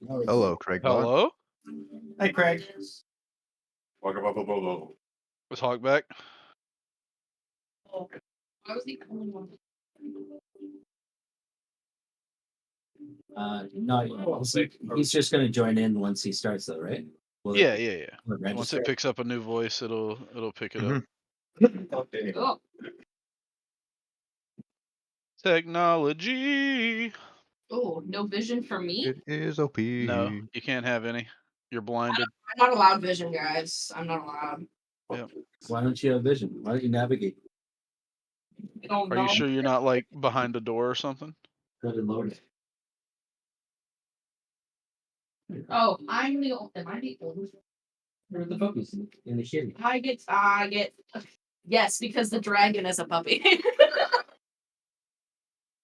Hello, Craig Dog. Hello? Hi, Craig. Was Hawk back? Why was he calling one? Not yet. He's just going to join in once he starts, though, right? Will Yeah. it Once register? it picks up a new voice, it'll pick it up. Okay. Oh, Technology. oh, no vision for me? It is OP. No, you can't have any. You're blinded. I'm not allowed vision, guys. I'm not allowed. Yep. Why don't you have vision? Why don't you navigate? I don't Are know. you sure you're not like behind a door or something? Go to load. Oh, I'm the old. Am I the oldest? Where are the puppies in the kitty? I get. Yes, because the dragon is a puppy.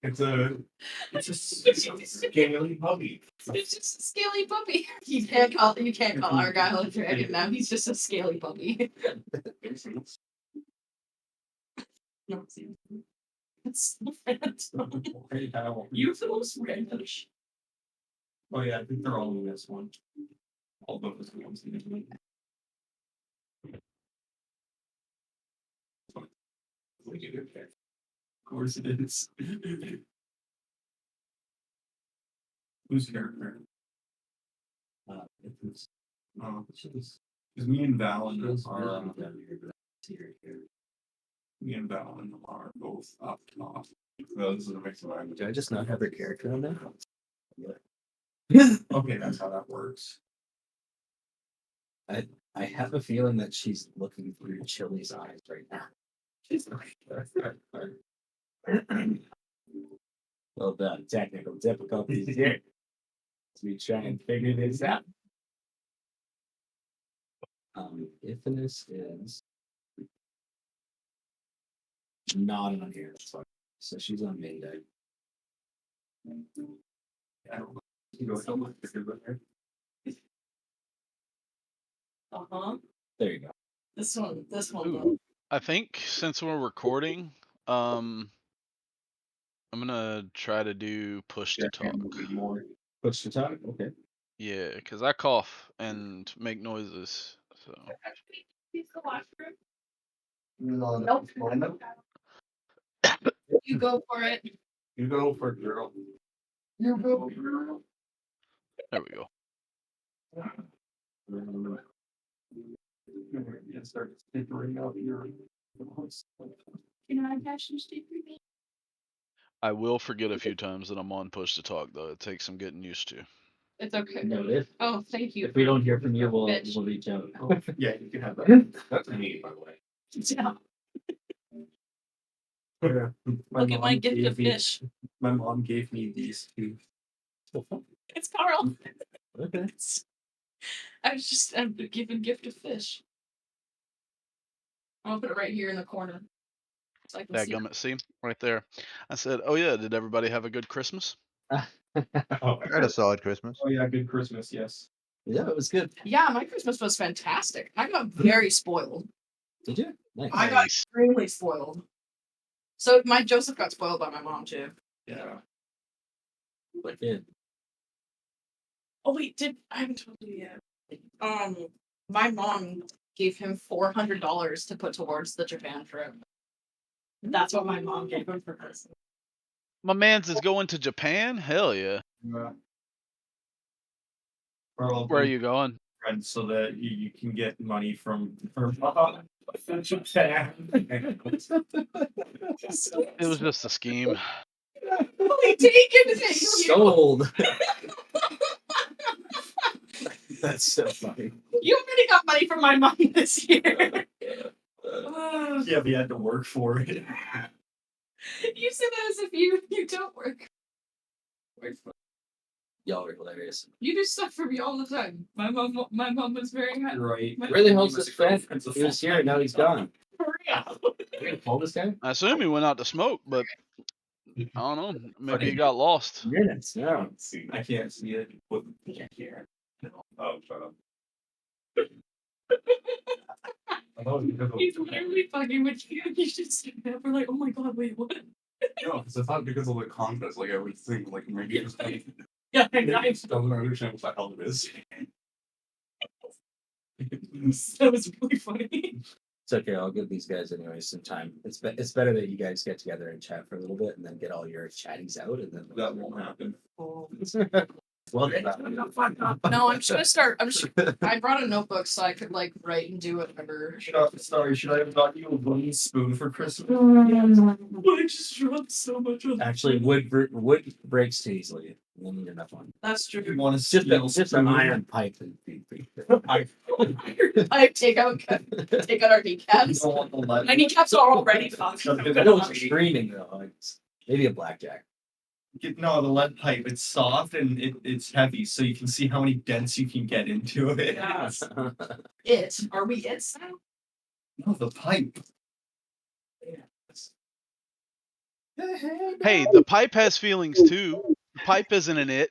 It's a scaly puppy. It's just a scaly puppy. You can't call our guy a dragon now. He's just a scaly puppy. No, seriously. It's so random. You're the most random. Oh yeah, I think they're all in this one. All of those ones in this one. Of course it is. Whose character? It's Because me and Valen are me and Valen are both up top. No, this is a mix of language. Do I just not have her character on there? Okay, that's how that works. I have a feeling that she's looking through Chili's eyes right now. Well done. Technical difficulties here. As we try and figure this out. Infinus is not on here. That's why. So she's on main deck. I don't know. You go so much with her. There you go. This one. Ooh. I think since we're recording, I'm gonna try to do push to talk. Push to talk? Okay. Yeah, because I cough and make noises. So Use the washroom. Nope. You go for it. You go for it, girl. You go, girl. there we go. You start figuring out your. Can I cash your stick for me? I will forget a few times that I'm on push to talk though. It takes some getting used to. It's okay. Noted. Oh, thank you. If we don't hear from you, we'll Bitch. reach out. Yeah, you can have that. That's me, by the way. Yeah. Yeah. Look at my gift of fish. My mom gave me these two. It's Carl. Okay. I'm giving gift of fish. I'll put it right here in the corner. So I can That see. gummit, see right there. I said, "Oh yeah, did everybody have a good Christmas?" Oh, I had a solid Christmas. oh yeah, good Christmas, yes. Yeah, it was good. Yeah, my Christmas was fantastic. I got very spoiled. Did you? Nice. I got Nice. extremely spoiled. So my Joseph got spoiled by my mom too. Yeah. Yeah. Oh wait, I haven't told you yet. My mom gave him $400 to put towards the Japan trip. That's what my mom gave him for Christmas. My man's is going to Japan. Hell yeah. We're all Where are you going? friends so that you can get money from her mom. Japan. It was just a scheme. Only taken it. Sold. That's so funny. You already got money from my mom this year. Yeah, but you had to work for it. You said that as if you don't work. Y'all are hilarious. You do stuff for me all the time. My mom was very happy. Right. Where the hell's this friend? He was here, now he's gone. For real. We're gonna call this guy? I assume he went out to smoke, but I don't know. Maybe he got lost. Minutes. Yeah. I can't see it. What? I can't hear it. Oh, shut up. He's literally fucking with you. You should sit there. We're like, oh my god, wait, what? No, because I thought because of the contest, like I would think, like maybe it's like Yeah, I Don't understand what the hell it is. That was really funny. It's okay. I'll give these guys anyways some time. It's better that you guys get together and chat for a little bit, and then get all your chatties out, and then That won't happen. well, No, I'm just gonna start. I brought a notebook so I could like write and do whatever. Sorry, should I have got you a wooden spoon for Christmas? I just dropped so much of Actually, wood breaks too easily. You need enough one. That's true. You want to Just steal just an iron pipe. And I take out our kneecaps. don't want the lead. My kneecaps are already fucked. I know it's screaming though. Maybe a blackjack. No, the lead pipe. It's soft and it's heavy, so you can see how many dents you can get into it. Yes. Are we it now? No, the pipe. Hey, the pipe has feelings too. The pipe isn't an it.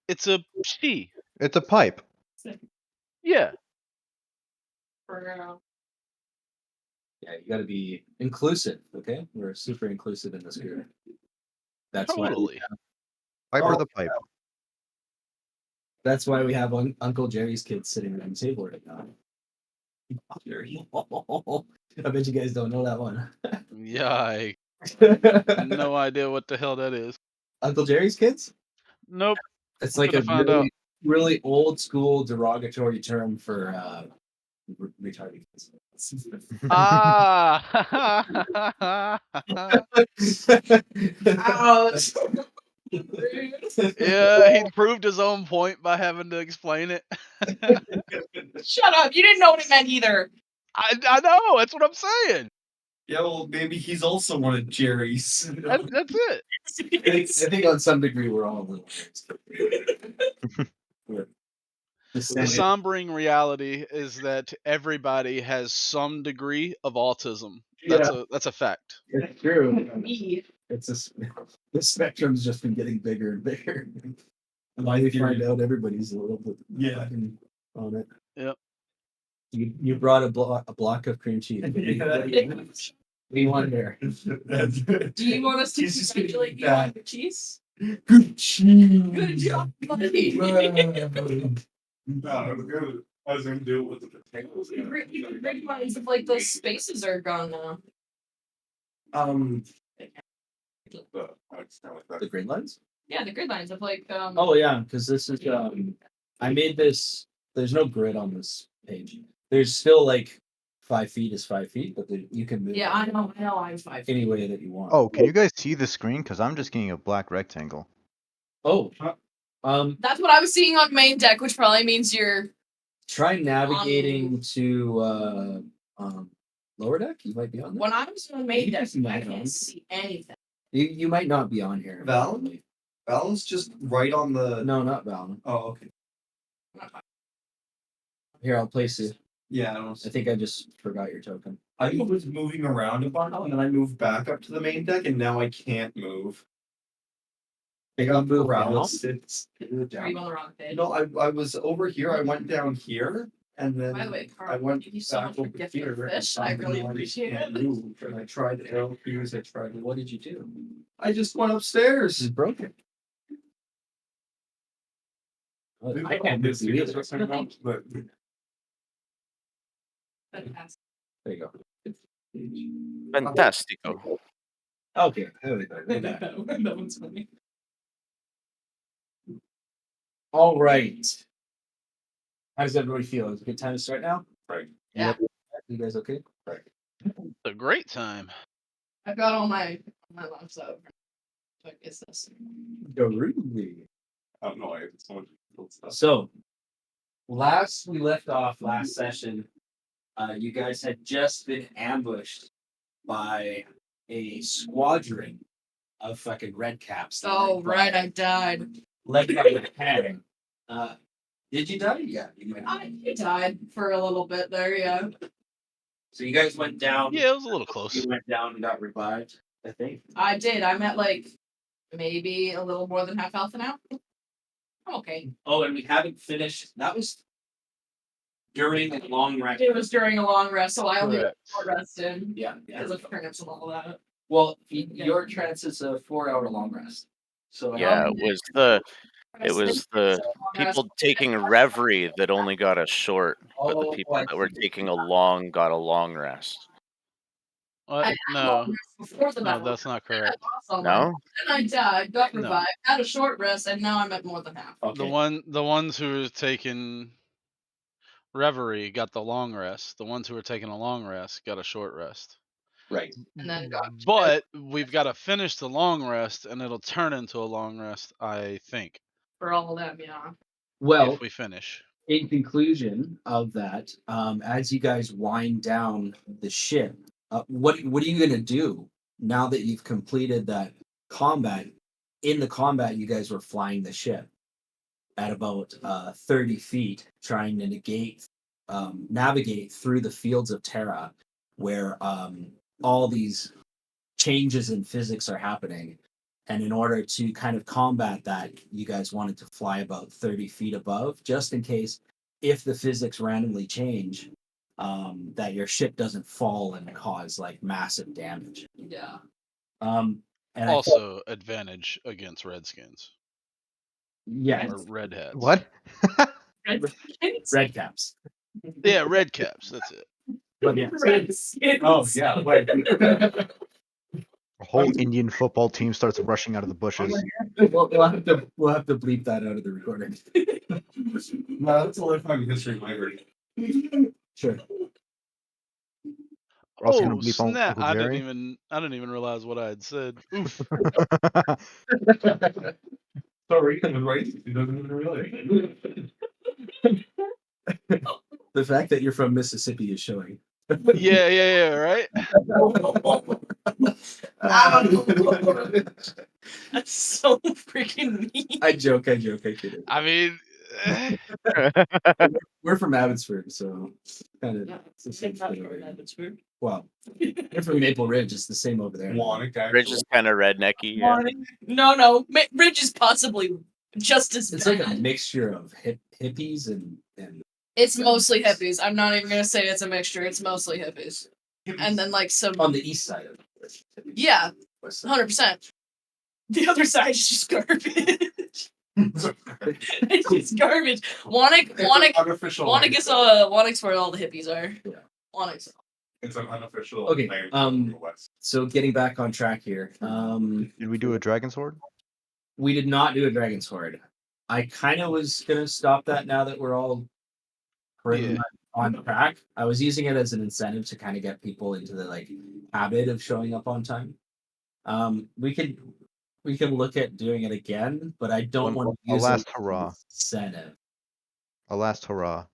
It's a she. It's a pipe. Yeah. Yeah, you got to be inclusive. Okay, we're super inclusive in this group. That's Totally. Pipe or the pipe? That's why we have Uncle Jerry's kids sitting around the table right now. Jerry. I bet you guys don't know that one. Yeah, no idea what the hell that is. Uncle Jerry's kids? Nope. It's like a Gonna find out. really old school derogatory term for retarded kids. Ah. Ouch. Yeah, he proved his own point by having to explain it. Shut up! You didn't know what it meant either. I know. That's what I'm saying. Yeah, well, maybe he's also one of Jerry's. That's it. I think on some degree we're all a little The sombering reality is that everybody has some degree of autism. That's a fact. It's true. Me. The spectrum's just been getting bigger and bigger. Why we find out everybody's a little bit fucking on it. Yep. You brought a block of cream cheese. What do you want there? Do you want us to He's just congratulate you gonna on your cheese? Good cheese. Good job, buddy. No, good. I was gonna do it with the potatoes. You realize if like those spaces are gone now. The green lines? Yeah, the grid lines of like Oh yeah, because this is I made this. There's no grid on this page. There's still like 5 feet is 5 feet, but you can move. Yeah, I know I'm 5 feet. Any way that you want. Oh, can you guys see the screen? Because I'm just getting a black rectangle. Oh. That's what I was seeing on main deck, which probably means you're Try navigating to lower deck. You might be on there. when I was on main You deck, can see I mine on. can't see anything. You might not be on here. Val? Val's just right on the. No, not Val. Oh, okay. Here, I'll place it. Yeah, I don't. I think I just forgot your token. I was moving around a bunch, and then I moved back up to the main deck, and now I can't move. I got move paralysis. Are you on the wrong page? No, I was over here. I went down here, and then By the way, Carl, I went thank you so much back for over gifting here. the and fish. I really suddenly appreciate can't it. move, and I tried the arrow fuse. I tried. What did you do? I just went upstairs. It's broken. I can't move you either. But Fantastic. There you go. Fantastico. Okay, there we go. We're back. That one's funny. All right. How does everybody feel? Is it a good time to start now? Right. Yeah. You guys okay? Right. It's a great time. I've got all my lamps out. What is this? Groovy. I don't know. I have so much cool stuff. So, last we left off last session, you guys had just been ambushed by a squadron of fucking red caps. Oh right, I died. Led by the Hang. Did you die? Yeah, you might. I died for a little bit there, yeah. So you guys went down. Yeah, it was a little close. You went down and got revived, I think. I did. I'm at like maybe a little more than half health now. I'm okay. Oh, and we haven't finished. That was during a long rest. It was during a long rest, so I only got Correct. short rest in Yeah. because of turnips and all that. Well, your trance is a 4-hour long rest. So Yeah, it was It was the people taking a reverie that only got a short, but the people that were taking a long got a long rest. What? I had a No, long rest before the no, battle. that's not correct. No? Then I died, got No. revived, had a short rest, and now I'm at more than half. The ones who were taking reverie got the long rest. The ones who were taking a long rest got a short rest. Right. And then got But we've got to finish the long rest, and it'll turn into a long rest, I think, for all of them, yeah. Well, if we finish. in conclusion of that, as you guys wind down the ship, what are you gonna do now that you've completed that combat? In the combat, you guys were flying the ship at about 30 feet, trying to navigate through the fields of Terra, where all these changes in physics are happening. And in order to kind of combat that, you guys wanted to fly about 30 feet above, just in case if the physics randomly change, that your ship doesn't fall and cause like massive damage. Yeah. And Also, advantage against redskins yeah, or redheads. What? red caps. Yeah, red caps. That's it. But yeah. Redskins. Oh yeah, wait. A whole Indian football team starts rushing out of the bushes. We'll have to bleep that out of the recording. No, that's a lifetime history library. Sure. We're also Oh gonna bleep on snap! Uncle I Jerry. didn't even realize what I had said. Oof. Sorry, right? He doesn't even realize. The fact that you're from Mississippi is showing. Yeah, right. That's so freaking mean. I joke. I kid. I mean, We're from Abbotsford, so kind of it's the same thing over here. Well, you're from Maple Ridge. It's the same over there. Wannick, Ridge actually. is kind of rednecky. Yeah. No. Ridge is possibly just as It's bad. like a mixture of hippies and It's mostly hippies. I'm not even gonna say it's a mixture. It's mostly hippies. And then like some. on the east side of it. Yeah, West side. 100%. The other side is just garbage. It's just garbage. Wannick's where all the hippies are. Yeah. Wannick's. It's an unofficial. Okay, name from the West. So getting back on track here. Did we do a dragon sword? We did not do a dragon's horde. I kind of was gonna stop that now that we're all pretty Yeah. much on track. I was using it as an incentive to kind of get people into the like habit of showing up on time. We can look at doing it again, but I don't want to A use last it as hurrah. an incentive. A last hurrah.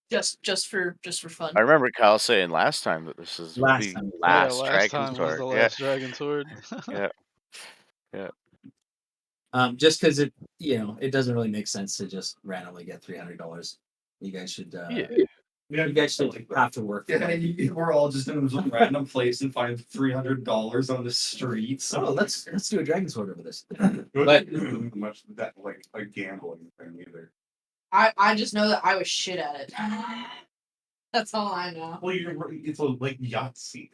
Just for fun. I remember Kyle saying last time that this is Last the time. last last Dragon time was Sword. the Yeah. last dragon sword. Yeah. Just because it doesn't really make sense to just randomly get $300. You guys should Yeah. you guys should have to work for Yeah, it. we're all just in some random place and find $300 on the street. So So let's do a dragon sword over this. but But- much that like a gambling thing either. I just know that I was shit at it. That's all I know. Well, it's like Yahtzee.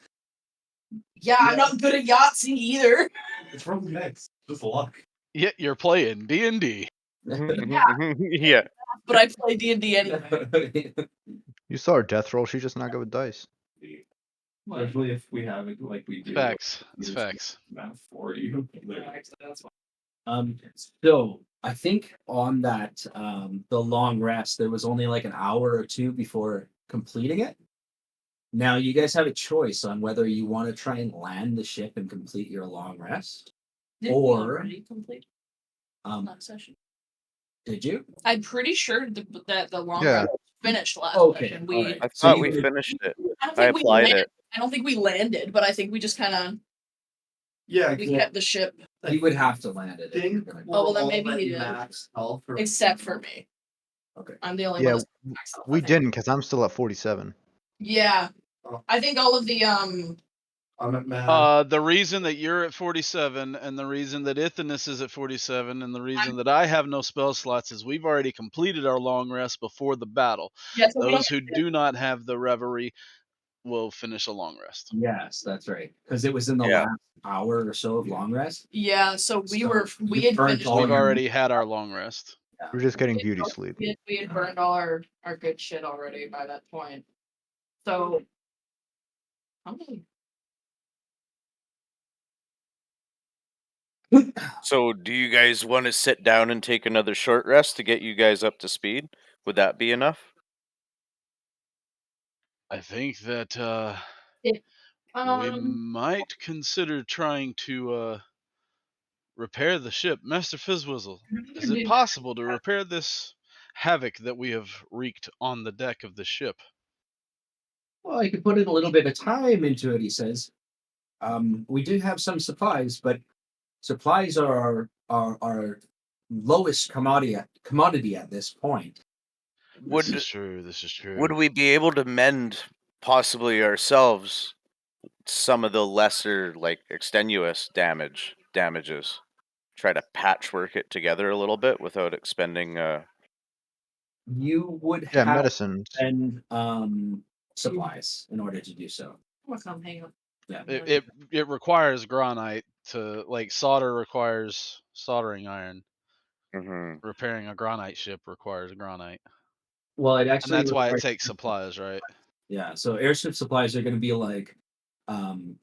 Yeah, I'm not good at Yahtzee either. It's from next. Just luck. Yeah, you're playing D&D. Yeah. But I play D&D anyway. You saw her death roll. She's just not good with dice. Especially if we have it like we do. Facts. It's facts. Math for you. So I think on that the long rest, there was only like an hour or two before completing it. Now you guys have a choice on whether you want to try and land the ship and complete your long rest. Didn't we Or- already complete Um, last session? did you? I'm pretty sure that the long Yeah. run finished last Okay, session. alright. I So thought you we would- finished it. I don't I think we applied landed. it. I don't think we landed, but I think we just kind of Yeah, we kept the ship, You would have to land it. if Think you're gonna- Oh, well, then we're maybe all he at did. max health or- except for me. Okay. I'm the only Yeah, one. That's maxed out, I We think. didn't because I'm still at 47. Yeah, I think all of the I'm at max. The reason that you're at 47 and the reason that Ithanus is at 47 and the reason that I have no spell slots is we've already completed our long rest before the battle. yeah. So we don't Those who do not have the reverie will finish a long rest. Yes, that's right. Because it was in the Yeah. last hour or so of long rest. Yeah, so we you had burnt finished. all We've your- already had our long rest. We're just getting beauty We sleep. we had burned all our good shit already by that point. So how many? So, do you guys want to sit down and take another short rest to get you guys up to speed? Would that be enough? I think that If, we might consider trying to repair the ship. Master Fizzwizzle, is it possible to repair this havoc that we have wreaked on the deck of the ship? Well, I could put in a little bit of time into it, he says. We do have some supplies, but supplies are our lowest commodity at this point. This Would is true. This is true. would we be able to mend possibly ourselves some of the lesser, like, extenuous damages? Try to patchwork it together a little bit without expending You would Yeah, have medicines. and supplies in order to do so. hang on. Yeah. It requires granite to, like, solder requires soldering iron. mhm. Repairing a granite ship requires granite. Well, it And actually that's why it requires- takes supplies, right? Yeah, so airship supplies are going to be like,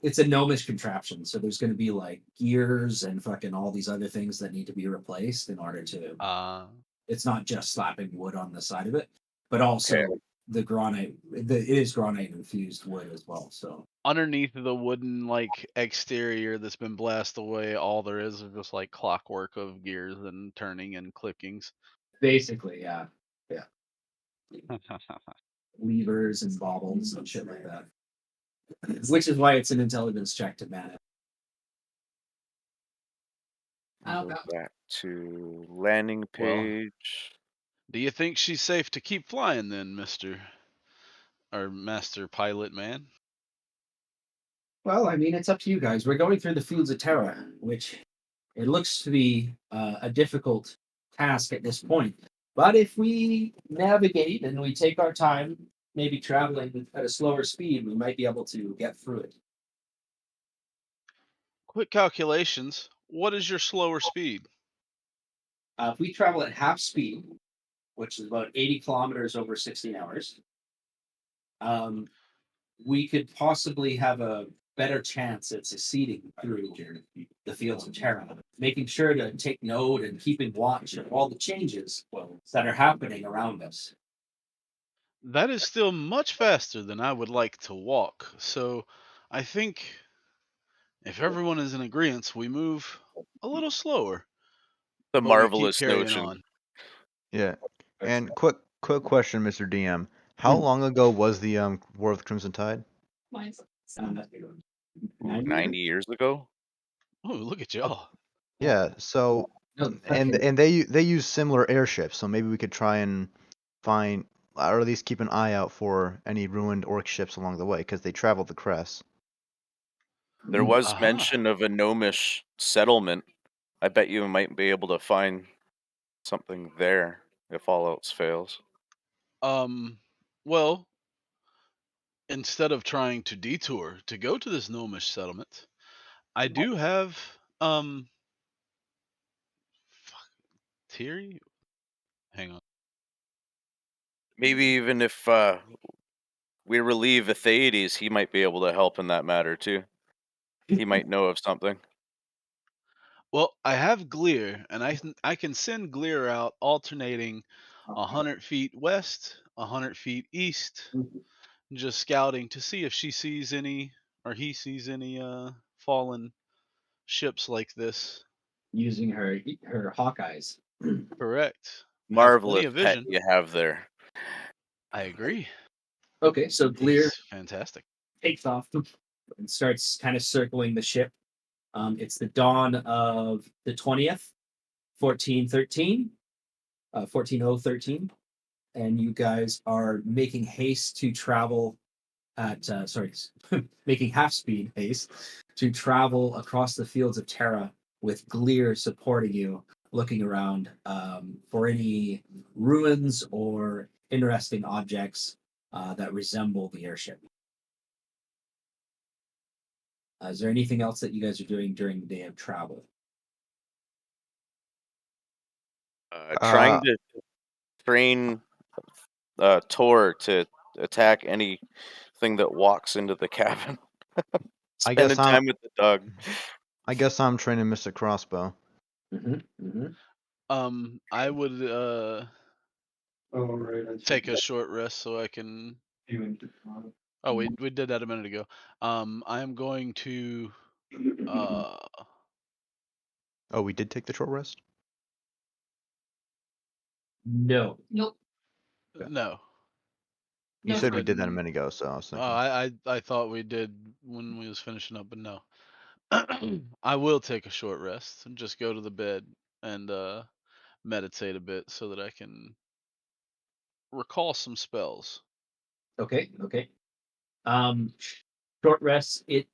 it's a gnomish contraption. So there's going to be like gears and fucking all these other things that need to be replaced in order to. It's not just slapping wood on the side of it, but also Okay. the granite. It is granite infused wood as well. So Underneath the wooden, like, exterior that's been blasted away, all there is just like clockwork of gears and turning and clickings. basically, yeah, levers and baubles and shit like that. Which is why it's an intelligence check to manage. I don't Go know. back to landing Well, page. Do you think she's safe to keep flying then, Mr. or Master Pilot Man? Well, I mean, it's up to you guys. We're going through the fields of Terra, which it looks to be a difficult task at this point. But if we navigate and we take our time, maybe traveling at a slower speed, we might be able to get through it. Quick calculations. What is your slower speed? If we travel at half speed, which is about 80 kilometers over 16 hours, we could possibly have a better chance at succeeding through the fields of Terra, making sure to take note and keeping watch of all the changes that are happening around us. That is still much faster than I would like to walk. So I think if everyone is in agreement, we move a little slower, The but we keep marvelous carrying notion. on. Yeah. And quick question, Mr. DM. How Hmm. long ago was the War of the Crimson Tide? Mine's Uh, 90 years ago? Oh, look at y'all. Yeah. So No, and they use similar airships, so maybe we could try and find, or at least keep an eye out for any ruined orc ships along the way, because they traveled the Kress. There was Aha. mention of a gnomish settlement. I bet you might be able to find something there if all else fails. Well, instead of trying to detour to go to this gnomish settlement, I do have Thierry. Hang on. Maybe even if we relieve Atheides, he might be able to help in that matter too. He might know of something. Well, I have Glear, and I can send Glear out alternating 100 feet west, 100 feet east, just scouting to see if she sees any or he sees any fallen ships like this. using her Hawkeyes. Correct. Have plenty Marvelous of pet vision. you have there. I agree. Okay, so Glear He's fantastic. takes off and starts kind of circling the ship. It's the dawn of the 20th, 1413, 14013, and you guys are making haste to travel at, making half speed haste to travel across the fields of Terra with Glear supporting you, looking around for any ruins or interesting objects that resemble the airship. Is there anything else that you guys are doing during the day of travel? Trying to train Tor to attack anything that walks into the cabin. I guess Spending time with the dog. I guess I'm training Mr. Crossbow. I would Oh, right. take a short rest so I can. Oh, we did that a minute ago. I am going to. Oh, we did take the short rest? No. Nope. No. You No, said we I did that a didn't. minute ago, so I was Oh, thinking. I thought we did when we was finishing up, but no. I will take a short rest and just go to the bed and meditate a bit so that I can recall some spells. Okay. Short rest. It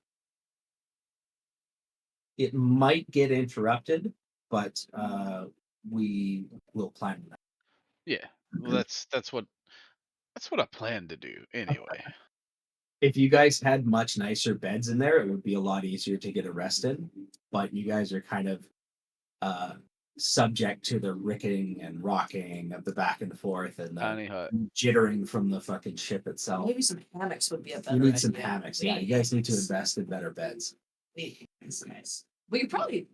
might get interrupted, but we will plan on that. Yeah. Well, that's what I plan to do anyway. If you guys had much nicer beds in there, it would be a lot easier to get a rest in. But you guys are kind of subject to the ricking and rocking of the back and forth and the Tiny hut. jittering from the fucking ship itself. maybe some hammocks would be a better You need some idea. hammocks. Yeah, you guys need to invest in better beds. That's nice. We could probably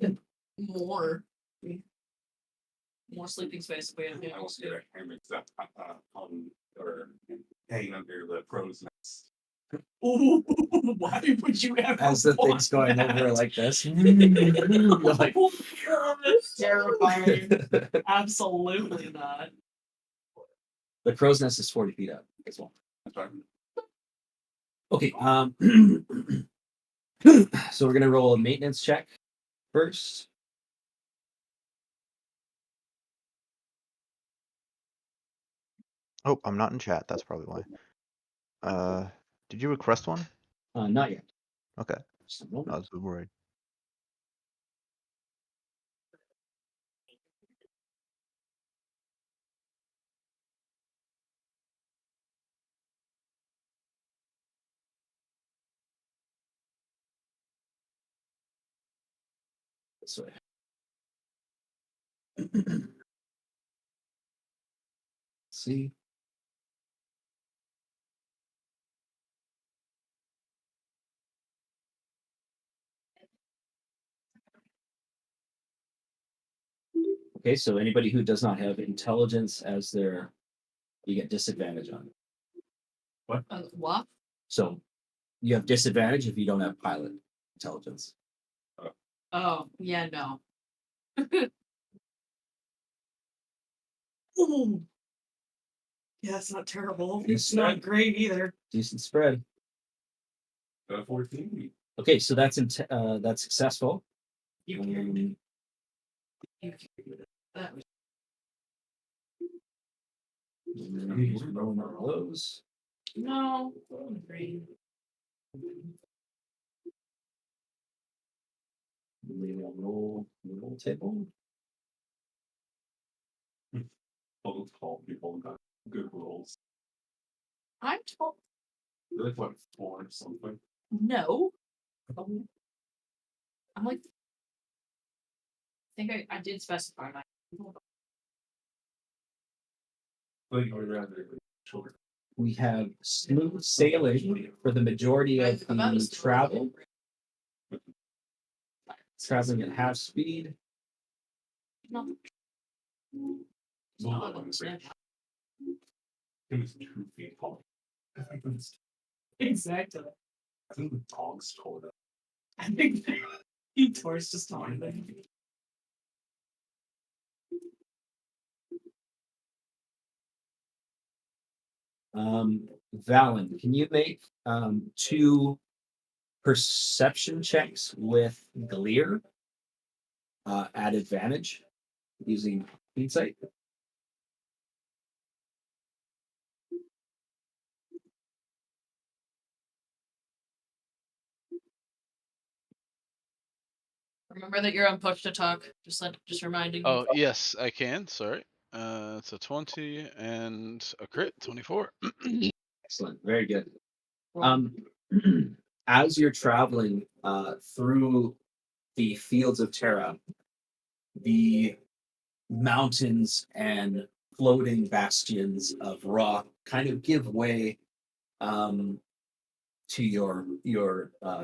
get more sleeping space if we had I want to get a hammock on or hanging under the crow's nest. Ooh, why would you ever? As the thing's going over like this, you're like, Oh God, that's terrifying. Absolutely not. the crow's nest is 40 feet up as well. Okay, so we're gonna roll a maintenance check first. Oh, I'm not in chat. That's probably why. Did you request one? Not yet. Okay. Just a I moment. was worried. This way. See. Okay, so anybody who does not have intelligence as their, you get disadvantage on it. What? So you have disadvantage if you don't have pilot intelligence. Oh, yeah, no. Ooh. Yeah, it's not terrible. It's not great either. Decent spread. 14. Okay, so that's that's successful. You can. That was Rolling all those. no. Great. Roll table. All tall people got good rolls. I'm told Really, what, 4 or something? no. I'm like, I think I did specify my. But you would rather short. We have smooth sailing for the majority of the travel. Traveling at half speed. No. So I want to say it was 2 feet tall. I think it's Exactly. I think the dogs told it. I think he Tor's just talking about it. Valen, can you make 2 perception checks with Glear at advantage using insight? Remember that you're on push to talk. Just reminding you. Oh, yes, I can. Sorry. It's a 20 and a crit, 24. Excellent, very good. as you're traveling through the fields of Terra, the mountains and floating bastions of rock kind of give way um, to your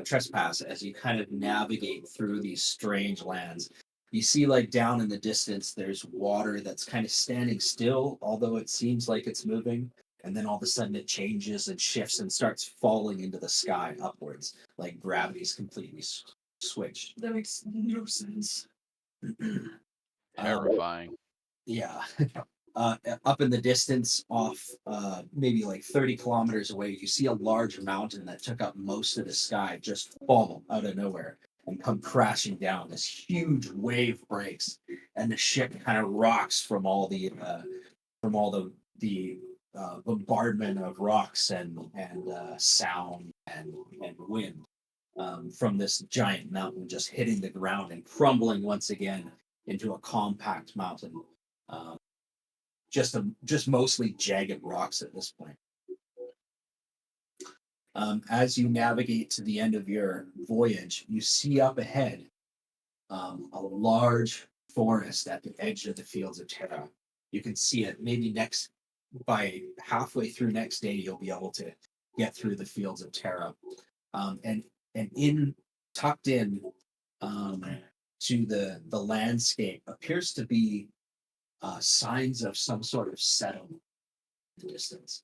trespass as you kind of navigate through these strange lands. You see, like down in the distance, there's water that's kind of standing still, although it seems like it's moving. And then all of a sudden, it changes and shifts and starts falling into the sky upwards, like gravity's completely switched. That makes no sense. Terrifying. Yeah. Up in the distance, off maybe like 30 kilometers away, you see a large mountain that took up most of the sky just fall out of nowhere and come crashing down. This huge wave breaks, and the ship kind of rocks from all the bombardment of rocks and sound and wind from this giant mountain just hitting the ground and crumbling once again into a compact mountain. Um, just mostly jagged rocks at this point. As you navigate to the end of your voyage, you see up ahead a large forest at the edge of the fields of Terra. You can see it maybe by halfway through next day, you'll be able to get through the fields of Terra. And in tucked in to the landscape appears to be signs of some sort of settlement in the distance.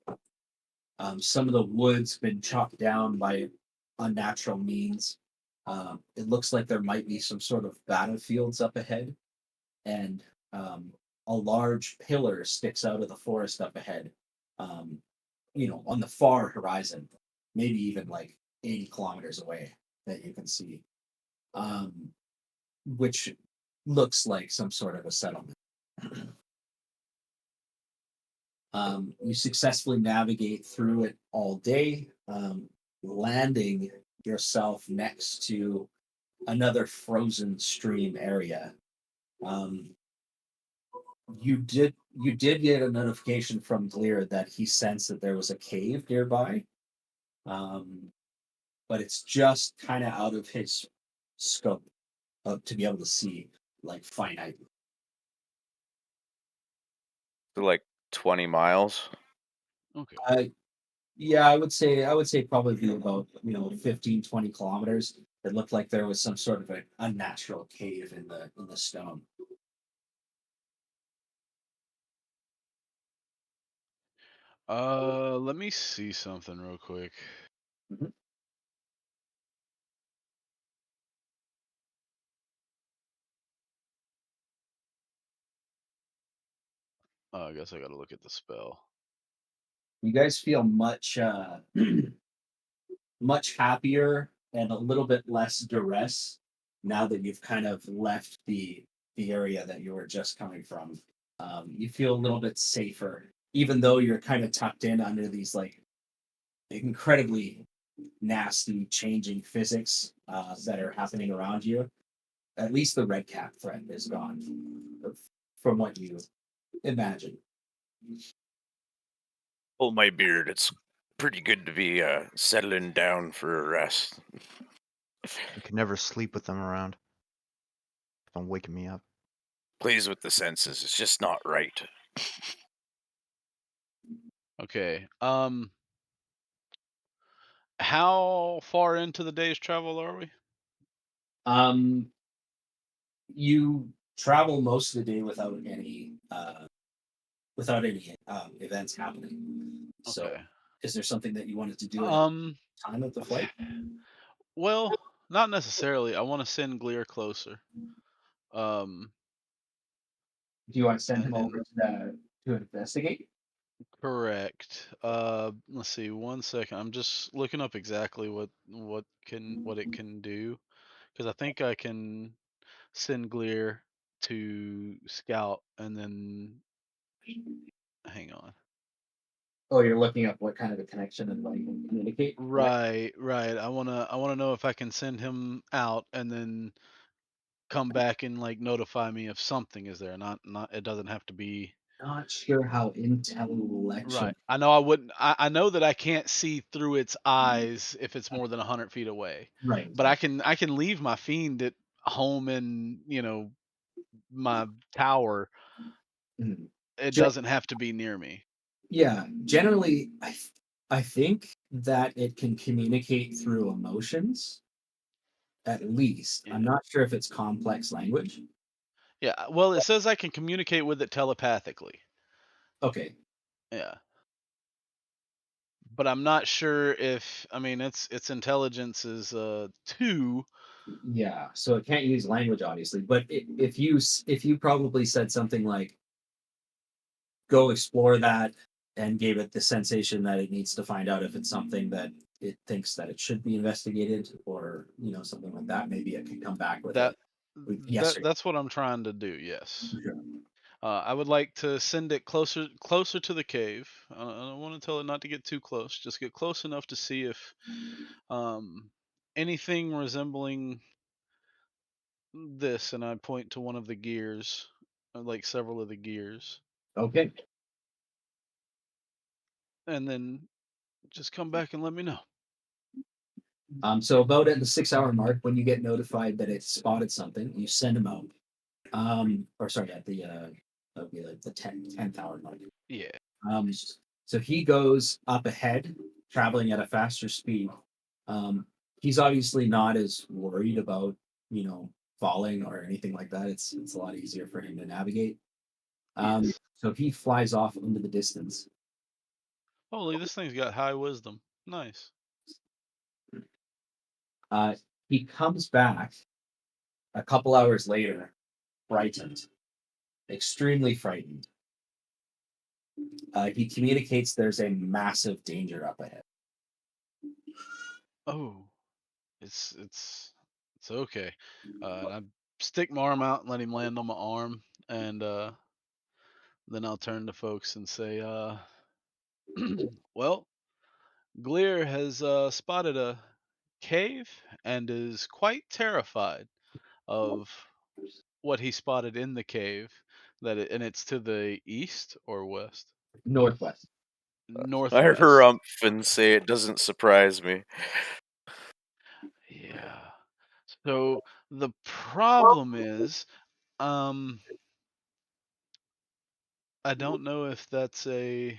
Some of the wood's been chopped down by unnatural means. It looks like there might be some sort of battlefields up ahead, and a large pillar sticks out of the forest up ahead. On the far horizon, maybe even like 80 kilometers away that you can see, which looks like some sort of a settlement. You successfully navigate through it all day, landing yourself next to another frozen stream area. Um, you did get a notification from Glear that he sensed that there was a cave nearby, um, but it's just kind of out of his scope to be able to see like finite. So like 20 miles. Okay. Yeah, I would say probably be about 15, 20 kilometers. It looked like there was some sort of an unnatural cave in the stone. Let me see something real quick. Mhm. Oh, I guess I gotta look at the spell. You guys feel much much happier and a little bit less duress now that you've kind of left the area that you were just coming from. You feel a little bit safer, even though you're kind of tucked in under these like incredibly nasty changing physics that are happening around you. At least the red cap threat is gone from what you imagine. Pull my beard. It's pretty good to be settling down for a rest. You can never sleep with them around. Don't waking me up. Plays with the senses. It's just not right. Okay. How far into the day's travel are we? Um, you travel most of the day without any events happening. So, Okay. is there something that you wanted to do at any Um, time of the flight? well, not necessarily. I want to send Glear closer. Um, Do you want to send him over and to investigate? correct. Let's see. 1 second. I'm just looking up exactly what it can do because I think I can send Glear to scout and then hang on. Oh, you're looking up what kind of a connection and like communicate. Right. Right, right. I wanna know if I can send him out and then come back and like notify me if something is there. Not it doesn't have to be. not sure how intellectual. Right. I know I wouldn't. I know that I can't see through its eyes if it's more than 100 feet away. Right. But I can leave my fiend at home in my tower. Mhm. It Ge- doesn't have to be near me. yeah. Generally, I think that it can communicate through emotions. At least, Yeah. I'm not sure if it's complex language. Yeah. Well, it says I can communicate with it telepathically. Okay. Yeah. But I'm not sure if its intelligence is 2. Yeah. So it can't use language, obviously. But if you probably said something like, "Go explore that," and gave it the sensation that it needs to find out if it's something that it thinks that it should be investigated, or something like that, maybe it could come back with That yes or that's what I'm trying to do. Yes. no. I would like to send it closer to the cave. I don't want to tell it not to get too close. Just get close enough to see if um, anything resembling this, and I point to one of the gears, like several of the gears, Okay. and then just come back and let me know. So about at the 6 hour mark, when you get notified that it spotted something, you send them out. Or sorry, at the that would be like the 10th hour mark. Yeah. Um, so he goes up ahead, traveling at a faster speed. Um, he's obviously not as worried about falling or anything like that. It's a lot easier for him to navigate. Yes. So he flies off into the distance. Holy, this thing's got high wisdom. Nice. Uh, he comes back a couple hours later, frightened, extremely frightened. He communicates there's a massive danger up ahead. Oh, it's okay. And I stick my arm out and let him land on my arm, and then I'll turn to folks and say, well, Glear has spotted a cave and is quite terrified of what he spotted in the cave. And it's to the east or west? Northwest. I Northwest. harumph and say it doesn't surprise me. Yeah. So the problem is, um, I don't know if that's if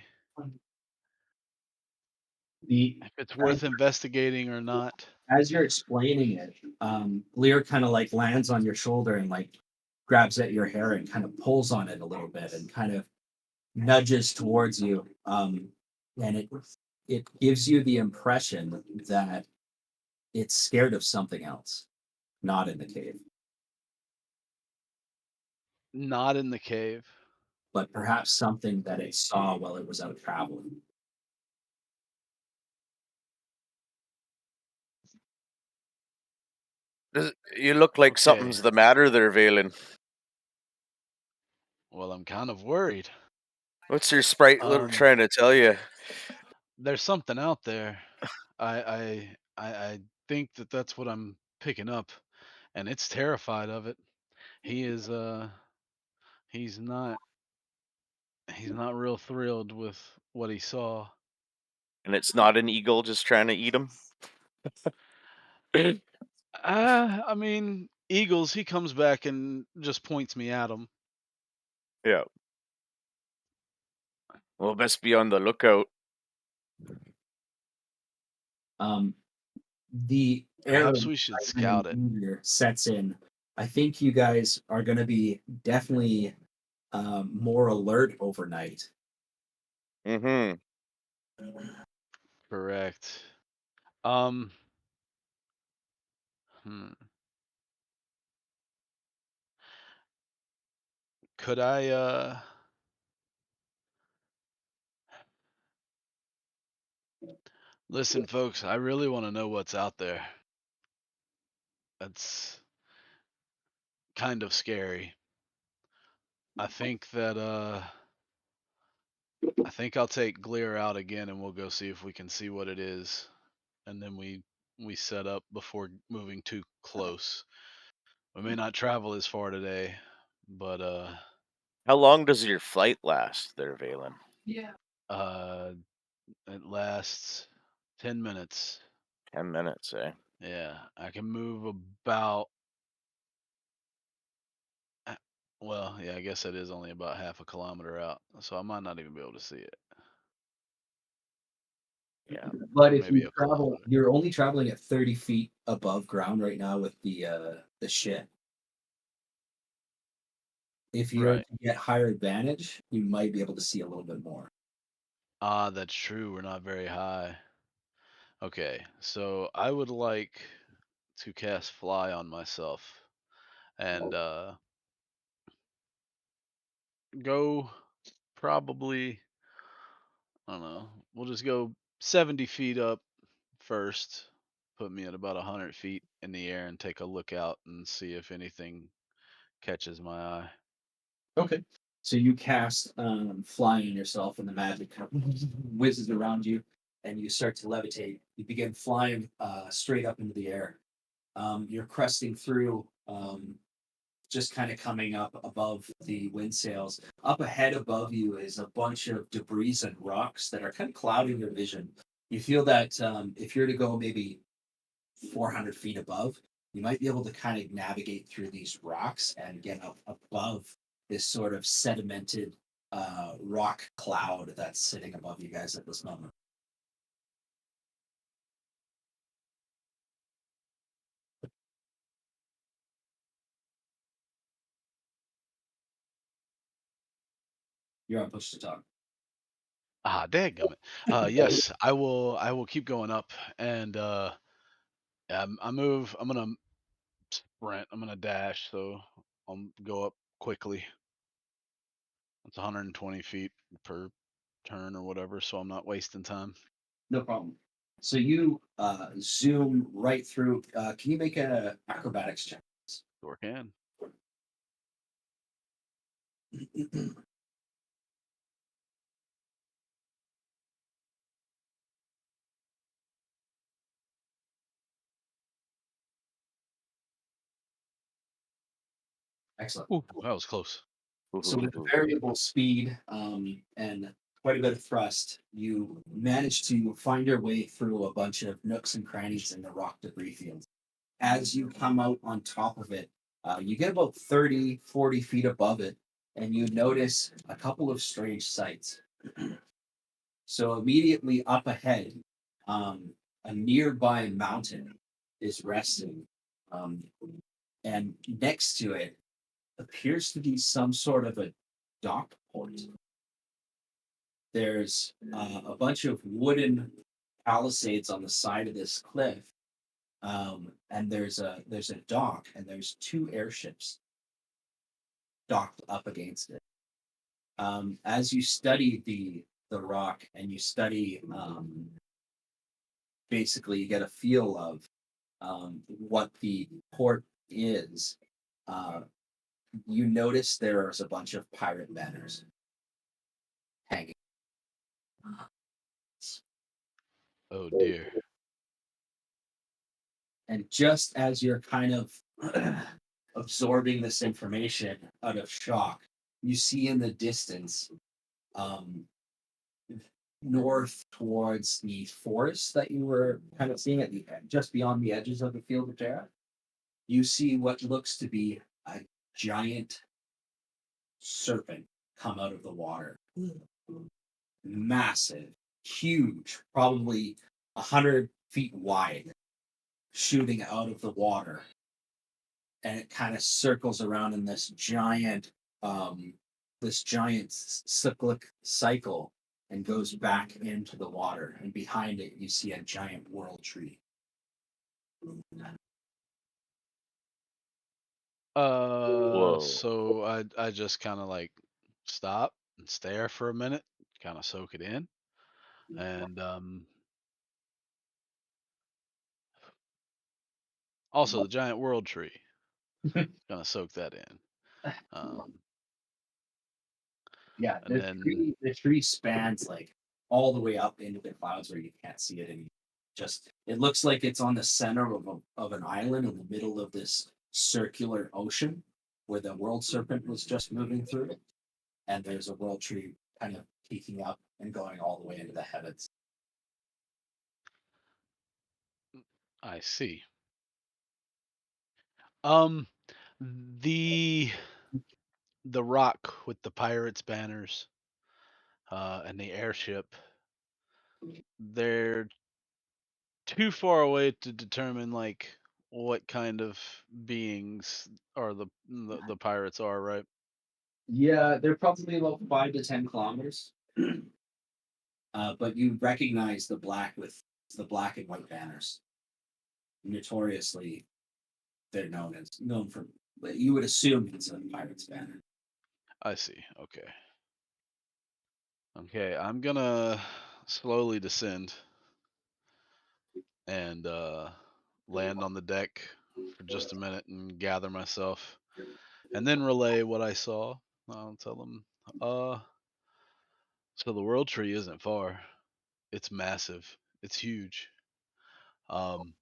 The it's worth investigating or not. as you're explaining it, Lear kind of like lands on your shoulder and like grabs at your hair and kind of pulls on it a little bit and kind of nudges towards you. And it gives you the impression that it's scared of something else, not in the cave, Not in the cave. but perhaps something that it saw while it was out traveling. You look like Okay. something's the matter there, Valen. Well, I'm kind of worried. What's your sprite trying to tell you? There's something out there. I think that that's what I'm picking up, and it's terrified of it. He is he's not real thrilled with what he saw. And it's not an eagle just trying to eat him? I mean, Eagles, he comes back and just points me at him. Yeah. Well, best be on the lookout. The air Perhaps of we should excitement scout it. and danger sets in. I think you guys are going to be definitely more alert overnight. Mm-hmm. Correct. Um, hmm. Could I listen, folks, I really want to know what's out there. That's kind of scary. I think that I think I'll take Glear out again and we'll go see if we can see what it is. And then we set up before moving too close. We may not travel as far today, but How long does your flight last there, Valen? Yeah. It lasts 10 minutes. 10 minutes, eh? Yeah, I can move about. Well, yeah, I guess it is only about half a kilometer out, so I might not even be able to see it. Yeah. But Or if maybe you a travel, kilometer. you're only traveling at 30 feet above ground right now with the ship. If you're Right. to get higher advantage, you might be able to see a little bit more. Ah, that's true. We're not very high. Okay, so I would like to cast fly on myself and go probably, I don't know, we'll just go 70 feet up first, put me at about 100 feet in the air and take a look out and see if anything catches my eye. Okay. So you cast fly on yourself, and the magic kind of whizzes around you, and you start to levitate. You begin flying straight up into the air. You're cresting through, just kind of coming up above the wind sails. Up ahead above you is a bunch of debris and rocks that are kind of clouding your vision. You feel that if you're to go maybe 400 feet above, you might be able to kind of navigate through these rocks and get up above this sort of sedimented rock cloud that's sitting above you guys at this moment. You're on push to talk. Ah, dadgummit. Yes, I will keep going up and yeah, I move. I'm gonna sprint. I'm gonna dash, so I'll go up quickly. It's 120 feet per turn or whatever, so I'm not wasting time. No problem. So you zoom right through. Can you make an acrobatics check? Sure can. Excellent. Ooh, that was close. So with a variable speed and quite a bit of thrust, you manage to find your way through a bunch of nooks and crannies in the rock debris field. As you come out on top of it, you get about 30, 40 feet above it, and you notice a couple of strange sights. So immediately up ahead, a nearby mountain is resting, um, and next to it appears to be some sort of a dock port. There's a bunch of wooden palisades on the side of this cliff, and there's a dock, and there's two airships docked up against it. As you study the rock and you study, basically, you get a feel of what the port is. Uh, you notice there's a bunch of pirate banners hanging. Oh dear. And just as you're kind of absorbing this information out of shock, you see in the distance, um, north towards the forest that you were kind of seeing at the just beyond the edges of the field of Terra, you see what looks to be a giant serpent come out of the water. Massive, huge, probably 100 feet wide, shooting out of the water, and it kind of circles around in this giant cyclic cycle and goes back into the water. And behind it, you see a giant world tree. Whoa. So I just kind of like stop and stare for a minute, kind of soak it in, and also the giant world tree, gonna soak that in. Um, Yeah, and then the tree spans like all the way up into the clouds where you can't see it anymore. Just it looks like it's on the center of an island in the middle of this circular ocean where the world serpent was just moving through. and there's a world tree kind of peeking up and going all the way into the heavens. I see. Um, the rock with the pirates' banners, and the airship, they're too far away to determine like what kind of beings are the pirates are, right? Yeah, they're probably about 5 to 10 kilometers. But you recognize the black with the black and white banners. Notoriously, they're known for. You would assume it's a pirate's banner. I see. Okay. Okay, I'm gonna slowly descend and land on the deck for just a minute and gather myself, and then relay what I saw. I'll tell them, so the world tree isn't far. It's massive. It's huge. Um,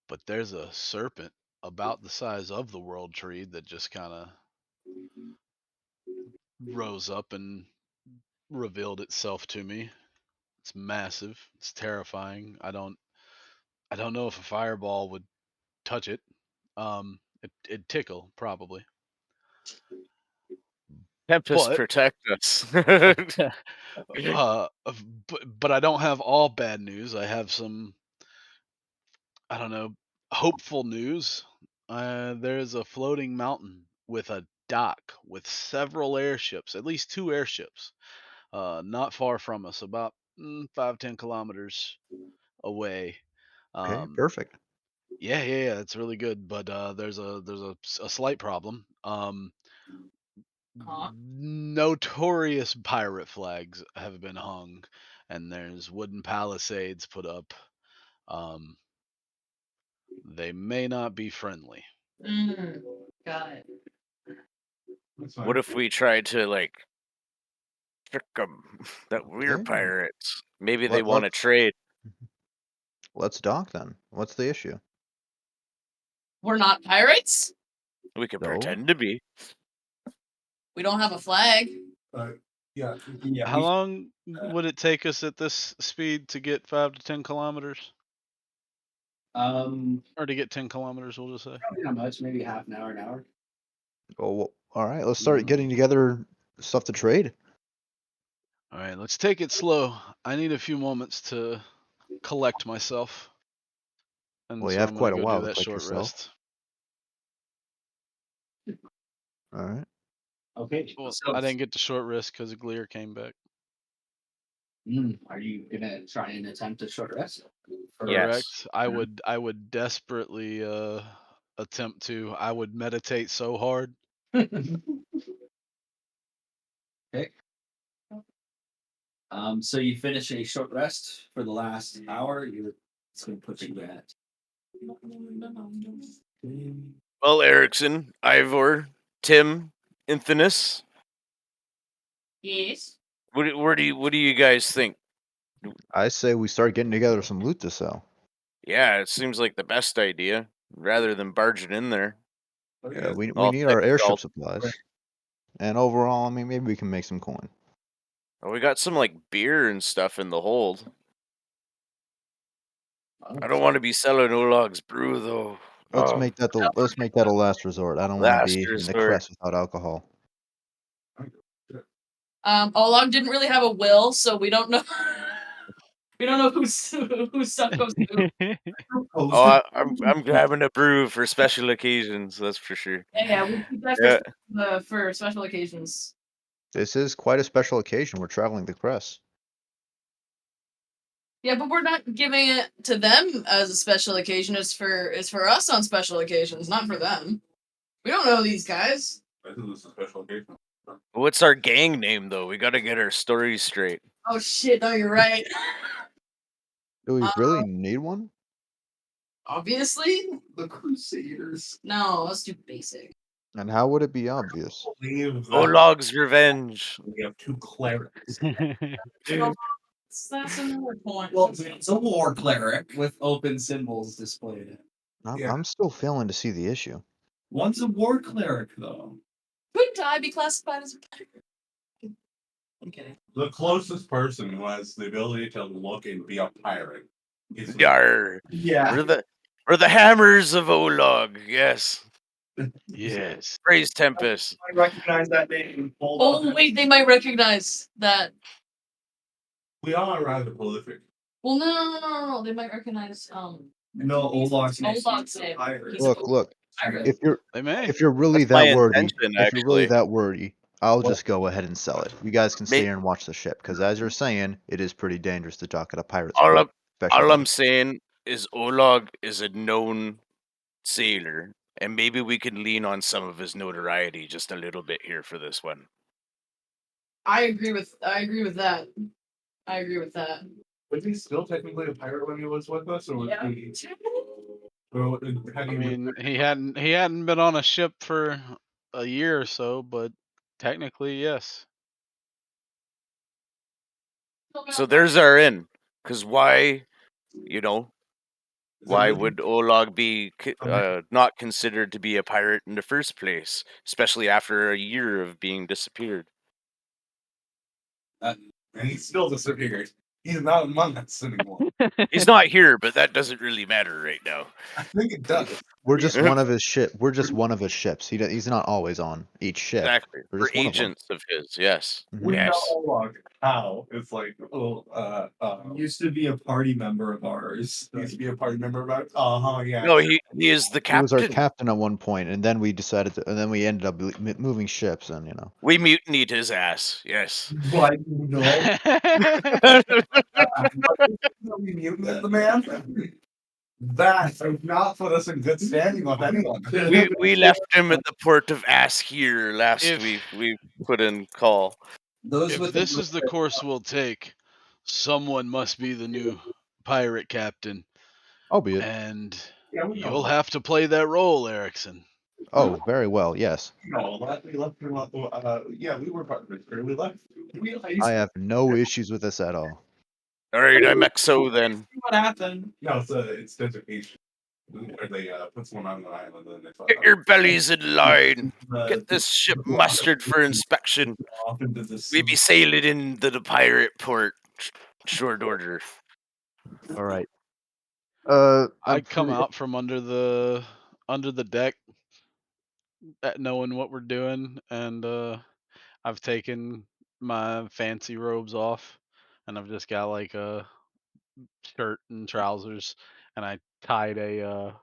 but there's a serpent about the size of the world tree that just kind of rose up and revealed itself to me. It's massive. It's terrifying. I don't know if a fireball would touch it. It'd tickle probably, Tempest but protect us. but I don't have all bad news. I have some, I don't know, hopeful news. There's a floating mountain with a dock with several airships, at least 2 airships, not far from us, about 5-10 kilometers away. Okay, Um, perfect. yeah, it's really good. But there's a slight problem. Huh? Notorious pirate flags have been hung, and there's wooden palisades put up. Um, they may not be friendly. Got it. That's What fine. if we tried to like trick them that we're Okay. pirates? Maybe they Let, want to let's trade. let's dock then. What's the issue? We're not pirates. We could No. pretend to be. We don't have a flag. Yeah. How long would it take us at this speed to get 5 to 10 kilometers, or to get 10 kilometers? We'll just say. Probably not much, maybe half an hour. Oh, well, all right. Let's start getting together stuff to trade. All right, let's take it slow. I need a few moments to collect myself, and Well, you so have I'm gonna quite a go do while to that collect short yourself. rest. All right. Okay. Well, So, I didn't get the short rest because Gleer came back. are you gonna try and attempt a short rest? Yes. Correct. I would desperately attempt to. I would meditate so hard. Okay. So you finish a short rest for the last hour. It's gonna put you at. Well, Erickson, Ivor, Tim, Infinus. Yes. What do you guys think? I say we start getting together some loot to sell. Yeah, it seems like the best idea, rather than barging in there. Yeah, we All need thick our as airship salt. supplies. And overall, I mean, maybe we can make some coin. Oh, we got some like beer and stuff in the hold. I don't want to be selling Olog's brew though. Let's Oh, make that a last resort. I don't want to last be in the resort. Kress without alcohol. Olog didn't really have a will, so we don't know. We don't know whose stuff goes to. Oh, I'm grabbing a brew for special occasions. That's for sure. Yeah, we keep that Yeah. for special occasions. This is quite a special occasion. We're traveling the Kress. Yeah, but we're not giving it to them as a special occasion. It's for us on special occasions, not for them. We don't know these guys. I think this is a special occasion. What's our gang name though? We got to get our stories straight. Oh shit! No, you're right. Do we really need one? Obviously, The Crusaders. no. Let's do basic. And how would it be obvious? Olog's revenge. We have 2 clerics. That's another point. Well, it's a war cleric with open symbols displayed. I'm, Yeah. I'm still failing to see the issue. One's a war cleric, though. Could Shouldn't I be classified as a pirate? I'm kidding. The closest person who has the ability to look and be a pirate is Yar. yeah. We're the hammers of Olog. Yes. Yes. Praise Tempest. I recognize that name. Hold Oh on. wait, they might recognize that. We are rather prolific. Well, no. They might recognize No, Olog's name. Olog's name. Pirate. He's Look. pirate. They may. If you're really That's my that worthy, intention, if you're really actually. that worthy, I'll just go ahead and sell it. You guys can stay May- here and watch the ship, because as you're saying, it is pretty dangerous to dock at a pirate's All, port, especially all at I'm night. saying is Olog is a known sailor, and maybe we can lean on some of his notoriety just a little bit here for this one. I agree with that. Was he still technically a pirate when he was with us, or was Yeah. he? Or had I he mean, he hadn't been on a ship for a year or so, but technically, yes. So there's our in. Because why, why really- would Olog be not considered to be a pirate in the first place, especially after a year of being disappeared? and he's still disappeared. He's not among us anymore. He's not here, but that doesn't really matter right now. I think it does. We're just one of his ship. We're just one of his ships. He's not always on each ship. Exactly. We're We're just one of them. agents of his, yes. Mhm. We know Yes. Olog. How? It's like, Used to be a party member of ours. used to be a party member of ours. Yeah. No, he is the He was our captain. captain at one point, and then we decided to, and then we ended up moving ships, and We mutinied his ass, yes. Why no? We mutinied the man. That does not put us in good standing with anyone. we left him at the port of Ass here last If- week. We put in call. Those If with this is the course we'll take, someone must be the new pirate captain, albeit, and Yeah, we know you'll that. have to play that role, Erickson. oh, very well, yes. No, we left him. Yeah, we were part of it. We left. I have no issues with this at all. All right, I'm XO then. What happened? No, it's designation. Where they put someone on the island and they thought, Get your bellies in line. Uh, Get this ship mustered for inspection. off into the We sea. be sailing into the pirate port. Short order. All right. I'd come out from under the deck, knowing what we're doing, and I've taken my fancy robes off, and I've just got like a shirt and trousers, and I tied a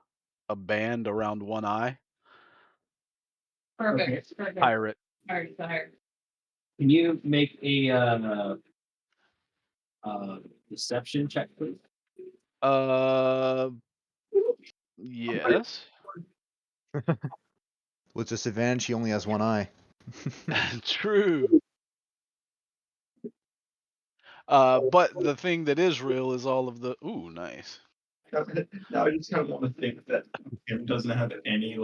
band around one eye. Perfect. Pirate. Alright. Can you make a deception check, please? Yes. With disadvantage, he only has one eye. True. But the thing that is real is all of the nice. Now I just kind of want to think that Kim doesn't have any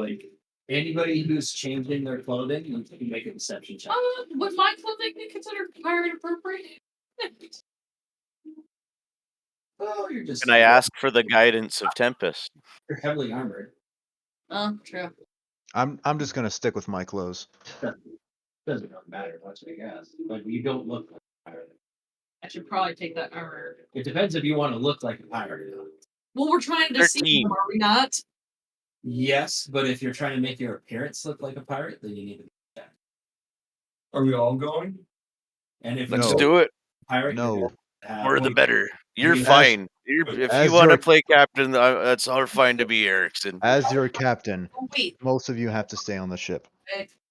Anybody who's changing their clothing, you can make a deception check. Would my clothing be considered pirate appropriate? Well, you're just Can I ask for the guidance of Tempest? you're heavily armored. Oh, true. I'm just gonna stick with my clothes. Doesn't really matter much, I guess. But you don't look like a pirate. I should probably take that armor. It depends if you want to look like a pirate or not. Well, we're trying to see 13. them, are we not? Yes, but if you're trying to make your appearance look like a pirate, then you need to be checked. Are we all going? And if Let's you're do it. a pirate, No. More the better. You're As- fine. If as you want to you're- play captain, that's all fine to be, Erickson. As your captain, Oh, wait. most of you have to stay on the ship.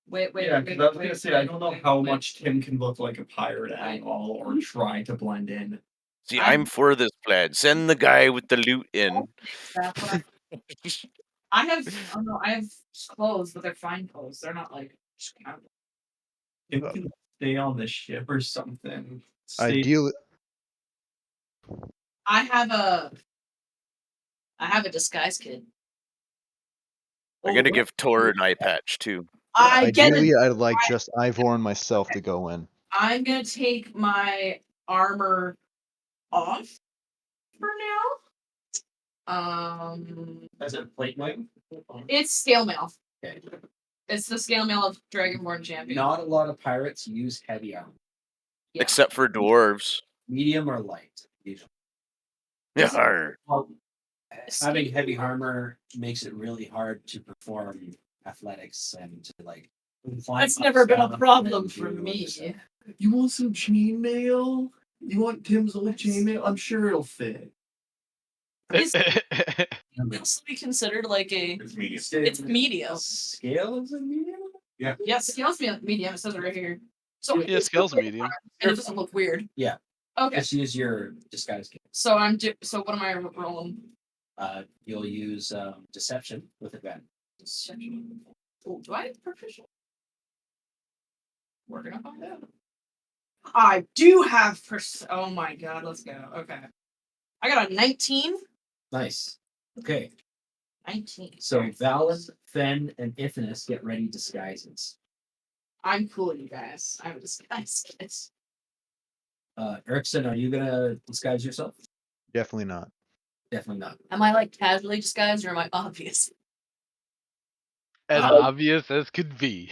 Wait. Yeah, because I was gonna say I don't know how much Tim can look like a pirate at all, or try to blend in. See, I'm for this plan. Send the guy with the loot in. That's what I have clothes, but they're fine clothes. They're not like just kind of- Tim can stay on the ship or something. Stay Ideally, I have a disguise kit. I'm gonna give Tor an eye patch too. ideally, I'd like just Ivor and myself to go in. I'm gonna take my armor off for now. As a plate mail? It's scale mail. Okay. It's the scale mail of Dragonborn champion. Not a lot of pirates use heavy armor. Yeah. Except for dwarves. Medium or light, usually. Yeah. arr. Well, having heavy armor makes it really hard to perform athletics and to like. climb That's up never been a stuff problem and for do me. other stuff. You want some chainmail? You want Tim's old chainmail? I'm sure it'll fit. Is also be considered like a It's medium. it's medium. Scale is a medium? Yeah, scales medium. It says it right here. So Yeah, scale's medium. and it doesn't look weird. Yeah. Okay. Just use your disguise kit. So so what am I rolling? You'll use deception with advantage. Oh, do I have proficiency? We're gonna find out. I do have oh my god, let's go. Okay. I got a 19. Nice. Okay. 19. So Valen, Fen, and Ithanus get ready disguises. I'm cool, you guys. I'm a disguise kid. Erickson, are you gonna disguise yourself? Definitely not. Definitely not. Am I like casually disguised or am I obvious? As obvious as could be.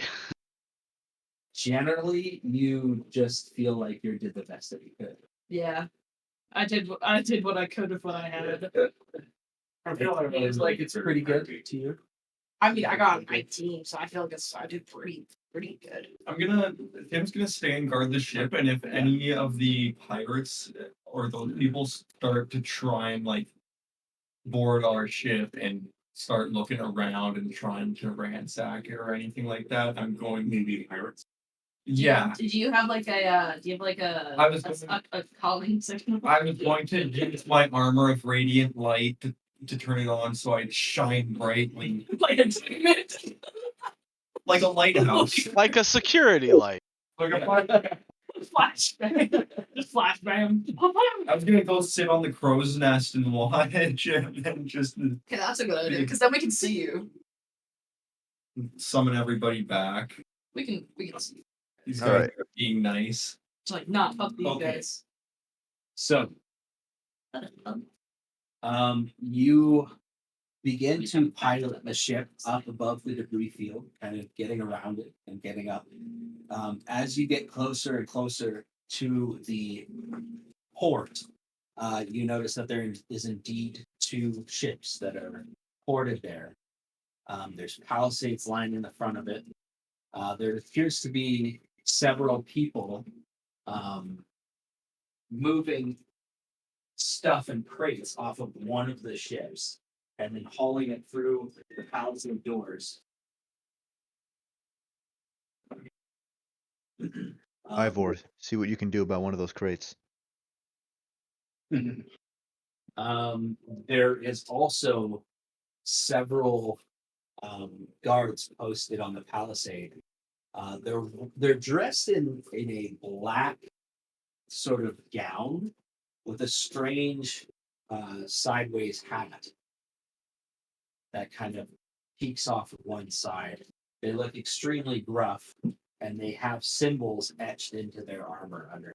Generally, you just feel like you did the best that you could. Yeah. I did what I could with what I had. It seems like it's pretty good to you. I mean, I got a 19, so I feel like I did pretty good. Tim's gonna stay and guard the ship, and if any of the pirates or those people start to try and like board our ship and start looking around and trying to ransack it or anything like that, I'm going maybe pirates. Yeah, Did you have like a do you have like I was a calling signal? I was going to use my armor of radiant light to turn it on so I'd shine brightly Like a diamond. like a lighthouse. Like a security light. Like a Flashbang. Just flashbang. I was gonna go sit on the crow's nest and watch and then just Okay, that's a good idea, because then we can see you. summon everybody back. We can see you. These All guys right. are being nice. It's like not fuck these Okay. guys. So, you begin to pilot the ship up above the debris field, kind of getting around it and getting up. As you get closer and closer to the port, you notice that there is indeed 2 ships that are ported there. There's palisades lined in the front of it. There appears to be several people moving stuff and crates off of one of the ships and then hauling it through the palisade doors. Ivor, see what you can do about one of those crates. There is also several guards posted on the palisade. They're dressed in a black sort of gown with a strange sideways hat that kind of peeks off of one side. They look extremely gruff, and they have symbols etched into their armor under.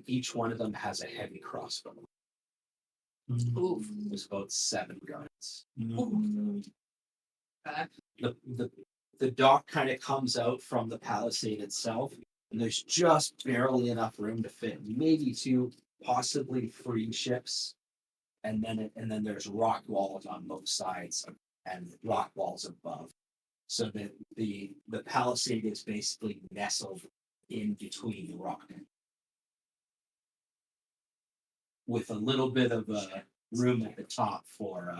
Each one of them has a heavy crossbow. Oof. There's about 7 guards. Okay. The dock kind of comes out from the palisade itself, and there's just barely enough room to fit maybe 2, possibly 3 ships, and then there's rock walls on both sides and rock walls above, so that the palisade is basically nestled in between the rock, with a little bit of room at the top for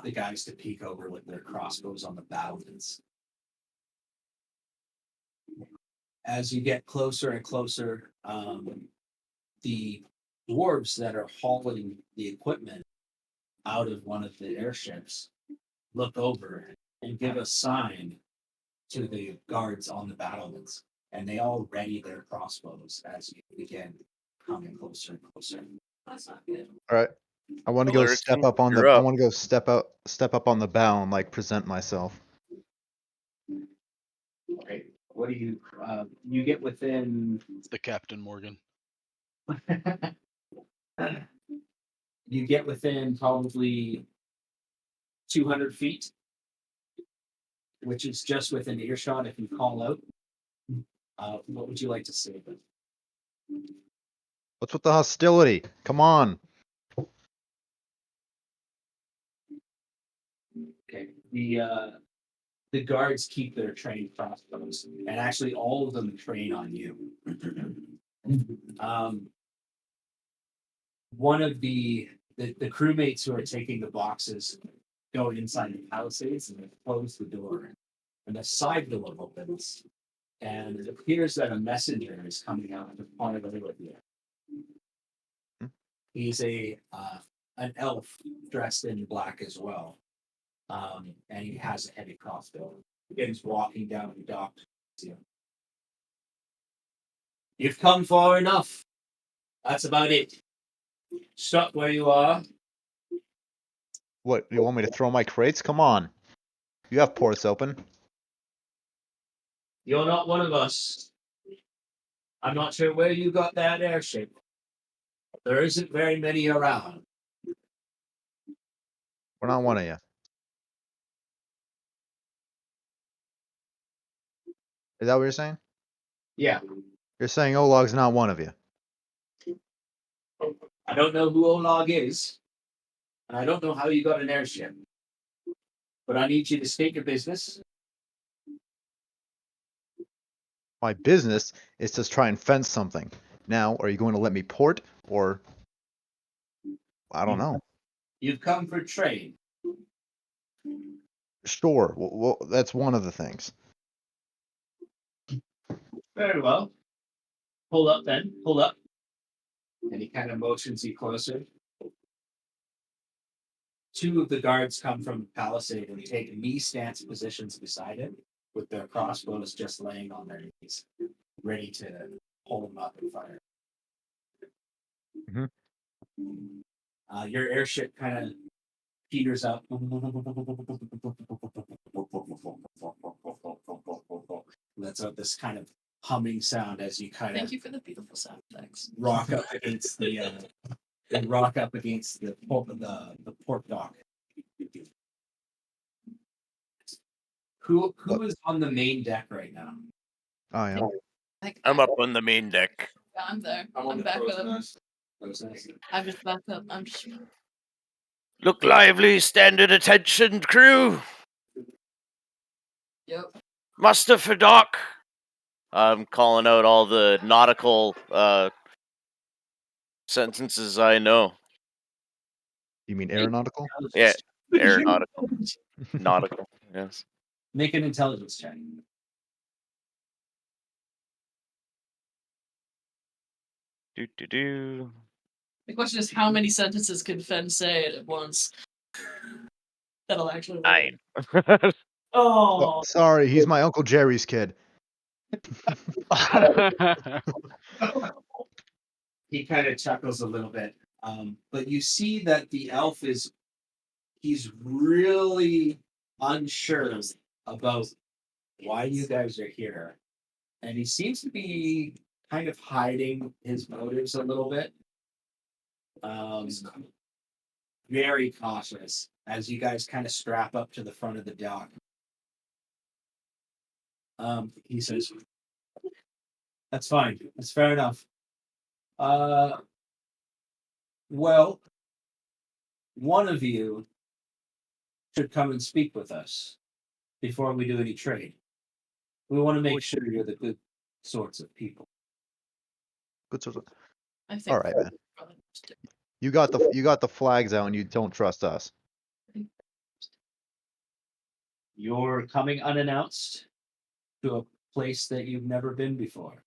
the guys to peek over with their crossbows on the battlements. As you get closer and closer, the dwarves that are hauling the equipment out of one of the airships look over and give a sign to the guards on the battlements, and they all ready their crossbows as you begin coming closer and closer. That's not good. All right. I want to Well, go step Erickson, up on the. you're I up. want to go step up on the bow and like present myself. Okay. What do you get within? It's the Captain Morgan. You get within probably 200 feet. which is just within earshot if you call out. What would you like to say? What's with the hostility? Come on. Okay. The guards keep their trained crossbows, and actually all of them train on you. One of the crewmates who are taking the boxes go inside the palisades and they close the door, and the side door opens, and it appears that a messenger is coming out to point of the with you. He's an elf dressed in black as well, and he has a heavy crossbow. He's walking down the dock. You've come far enough. That's about it. Stop where you are. What, you want me to throw my crates? Come on. You have ports open. You're not one of us. I'm not sure where you got that airship. There isn't very many around. We're not one of you. Is that what you're saying? Yeah. You're saying Olog's not one of you. I don't know who Olag is, and I don't know how you got an airship. But I need you to state your business. My business is to try and fence something. Now, are you going to let me port, or I don't know. You've come for trade. Sure, well, that's one of the things. Very well. Pull up then. Pull up. And he kind of motions you closer. Two of the guards come from the palisade and take knee stance positions beside him, with their crossbows just laying on their knees, ready to hold him up and fire. Mhm. Your airship kind of peters up. Lets out this kind of humming sound as you kind Thank of you for the beautiful sound effects. rock up against the port dock. Who is on the main deck right now? Oh, yeah. I'm up on the main deck. Yeah, I'm there. I'm on I'm the back crow's up. nest. I'm just back up. I'm just. Look lively, stand at attention, crew. Yep. Muster for dock. I'm calling out all the nautical sentences I know. You mean aeronautical? Yeah, aeronautical, nautical. Yes. Make an intelligence check. Do. The question is, how many sentences can Fen say at once? That'll actually work. 9. Oh. Sorry, he's my Uncle Jerry's kid. He kind of chuckles a little bit. But you see that the elf he's really unsure about why you guys are here. And he seems to be kind of hiding his motives a little bit. Very cautious as you guys kind of strap up to the front of the dock. He says, "That's fine. That's fair enough. Well, one of you should come and speak with us before we do any trade. We want to make sure you're the good sorts of people." Good sort of. I think. All right, man. You got the flags out, and you don't trust us. You're coming unannounced to a place that you've never been before.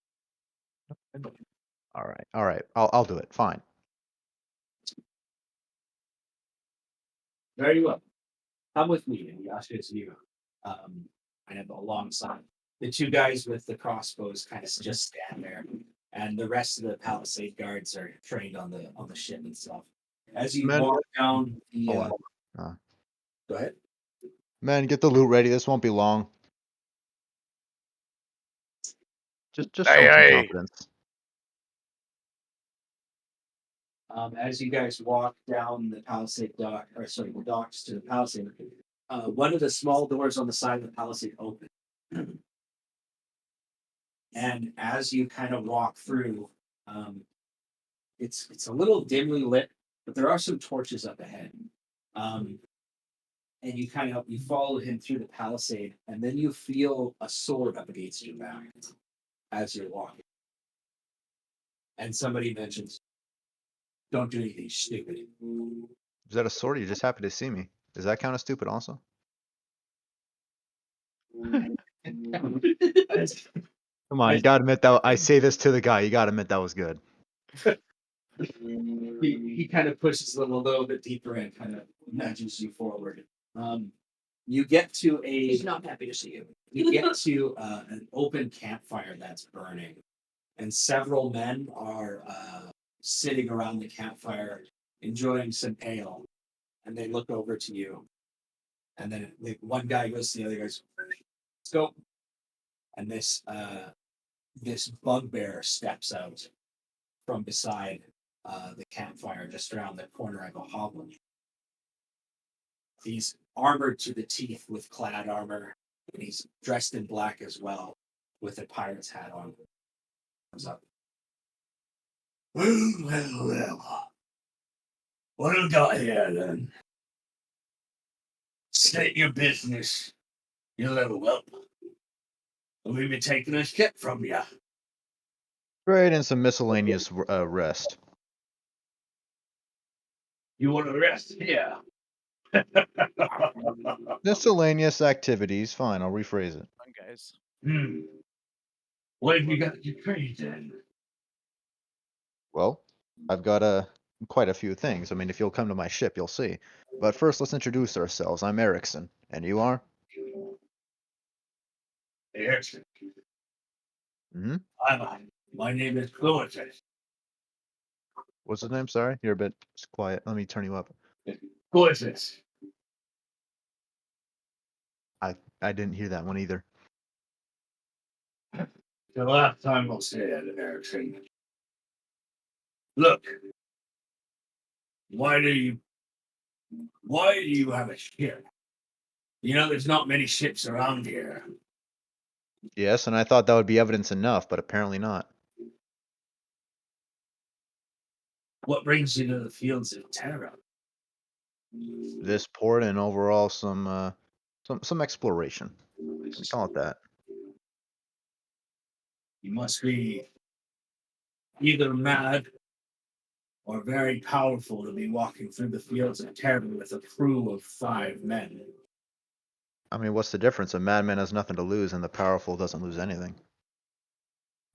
All right. I'll do it. Fine. Very well. Come with me, and he ushers you kind of alongside. The two guys with the crossbows kind of just stand there, and the rest of the palisade guards are trained on the ship itself. As you Men- walk down the, Hold on. go ahead. Men, get the loot ready. This won't be long. Just show Aye, him some aye. confidence. As you guys walk down the palisade dock, or sorry, the docks to the palisade, one of the small doors on the side of the palisade open. And as you kind of walk through, it's a little dimly lit, but there are some torches up ahead. And you follow him through the palisade, and then you feel a sword up against your back as you're walking. And somebody mentions, "Don't do anything stupid." Is that a sword? Or you're just happy to see me. Does that count as stupid also? Come on, you gotta admit that. I say this to the guy. You gotta admit that was good. He kind of pushes a little bit deeper and kind of nudges you forward. You get to He's not happy to see you. you get to an open campfire that's burning, and several men are sitting around the campfire enjoying some ale, and they look over to you, and then one guy goes to the other guy's, "Let's go," and this bugbear steps out from beside the campfire just around the corner of a hovel. He's armored to the teeth with clad armor, and he's dressed in black as well, with a pirate's hat on. Comes up. Well. What have we got here then? State your business. You level up. And we've been taking a ship from you. Right, and some miscellaneous rest. You want to rest here? Miscellaneous activities. Fine, I'll rephrase it. Fun guys. What have you got to trade then? Well, I've got quite a few things. I mean, if you'll come to my ship, you'll see. But first, let's introduce ourselves. I'm Erickson, and you are? Airship. Mm-hmm. My name is Clovis. What's his name? Sorry, you're a bit quiet. Let me turn you up. Clovis. I didn't hear that one either. The last time I'll say it, Erickson. Look. Why do you have a ship? You know, there's not many ships around here. Yes, and I thought that would be evidence enough, but apparently not. What brings you to the fields of Terra? This port and overall some exploration. We call it that. You must be either mad or very powerful to be walking through the fields of Terra with a crew of 5 men. I mean, what's the difference? A madman has nothing to lose, and the powerful doesn't lose anything.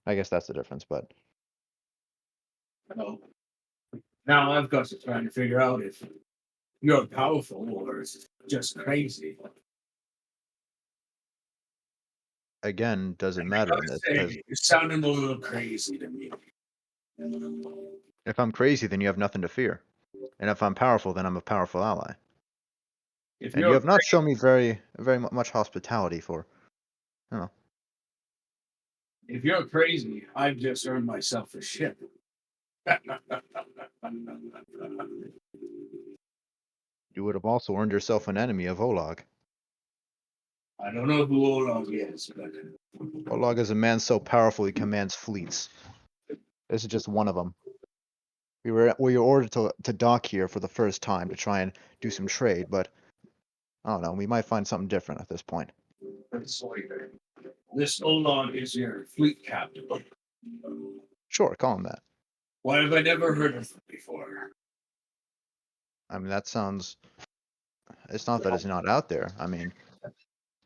I guess that's the difference, but So, now I've got to try and figure out if you're powerful or just crazy. again, does it matter? I say, Because you're sounding a little crazy to me. if I'm crazy, then you have nothing to fear. And if I'm powerful, then I'm a powerful ally. If And you have not shown me very much hospitality for, you know. If you're crazy, I've just earned myself a ship. You would have also earned yourself an enemy of Olag. I don't know who Olog is, but Olag is a man so powerful he commands fleets. This is just one of them. We were ordered to dock here for the first time to try and do some trade, but I don't know. We might find something different at this point. this Olog is your fleet captain. Sure, call him that. Why have I never heard of him before? I mean, that sounds. It's not that it's not out there. I mean,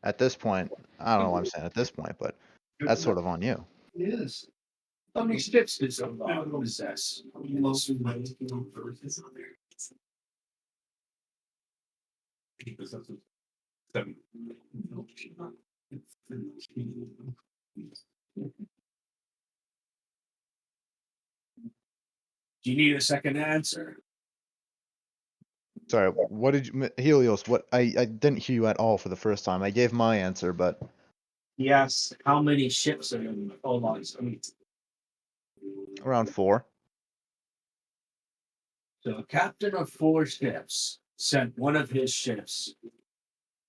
at this point, I don't know why I'm saying at this point, but that's sort of on you. Yes. How many ships does Olog possess? Do you need a second answer? Sorry, what did you, Helios? What I didn't hear you at all for the first time. I gave my answer, but He asks how many ships are in Olog's fleet. around 4. So a captain of 4 ships sent one of his ships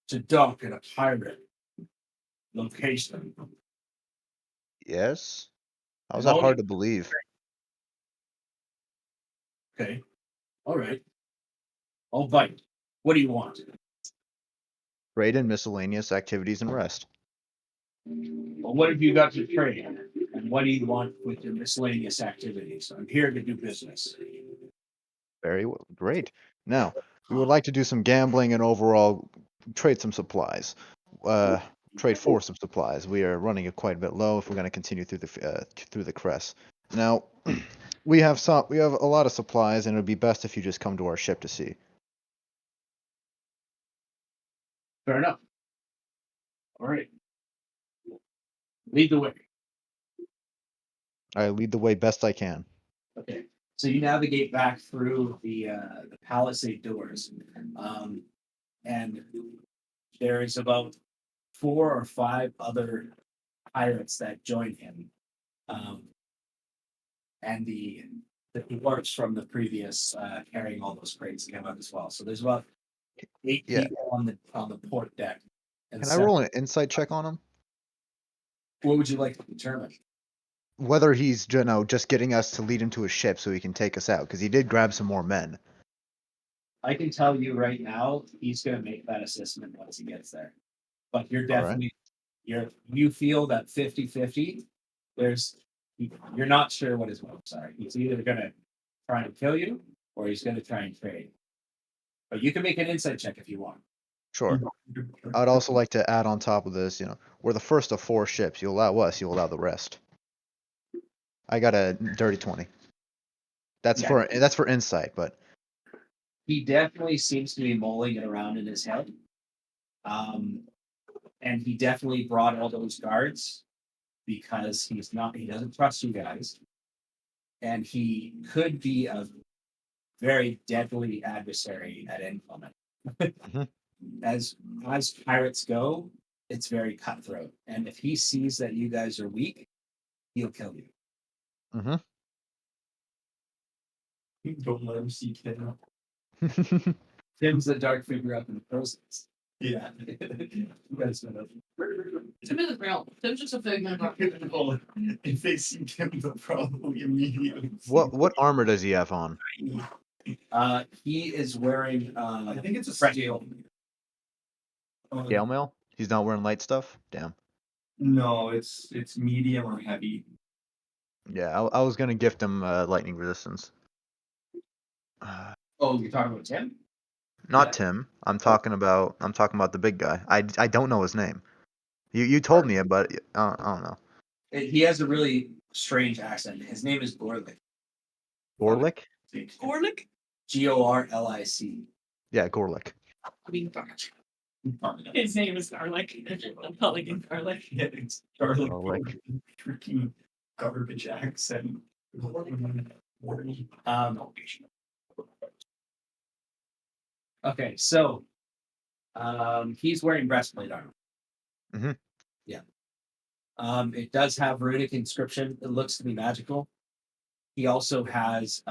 to dock at a pirate location. Yes. How's And that only- hard to believe? Okay. All right. I'll bite. What do you want? Trade and miscellaneous activities and rest. Well, what have you got to trade? And what do you want with your miscellaneous activities? I'm here to do business. Very well, great. Now, we would like to do some gambling and overall trade some supplies. Uh, trade for some supplies. We are running it quite a bit low if we're going to continue through the Kress. Now, we have a lot of supplies, and it would be best if you just come to our ship to see. Fair enough. All right. Lead the way. I lead the way best I can. Okay. So you navigate back through the palisade doors, and there is about 4 or 5 other pirates that join him, and the dwarves from the previous carrying all those crates come out as well. So there's about 8 Yeah. people on the port deck. And Can I roll an insight check on him? What would you like to determine? Whether he's just getting us to lead him to a ship so he can take us out, because he did grab some more men. I can tell you right now, he's going to make that assessment once he gets there. But you're All right. definitely, you feel that 50-50. You're not sure what his motives are. He's either going to try and kill you or he's going to try and trade. But you can make an insight check if you want. Sure. I'd also like to add on top of this, we're the first of 4 ships. You allow us, you allow the rest. I got a dirty 20. That's Yeah. for insight, but He definitely seems to be mulling it around in his head. And he definitely brought all those guards because he doesn't trust you guys. And he could be a very deadly adversary at any moment. Mhm. As pirates go, it's very cutthroat. And if he sees that you guys are weak, he'll kill you. Mhm. Don't let him see Tim. Tim's the dark figure up in the process. Yeah. You guys know that. Tim isn't real. Tim's just a figment of our If they see Tim, they'll probably immediately. What armor does he have on? He is wearing I think it's a fresh- scale. Scale mail? He's not wearing light stuff? Damn. No, it's medium or heavy. Yeah, I was gonna gift him lightning resistance. Oh, you're talking about Tim? Not Yeah. Tim. I'm talking about the big guy. I don't know his name. You told me it, but I don't know. He has a really strange accent. His name is Gorlick. Gorlick? Gorlick? Gorlic. Yeah, Gorlick. I mean, garlic. His name is Garlic. I'm calling him Garlic. Yeah, it's garlic. Garlic. Freaking garbage accent. Okay, so he's wearing breastplate armor. Mhm. Yeah. It does have runic inscription. It looks to be magical. He also has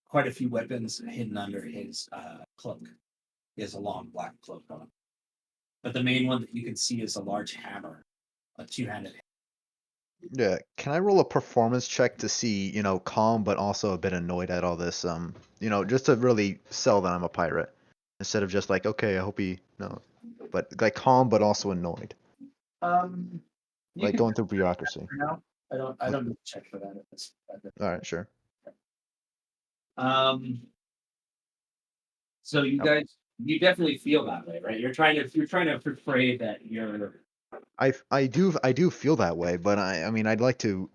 quite a few weapons hidden under his cloak. He has a long black cloak on. But the main one that you can see is a large hammer, a 2-handed hammer. Yeah. Can I roll a performance check to see, calm but also a bit annoyed at all this? Just to really sell that I'm a pirate, instead of just like, okay, I hope but like calm but also annoyed, You like can going through bureaucracy. for now. I don't need to check for that at this. All right, sure. So you Yep. guys, you definitely feel that way, right? You're trying to portray that you're. I do feel that way, but I mean I'd like to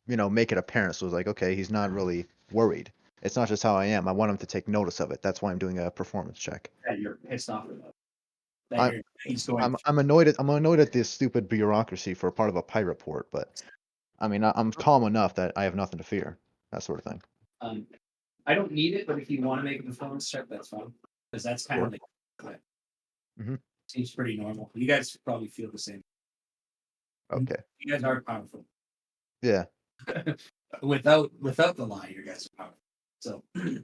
make it apparent. So it's like, okay, he's not really worried. It's not just how I am. I want him to take notice of it. That's why I'm doing a performance check. That you're pissed off about. I'm- He's going. I'm annoyed at this stupid bureaucracy for part of a pirate port, but I mean I'm calm enough that I have nothing to fear. That sort of thing. I don't need it, but if you want to make a performance check, that's fine. Because that's kind Sure. of like. Mhm. Seems pretty normal. You guys probably feel the same. Okay. You guys are powerful. Yeah. Without the lie, you guys are powerful. So Well,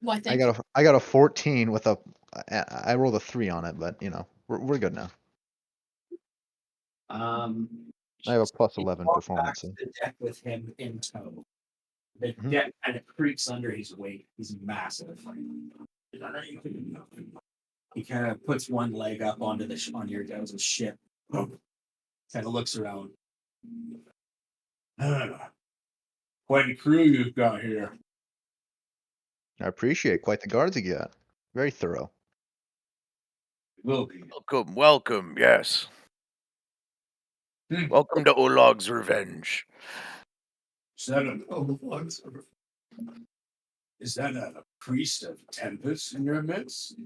I I think got a 14 with I rolled a 3 on it, but We're good now. I have a plus You 11 walk performance. back to the deck with him in tow. The Mhm. deck kind of creaks under his weight. He's massive. He kind of puts one leg up onto the on your guys' ship. Kind of looks around. Quite a crew you've got here. I appreciate quite the guards you got. Very thorough. Will be. Welcome, welcome, yes. Welcome to Olog's Revenge. Is that a priest of Tempest in your midst?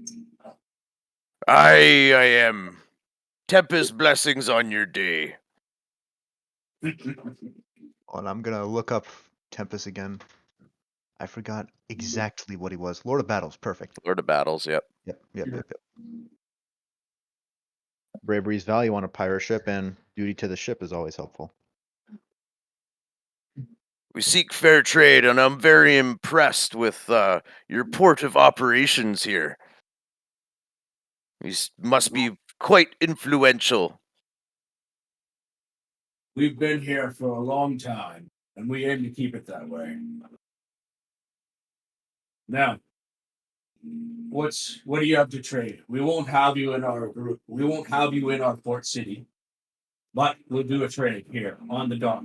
I am. Tempest blessings on your day. And I'm gonna look up Tempest again. I forgot exactly what he was. Lord of Battles, perfect. Lord of Battles, yep. Yep. Bravery's value on a pirate ship and duty to the ship is always helpful. We seek fair trade, and I'm very impressed with your port of operations here. These must be quite influential. We've been here for a long time, and we aim to keep it that way. Now, what do you have to trade? We won't have you in our group. We won't have you in our port city, but we'll do a trade here on the dock.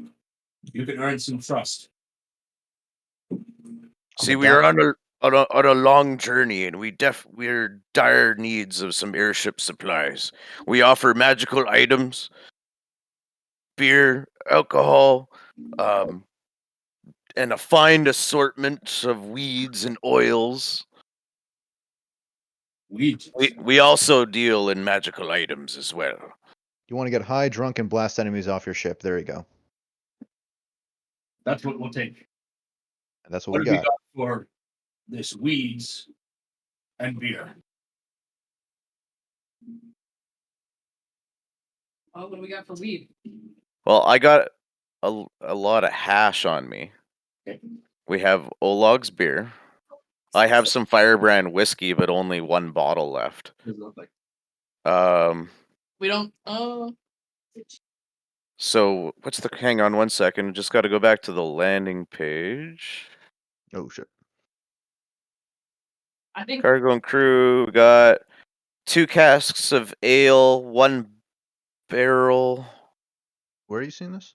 You can earn some trust. See, we are on a long journey, and we're dire needs of some airship supplies. We offer magical items, beer, alcohol, and a fine assortment of weeds and oils. We also deal in magical items as well. You want to get high, drunk, and blast enemies off your ship. There you go. That's what we'll take. And that's what What we have we got. got for this weeds and beer? Oh, what do we got for weed? Well, I got a lot of hash on me. Okay. We have Olog's beer. I have some Firebrand whiskey, but only one bottle left. We don't. So what's the? Hang on one second. Just got to go back to the landing page. Oh shit. I think Cargo and crew. We got 2 casks of ale, 1 barrel. Where are you seeing this?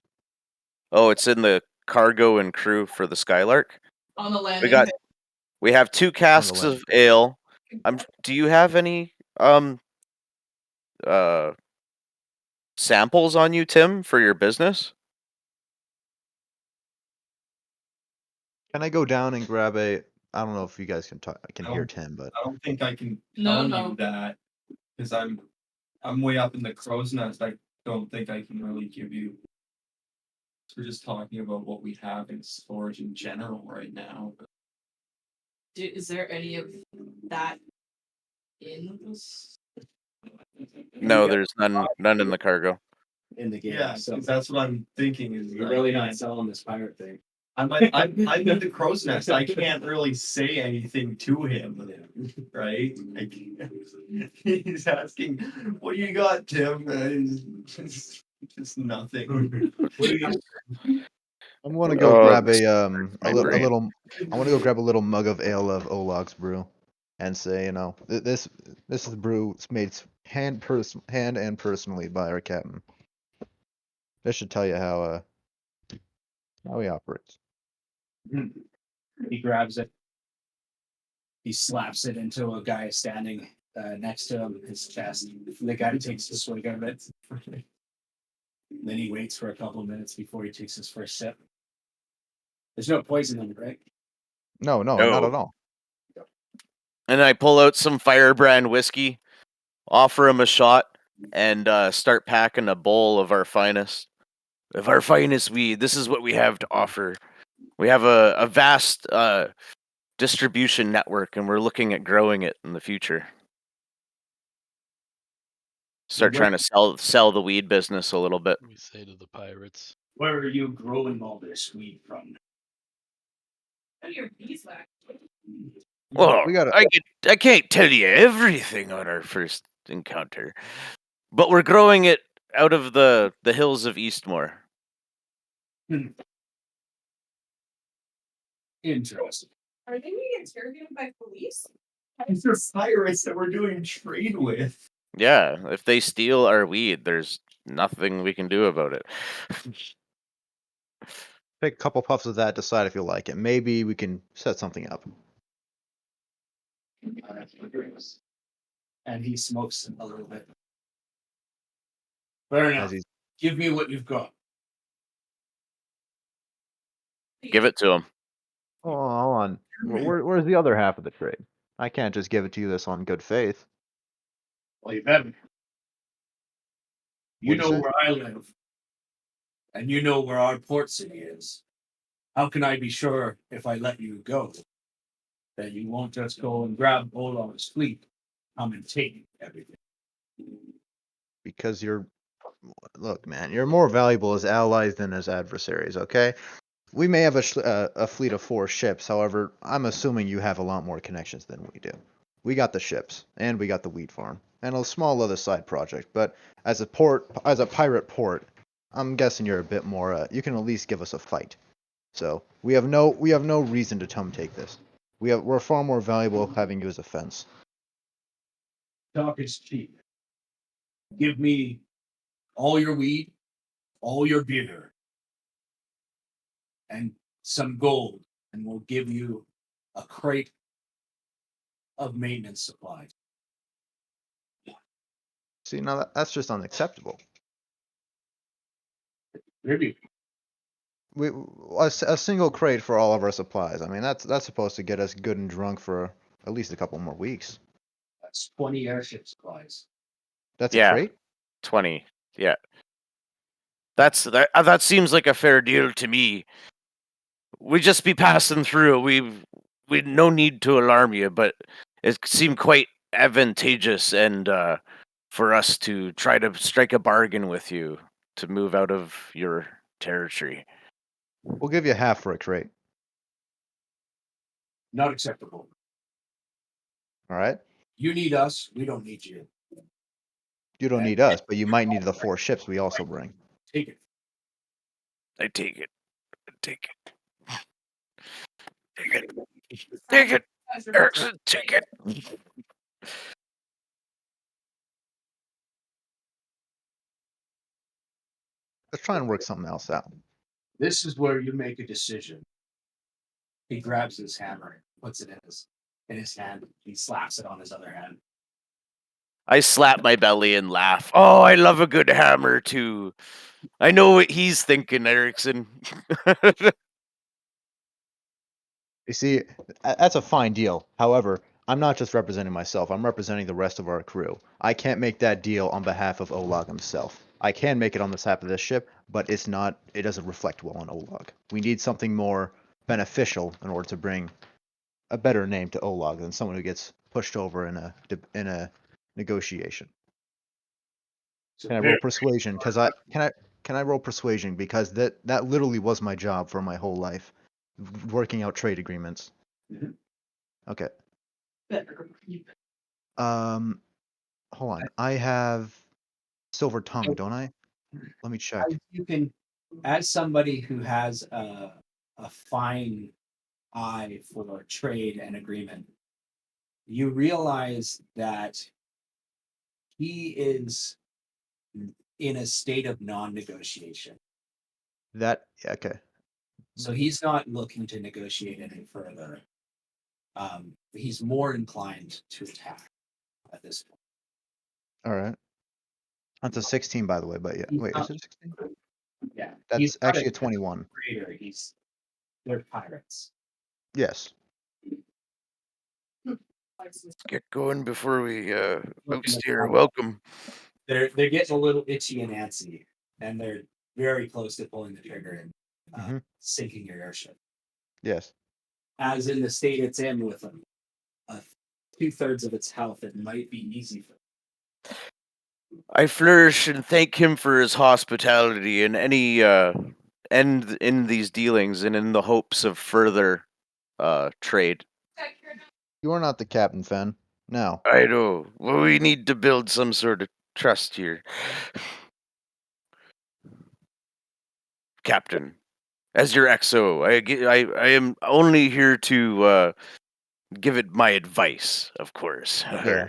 Oh, it's in the cargo and crew for the Skylark. on the landing. We have 2 casks of ale. Do you have any samples on you, Tim, for your business? Can I go down and grab a? I don't know if you guys can talk. I can hear Tim, but I don't think I can No, tell no. you that because I'm way up in the crow's nest. I don't think I can really give you. We're just talking about what we have in storage in general right now. Is there any of that in this? No, there's none in the cargo. In the game. Yeah, So that's what I'm thinking. Is you're like, really not selling this pirate thing. I'm in the crow's nest. I can't really say anything to him, right? He's asking, "What do you got, Tim?" And just nothing. What do you got? I'm gonna go grab a my brain. little. I want to go grab a little mug of ale of Olog's brew, and say, this is brew. It's made hand and personally by our captain. This should tell you how he operates. He grabs it. He slaps it into a guy standing next to him, his chest. The guy takes a swig of it. Then he waits for a couple of minutes before he takes his first sip. There's no poison in it, right? No, not No. at all. And I pull out some Firebrand whiskey, offer him a shot, and start packing a bowl of our finest weed. This is what we have to offer. We have a vast distribution network, and we're looking at growing it in the future. Start trying to sell the weed business a little bit. We say to the pirates. Where are you growing all this weed from? How do your beeswax? Well, We gotta- I can't tell you everything on our first encounter. But we're growing it out of the hills of Eastmore. Interesting. Are they being interrogated by police? These are pirates that we're doing trade with. Yeah, if they steal our weed, there's nothing we can do about it. Take a couple puffs of that, decide if you like it. Maybe we can set something up. And he smokes a little bit. Fair As enough. he's Give me what you've got. Give it to him. oh, hold on. Where's the other half of the trade? I can't just give it to you this on good faith. Well, you better. You What'd you know say? where I live. And you know where our port city is. How can I be sure if I let you go that you won't just go and grab Olaf's fleet, come and take everything? Because look, man, you're more valuable as allies than as adversaries. Okay, we may have a fleet of 4 ships. However, I'm assuming you have a lot more connections than we do. We got the ships, and we got the wheat farm, and a small other side project. But as a pirate port, I'm guessing you're a bit more. You can at least give us a fight. So we have no reason to come take this. We're far more valuable having you as a fence. Talk is cheap. Give me all your weed, all your beer, and some gold, and we'll give you a crate of maintenance supplies. See, now that's just unacceptable. Maybe A single crate for all of our supplies. I mean, that's supposed to get us good and drunk for at least a couple more weeks. that's 20 airship supplies. That's a Yeah. crate? 20. Yeah. That seems like a fair deal to me. We just be passing through. We no need to alarm you, but it seemed quite advantageous and for us to try to strike a bargain with you to move out of your territory. We'll give you half for a crate. Not acceptable. All right? You need us, we don't need you. You don't need us, but you might need the 4 ships we also bring. Take it. I take it. Take it. Take it. Take it. Erickson, take it. Let's try and work something else out. This is where you make a decision. He grabs his hammer, puts it in his hand. He slaps it on his other hand. I slap my belly and laugh. Oh, I love a good hammer too. I know what he's thinking, Erickson. You see, that's a fine deal. However, I'm not just representing myself. I'm representing the rest of our crew. I can't make that deal on behalf of Olag himself. I can make it on behalf of this ship, but it doesn't reflect well on Olag. We need something more beneficial in order to bring a better name to Olag than someone who gets pushed over in a negotiation. Can I roll persuasion? Can I roll persuasion? Because that literally was my job for my whole life, working out trade agreements. Mhm. Okay. Better. Hold on. I have silver tongue, don't I? Let me check. You can, as somebody who has a fine eye for trade and agreement, you realize that he is in a state of non-negotiation. Okay. So he's not looking to negotiate any further. He's more inclined to attack at this point. All right. That's a 16, by the way. But yeah, He's wait, not- is it 16? Yeah, That's not actually a 21. Trader. They're pirates. Yes. Get going before we Looking at outsteer. how- Welcome. They're getting a little itchy and antsy, and they're very close to pulling the trigger and Mhm. sinking your airship. Yes. As in the state it's in, with a 2/3 of its health, it might be easy for. I flourish and thank him for his hospitality and any end in these dealings and in the hopes of further trade. You are not the captain, Fen. Now, I know. Well, we need to build some sort of trust here. Captain, as your XO, I am only here to give it my advice, of course. yeah.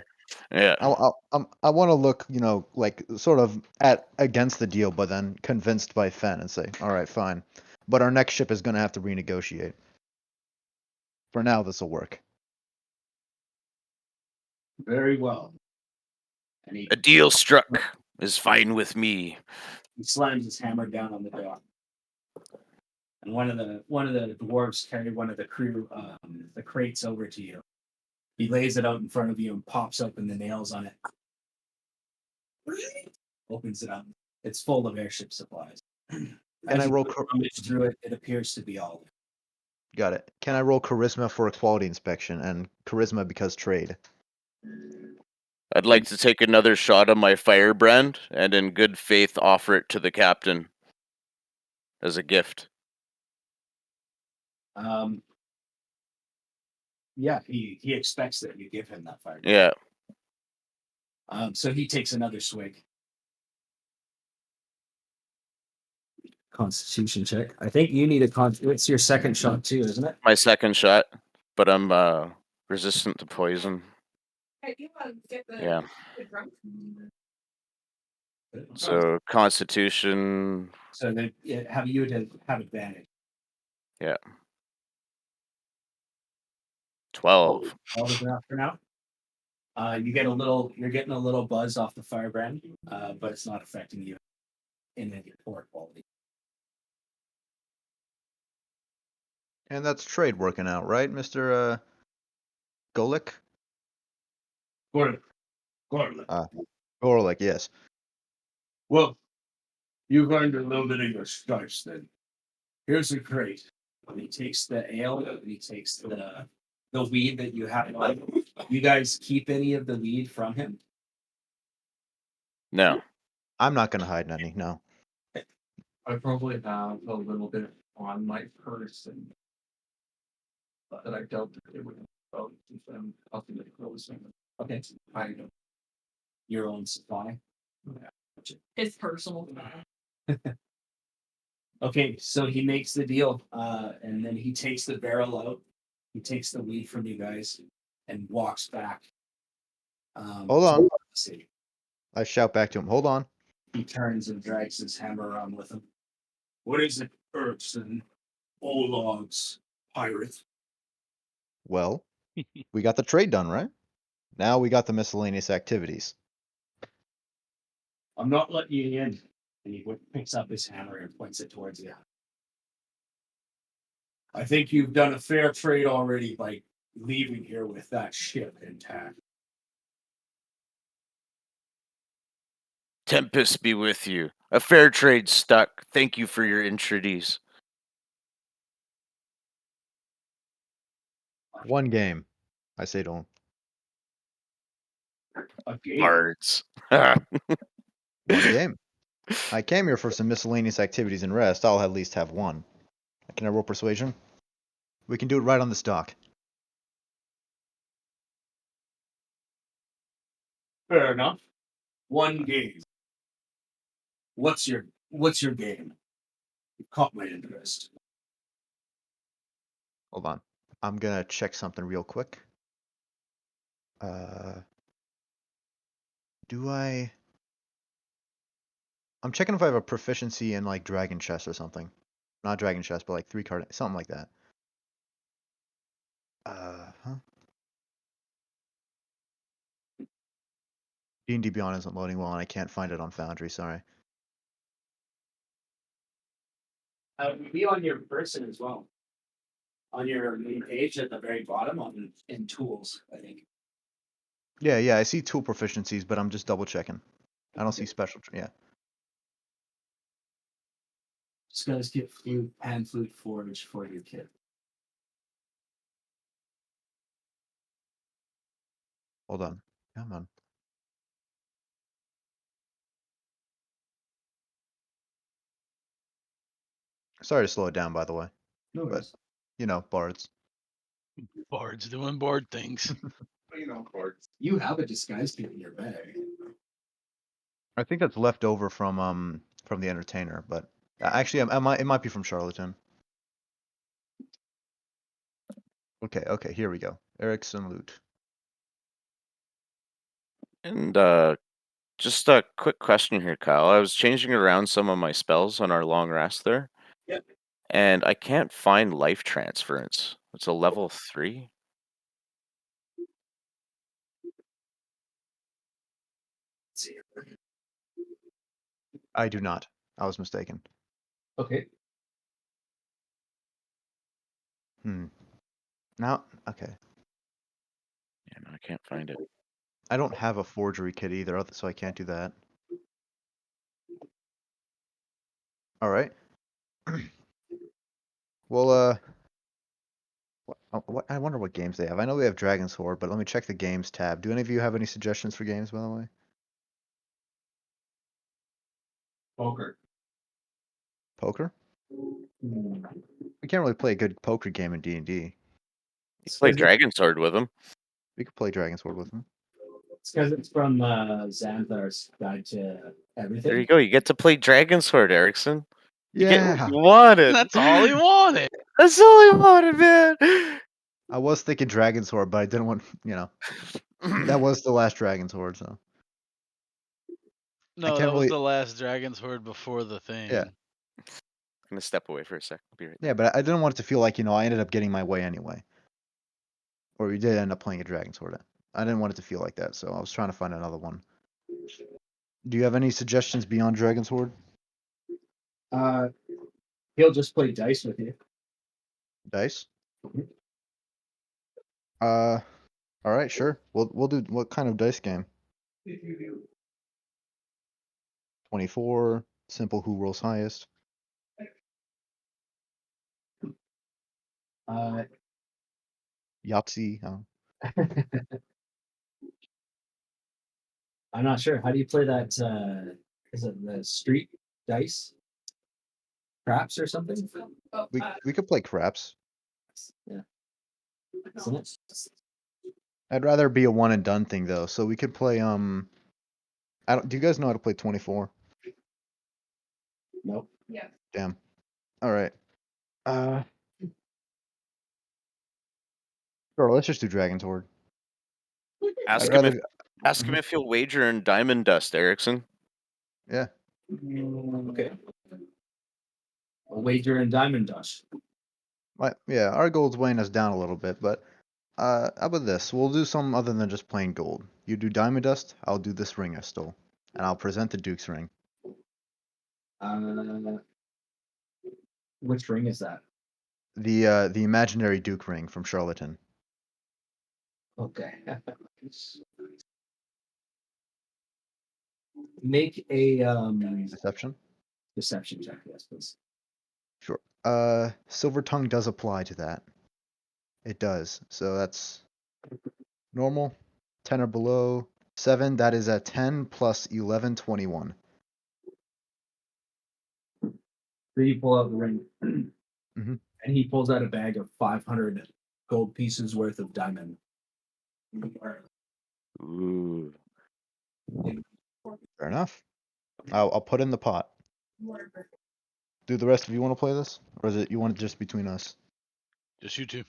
Yeah. I want to look, like sort of at against the deal, but then convinced by Fen and say, all right, fine. But our next ship is going to have to renegotiate. For now, this will work. Very well. And A deal struck is fine with me. he slams his hammer down on the dock. And one of the dwarves carried one of the crew the crates over to you. He lays it out in front of you and pops open the nails on it. Opens it up. It's full of airship supplies. Can As I you roll? rummage through it, it appears to be all. Got it. Can I roll charisma for a quality inspection and charisma because trade? I'd like to take another shot of my firebrand and in good faith offer it to the captain as a gift. Yeah, he expects that you give him that fire. Yeah. So he takes another swig. Constitution check. I think you need it's your second shot too, isn't it? My second shot, but I'm resistant to poison. Yeah. So Constitution. So they have you to have advantage. Yeah. 12. 12 is enough for now. You're getting a little buzz off the firebrand, but it's not affecting you in any poor quality. And that's trade working out, right, Mr. Golik? Gorlick. Golik, yes. Well, you've earned a little bit of your stripes then. Here's a crate. And he takes the ale and he takes the weed that you have. You guys keep any of the weed from him? No. I'm not going to hide any, no. I probably have a little bit on my person that I dealt with it with about since I'm up in the closing. Okay. I don't. Your own supply. His personal. Okay, so he makes the deal, and then he takes the barrel out. He takes the weed from you guys and walks back. Hold on. to the city. I shout back to him, hold on. He turns and drags his hammer around with him. What is it, Ertson? Olog's pirate. Well, we got the trade done, right? Now we got the miscellaneous activities. I'm not letting you in. And he picks up his hammer and points it towards you. I think you've done a fair trade already by leaving here with that ship intact. Tempest be with you. A fair trade stuck. Thank you for your entreaties. One game, I say to him. A game. Bards. One game. I came here for some miscellaneous activities and rest. I'll at least have one. Can I roll persuasion? We can do it right on this dock. Fair enough. One game. What's your game? You caught my interest. Hold on. I'm gonna check something real quick. Do I? I'm checking if I have a proficiency in like Dragon Chess or something. Not Dragon Chess, but like 3-card, something like that. Huh? D&D Beyond isn't loading well, and I can't find it on Foundry. Sorry. Be on your person as well. On your main page at the very bottom, in tools, I think. Yeah, I see tool proficiencies, but I'm just double checking. I don't see special. Yeah. Just guys get flute, pan flute forge for your kit. Hold on. Come on. Sorry to slow it down, by the way. No But, bards. Bards doing bard things. You have a disguise kit in your bag. I think that's left over from the entertainer, but actually, it might be from Charlatan. Okay, here we go. Erickson loot. And just a quick question here, Kyle. I was changing around some of my spells on our long rest there. Yep. And I can't find life transference. It's a level 3. Let's see. I do not. I was mistaken. Okay. Now, okay. Yeah, no, I can't find it. I don't have a forgery kit either, so I can't do that. All right. Well, what? I wonder what games they have. I know we have Dragon's Sword, but let me check the games tab. Do any of you have any suggestions for games, by the way? Poker. Poker? We can't really play a good poker game in D&D. You play Dragon Sword with him. We could play Dragon's Sword with them. It's because it's from Xanthar's Guide to Everything. There you go. You get to play Dragon Sword, Erickson. You get what Yeah. you wanted. That's all he wanted. That's all he wanted, man. I was thinking Dragon's Sword, but I didn't want, that was the last Dragon's Sword, so. No, can't that was really- the last Dragon's Word before the thing. Yeah. I'm gonna step away for a sec. I'll be right Yeah, but I didn't want it to feel like, I ended up getting my way anyway. Or we did end up playing a Dragon's Sword. I didn't want it to feel like that, so I was trying to find another one. Do you have any suggestions beyond Dragon's Sword? He'll just play dice with you. Dice? All right, sure. We'll do what kind of dice game? 24, simple who rolls highest. Yahtzee. I'm not sure. How do you play that? Is it the street dice? Craps or something? We could play craps. Yeah. Isn't it? I'd rather be a one and done thing though, so we could play I don't do you guys know how to play 24? Nope. Damn. All right. Sure, let's just do Dragon's Sword. Ask I'd him rather if he'll wager in diamond dust, Erickson. Yeah. Okay. A wager in diamond dust. Yeah, our gold's weighing us down a little bit, but how about this? We'll do something other than just plain gold. You do diamond dust, I'll do this ring I stole. And I'll present the Duke's ring. Which ring is that? The imaginary Duke ring from Charlatan. Okay. Make a Deception? deception check, yes, please. Sure. Silver Tongue does apply to that. It does. So that's normal. 10 or below. 7, that is a 10 plus 11, 21. So you pull out the ring, Mhm. and he pulls out a bag of 500 gold pieces worth of diamond. Ooh. Fair enough. I'll put in the pot. Do the rest of you want to play this? Or is it you want it just between us? Just you two.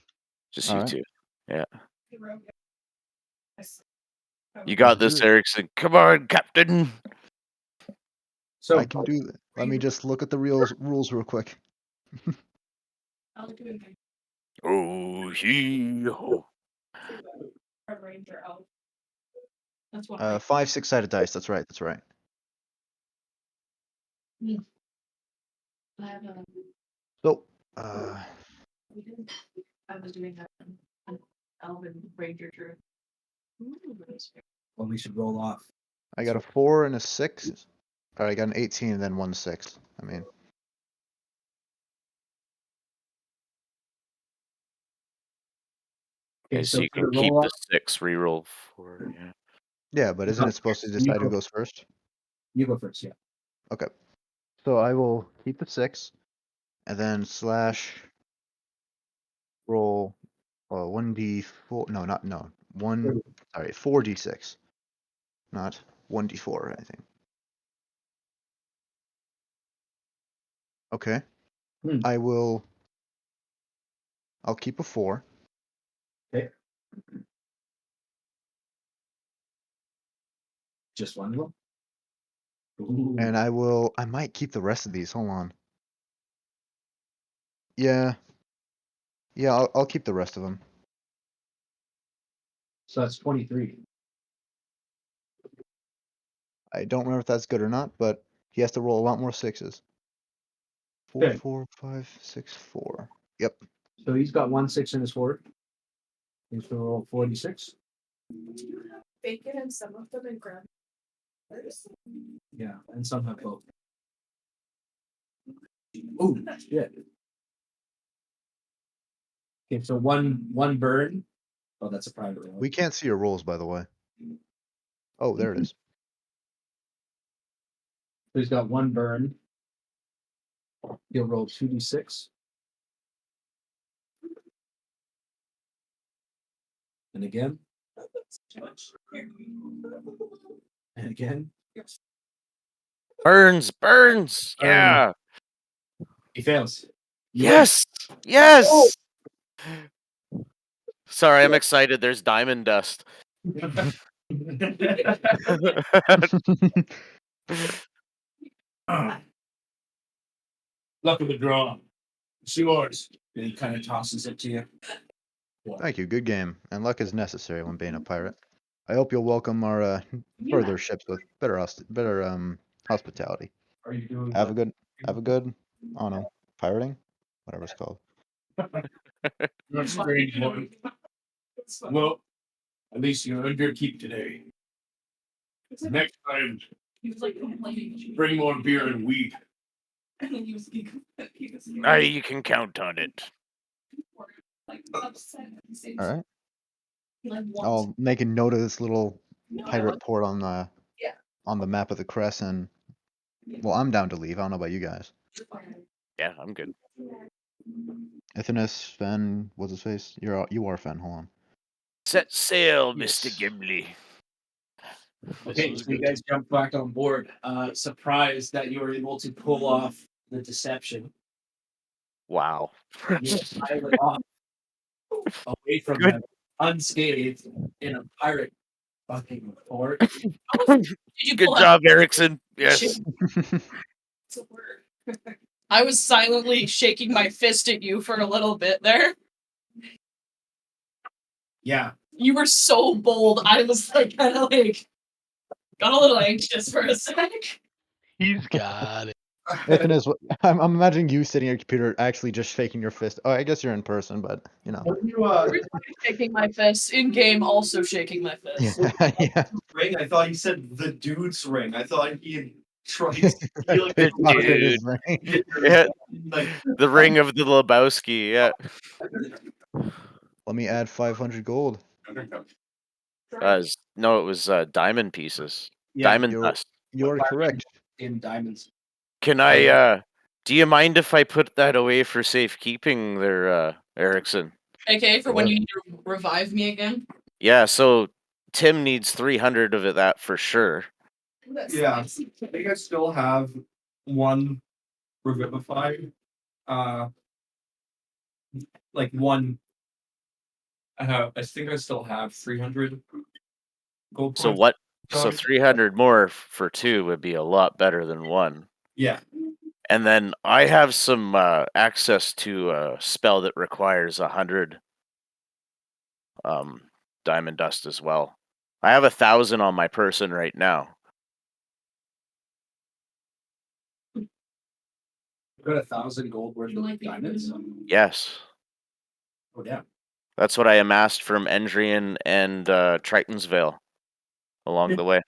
Just All you right. two. Yeah. You Let's got do this, it. Erickson. Come on, Captain. So I can do that. Let me just look at the rules real quick. I'll do it. Oh, he-ho. Ranger elf. That's what 5 6-sided dice. That's right. That's right. I have a. So, We didn't. I was doing that an elven ranger druid. well, we should roll off. I got a 4 and a 6. All right, I got an 18 and then 1 6. I mean, Okay, Okay, so you for can the keep roll the off, 6 reroll for yeah. yeah, but isn't it supposed to decide who goes first? you go first, yeah. Okay. So I will keep the 6 and then slash roll 1d4. No, 4d6, not 1d4 or anything. Okay. Hmm. I'll keep a 4. Okay. Just one of them. Ooh. And I might keep the rest of these. Hold on. Yeah. Yeah, I'll keep the rest of them. So that's 23. I don't remember if that's good or not, but he has to roll a lot more 6s. 4, Okay. 4, 5, 6, 4. Yep. So he's got 1 6 in his fort. He's gonna roll 46. Bacon and some of them and grab. Yeah, and some have both. Oh shit. Okay, so one burn. Oh, that's a private roll. We can't see your rolls, by the way. Oh, there it is. So he's got 1 burn. He'll roll 2d6. And again. And again. Burns, burns. Yeah. He fails. Yes. Yes. Sorry, I'm excited. There's diamond dust. Luck of the draw. It's yours. And he kind of tosses it to you. Thank you. Good game. And luck is necessary when being a pirate. I hope you'll welcome our further ships with better hospitality. Are you doing Have a good, I don't know, pirating? Whatever it's called. You're a strange one. Well, at least you earned your keep today. Next time, bring more beer and weed. You can count on it. All right. I'll make a note of this little pirate port on the map of the Kress, and well, I'm down to leave. I don't know about you guys. Yeah, I'm good. Ithanus, Fen, what's his face? You are Fen. Hold on. Set sail, Yes. Mr. Gimli. Okay, was so you good. guys jump back on board. Surprised that you were able to pull off the deception. Wow. You pilot off away from Good. them unscathed in a pirate fucking fort. Did you Good pull job, out- Erickson. Yes. It's a word. I was silently shaking my fist at you for a little bit there. Yeah. You were so bold. I was like kind of like got a little anxious for a sec. He's got it. Ithanus, I'm imagining you sitting at your computer actually just shaking your fist. Oh, I guess you're in person, but you know. When you Shaking my fist in game, also shaking my fist. Yeah. ring, I thought he said the dude's ring. I thought he had tried to steal it. Pickpocketed his ring. Yeah, Like, the ring of the Lebowski. Yeah. Let me add 500 gold. No, it was diamond pieces. Yeah, Diamond you're- dust. You're correct. in diamonds. Can I? Do you mind if I put that away for safekeeping there, Erickson? Okay, for when What? you need to revive me again. Yeah. So Tim needs 300 of that for sure. yeah, I think I still have one revivify. Like one. I think I still have 300 gold So points. what? So Sorry. 300 more for 2 would be a lot better than 1. Yeah. And then I have some access to a spell that requires 100 diamond dust as well. I have 1,000 on my person right now. You got 1,000 gold worth of diamonds. Yes, Oh damn. that's what I amassed from Endrian and Triton's Vale along the way,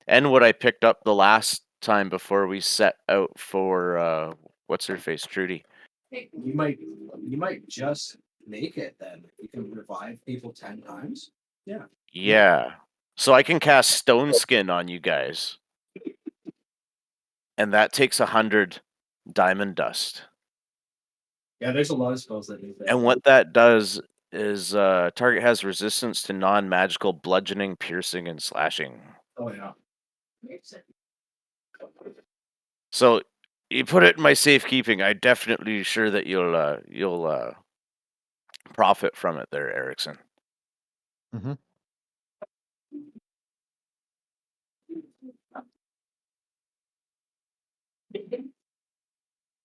and what I picked up the last time before we set out for what's her face, Trudy. You might just make it then. You can revive people 10 times. Yeah. Yeah, so I can cast Stone Skin on you guys, and that takes 100 diamond dust. Yeah, there's a lot of spells that do that. And what that does is target has resistance to non-magical bludgeoning, piercing, and slashing. Oh yeah. So you put it in my safekeeping. I definitely sure that you'll profit from it there, Erickson. Mm-hmm.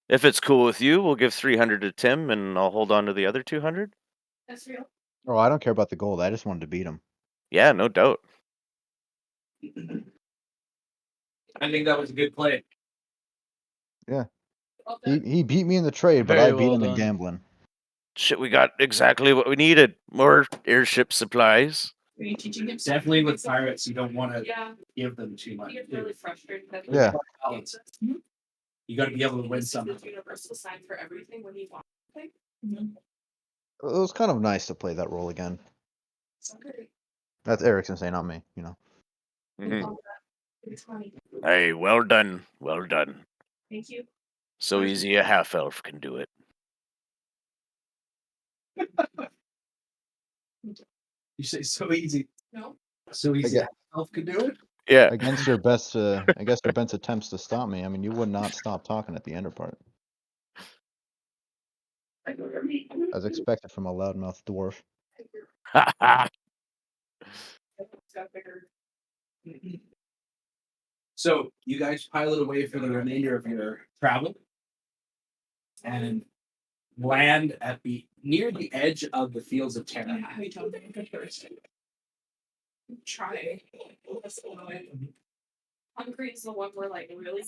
If it's cool with you, we'll give 300 to Tim, and I'll hold on to the other 200. That's real. Oh, I don't care about the gold. I just wanted to beat him. Yeah, no doubt. I think that was a good play. He beat me in the trade, but Very I beat well him in done. gambling. Shit, we got exactly what we needed. More airship supplies. Are you teaching him? Definitely with pirates, you don't want to Yeah. give them too much. He gets really frustrated. That Yeah. Balance. You got to be able to win some. There's universal sign for everything when you want something. It was kind of nice to play that role again. That's Erickson saying, not me. You know. Mhm. It's funny. Hey, well done. Well done. Thank you. So easy a half elf can do it. You say so easy. No. So easy. get- Elf could do it. Yeah. Against your best, I guess your best attempts to stop me. I mean, you would not stop talking at the end part, as expected from a loudmouth dwarf. So you guys pilot away for the remainder of your travel and land at the near the edge of the fields of Terra. How you tell them first? Try. Hungry is the one we're like really.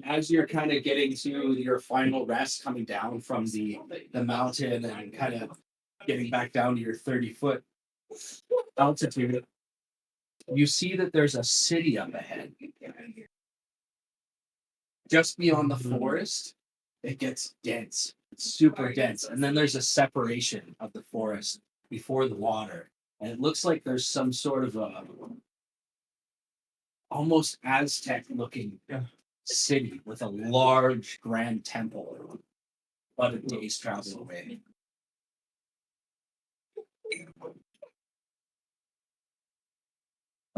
As you're kind of getting to your final rest, coming down from the mountain and kind of getting back down to your 30-foot altitude, you see that there's a city up ahead. Just beyond the forest, it gets dense. It's super dense. And then there's a separation of the forest before the water. And it looks like there's some sort of a almost Aztec looking city with a large grand temple about a day's travel away.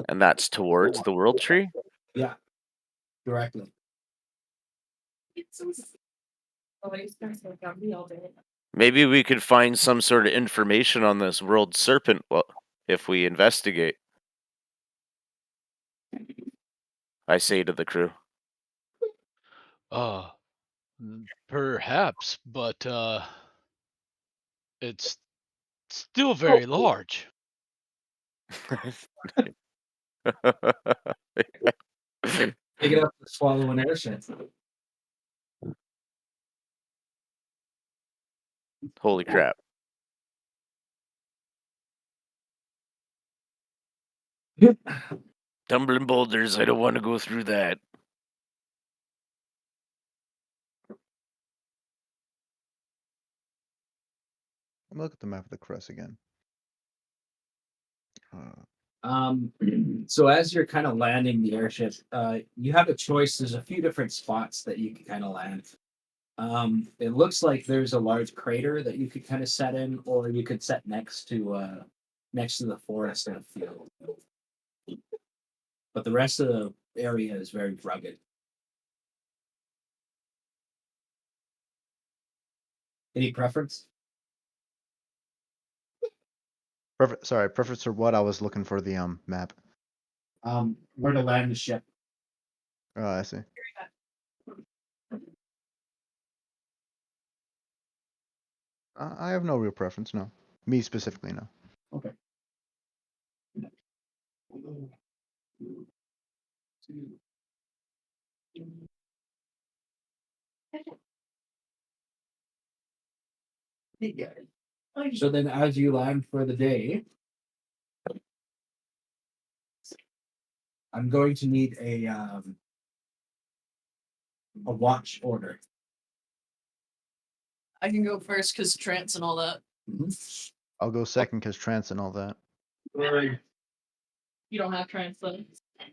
And that's towards the world tree? Yeah, directly. Maybe we could find some sort of information on this world serpent if we investigate. I say to the crew. Perhaps, but it's still very large. Big enough to swallow an airship. Holy crap. Tumbling boulders, I don't want to go through that. Let me look at the map of the Kress again. So as you're kind of landing the airship, you have a choice. There's a few different spots that you can kind of land. It looks like there's a large crater that you could kind of set in, or you could set next to the forest in a field. But the rest of the area is very rugged. Any preference? Preference for what? I was looking for the map. Where to land the ship? Oh, I see. I have no real preference. No, me specifically, no. Okay. So then, as you land for the day, I'm going to need a watch order. I can go first because trance and all that. I'll go second because trance and all that. You don't have trance though.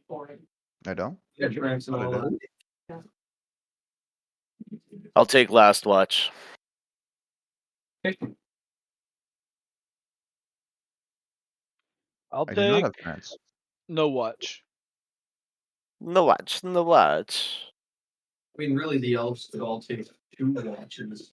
Boring. I don't. Yeah, trance and all that. I'll take last watch. I'll I do not take have trance. no watch. No watch, no watch. I mean, really, the elves could all take 2 watches.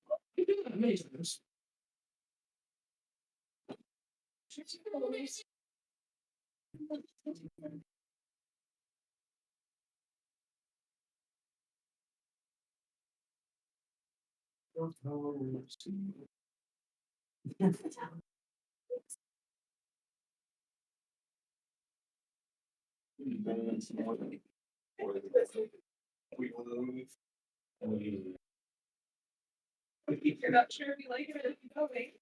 You're not sure if you like it. Okay.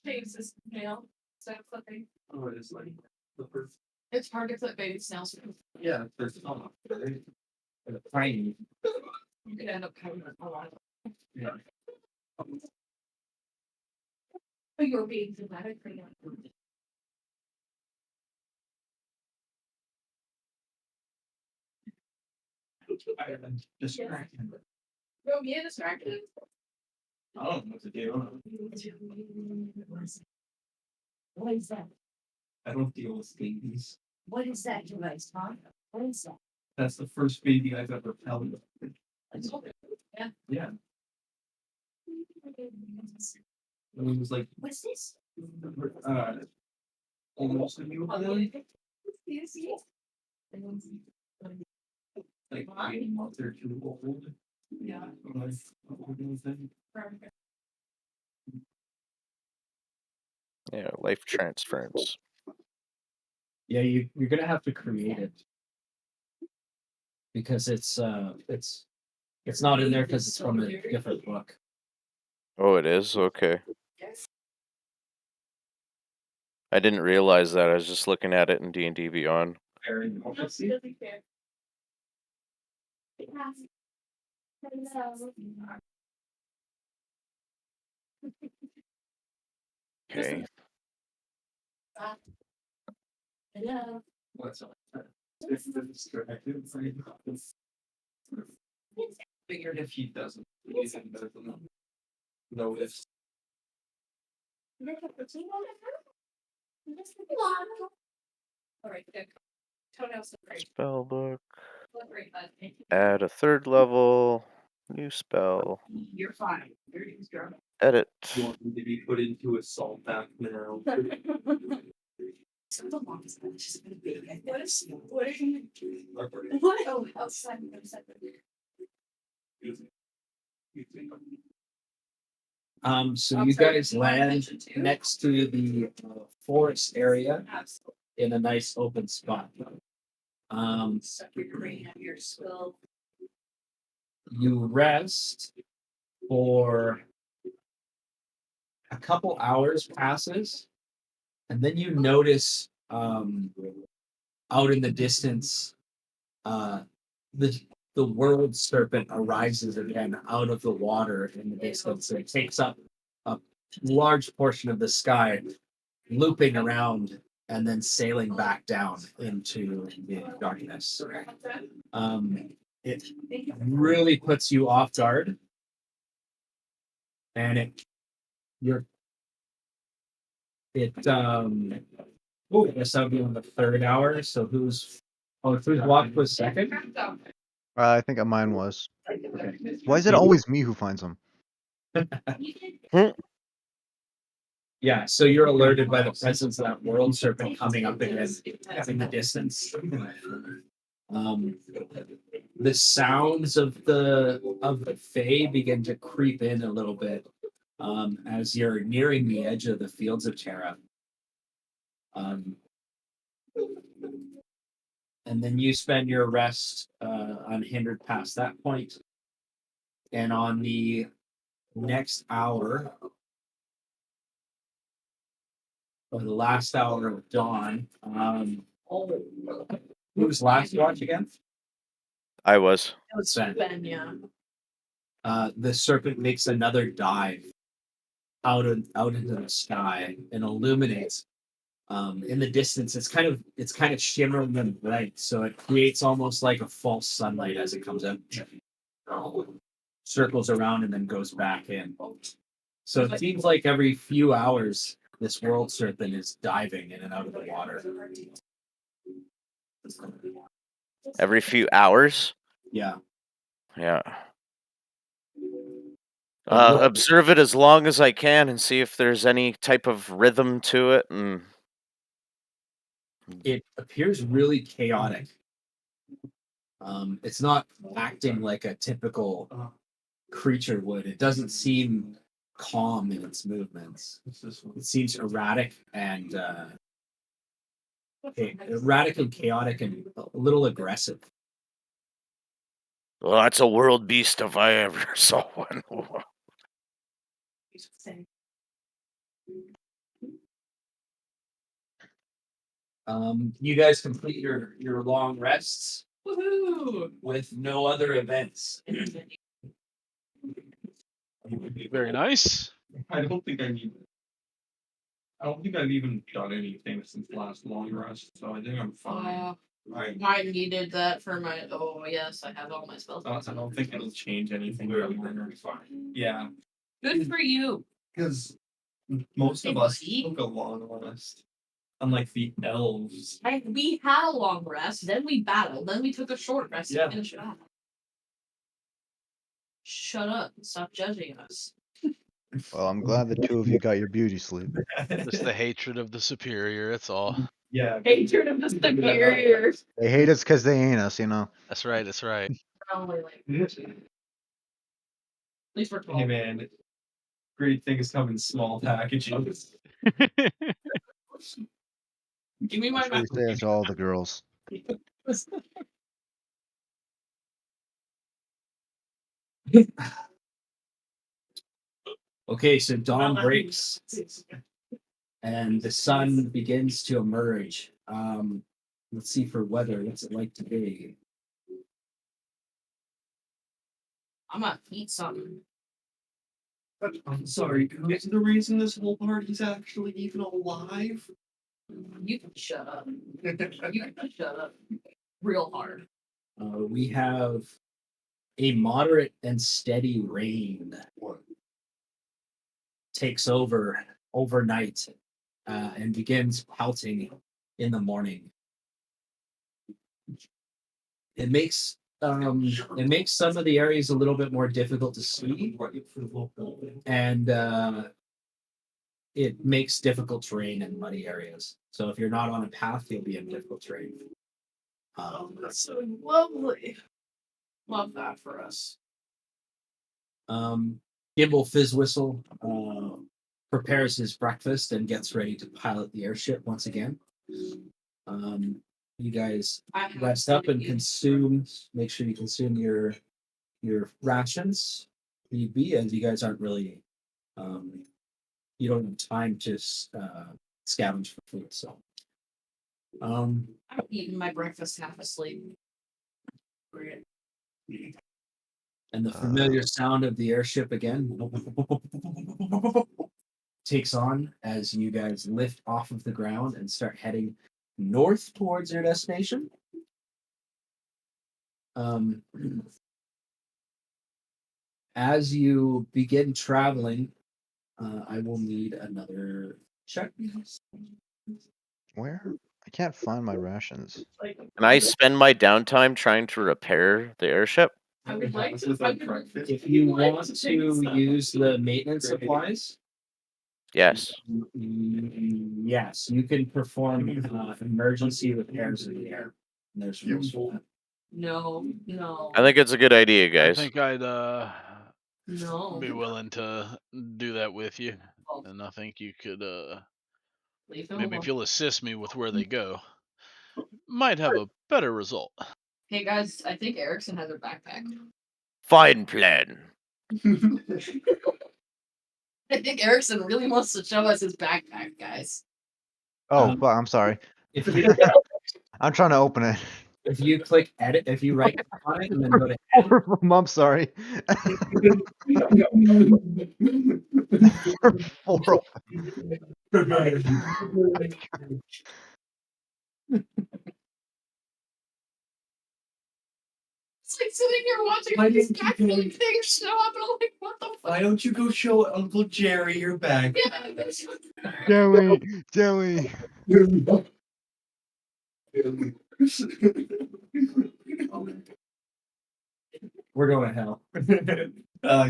James is male. So clipping. Oh, it's like the first. It's hard to clip baby snails. Yeah, there's tiny. You could end up cutting a lot. Yeah. But you're being dramatic right now. I am distracted. Bro, me distracted. I don't know what to do. What is that? I don't deal with babies. What is that device, huh? What is that? That's the first baby I've ever held. Yeah. Yeah. And it was like What's this? almost a newborn, like maybe a month or 2 old. Yeah. When I was in. Yeah, life transference. Yeah, you're gonna have to create it because it's not in there because it's from a different book. Oh, it is? Okay. I didn't realize that. I was just looking at it in D&D Beyond. Okay. Hello. What's up? If the distracted, figured if he doesn't, he's in better than no ifs. All right, good. Toenails look great. Spell book. Look great, bud. Add a 3rd level. New spell. You're fine. You're girl. Edit. You want him to be put into a salt bath now. So the longest one is just gonna be. What is you? What? Oh, outside. So you guys land next to the forest area in a nice open spot. Suck your brain out of your skull. You rest for a couple hours passes, and then you notice out in the distance the world serpent arises again out of the water in the distance. It takes up a large portion of the sky, looping around and then sailing back down into the darkness. It really puts you off guard, and I guess that'll be on the 3rd hour. So whose walk was second? I think mine was. Why is it always me who finds them? Yeah, so you're alerted by the presence of that world serpent coming up again in the distance. The sounds of the Fae begin to creep in a little bit as you're nearing the edge of the fields of Terra. And then you spend your rest unhindered past that point. And on the next hour, or the last hour of dawn, who's last watch again? I was. It was Ben, yeah. The serpent makes another dive out into the sky and illuminates. In the distance, it's kind of shimmering and bright, so it creates almost like a false sunlight as it comes out. Circles around and then goes back in. So it seems like every few hours, this world serpent is diving in and out of the water. Every few hours. Yeah. Yeah. Look- Observe it as long as I can and see if there's any type of rhythm to it. And It appears really chaotic. It's not acting like a typical creature would. It doesn't seem calm in its movements. It seems erratic and chaotic and a little aggressive. well, that's a world beast if I ever saw one. You guys complete your long rests. Woohoo! With no other events. Very nice. I don't think I need. I don't think I've even done anything since last long rest, so I think I'm fine. I needed that for my. Oh yes, I have all my spells. I don't think it'll change anything. Really. Yeah, Good for you. because most of us See? took a long rest, unlike the elves. We had a long rest, then we battled, then we took a short rest Yeah. to finish it off. Shut up and stop judging us. Well, I'm glad the two of you got your beauty sleep. Just the hatred of the superior. That's all. Yeah. Hatred of the superior. They hate us because they ain't us, you know. That's right. That's right. Probably like. At least we're 12. Hey man, great things come in small packages. Give me my That's what we say it to all the girls. Okay, so dawn breaks and the sun begins to emerge. Let's see for weather. What's it like today? I'm gonna eat something. I'm sorry, is the reason this whole party's actually even alive? You can shut up. You can shut up. Real hard. We have a moderate and steady rain takes over overnight and begins pelting in the morning. It makes some of the areas a little bit more difficult to see, and it makes difficult terrain in muddy areas. So if you're not on a path, you'll be in difficult terrain. That's so lovely. Love that for us. Gimbal Fizzwhistle prepares his breakfast and gets ready to pilot the airship once again. You guys rest up and consume. Make sure you consume your rations. Need be, as you guys aren't really. You don't have time to scavenge for food, so. I'm eating my breakfast half asleep. Great. And the familiar sound of the airship again takes on as you guys lift off of the ground and start heading north towards your destination. As you begin traveling, I will need another check. Where? I can't find my rations. Can I spend my downtime trying to repair the airship? I would like to. If you want to use the maintenance supplies, Yes. yes, you can perform emergency repairs in the air. And there's rules for that. No. I think it's a good idea, I guys. think I'd No. be willing to do that with you, Oh. and I think you could Leave him maybe alone. if you'll assist me with where they go, might have a better result. Hey guys, I think Erickson has her backpack. Fine plan. I think Erickson really wants to show us his backpack, guys. Oh, fuck, I'm sorry. If you, I'm trying to open it. if you click edit, if you right click on it and then go to I'm sorry. Four. It's like sitting here watching all these backpack things show up, and I'm like, what the Why don't you go show Uncle Jerry your bag? Joey, Joey. We're going to hell.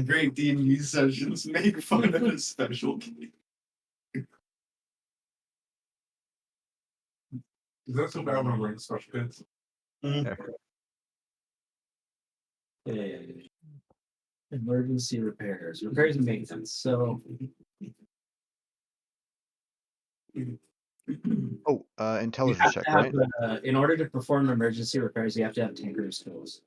Great D&D sessions make fun of a special kid. Is that something I remember in special kids? Emergency repairs and maintenance. So Oh, you intelligence have check, to have, right? in order to perform emergency repairs, you have to have tanker's tools.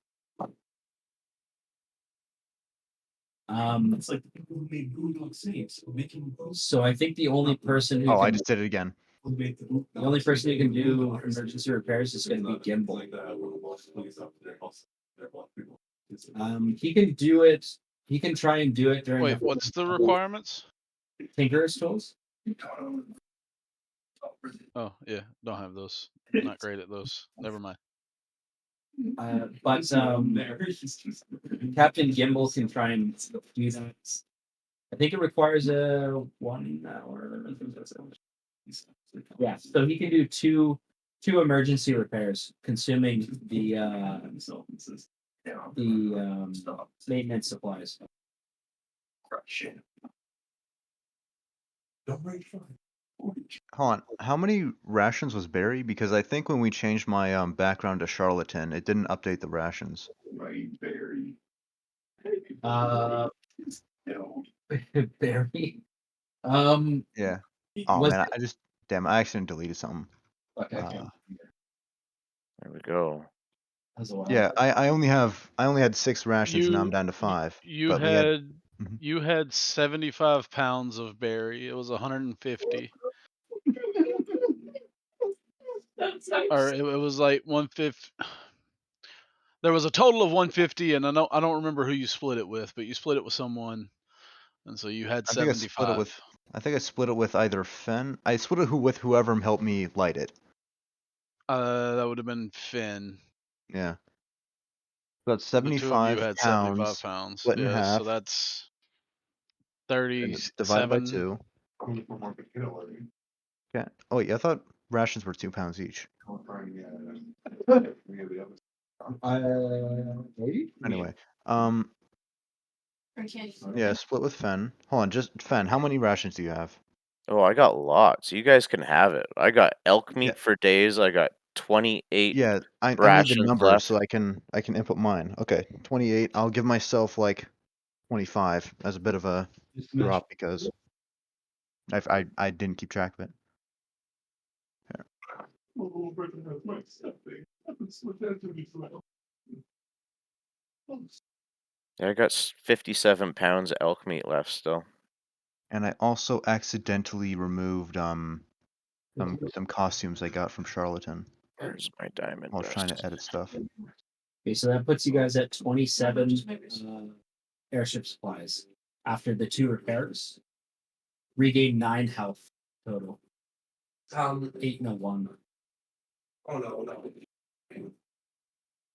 It's like the people who made Boondog Saints making So I think the only person who Oh, can, I just did it again. the only person who can do emergency repairs is going to be Gimbal. He can do it. He can try and do it during. Wait, what's the requirements? Tinker's tools? Oh, yeah, don't have those. Not great at those. Never mind. But Captain Gimbal can try and do that. I think it requires a 1 hour. Yeah, so he can do two emergency repairs, consuming the maintenance supplies. Hold on. How many rations was Barry? Because I think when we changed my background to charlatan, it didn't update the rations. Barry. Yeah. Oh Was man, I just damn, I accidentally deleted something. okay. There we go. That's a while. Yeah, I only had 6 rations and now I'm You down to 5. you But we had had Mhm. you had 75 pounds of berry. It was 150. Or it was like 150. There was a total of 150, and I don't remember who you split it with, but you split it with someone, and so you had I think I split it 75. with either Fen. I split it with whoever helped me light it. That would have been Finn. Yeah. So that's The two of you 75 had 75 pounds pounds. split in Yeah, so half that's and divided by 37. 2. Okay. Oh wait, I thought rations were 2 pounds each. Maybe. Anyway, Or can't yeah, split with Fen. Hold on, just Fen. How many rations do you have? Oh, I got lots. You guys can have it. I got elk Yeah. meat for days. I got 28 Yeah, I need the rations number left. so I can input mine. Okay, 28. I'll give myself like 25 as a bit of a drop because I didn't keep track of it. Yeah, I got 57 pounds of elk meat left still. And I also accidentally removed some costumes I got from Charlatan Where's my diamond while trying dust? to edit stuff. Okay, so that puts you guys at 27 airship supplies. After the 2 repairs, regain 9 health total. 8 and a 1. Oh no.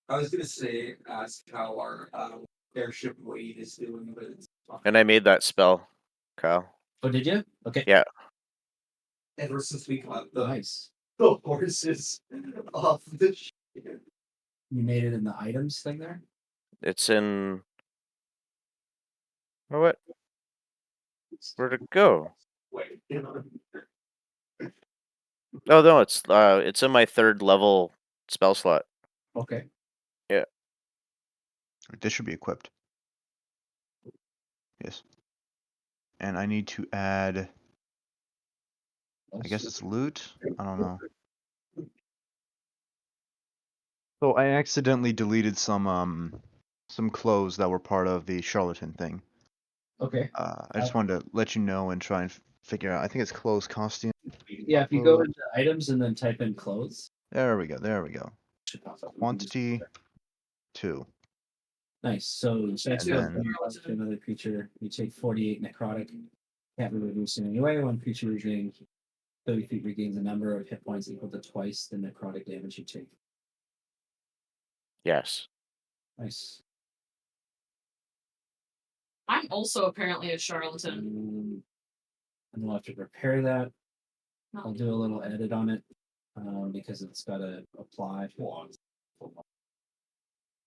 I was gonna say ask how our airship weight is doing, but it's And I made that spell, Kyle. Oh, did you? Okay. Yeah. ever since we got the Nice. horses off the ship. You made it in the items thing there? It's in. Oh, what? Where'd it go? Wait, Oh no, it's in my 3rd level spell slot. Okay. This should be equipped. Yes. And I need to add, I guess it's loot? I don't know. So I accidentally deleted some clothes that were part of the charlatan thing. Okay. I just wanted to let you know and try and figure out. I think it's clothes costume. Yeah, if you go into items and then type in clothes. There we go. Should pop up. Quantity 2. Nice. So next to then- another creature, you take 48 necrotic. Can't be reduced in any way. One creature regains 30 feet regains a number of hit points equal to twice the necrotic damage you take. Yes. Nice. I'm I'm also apparently a charlatan. And we'll have to repair that. I'll do a little edit on it because it's got to apply.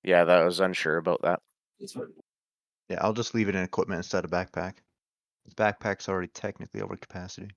Yeah, that was unsure about that. Yeah, I'll just leave it in equipment instead of backpack. The backpack's already technically over capacity.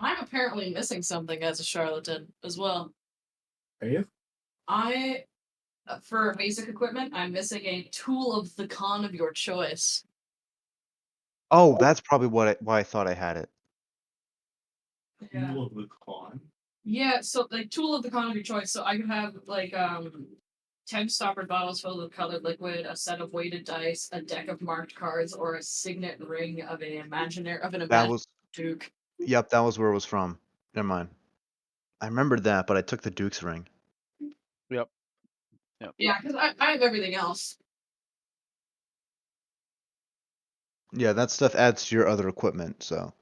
I'm apparently missing something as a charlatan as well. Are you? For basic equipment, I'm missing a tool of the con of your choice. Oh, that's probably why I thought I had it. Yeah. Tool of the con. Yeah, so like tool of the con of your choice. So I could have like 10 stoppered bottles filled with colored liquid, a set of weighted dice, a deck of marked cards, or a signet ring of an imaginary That was, duke. yep, that was where it was from. Never mind. I remembered that, but I took the Duke's ring. Yep. Yeah, because I have everything else. Yeah, that stuff adds to your other equipment, so.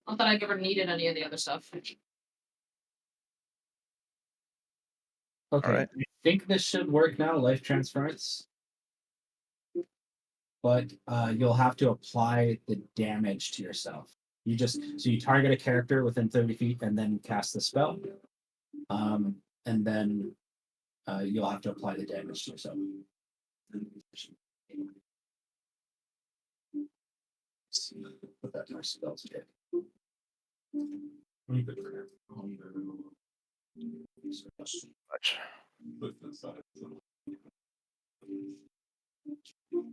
Not that I've ever needed any of the other stuff. Okay. Alright. I think this should work now, life transference. But you'll have to apply the damage to yourself. You target a character within 30 feet and then cast the spell. And then you'll have to apply the damage to yourself. Put that in our spells kit. Much.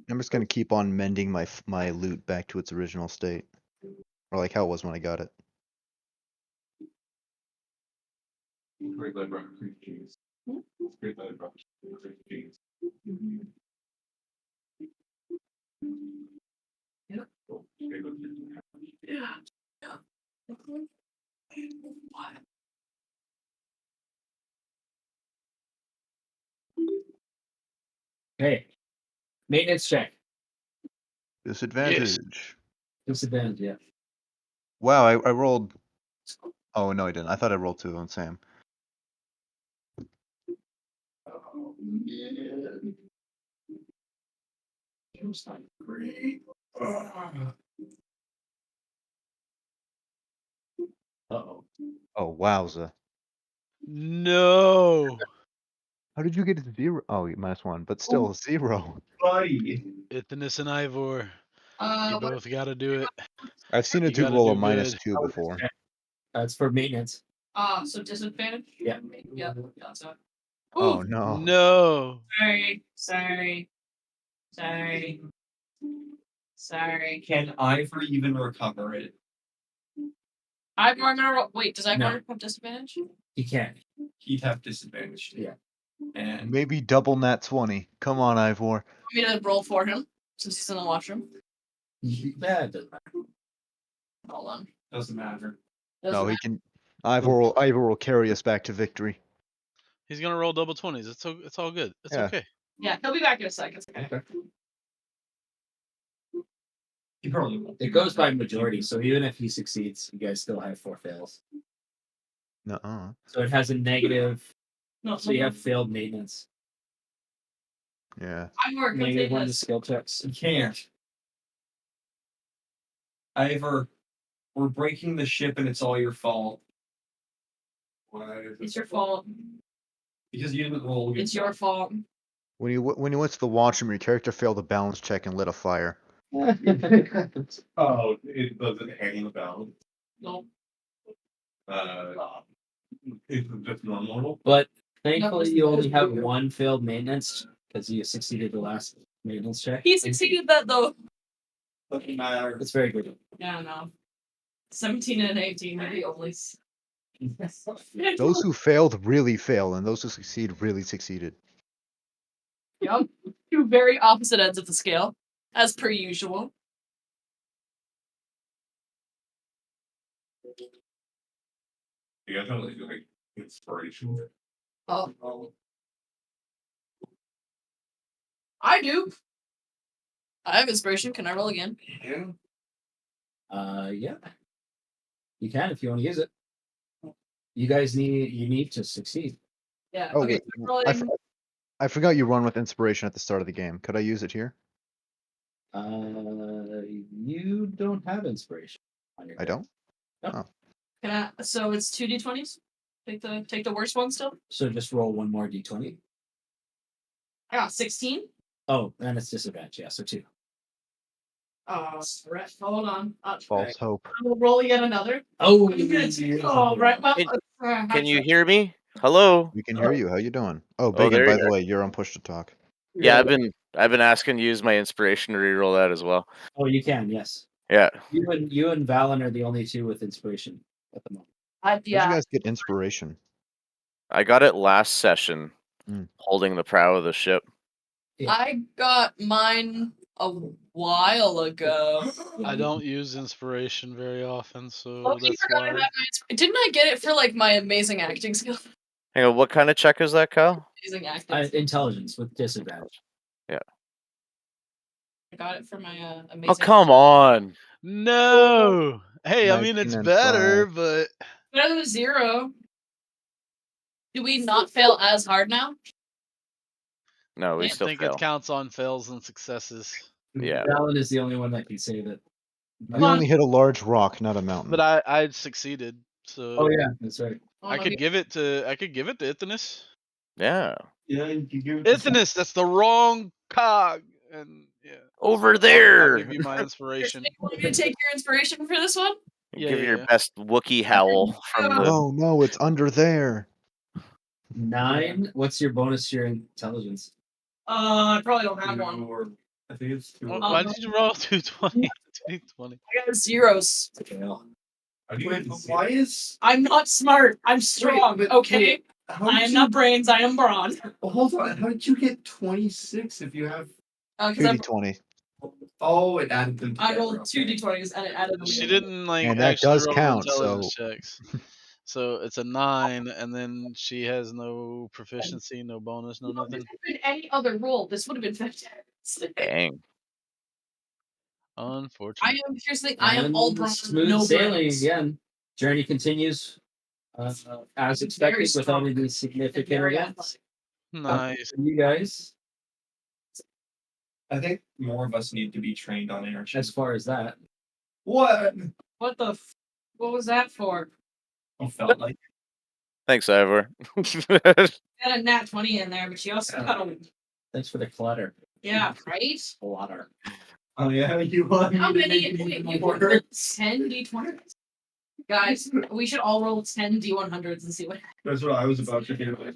I'm just gonna keep on mending my loot back to its original state. Or like how it was when I got it. Great lead rock cream cheese. Great lead rock cream cheese. Yep. Yeah. What? Okay. Maintenance check. Disadvantage. Disadvantage, yeah. Wow, I rolled. Oh no, I didn't. I thought I rolled 2 on Sam. Oh, yeah. It was not great. Uh-oh. Oh wowza. No. How did you get to 0? Oh, -1, but still 0. Buddy. Ithanus and Ivor, you What? both got to do it. I've seen a You dude gotta roll a do good. -2 before. That's for maintenance. So disadvantage? Yeah. Yep. Yeah, so. Oh Ooh, no. No. sorry. Can Ivor even recover it? I'm gonna roll. Wait, does No. Ivor have disadvantage? He can't. He'd have disadvantage. Yeah. And Maybe double nat 20. Come on, Ivor. Want me to roll for him since he's in the washroom? Yeah, it doesn't matter. Hold on. doesn't matter. No, he can. Ivor will carry us back to victory. He's gonna roll double 20s. It's all good. It's Yeah. okay. Yeah, he'll be back in a second. It's okay. Okay. He probably won't. It goes by majority, so even if he succeeds, you guys still have 4 fails. Nuh-uh. So it has a negative. No, So you have failed maintenance. Yeah. Ivor, come Negative take 1 to this. skill checks. You can't. Ivor, we're breaking the ship and it's all your fault. Why? It's your fault. Because you didn't roll. It's your fault. When you went to the washroom, your character failed a balance check and lit a fire. Oh, it doesn't hang about. No. It's just normal. But thankfully, you only have 1 failed maintenance because you succeeded the last maintenance check. He succeeded that though. Doesn't matter. It's very good. Yeah, no. 17 and 18 are the only. Those who failed really failed, and those who succeed really succeeded. Yup. Two very opposite ends of the scale, as per usual. You guys don't like inspiration. Oh. I do. I have inspiration. Can I roll again? Yeah. Yeah. You can if you want to use it. You guys need to succeed. Yeah. Oh okay. wait, I'm rolling. I forgot you run with inspiration at the start of the game. Could I use it here? You don't have inspiration on your I don't. So it's 2d20s. Take the worst one still. So just roll one more d20. I got 16. Oh, and it's disadvantage. Yeah, so 2. Right. Hold on. False hope. I will roll yet another. Oh, Oh, right. Well, Can you hear me? Hello. We can hear you. How you doing? Oh, Oh, Biggin, there by you the are. way, you're on push to talk. Yeah, I've been asking to use my inspiration to reroll that as well. Oh, you can. Yes. Yeah. You and Valen are the only two with inspiration at the moment. Where'd you guys get inspiration? I got it last session, Hmm. holding the prow of the ship. I got mine a while ago. I don't use inspiration very often, so Loki that's forgot I why. had didn't I get it for like my amazing acting skill? Hang on, what kind of check is that, Kyle? Amazing acting. Intelligence with disadvantage. I got it for my amazing. Oh, come on. No. Hey, I mean 19 it's and better, 5. but Better than a 0. Do we not fail as hard now? No, we I still think fail. it counts on fails and successes. Yeah. Valen is the only one that can say that. We only hit a large rock, not a mountain. But I succeeded, so Oh yeah, that's right. I could give it to Ithanus. Yeah. Yeah, you can give it to Ithanus, that's the wrong cog. And yeah. Over I'll there. give you my inspiration. You want me to take your inspiration for this one? Give Yeah, your yeah. best Wookiee howl from the. Oh no, it's under there. 9. What's your bonus to your intelligence? I probably don't have one. Or, I think it's 2. Why did you roll 220? 220. I got 0s. Wait, why is? I'm not smart. I'm strong. but- okay. How I did am you? not brains. I am brawn. Hold on. How did you get 26 if you have? 2d20. Oh, it added them I together. rolled okay. 2d20s and it added them. She didn't And that actually does roll count, intelligence so- checks. So it's a 9, and then she has no proficiency, no bonus, no If nothing. this had been any other roll, this would have been fantastic. Dang. I Unfortunate. am seriously. I am all brawn, Smooth no sailing brains. again. Journey continues as expected Very without strong. any significant Very events. Nice. You guys, I think more of us need to be trained on airship. as far as that, What? What the? What was that for? I felt like Thanks, Ivor. Got a nat 20 in there, but she also got a. thanks for the clutter. Yeah, right. Clutter. Oh yeah, you want How me to many? make it Wait, even you more? rolled 10 d20s. Guys, we should all roll 10 d100s and see what. That's what I was about to do. I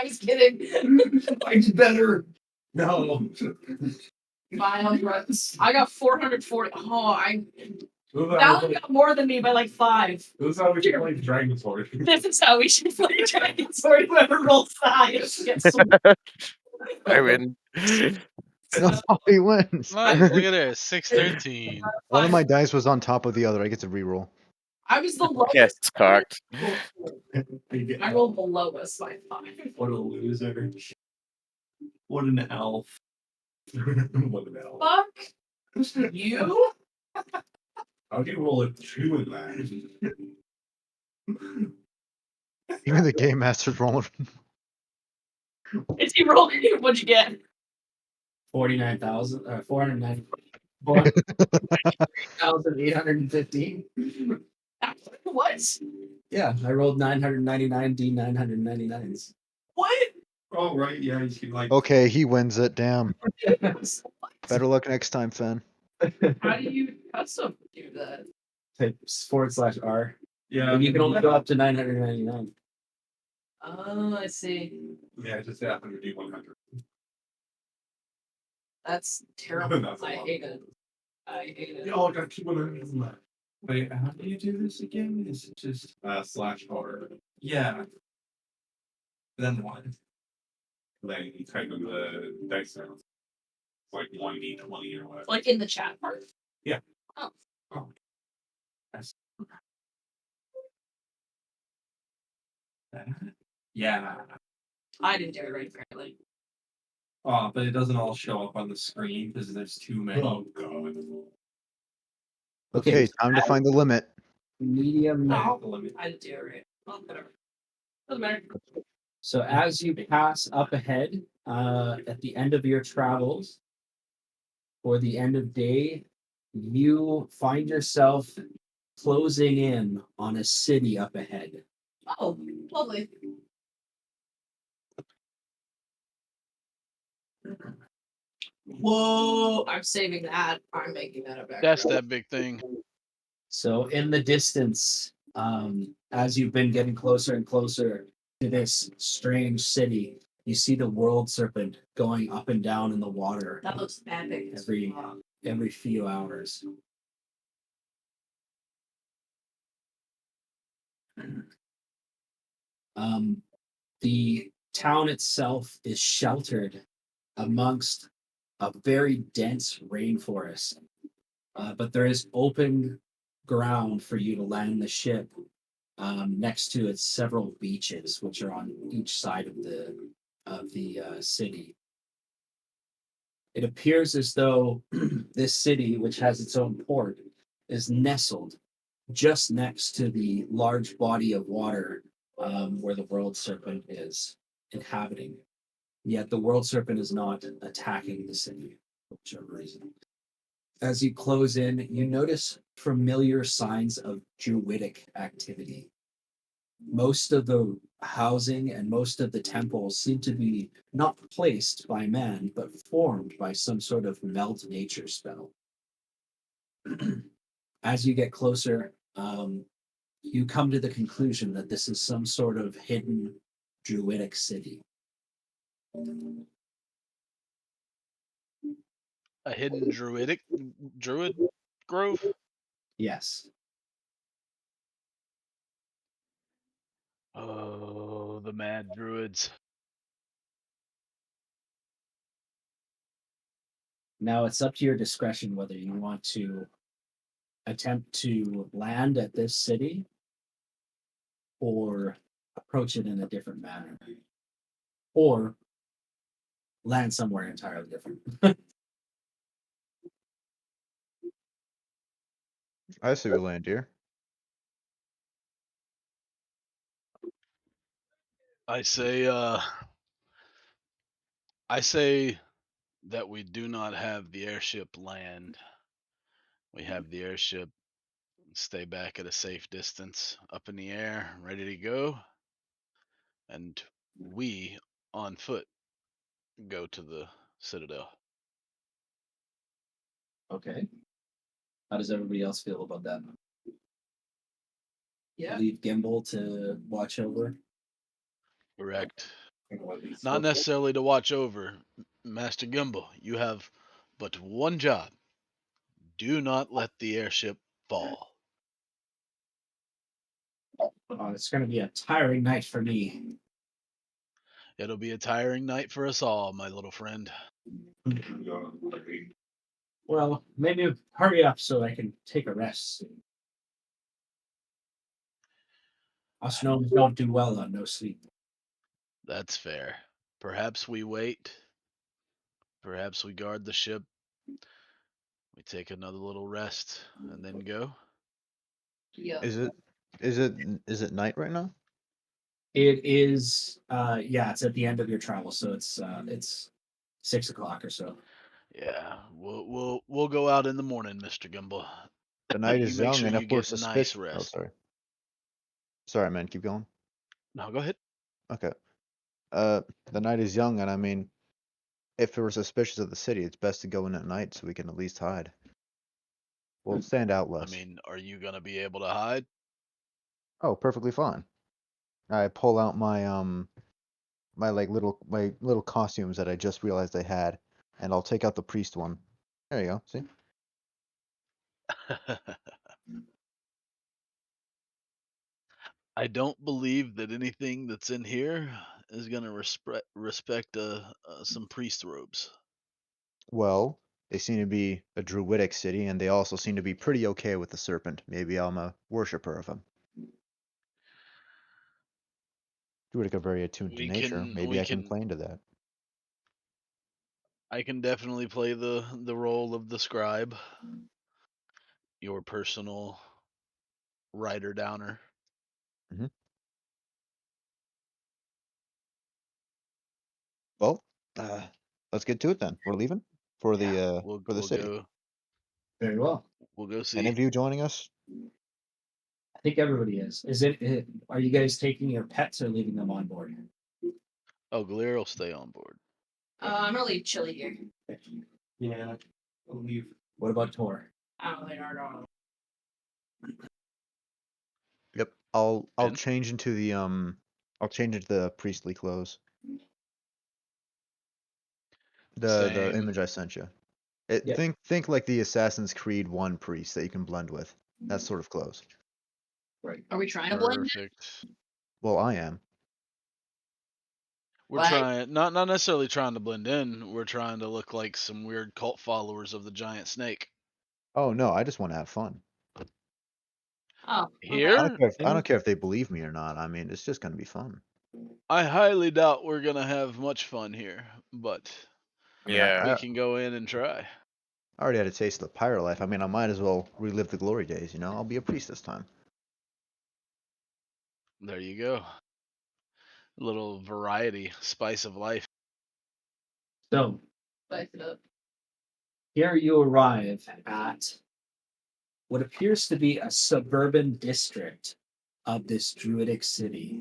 was kidding. Mine's better. No. 500. I got 440. Oh, I. Those Val got more than me by like 5. is how we should play Dragon Sword. This is how we should play Dragon Sword. Whoever rolls the highest gets some. I win. No, he wins. Nice. Look at there. 613. One of my dice was on top of the other. I get to reroll. I was the lowest. Yes, it's cocked. I rolled the lowest by 5. What a loser. What an elf. What an elf. Fuck you. How do you roll a 2 in that? Even the game master's rolling. Is he rolling? What'd you get? 49,000 490. 4,815. What? Yeah, I rolled 999 D999s. What? Oh right, yeah, you can like. Okay, he wins it. Damn. Better luck next time, Fen. How do you custom do that? Type /R. Yeah, And you can only go up to 999. Oh, I see. Yeah, just happen to do 100. That's terrible. That's a I lot. hate it. I hate it. Oh, I got 200 left. Wait, how do you do this again? Is it just /R? Yeah. Then what? like kind of the dice sounds. Like 1d20 or whatever. Like in the chat part? Yeah. Oh. Yeah. I didn't do it right apparently. Oh, but it doesn't all show up on the screen because there's too many. Oh god. Okay, time to find the limit. Medium. No, I didn't do it right. Well, whatever. Doesn't matter. So as you pass up ahead, at the end of your travels, or the end of day, you find yourself closing in on a city up ahead. Oh, lovely. Whoa, I'm saving that. I'm making that a background. That's that big thing. So in the distance, as you've been getting closer and closer to this strange city, you see the world serpent going up and down in the water That looks epic. every few hours. The town itself is sheltered amongst a very dense rainforest, but there is open ground for you to land the ship. Next to it, several beaches, which are on each side of the city. It appears as though this city, which has its own port, is nestled just next to the large body of water where the world serpent is inhabiting. Yet the world serpent is not attacking the city for whichever reason. As you close in, you notice familiar signs of druidic activity. Most of the housing and most of the temples seem to be not placed by man, but formed by some sort of melt nature spell. As you get closer, you come to the conclusion that this is some sort of hidden druidic city. A hidden druid grove. Yes. Oh, the mad druids. Now it's up to your discretion whether you want to attempt to land at this city or approach it in a different manner, or land somewhere entirely different. I see we land here. I say that we do not have the airship land. We have the airship stay back at a safe distance, up in the air, ready to go. And we, on foot, go to the citadel. Okay. How does everybody else feel about that? Yeah. Leave Gimbal to watch over. Correct. Not necessarily to watch over. Master Gimbal, you have but one job. Do not let the airship fall. Oh, it's going to be a tiring night for me. It'll be a tiring night for us all, my little friend. Well, maybe hurry up so I can take a rest. Us gnomes don't do well on no sleep. That's fair. Perhaps we wait. Perhaps we guard the ship. We take another little rest and then go. Yeah. Is it night right now? It is, yeah, it's at the end of your travel, so it's 6 o'clock or so. Yeah, we'll go out in the morning, Mr. Gimbal. The night You is make young, sure and if you we're get nice suspicious, oh rest. sorry, sorry man, keep going. No, go ahead. Okay. The night is young, and I mean, if we're suspicious of the city, it's best to go in at night so we can at least hide. We'll stand out I less. mean, are you gonna be able to hide? Oh, perfectly fine. I pull out my little costumes that I just realized I had, and I'll take out the priest one. There you go. See? I don't believe that anything that's in here is gonna respect some priest robes. Well, they seem to be a druidic city, and they also seem to be pretty okay with the serpent. Maybe I'm a worshipper of him. Druidic are very attuned to We nature. can Maybe we I can can play into that. I can definitely play the role of the scribe, your personal writer downer. Well, let's get to it then. We're leaving for the We'll for the we'll city. go Very well. we'll go Any see. of you joining us? I think everybody is. Are you guys taking your pets or leaving them on board? Oh, Glear will stay on board. I'm gonna leave Chili here. Yeah, I'll leave. What about Tor? I don't think our Yep. I'll Ben? change into the I'll change into the priestly clothes. The Same. image I sent you. Yeah. Think like the Assassin's Creed 1 priest that you can blend with. That sort of clothes. Right. Are we trying to blend in? Perfect. Well, I am. We're What? trying not necessarily trying to blend in. We're trying to look like some weird cult followers of the giant snake. Oh no, I just want to have fun. Oh, okay. Here, I don't care if they believe me or not. I mean, it's just gonna be fun. I highly doubt we're gonna have much fun here, but I mean, Yeah. we can go in and try. I already had a taste of the pirate life. I mean, I might as well relive the glory days. You know, I'll be a priest this time. There you go. A little variety, spice of life. So Spice it up. here you arrive at what appears to be a suburban district of this druidic city.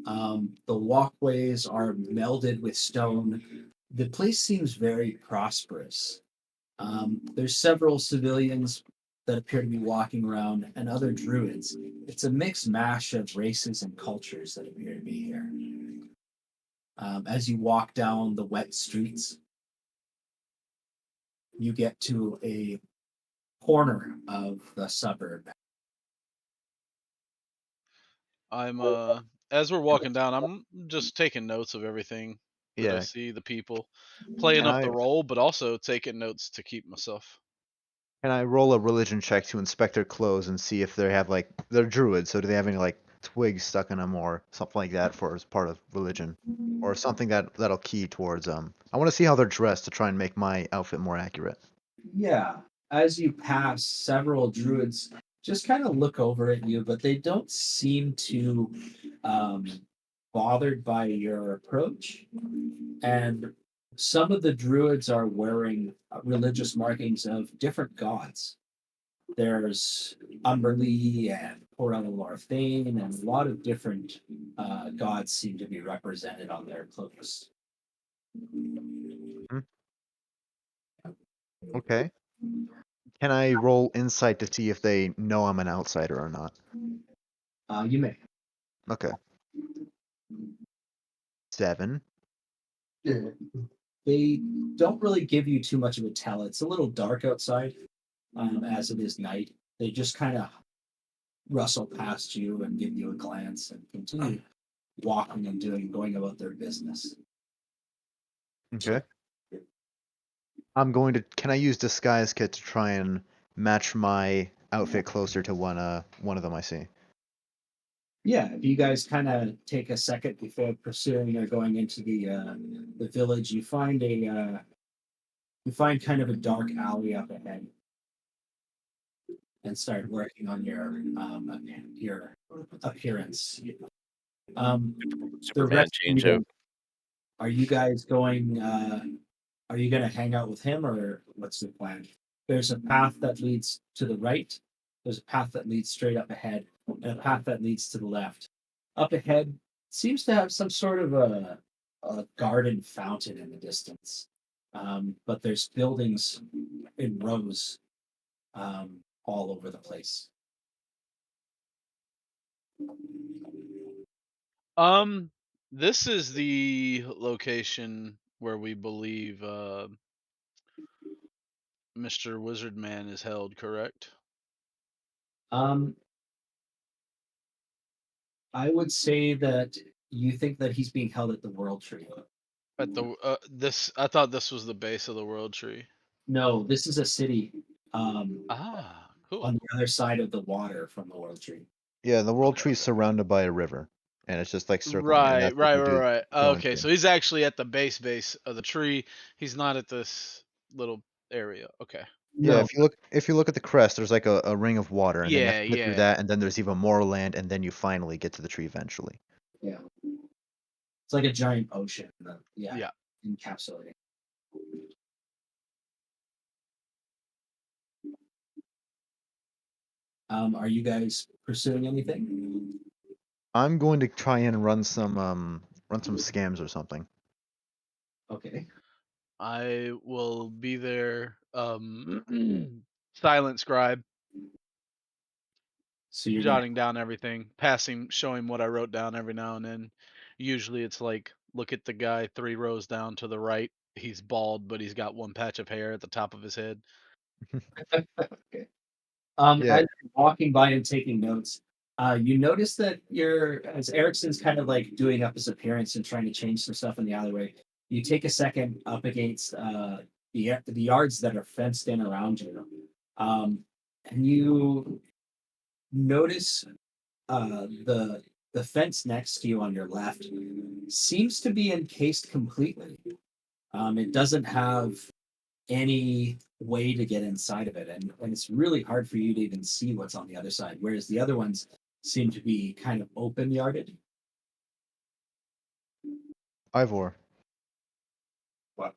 The walkways are melded with stone. The place seems very prosperous. There's several civilians that appear to be walking around and other druids. It's a mixed mash of races and cultures that appear to be here. As you walk down the wet streets, you get to a corner of the suburb. I'm as we're walking down, I'm just taking notes of everything that I Yeah. see, the people, playing Can up the I role, but also taking notes to keep myself. can I roll a religion check to inspect their clothes and see if they have like they're druids, so do they have any like twigs stuck in them or something like that for as part of religion, or something that'll key towards I want to see how they're dressed to try and make my outfit more accurate. Yeah, as you pass, several druids just kind of look over at you, but they don't seem too um, bothered by your approach. And some of the druids are wearing religious markings of different gods. There's Umberlee and Porel Lorthane, and a lot of different gods seem to be represented on their cloaks. Hmm, okay. Can I roll insight to see if they know I'm an outsider or not? You may. Okay. 7. They don't really give you too much of a tell. It's a little dark outside, as it is night. They just kind of rustle past you and give you a glance and continue walking and going about their business. Okay. Can I use disguise kit to try and match my outfit closer to one of them I see? Yeah, if you guys kind of take a second before pursuing or going into the village, you find kind of a dark alley up ahead, and start working on your appearance. The Superman rest of change you, out. are you guys going? Are you going to hang out with him, or what's the plan? There's a path that leads to the right. There's a path that leads straight up ahead, and a path that leads to the left. Up ahead seems to have some sort of a garden fountain in the distance, but there's buildings in rows all over the place. This is the location where we believe Mr. Wizardman is held, correct? Um, I would say that You think that he's being held at the World Tree. At the I thought this was the base of the world tree. No, this is a city Ah, on cool. the other side of the water from the World Tree. Yeah, the world tree's surrounded by a river, and it's just like circling, and Right, that's what right, we do right, right. go Okay, into. so he's actually at the base of the tree. He's not at this little area. Okay. Yeah, No, if you look at the crest, there's like a ring of water, and then you have Yeah, to get through yeah. that, and then there's even more land, and then you finally get to the tree eventually. yeah, it's like a giant ocean. Yeah, Yeah. encapsulating. Are you guys pursuing anything? I'm going to try and run some scams or something. Okay. I will be there. Silent scribe, So you're gonna jotting down everything, passing, showing what I wrote down every now and then. Usually it's like, look at the guy 3 rows down to the right. He's bald, but he's got one patch of hair at the top of his head. okay. Yeah. As you're walking by and taking notes, you notice that as Erickson's kind of like doing up his appearance and trying to change some stuff in the alleyway. You take a second up against the yards that are fenced in around you, and you notice the fence next to you on your left seems to be encased completely. It doesn't have any way to get inside of it, and it's really hard for you to even see what's on the other side. Whereas the other ones seem to be kind of open yarded. Ivor, What?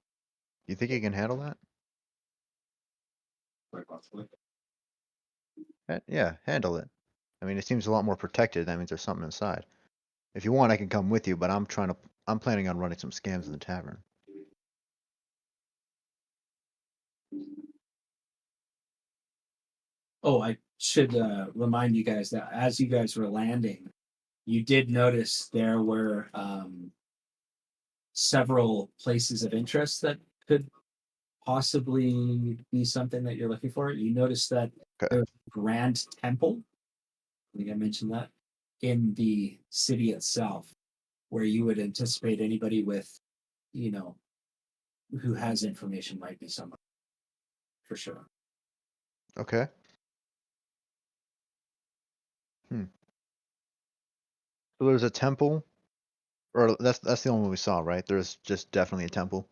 you think you can handle that? Quite possibly. Yeah, handle it. I mean, it seems a lot more protected. That means there's something inside. If you want, I can come with you, but I'm planning on running some scams in the tavern. Oh, I should remind you guys that as you guys were landing, you did notice there were several places of interest that could possibly be something that you're looking for. You notice that Okay. there's a grand temple. I think I mentioned that in the city itself, where you would anticipate anybody with, you know, who has information might be someone for sure. Okay. So there's a temple, or that's the only one we saw, right? There's just definitely a temple.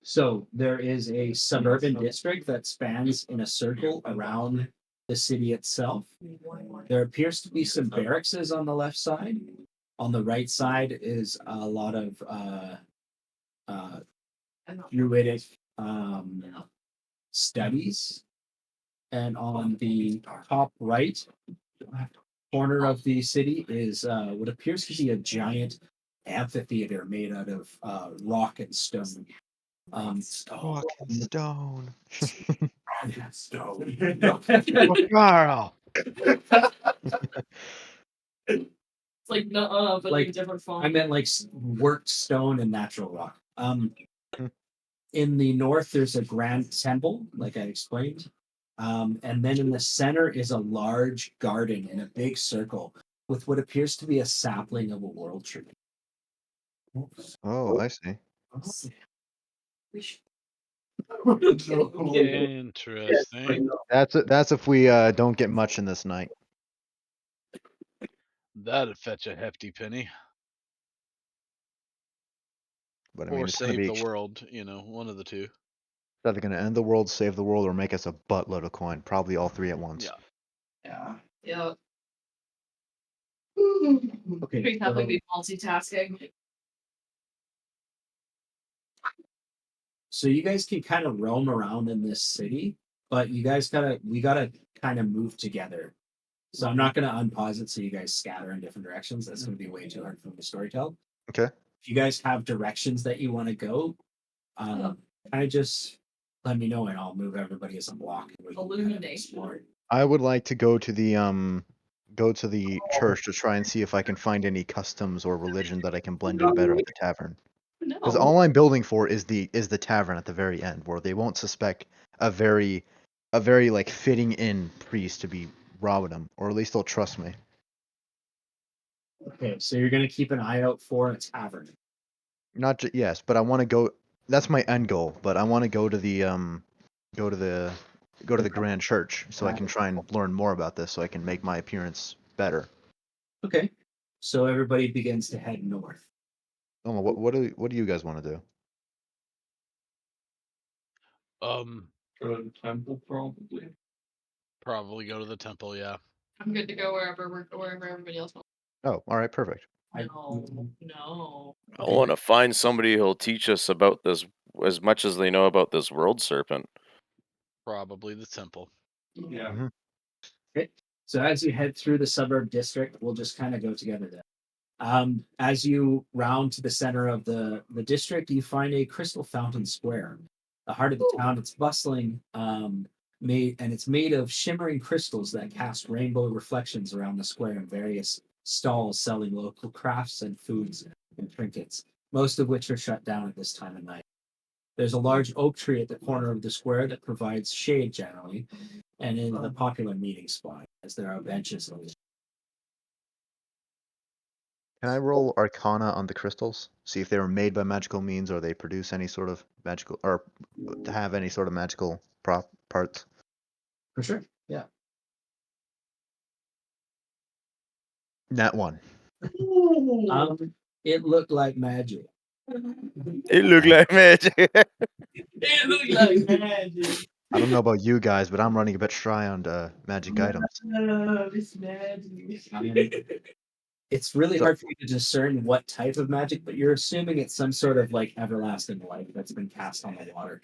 So there is a suburban district that spans in a circle around the city itself. There appears to be some barracks on the left side. On the right side is a lot of druidic studies. And on the top right corner of the city is what appears to be a giant amphitheater made out of rock and stone. Rock and stone. Stone. Carl. It's like no, but like Like, a different font. I meant like worked stone and natural rock. In the north, there's a grand temple, like I explained. And then in the center is a large garden in a big circle with what appears to be a sapling of a world tree. Oh, I see. We should- Interesting. That's if we don't get much in this night. That'd fetch a hefty penny. But I Or mean, it's gonna save be the world, one of the two. either gonna end the world, save the world, or make us a buttload of coin. Probably all three at once. Yeah. Yeah. Yeah. Okay. We have like be multitasking. So you guys can kind of roam around in this city, but we gotta kind of move together. So I'm not gonna unpause it so you guys scatter in different directions. That's gonna be way too hard for me to storytell. Okay. If you guys have directions that you want to go, kind of just let me know and I'll move everybody as a block. And we can kind of Illuminate. explore it. I would like to go to the church to try and see if I can find any customs or religion that I can blend in better at the tavern. Because No. all I'm building for is the tavern at the very end, where they won't suspect a very like fitting in priest to be robbing them, or at least they'll trust me. Okay, so you're gonna keep an eye out for a tavern. Yes, but I want to go. That's my end goal. But I want to go to the go to the go to the grand church so I can try and learn more about this so I can make my appearance better. Okay, so everybody begins to head north. Oh, what do you guys want to do? Um, Go to the temple, probably. probably go to the temple. Yeah. I'm good to go wherever everybody else wants. Oh, all right, perfect. No. I want to find somebody who'll teach us about this as much as they know about this world serpent. Probably the temple. Yeah. Mhm. Okay, so as you head through the suburb district, we'll just kind of go together there. As you round to the center of the district, you find a crystal fountain square. The heart of the town, it's bustling, it's made of shimmering crystals that cast rainbow reflections around the square in various stalls selling local crafts and foods and trinkets, most of which are shut down at this time of night. There's a large oak tree at the corner of the square that provides shade generally, and is a popular meeting spot as there are benches. Can I roll Arcana on the crystals? See if they were made by magical means or they produce any sort of magical or to have any sort of magical parts. For sure. Yeah. That one. It looked like magic. It looked like magic. It looked like magic. I don't know about you guys, but I'm running a bit shy on magic items. It's magic. It's really So- hard for you to discern what type of magic, but you're assuming it's some sort of like everlasting light that's been cast on the water.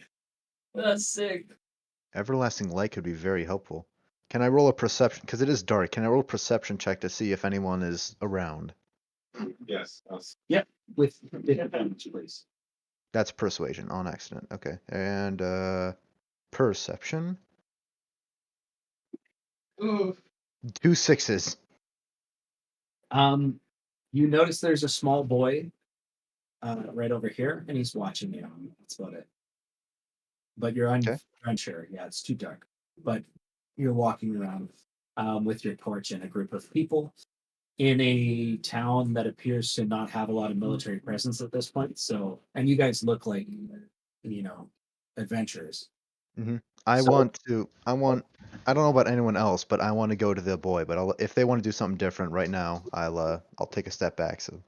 That's sick. Everlasting light could be very helpful. Can I roll a perception? Because it is dark. Can I roll a perception check to see if anyone is around? Yes. With advantage, please. That's persuasion on accident. Okay. And perception. Ooh. 2 6s. You notice there's a small boy right over here, and he's watching you. That's about it. But you're Okay. unsure. Yeah, it's too dark. But you're walking around with your torch and a group of people in a town that appears to not have a lot of military presence at this point. So, and you guys look like, adventurers. I So- want to. I don't know about anyone else, but I want to go to the boy. But if they want to do something different right now, I'll take a step back. So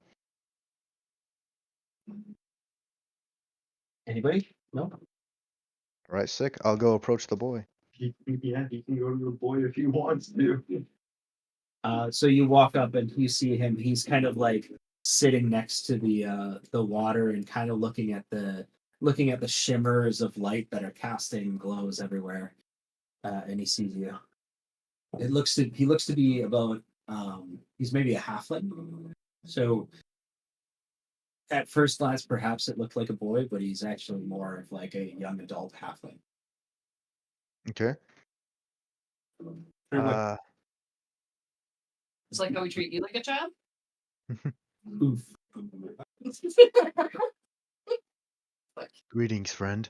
Anybody? No. all right, sick. I'll go approach the boy. Yeah, he can go to the boy if he wants to. So you walk up and you see him. He's kind of like sitting next to the water and kind of looking at the shimmers of light that are casting glows everywhere. And he sees you. He looks to be about he's maybe a halfling. So at first glance, perhaps it looked like a boy, but he's actually more of like a young adult halfling. Okay. Very much. It's like how we treat you like a child. Oof. Greetings, friend.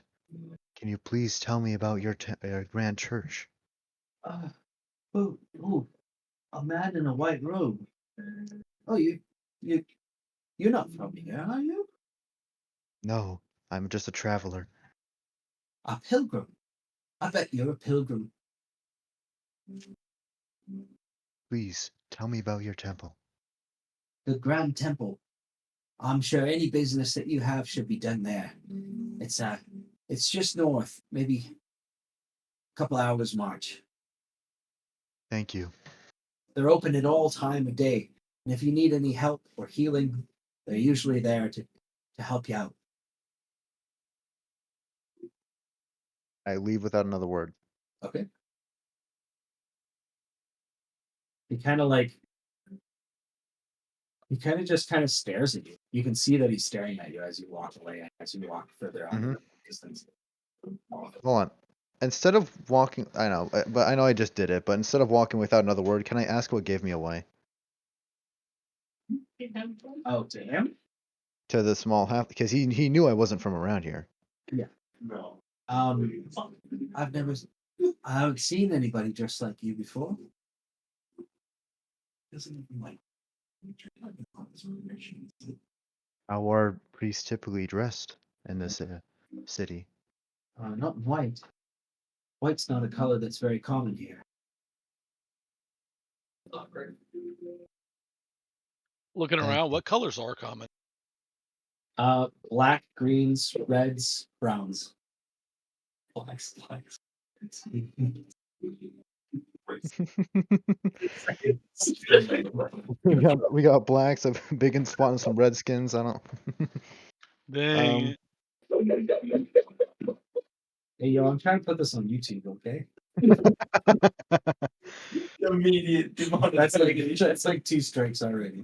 Can you please tell me about your grand church? Oh, a man in a white robe. Oh, you're not from here, are you? No, I'm just a traveler. A pilgrim. I bet you're a pilgrim. Please tell me about your temple. The Grand Temple. I'm sure any business that you have should be done there. It's just north, maybe a couple hours march. Thank you. They're open at all time of day, and if you need any help or healing, they're usually there to help you out. I leave without another word. Okay. He kind of just kind of stares at you. You can see that he's staring at you as you walk away, as you walk further on the distance. Hold on. Instead of walking, I know, but I know I just did it. But instead of walking without another word, can I ask what gave me away? Oh, to him? To the small half, because he knew I wasn't from around here. Yeah. No. I haven't seen anybody dressed like you before. Doesn't even like How are priests typically dressed in this city? Not white. White's not a color that's very common here. Looking around, what colors are common? Black, greens, reds, browns. Blacks. we got blacks, a big and spot, and some redskins. I don't. Dang it. Hey, yo, I'm trying to put this on YouTube, okay? Immediate That's like 2 strikes already.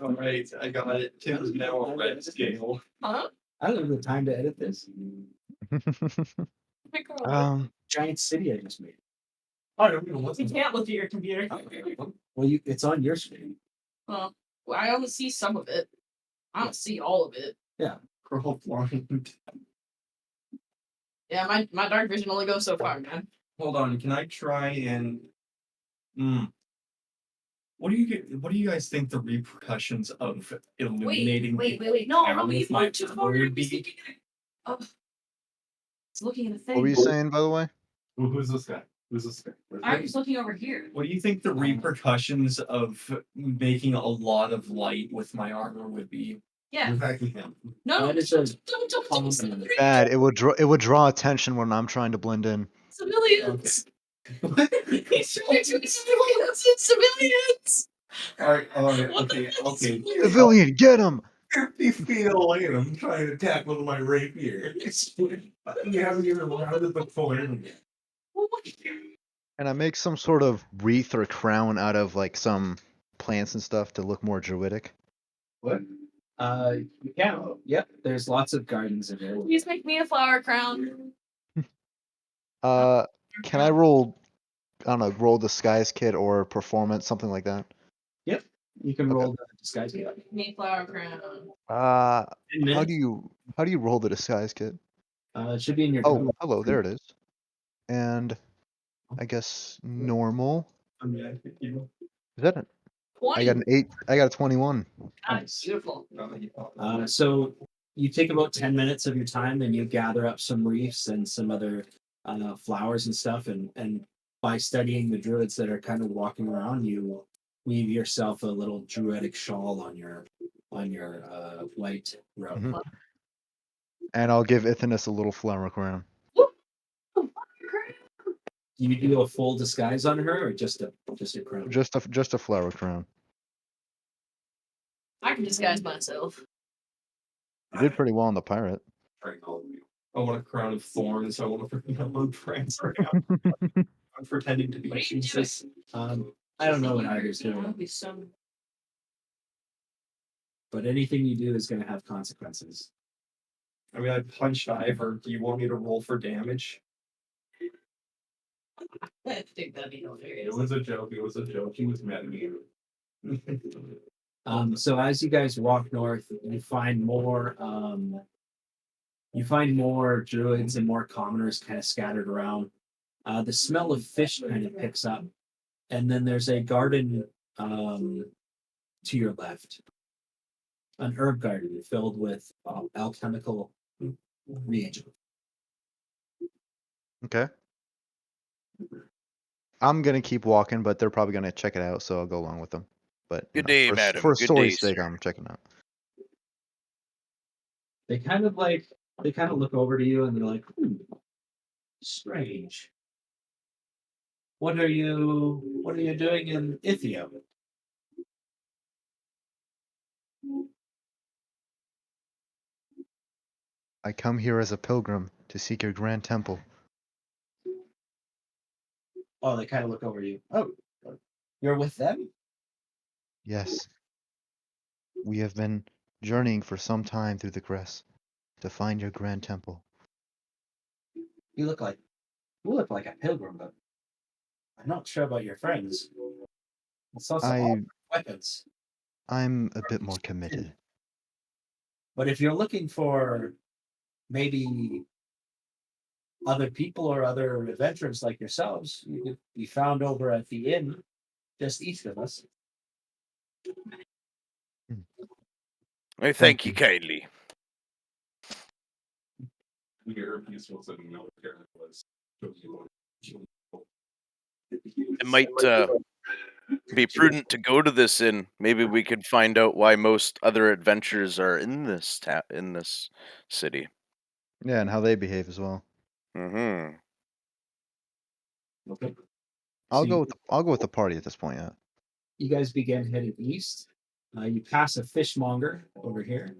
All right, I got it. Tim's now on red scale. Huh? I don't have the time to edit this. Giant city I just made. I don't even know You can't look at your computer. Well, it's on your screen. Well, I only see some of it. I don't see all of it. Curl blind. Yeah, my dark vision only goes so far, man. Hold on, can I try and what do you guys think the repercussions of illuminating Wait. No, town you with my went too power far. would be? Oh, it's looking at the thing. What were you saying, by the way? Who's this guy? Who's this guy? I was looking over here. What do you think the repercussions of making a lot of light with my armor would be? Yeah. Exactly him. No, That is a don't common- Bad. It would draw attention when I'm trying to blend in. civilians. He's trying to civilians. It's civilians. Alright, What the okay, heck? okay. Civilian, get him! 50 feet away and I'm trying to attack with my rapier. You haven't even rounded the corner yet. And I make some sort of wreath or crown out of like some plants and stuff to look more druidic. What? You can. Yep, there's lots of gardens in there. Please make me a flower crown. Can I roll? I don't know, roll disguise kit or performance, something like that. Yep, you can Okay. roll the disguise kit. Make me a flower crown. 10 How minutes. do you roll the disguise kit? It should be in your. Oh, hello, there it is. And I guess normal. Is that it? 20. I got an 8. I got a 21. Nice. Beautiful. So you take about 10 minutes of your time and you gather up some wreaths and some other flowers and stuff. And by studying the druids that are kind of walking around, you weave yourself a little druidic shawl on your white robe. Mhm. And I'll give Ithanus a little flower crown. Do you do a full disguise on her or just a crown? Just a flower crown. I can disguise myself. You did pretty well on the pirate. I want a crown of thorns. I want to pretend I'm transferring. I'm pretending to be What are you Jesus. I don't know what Iger's doing, but anything you do is going to have consequences. I mean, I punched Ivor. Do you want me to roll for damage? I think that'd be hilarious. It was a joke. It was a joke. He was mad at me. So as you guys walk north, you find more druids and more commoners kind of scattered around. The smell of fish kind of picks up, and then there's a garden to your left, an herb garden filled with alchemical reagent. Okay. I'm gonna keep walking, but they're probably gonna check it out, so I'll go along with them. But Good day, madam. for Good story's day, sake, sir. I'm checking out. They kind of look over to you and they're like, strange. What are you doing in Ithia? I come here as a pilgrim to seek your grand temple. Oh, they kind of look over to you. Oh, you're with them? Yes. We have been journeying for some time through the Kress to find your grand temple. You look like a pilgrim, but I'm not sure about your friends. I saw some weapons. I'm a bit more committed. But if you're looking for maybe other people or other adventurers like yourselves, you could be found over at the inn just east of us. I thank you kindly. It might be prudent to go to this inn. Maybe we could find out why most other adventurers are in this in this city. Yeah, and how they behave as well. Mm-hmm. Okay. I'll So go with the party at this point. Yeah. you guys begin heading east. You pass a fishmonger over here.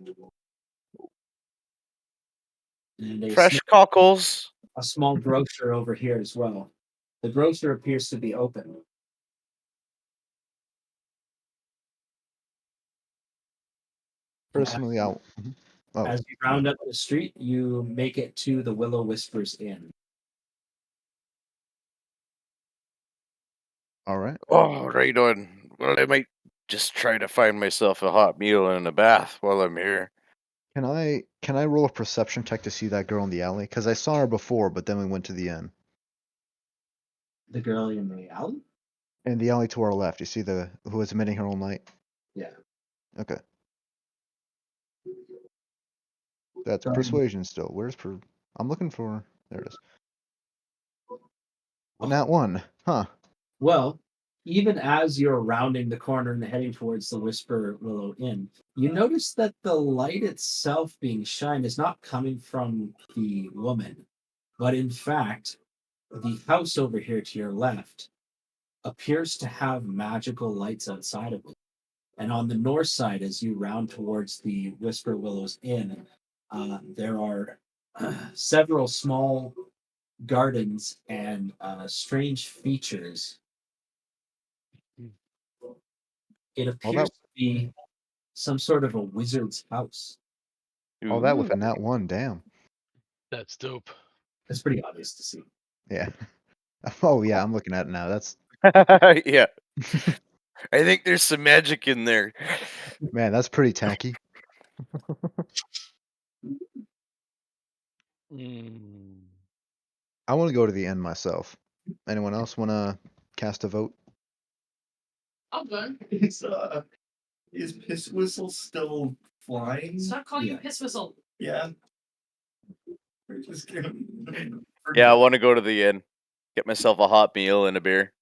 And Fresh cockles. a small grocer over here as well. The grocer appears to be open. Personally, I'll. Oh, As you round up the street, you make it to the Willow Whispers Inn. all right. Oh, right on. Well, I might just try to find myself a hot meal and a bath while I'm here. Can I roll a perception check to see that girl in the alley? Because I saw her before, but then we went to the inn. The girl in the alley? In the alley to our left, you see the who was emitting her own light? Yeah. Okay. That's Um, persuasion still. I'm looking for. There it is. Nat 1. Huh. Well, even as you're rounding the corner and heading towards the Whisper Willow Inn, you notice that the light itself being shined is not coming from the woman, but in fact, the house over here to your left appears to have magical lights outside of it. And on the north side, as you round towards the Whisper Willows Inn, there are several small gardens and strange features. It appears to be some sort of a wizard's house. All that with a nat 1. Damn. That's dope. It's pretty obvious to see. Yeah. Oh yeah, I'm looking at it now. That's Yeah. I think there's some magic in there. man, that's pretty tacky. I want to go to the end myself. Anyone else want to cast a vote? I'm done. Is Piss Whistle still flying? Stop calling you Piss Whistle. Yeah. We're just gonna. Yeah, I want to go to the inn. Get myself a hot meal and a beer.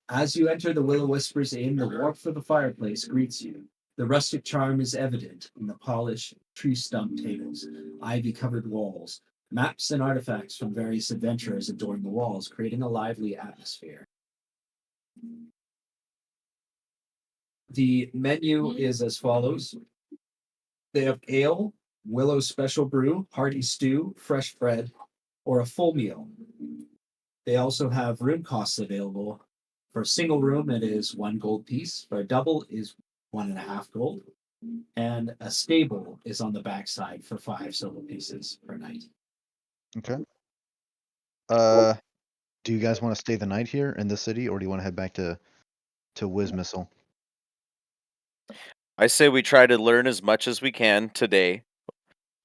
As you enter the Willow Whispers Inn, the warmth of the fireplace greets you. The rustic charm is evident in the polished tree stump tables, ivy-covered walls. Maps and artifacts from various adventurers adorn the walls, creating a lively atmosphere. The menu is as follows. They have ale, Willow special brew, hearty stew, fresh bread, or a full meal. They also have room costs available. For a single room, it is 1 gold piece. For a double, is 1.5 gold. And a stable is on the backside for 5 silver pieces per night. Okay. Do you guys want to stay the night here in the city, or do you want to head back to Wizmissile? I say we try to learn as much as we can today,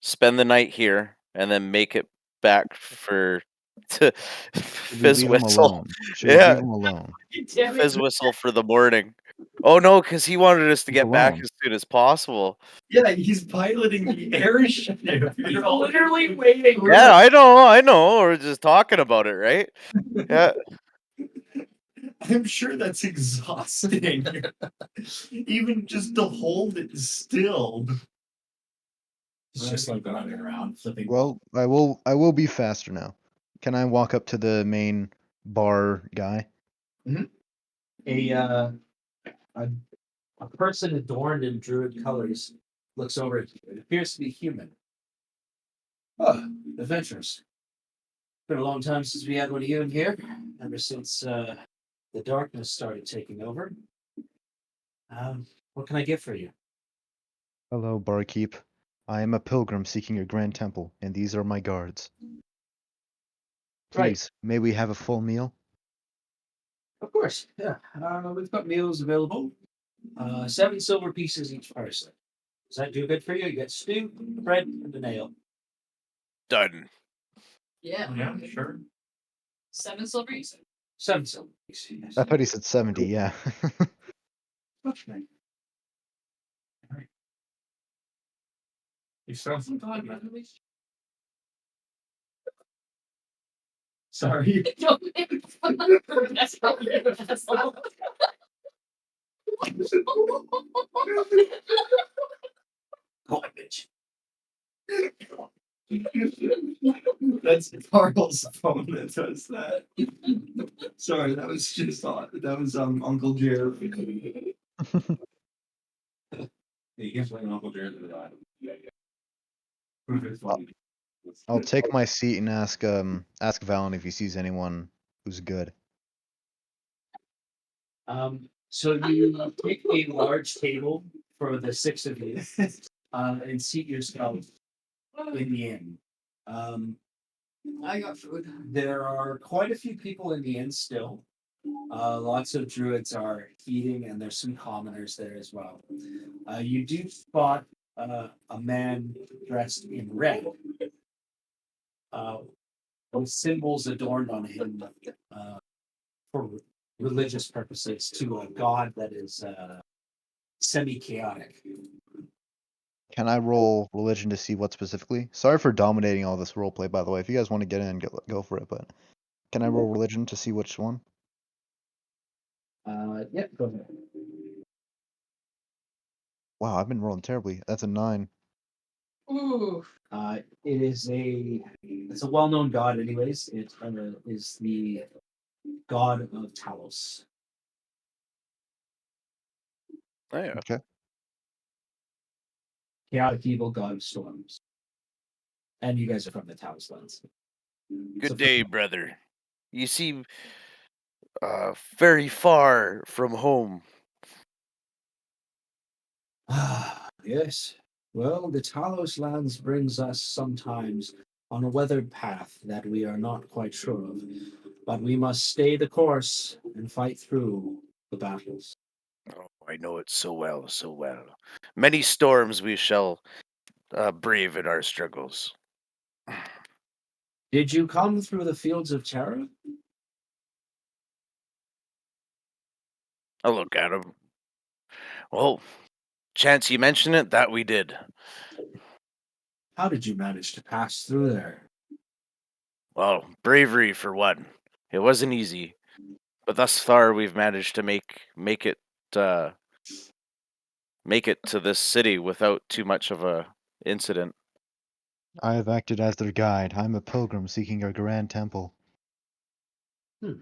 spend the night here, and then make it back for to Should we Fizz leave him Whistle. alone? Should we Yeah, leave him alone? Damn Fizz Whistle for the morning. Oh no, because he wanted us to He's get back alone. as soon as possible. Yeah, he's piloting the airship. You're literally waiting. Yeah, I know. We're just talking about it, right? Yeah. I'm sure that's exhausting. Even just to hold it still. It's just like running around, flipping. Well, I will be faster now. Can I walk up to the main bar guy? A person adorned in druid colors looks over at you. It appears to be human. Oh, adventurers. Been a long time since we had one of you in here. Ever since the darkness started taking over. What can I get for you? Hello, barkeep. I am a pilgrim seeking your grand temple, and these are my guards. Right. Please, may we have a full meal? Of course, yeah. We've got meals available. 7 silver pieces each person. Does that do good for you? You get stew, bread, and an ale. Done. Yeah. Yeah, sure. 7 silver. 7 syllables. Yes. I thought he said 70. Yeah. Okay. Alright. You sound Oh God, man. sorry. That's probably an asshole. Go on, bitch. That's Carl's phone that does that. Sorry, that was just Uncle Jared. Yeah, you can play Uncle Jared to that. I'll take my seat and ask Valen if he sees anyone who's good. So you take a large table for the 6 of you, and seat yourself in the inn. I got food. There are quite a few people in the inn still. Lots of druids are eating, and there's some commoners there as well. You do spot a man dressed in red, with symbols adorned on him for religious purposes to a god that is semi-chaotic. Can I roll religion to see what specifically? Sorry for dominating all this roleplay, by the way. If you guys want to get in, go for it. But can I roll religion to see which one? Yeah, go ahead. Wow, I've been rolling terribly. That's a 9. Ooh. It's a well-known god anyways. It is the god of Talos. Oh, yeah. Okay. Chaotic evil god of storms. And you guys are from the Talos lands. Good day, brother. You seem very far from home. Yes. Well, the Talos lands brings us sometimes on a weathered path that we are not quite sure of. But we must stay the course and fight through the battles. Oh, I know it so well, so well. Many storms we shall brave in our struggles. Did you come through the fields of Terra? I'll look at him. Well, chance you mention it, that we did. How did you manage to pass through there? Well, bravery for one. It wasn't easy, but thus far we've managed to make it to this city without too much of a incident. I have acted as their guide. I'm a pilgrim seeking our grand temple. It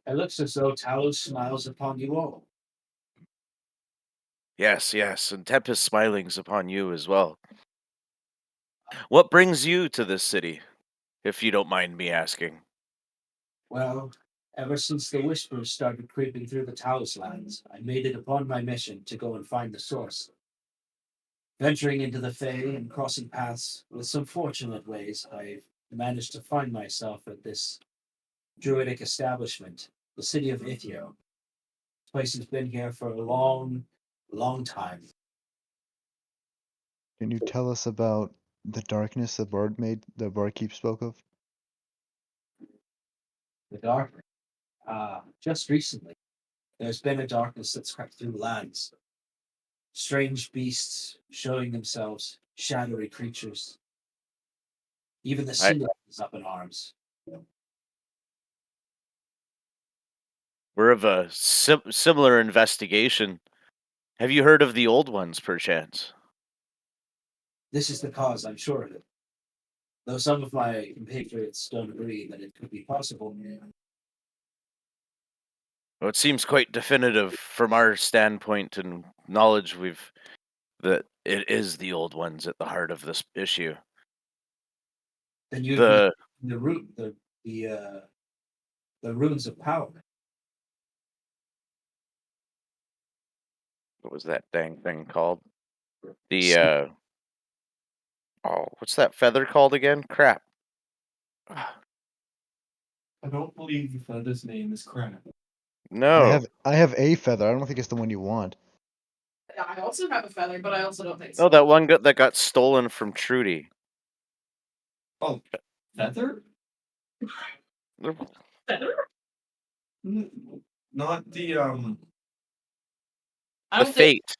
looks as though Talos smiles upon you all. Yes, yes, and Tempest smilings upon you as well. What brings you to this city, if you don't mind me asking? Well, ever since the whispers started creeping through the Talos lands, I made it upon my mission to go and find the source. Venturing into the Fey and crossing paths with some fortunate ways, I've managed to find myself at this druidic establishment, the city of Ithio. This place has been here for a long, long time. Can you tell us about the darkness the barkeep spoke of? The dark. Just recently, there's been a darkness that's crept through lands. Strange beasts showing themselves, shadowy creatures. Even the sea is up in arms. We're of a similar investigation. Have you heard of the old ones, perchance? This is the cause, I'm sure of it. Though some of my compatriots don't agree that it could be possible. Well, it seems quite definitive from our standpoint and knowledge that it is the old ones at the heart of this issue. Then you'd The be the root, the runes of power. what was that dang thing called? The oh, what's that feather called again? Crap. I don't believe the feather's name is Crap. No. I have a feather. I don't think it's the one you want. Yeah, I also have a feather, but I also don't think so. No, that one that got stolen from Trudy. Oh, feather? Feather? Not the I The don't think fate.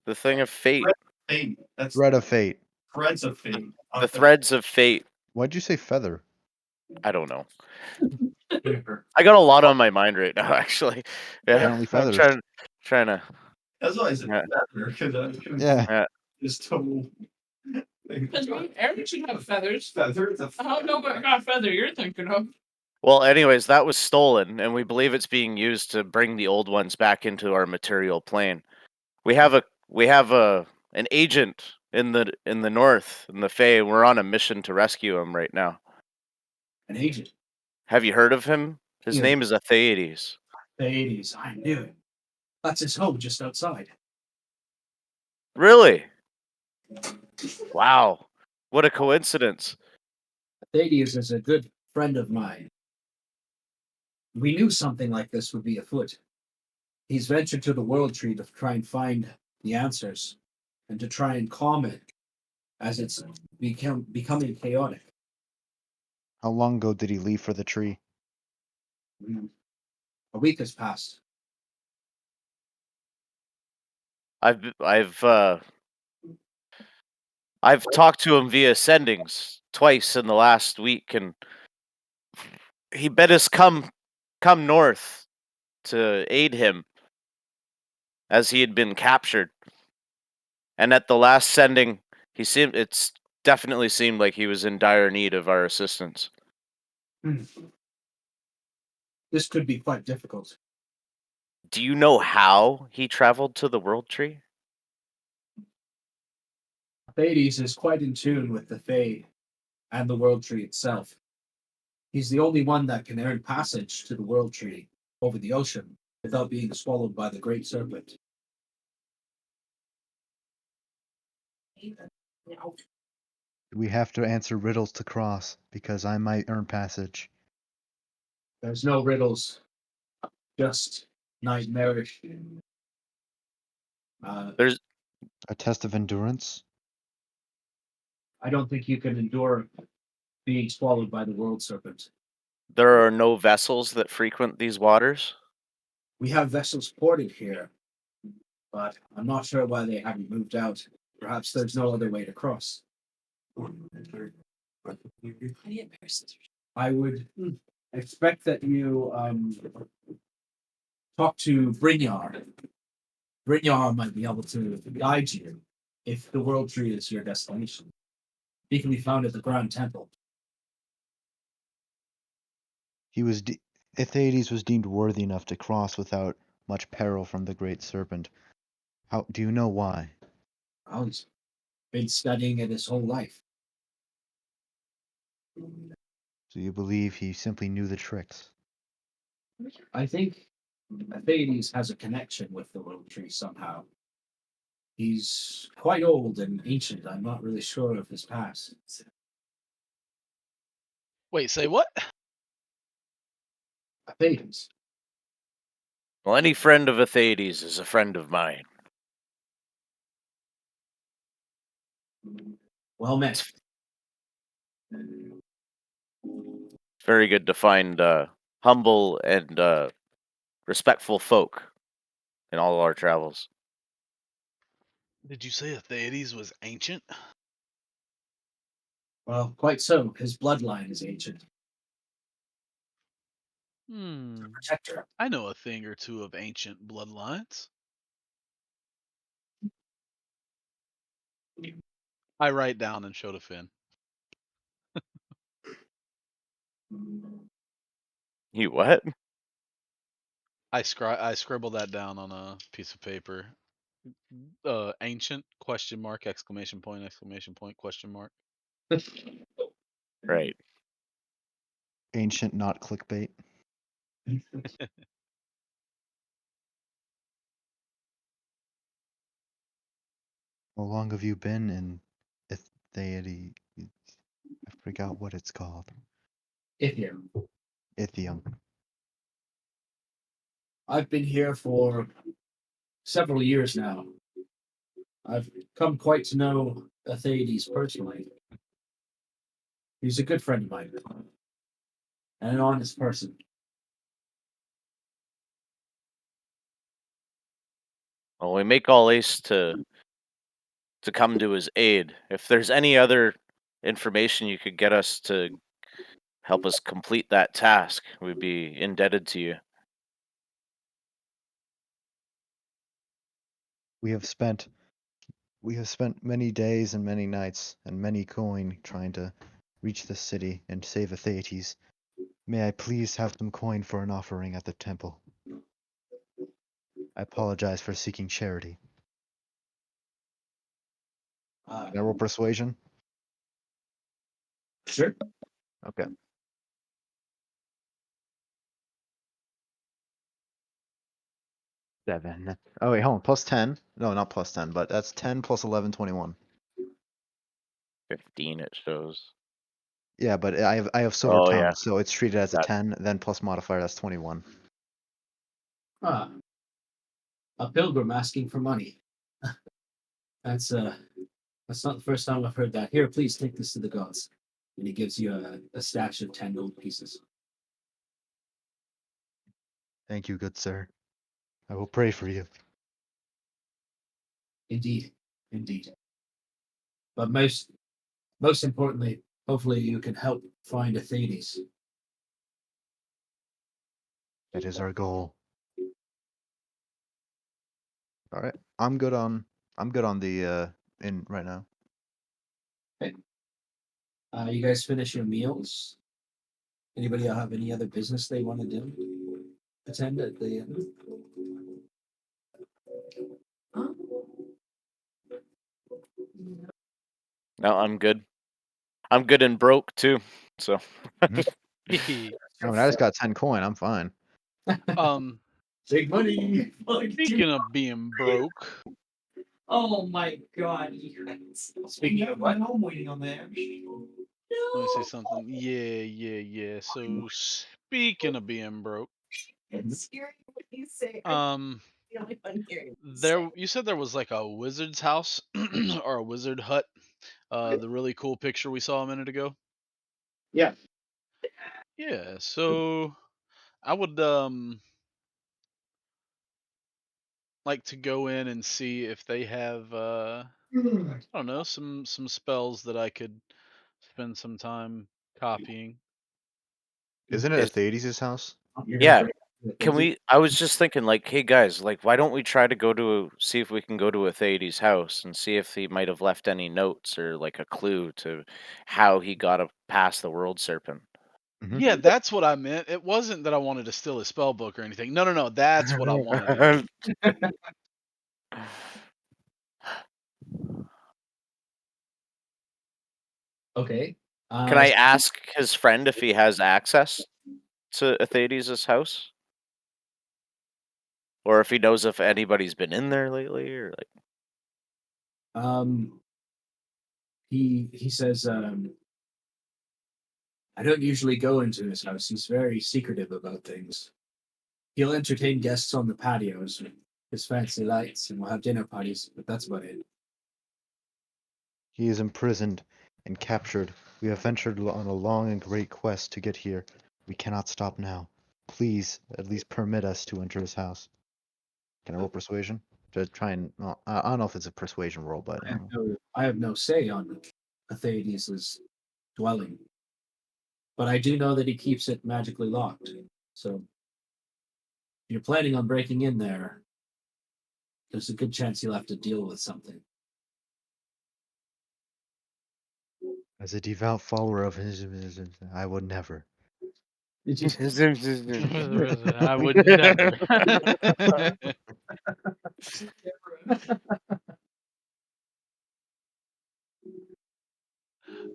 The thing of fate. fate. That's Thread of fate. threads of fate. The threads of fate. Why'd you say feather? I don't know. I got a lot on my mind right now, actually. Yeah, Apparently I'm feathers. trying to. That's why I said Yeah. feather, because Yeah. Yeah. just total. because Aaron should have feathers. Feather. It's a I don't know what kind of feather you're thinking of. Well, anyways, that was stolen, and we believe it's being used to bring the old ones back into our material plane. We have an agent in the north, in the Fey. We're on a mission to rescue him right now. An agent. Have you heard of him? His Yeah. name is Atheides. The 80s. I knew it. That's his home just outside. Really? Wow. What a coincidence. Thaddeus is a good friend of mine. We knew something like this would be afoot. He's ventured to the World Tree to try and find the answers and to try and calm it as it's becoming chaotic. How long ago did he leave for the tree? A week has passed. I've talked to him via sendings twice in the last week, and he bid us come north to aid him as he had been captured. And at the last sending, it's definitely seemed like he was in dire need of our assistance. This could be quite difficult. Do you know how he traveled to the World Tree? Thaddeus is quite in tune with the Fae and the World Tree itself. He's the only one that can earn passage to the World Tree over the ocean without being swallowed by the Great Serpent. We have to answer riddles to cross, because I might earn passage. There's no riddles, just nightmarish. There's A test of endurance? I don't think you can endure being swallowed by the World Serpent. there are no vessels that frequent these waters. We have vessels ported here, but I'm not sure why they haven't moved out. Perhaps there's no other way to cross. I would expect that you talk to Brynjar. Brynjar might be able to guide you if the World Tree is your destination. He can be found at the Grand Temple. Aethades was deemed worthy enough to cross without much peril from the great serpent. How do you know why? Well, he's been studying it his whole life. So you believe he simply knew the tricks? I think Aethades has a connection with the World Tree somehow. He's quite old and ancient. I'm not really sure of his past. Wait, say what? Aethades. Well, any friend of Atheides is a friend of mine. Well met. It's very good to find humble and respectful folk in all our travels. Did you say Atheides was ancient? Well, quite so. His bloodline is ancient. Protector. I know a thing or two of ancient bloodlines. I write down and show to Finn. You what? I scribble that down on a piece of paper. Ancient question mark exclamation point question mark. Right. Ancient, not clickbait. How long have you been in Ithium? I forgot what it's called. Ithium. Ithium. I've been here for several years now. I've come quite to know Aethades personally. He's a good friend of mine and an honest person. Well, we make all haste to come to his aid. If there's any other information you could get us to help us complete that task, we'd be indebted to you. We have spent many days and many nights and many coin trying to reach the city and save Athetes. May I please have some coin for an offering at the temple? I apologize for seeking charity. Can I roll persuasion? Sure. Okay. Seven. Oh wait, hold on. Plus 10. No, not plus 10, but that's 10 plus 11, 21. 15 it shows. Yeah, but I have silver Oh, tongue, yeah. so it's treated as a That- 10, then plus modifier, that's 21. Ah, a pilgrim asking for money. That's not the first time I've heard that. Here, please take this to the gods. And he gives you a stash of 10 gold pieces. Thank you, good sir. I will pray for you. Indeed, indeed. But most importantly, hopefully you can help find Athenes. That is our goal. All right. I'm good on the in right now. You guys finish your meals. Anybody have any other business they want to do? Attend at the No, I'm good. I'm good and broke too. So I mean, I just got 10 coin. I'm fine. um, big money. speaking of being broke, Oh my god, you guys. Speaking of what? I'm waiting on that. let me say something. Yeah. So speaking of being broke, It's hearing what you say. um, The only one hearing what you there say. you said there was like a wizard's house or a wizard hut. The really cool picture we saw a minute ago. Yeah. Yeah. So I would like to go in and see if they have I don't know, some spells that I could spend some time copying. Isn't it Is- Athetes' house? yeah, can we? I was just thinking, like, hey guys, like, why don't we try to see if we can go to Athetes' house and see if he might have left any notes or like a clue to how he got past the world serpent. Mhm. Yeah, that's what I meant. It wasn't that I wanted to steal his spell book or anything. No. That's what I want to do. Okay. Can I ask his friend if he has access to Athetes' house? Or if he knows if anybody's been in there lately, or like. He says, I don't usually go into his house. He's very secretive about things. He'll entertain guests on the patios with his fancy lights, and we'll have dinner parties, but that's about it. He is imprisoned and captured. We have ventured on a long and great quest to get here. We cannot stop now. Please, at least permit us to enter his house. Can I roll persuasion? To try and, well, I don't know if it's a persuasion roll, but I have no say on Athenes' dwelling, but I do know that he keeps it magically locked. So, if you're planning on breaking in there, there's a good chance you'll have to deal with something. as a devout follower of his, I would never. I would never.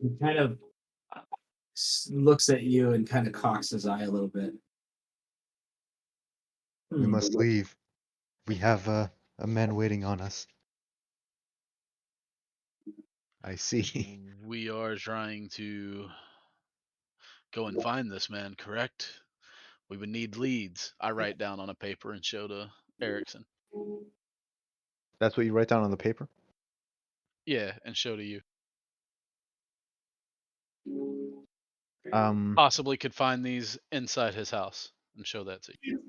He kind of looks at you and kind of cocks his eye a little bit. We must leave. We have a man waiting on us. I see. We are trying to go and find this man, correct? We would need leads. I write down on a paper and show to Erickson. That's what you write down on the paper? Yeah, and show to you. Um, Possibly could find these inside his house and show that to you.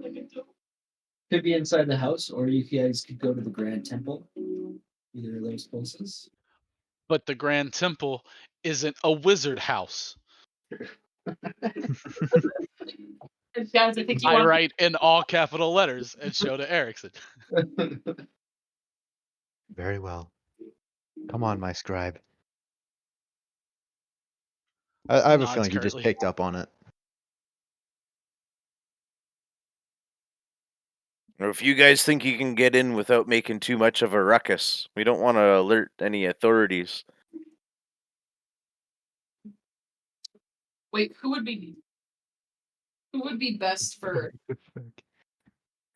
Could be inside the house, or you guys could go to the Grand Temple. Either of those places. But the Grand Temple isn't a wizard house. Guys, I think you I want. write in all capital letters and show to Erickson. Very well. Come on, my scribe. I have a Nods feeling he just curtly. picked up on it. Or if you guys think you can get in without making too much of a ruckus, we don't want to alert any authorities. Wait, who would be best for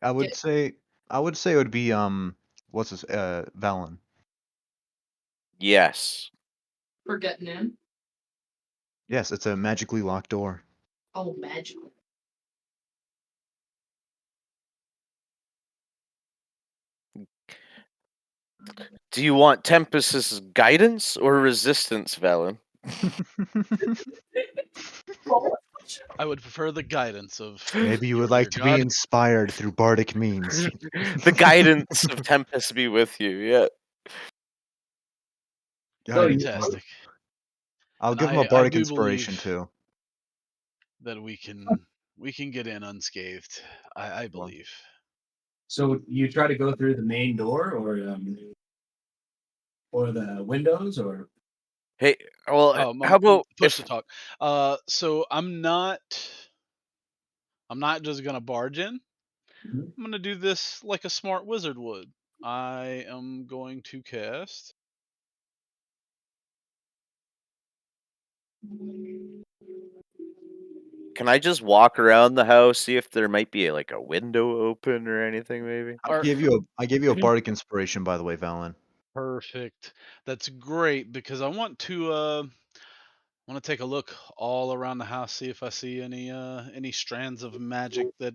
I would Get- say it would be what's his Valen. Yes. getting in? Yes, it's a magically locked door. Oh, magical. Do you want Tempest's guidance or resistance, Valen? I would prefer the guidance of Maybe you your would like dear to be God. inspired through bardic means. The guidance of Tempest be with you, yeah. Guidance. Fantastic. I'll And give him a I bardic do inspiration believe too. that we can get in unscathed. I believe. So you try to go through the main door, or the windows, or Hey, well, Oh, how about push to if talk. So I'm not just gonna barge in. Mhm. I'm gonna do this like a smart wizard would. I am going to cast. can I just walk around the house, see if there might be like a window open or anything, maybe? Or- I gave you a bardic inspiration, by the way, Valen. Perfect. That's great because I want to take a look all around the house, see if I see any strands of magic that,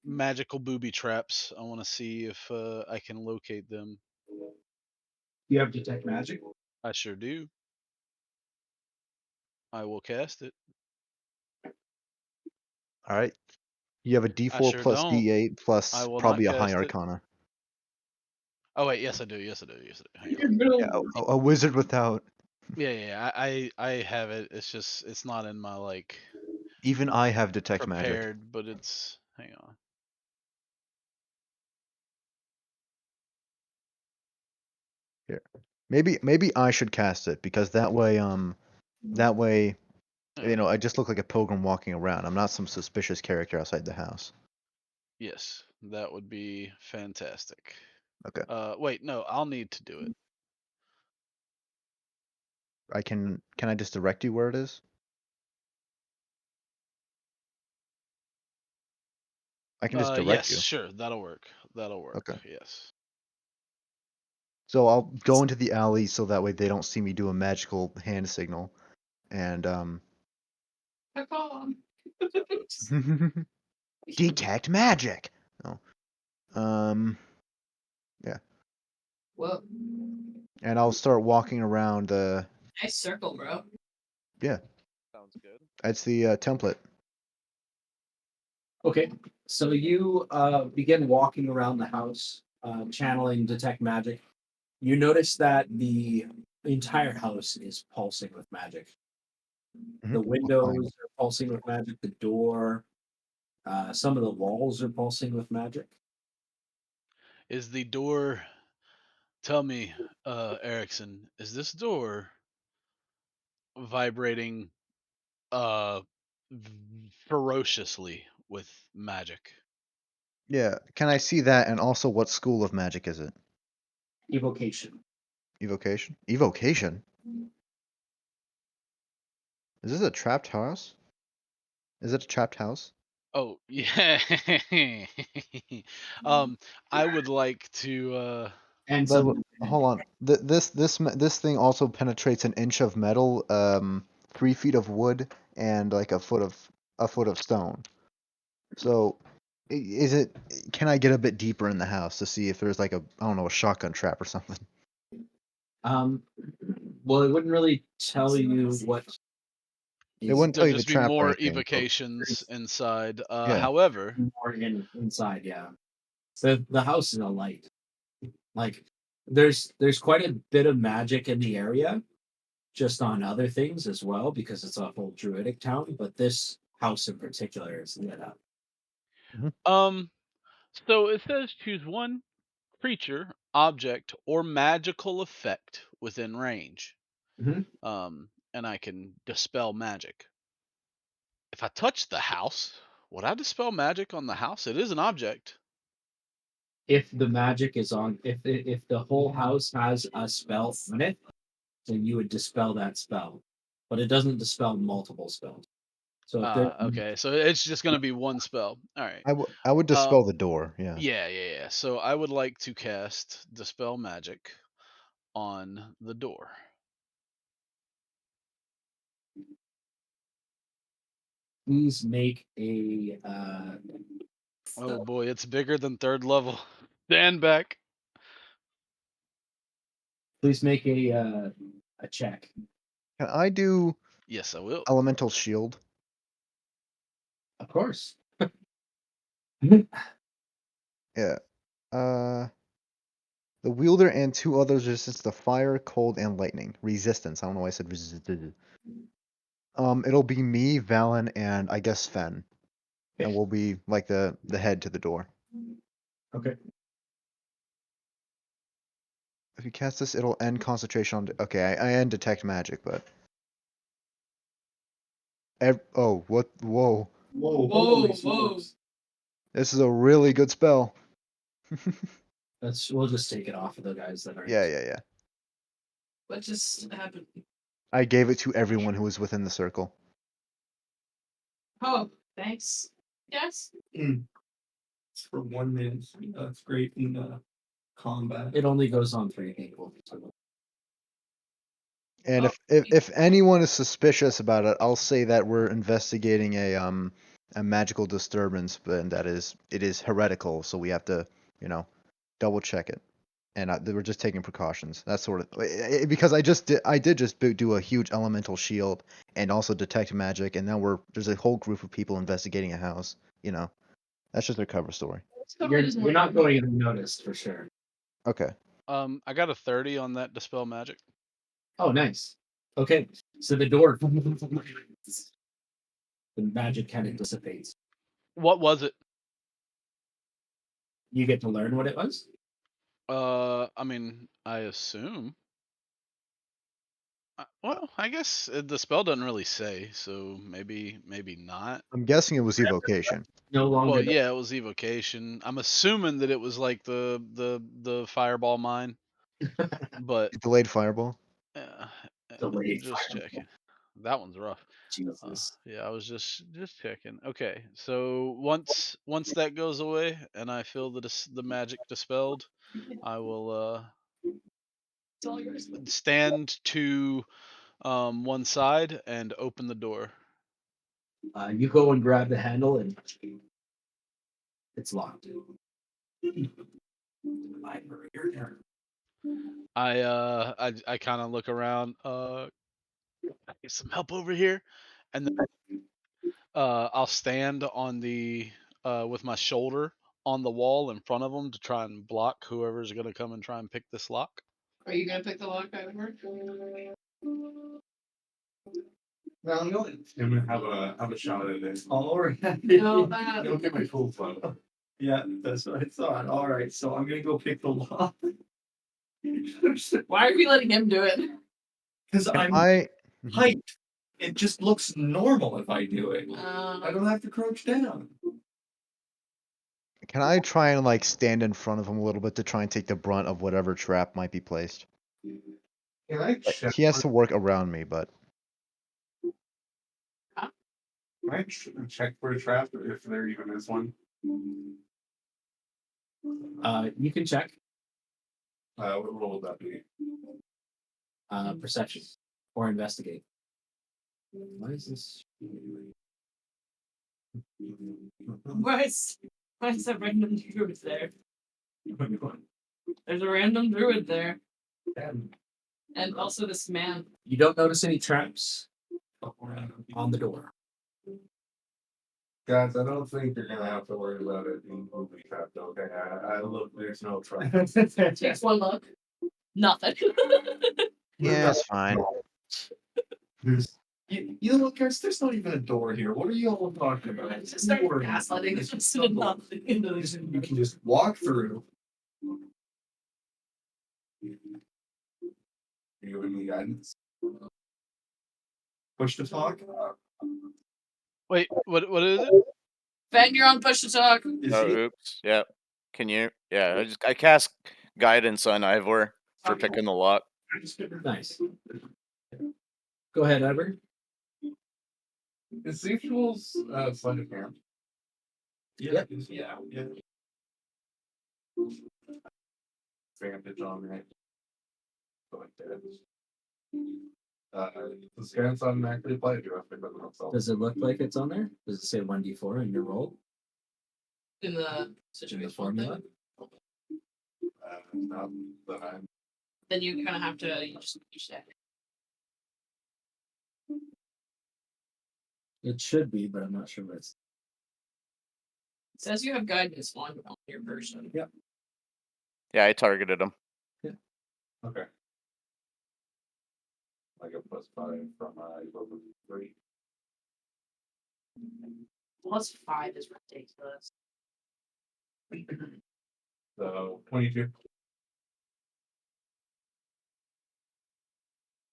magical booby traps. I want to see if I can locate them. you have detect magic. I sure do. I will cast it. All right. You have a I D4 sure plus don't. D8 I plus will not probably a high cast it. arcana. Oh wait, yes I do. Yes I do. Yes I do. Hang on. Yeah, a wizard without. Yeah. I have it. It's just it's not in my Even I have detect magic. prepared, but it's hang on. Here. Maybe I should cast it because that way I just look like a pilgrim walking around. I'm not some suspicious character outside the house. Yes, that would be fantastic. Okay. Wait, no, I'll need to do it. Can I just direct you where it is? I can just direct Yes, you. sure, that'll work. That'll work. Okay. Yes. So I'll go into the alley so that way they don't see me do a magical hand signal. And detect magic. Oh. Yeah. Whoa. And I'll start walking around the Nice circle, bro. yeah. Sounds good. It's the template. Okay, so you begin walking around the house, channeling detect magic. You notice that the entire house is pulsing with magic. Mhm. The windows are pulsing with magic. The door, some of the walls are pulsing with magic. Is the door tell me, Erickson, is this door vibrating ferociously with magic? Yeah. Can I see that? And also, what school of magic is it? Evocation. Evocation? Evocation? Is this a trapped house? Is it a trapped house? Oh, yeah. I would like to And But some. hold on. This thing also penetrates an inch of metal, 3 feet of wood, and like a foot of stone. So, is it? Can I get a bit deeper in the house to see if there's like I don't know, a shotgun trap or something? Well, it wouldn't really tell you what They wouldn't tell There'd you to just be trap or more anything. but- evocations inside. Yeah. However, more inside, yeah. The house is a light. Like there's quite a bit of magic in the area, just on other things as well, because it's a whole druidic town, but this house in particular is lit up. um, so it says choose one creature, object, or magical effect within range. Mhm. And I can dispel magic. If I touch the house, would I dispel magic on the house? It is an object. If the magic is on, if the whole house has a spell on it, then you would dispel that spell, but it doesn't dispel multiple spells. So if there, Okay, so it's just going to be one spell. All right. I would dispel the door. Yeah. Yeah. So I would like to cast dispel magic on the door. please make a Oh boy, it's bigger than third level. Stand back. please make a check. Can I do Yes, I will. elemental shield? Of course. Yeah. The wielder and 2 others resist the fire, cold, and lightning. Resistance. I don't know why I said resisted. It'll be me, Valen, and I guess Fen. And we'll be like the head to the door. Okay. If you cast this, it'll end concentration on. Okay, I end detect magic, but. Oh, what? Whoa. Whoa, Whoa, whoa. This is a really good spell. We'll just take it off of the guys that are. Yeah. What just happened? I gave it to everyone who was within the circle. Oh, thanks. Yes. It's for 1 minute. That's great in combat. It only goes on 3 people. And Oh. if anyone is suspicious about it, I'll say that we're investigating a magical disturbance, but that it is heretical, so we have to, double check it. And we're just taking precautions. That's sort of because I did just do a huge elemental shield and also detect magic, and now there's a whole group of people investigating a house. That's just their cover story. You're not going unnoticed for sure. Okay. I got a 30 on that dispel magic. Oh, nice. Okay, so the door, the magic kind of dissipates. What was it? You get to learn what it was. I mean, I assume. Well, I guess the spell doesn't really say, so maybe not. I'm guessing it was evocation. No longer. Well, yeah, it was evocation. I'm assuming that it was like the fireball mine, but Delayed fireball. uh, Delayed just fireball. checking. That one's rough. Jesus. Yeah, I was just checking. Okay, so once that goes away and I feel the magic dispelled, I will It's all yours. stand to one side and open the door. You go and grab the handle, and it's locked. I kind of look around. Get some help over here, and then I'll stand on the with my shoulder on the wall in front of them to try and block whoever's gonna come and try and pick this lock. Are you gonna pick the lock over? Well, I'm gonna have a shot at it. All right. No, Don't get my full flow. Yeah, that's what I thought. All right, so I'm gonna go pick the lock. Why are we letting him do it? Because I'm I hyped. It just looks normal if I do it. I don't have to crouch down. Can I try and stand in front of him a little bit to try and take the brunt of whatever trap might be placed? Can I check? He has to work around me, but Can I check for a trap if there even is one? You can check What role would that be? perception or investigate. What is this? Why is that random druid there? There's a random druid there. And also this man. You don't notice any traps. on the door. Guys, I don't think you're gonna have to worry about it being movie trapped. Okay, I look. There's no trap. Takes one look. Nothing. Yeah, it's fine. You know what, guys? There's not even a door here. What are you all talking about? Just start gaslighting. It's just nothing. You can just walk through. You any guidance? Push to talk. Wait, what is it? Fen, you're on push to talk. Is Oh, he? oops. Yeah. Can you? Yeah. I cast guidance on Ivor for picking the lock. Nice. Go ahead, Ivor. Is Sexual's sleight of hand? Yep. Yeah. Advantage on it. Like that. Does guidance automatically apply to you? Does it look like it's on there? Does it say 1d4 in your roll? In the In the situation formula? Not that I'm. then you kind of have to you just check. It should be, but I'm not sure what it's. It says you have guidance on your person. Yep. Yeah, I targeted him. Okay. Like a +5 from level 3. +5 is ridiculous. So 22.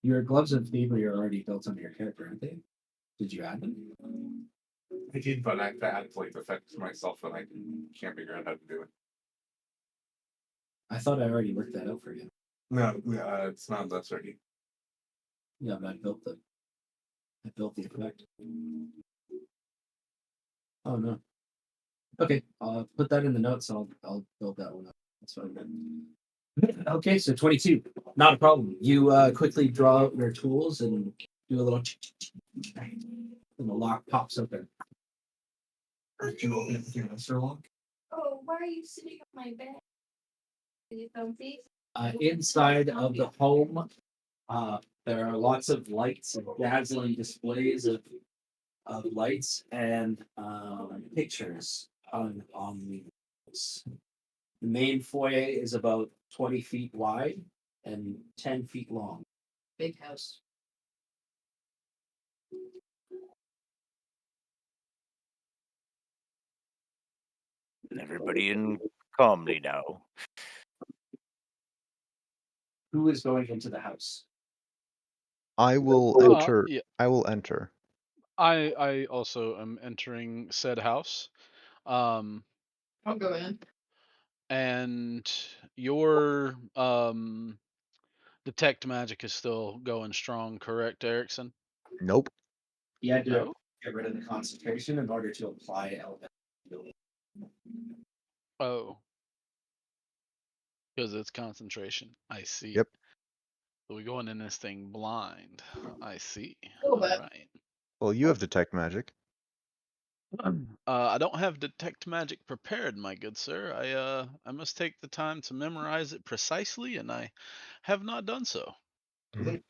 Your gloves of thievery are already built onto your character, aren't they? Did you add them? I did, but I had like effects myself, and I can't figure out how to do it. I thought I already worked that out for you. No, it's not that ready. Yeah, but I built the effect. Oh no. Okay, I'll put that in the notes. I'll build that one up. That's fine. Okay, so 22. Not a problem. You quickly draw out your tools and do a little and the lock pops open. Did you open it with your master lock? Oh, why are you sitting on my bed? Is it comfy? Inside of the home, there are lots of lights and dazzling displays of lights and pictures on the walls. The main foyer is about 20 feet wide and 10 feet long. Big house. Everybody in calmly now. Who is going into the house? I will enter. Yeah. I will enter. I also am entering said house. I'll go in. And your detect magic is still going strong, correct, Erickson? Nope. You had to No. get rid of the concentration in order to apply element. Oh. Because it's concentration. I see. Yep. So we're going in this thing blind. I see. Little All bit. right. Well, you have detect magic. I don't have detect magic prepared, my good sir. I must take the time to memorize it precisely, and I have not done so. Have it?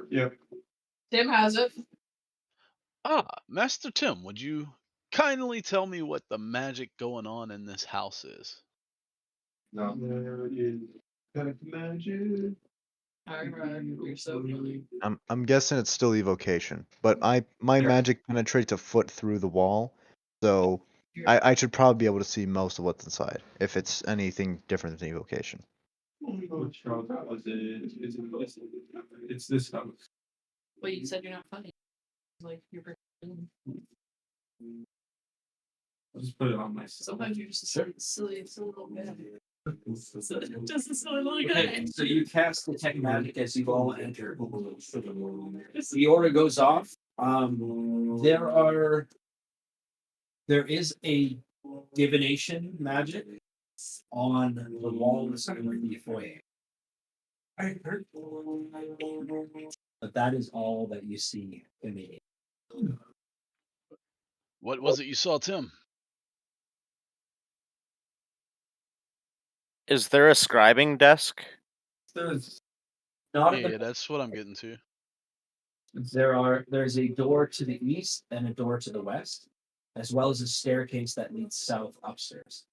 Yep. Tim has it. Master Tim, would you kindly tell me what the magic going on in this house is? No. There is magic. Alright, you're so funny. I'm guessing it's still evocation, but my Yeah. magic penetrates a foot through the wall, so I should probably be able to see most of what's inside if it's anything different than evocation. Which house was it? It's this house. Wait, you said you're not funny. Like you're pretending. I'll just put it on myself. Sometimes you're just so silly. It's a little bit. Just a silly little Okay, guy. so you cast detect magic as you all enter. The aura goes off. There is a divination magic on the walls of the foyer. But that is all that you see immediately. What was it you saw, Tim? Is there a scribing desk? There's not at Yeah, the that's what I'm getting to. There's a door to the east and a door to the west, as well as a staircase that leads south upstairs.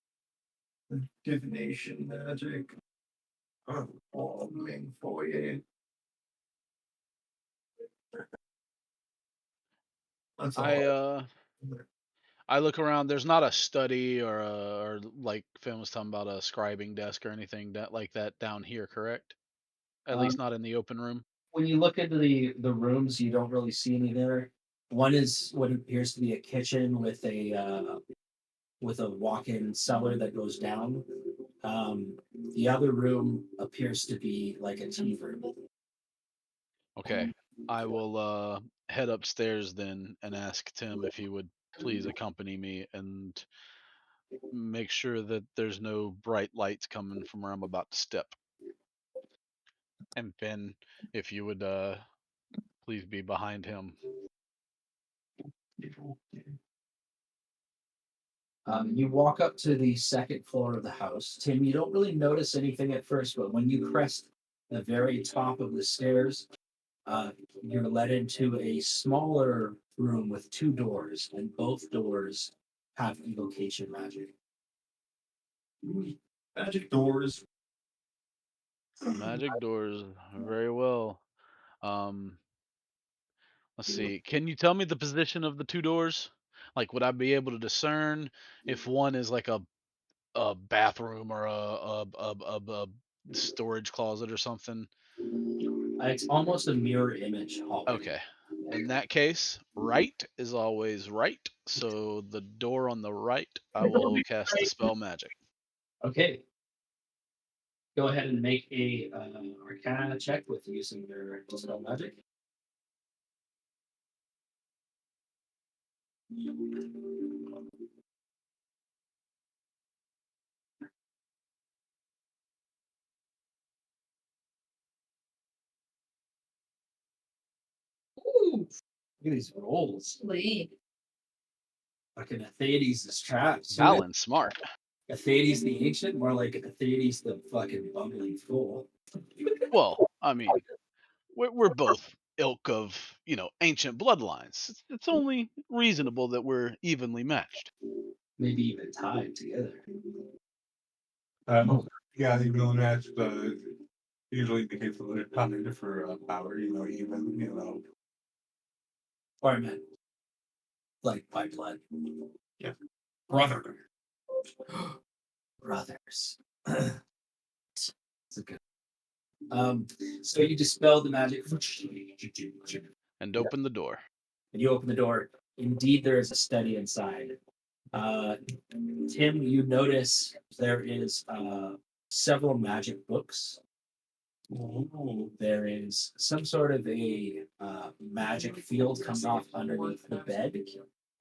Divination magic. Calming for you. That's I all. I look around. There's not a study or like Finn was talking about a scribing desk or anything that like that down here, correct? At Um, least not in the open room. when you look into the rooms, you don't really see any there. One is what appears to be a kitchen with a walk-in cellar that goes down. The other room appears to be like a tea room. Okay. I will head upstairs then and ask Tim if he would please accompany me and make sure that there's no bright lights coming from where I'm about to step. And Finn, if you would please be behind him. You walk up to the second floor of the house. Tim, you don't really notice anything at first, but when you crest the very top of the stairs, uh, you're led into a smaller room with two doors, and both doors have evocation magic. Magic doors. Magic doors, very well. Um, let's see. Can you tell me the position of the two doors? Like, would I be able to discern if one is like a bathroom or a storage closet or something? It's almost a mirror image hallway. Okay. In that case, right is always right. So the door on the right, I will cast the spell magic. Okay. Go ahead and make a Arcana check with using your dispel magic. Ooh, look at these rolls. Lee. Fucking Atheides is trapped. Valen, smart. Atheides the ancient, more like Atheides the fucking bumbling fool. Well, I mean, we're both ilk of, ancient bloodlines. It's only reasonable that we're evenly matched. Maybe even tied together. Yeah, even though that's usually indicates that they're counted for power, even, Or I meant like by blood. Yeah. Brother. Brothers. It's a good. So you dispel the magic And open the door. and you open the door. Indeed, there is a study inside. Tim, you notice there is several magic books. There is some sort of a magic field coming off underneath the bed,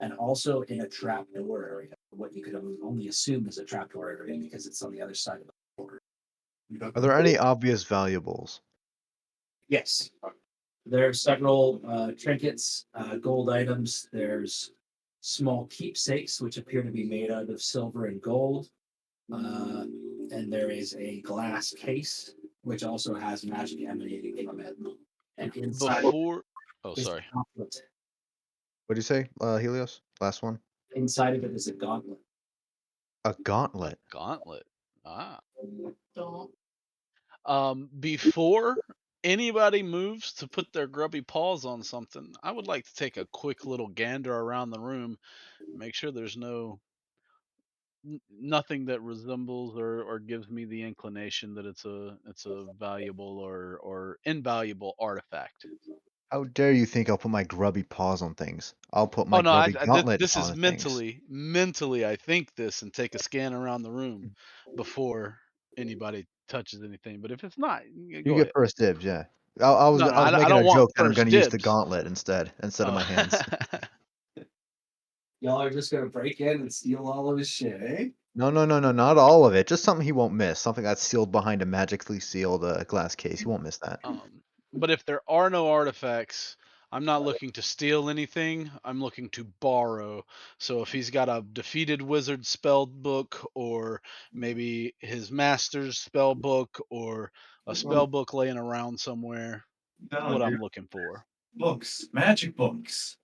and also in a trap door area. What you could only assume is a trap door area because it's on the other side of the door. Are there any obvious valuables? Yes. There are several trinkets, gold items. There's small keepsakes, which appear to be made out of silver and gold. And there is a glass case, which also has magic emanating from it. And inside Before. Oh, is a sorry. gauntlet. What'd you say, Helios? Last one? Inside of it is a gauntlet. A gauntlet. Gauntlet. Ah. Don't. Before anybody moves to put their grubby paws on something, I would like to take a quick little gander around the room, make sure there's nothing that resembles or gives me the inclination that it's a valuable or invaluable artifact. How dare you think I'll put my grubby paws on things? I'll put Oh my no, grubby gauntlet this is on things. mentally I think this and take a scan around the room before anybody touches anything. But if it's not, You go get ahead. first dibs, yeah. I was No, no, I was I making don't a want joke that I'm first gonna use the dibs. gauntlet instead of Oh. my hands. Y'all are just gonna break in and steal all of his shit, eh? No, not all of it. Just something he won't miss. Something that's sealed behind a magically sealed glass case. He won't miss that. But if there are no artifacts, I'm not looking to steal anything. I'm looking to borrow. So if he's got a defeated wizard spell book, or maybe his master's spell book, or a spell book laying around somewhere, what I'm looking for. Books, magic books.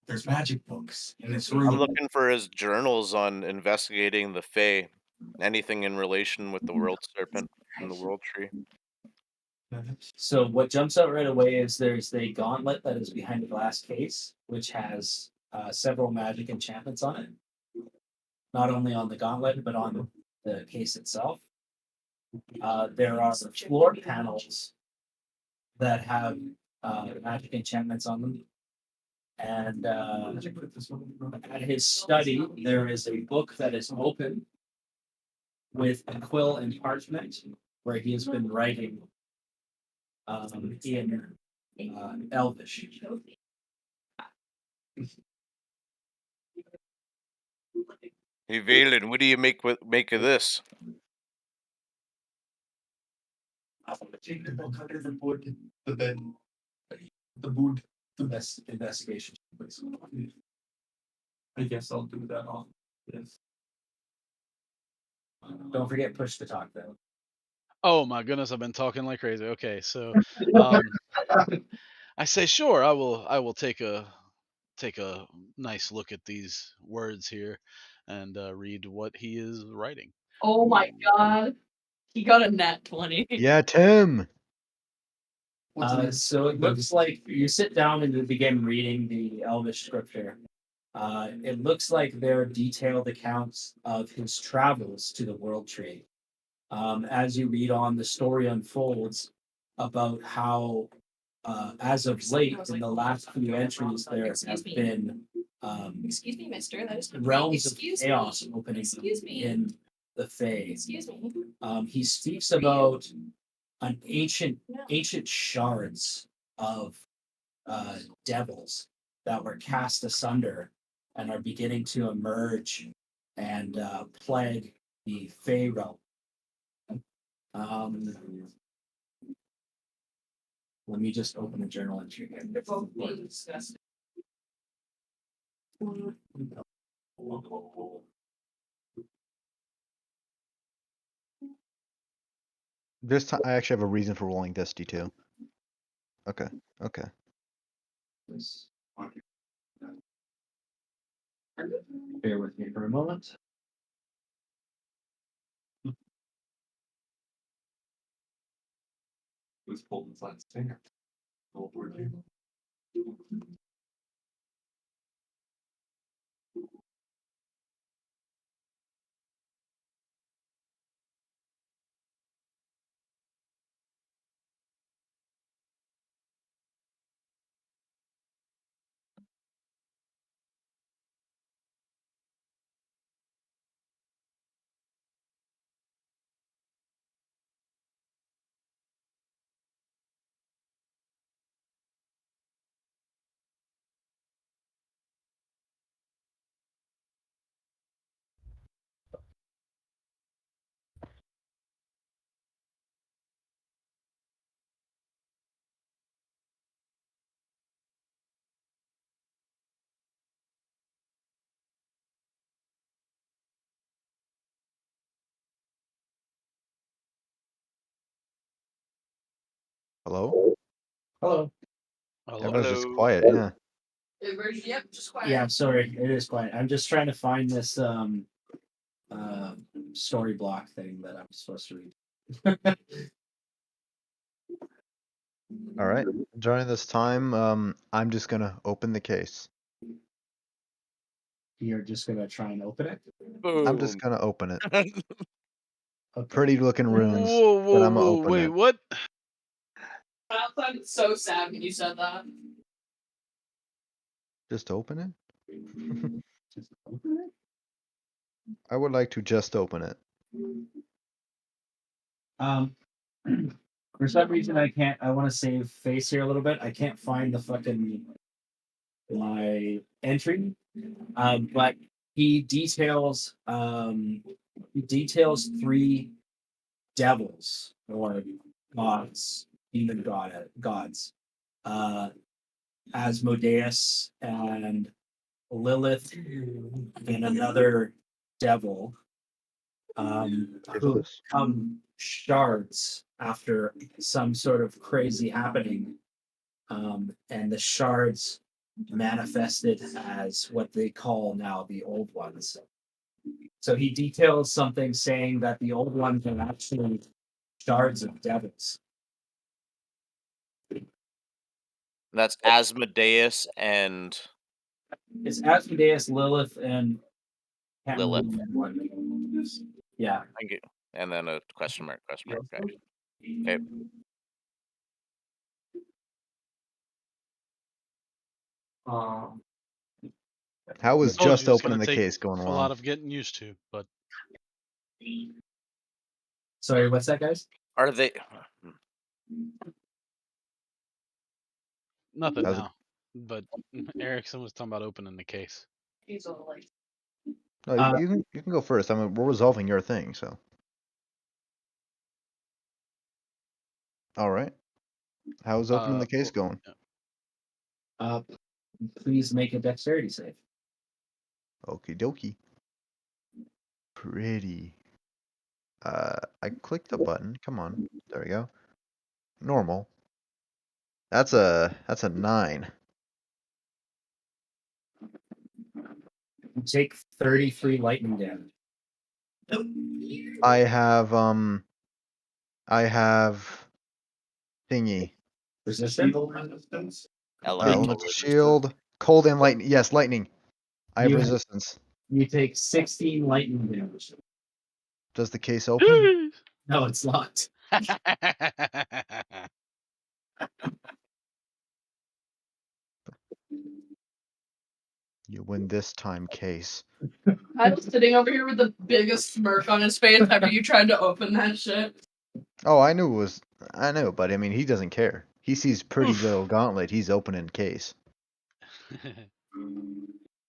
There's magic books in this room. I'm looking for his journals on investigating the Fae. Anything in relation with the world serpent and the world tree. So what jumps out right away is there's the gauntlet that is behind the glass case, which has several magic enchantments on it. Not only on the gauntlet, but on the case itself. There are floor panels that have magic enchantments on them. And at his study, there is a book that is open with a quill and parchment where he has been writing in Elvish. Hey Valen, what do you make of this? I'm gonna take the book under the wood, the bed, the wood, the best Investigation, please. I guess I'll do that on this. Don't forget push to talk though. Oh my goodness, I've been talking like crazy. Okay, so um, I say sure. I will take a nice look at these words here and read what he is writing. Oh my god. He got a nat 20. Yeah, Tim. So it looks like you sit down and begin reading the Elvish scripture. It looks like they're detailed accounts of his travels to the world tree. As you read on, the story unfolds about how, as of late, in the last few entries, there have been Excuse me, mister. That is realms of Excuse chaos me. opening Excuse me. in the Fae. Excuse me. He speaks about an No. ancient shards of devils that were cast asunder and are beginning to emerge and plague the Fey realm. Let me just open a journal entry again. They're both being disgusting. This time, I actually have a reason for rolling this D2. Okay, okay. Bear with me for a moment. Let's pull the flat stinger. Roll for you. Hello? Hello. Everyone's just Hello. quiet, yeah. Yep, just quiet. Yeah, sorry, it is quiet. I'm just trying to find this story block thing that I'm supposed to read. Alright. During this time, I'm just gonna open the case. You're just gonna try and open it. I'm just Boom. gonna open it. Okay. Pretty looking runes, Whoa, but whoa, I'm gonna whoa! open Wait, it. what? I sounded so sad when you said that. Just open it? Just open it. I would like to just open it. For some reason I can't. I want to save face here a little bit. I can't find the fucking my entry. But he details three devils or gods, demon gods, Asmodeus and Lilith and another devil, who Syphilis? become shards after some sort of crazy happening and the shards manifested as what they call now the Old Ones. So he details something saying that the Old Ones are actually shards of devils. That's Asmodeus and It's Asmodeus, Lilith, and can't Lilith. remember one. Yeah. Thank you. And then a question mark. Okay. Okay. How was Told just you it's opening gonna the take case going a along? lot of getting used to, but Sorry, what's that, guys? Are they? nothing How's it- now. But Erickson was talking about opening the case. He's all like, No, you can go first. I mean, we're resolving your thing, so. All right. How's opening the case going? Please make a dexterity save. Okie dokie. Pretty. I clicked the button. Come on. There we go. Normal. That's a 9. You take 33 lightning damage. I have thingy. Resistance? Elemental Elemental resistance. shield, cold and lightning. Yes, lightning. I have You- resistance. You take 16 lightning damage. Does the case open? No, it's locked. You win this time, case. I was sitting over here with the biggest smirk on his face after you tried to open that shit. Oh, I knew, but I mean, he doesn't care. He sees pretty little gauntlet. He's opening case.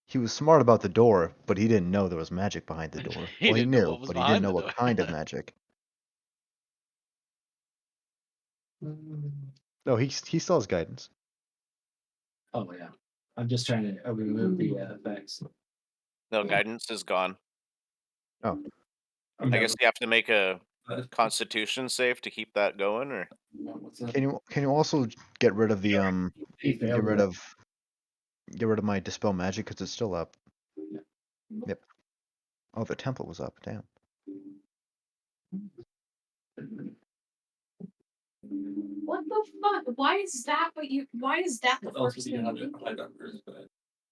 He was smart about the door, but he didn't know there was magic behind the door. He Well, he didn't know knew, what was but he didn't behind know the what door. kind of magic. No, he still has guidance. Oh, yeah. I'm just trying to remove the effects. No, guidance is gone. Oh, I guess you have to make a Constitution save to keep that going, or can you also get rid of the He failed it. get rid of my dispel magic because it's still up. Yep. Oh, the template was up. Damn. What the fuck? Why is that the What else first would you thing? have to hide under his bed?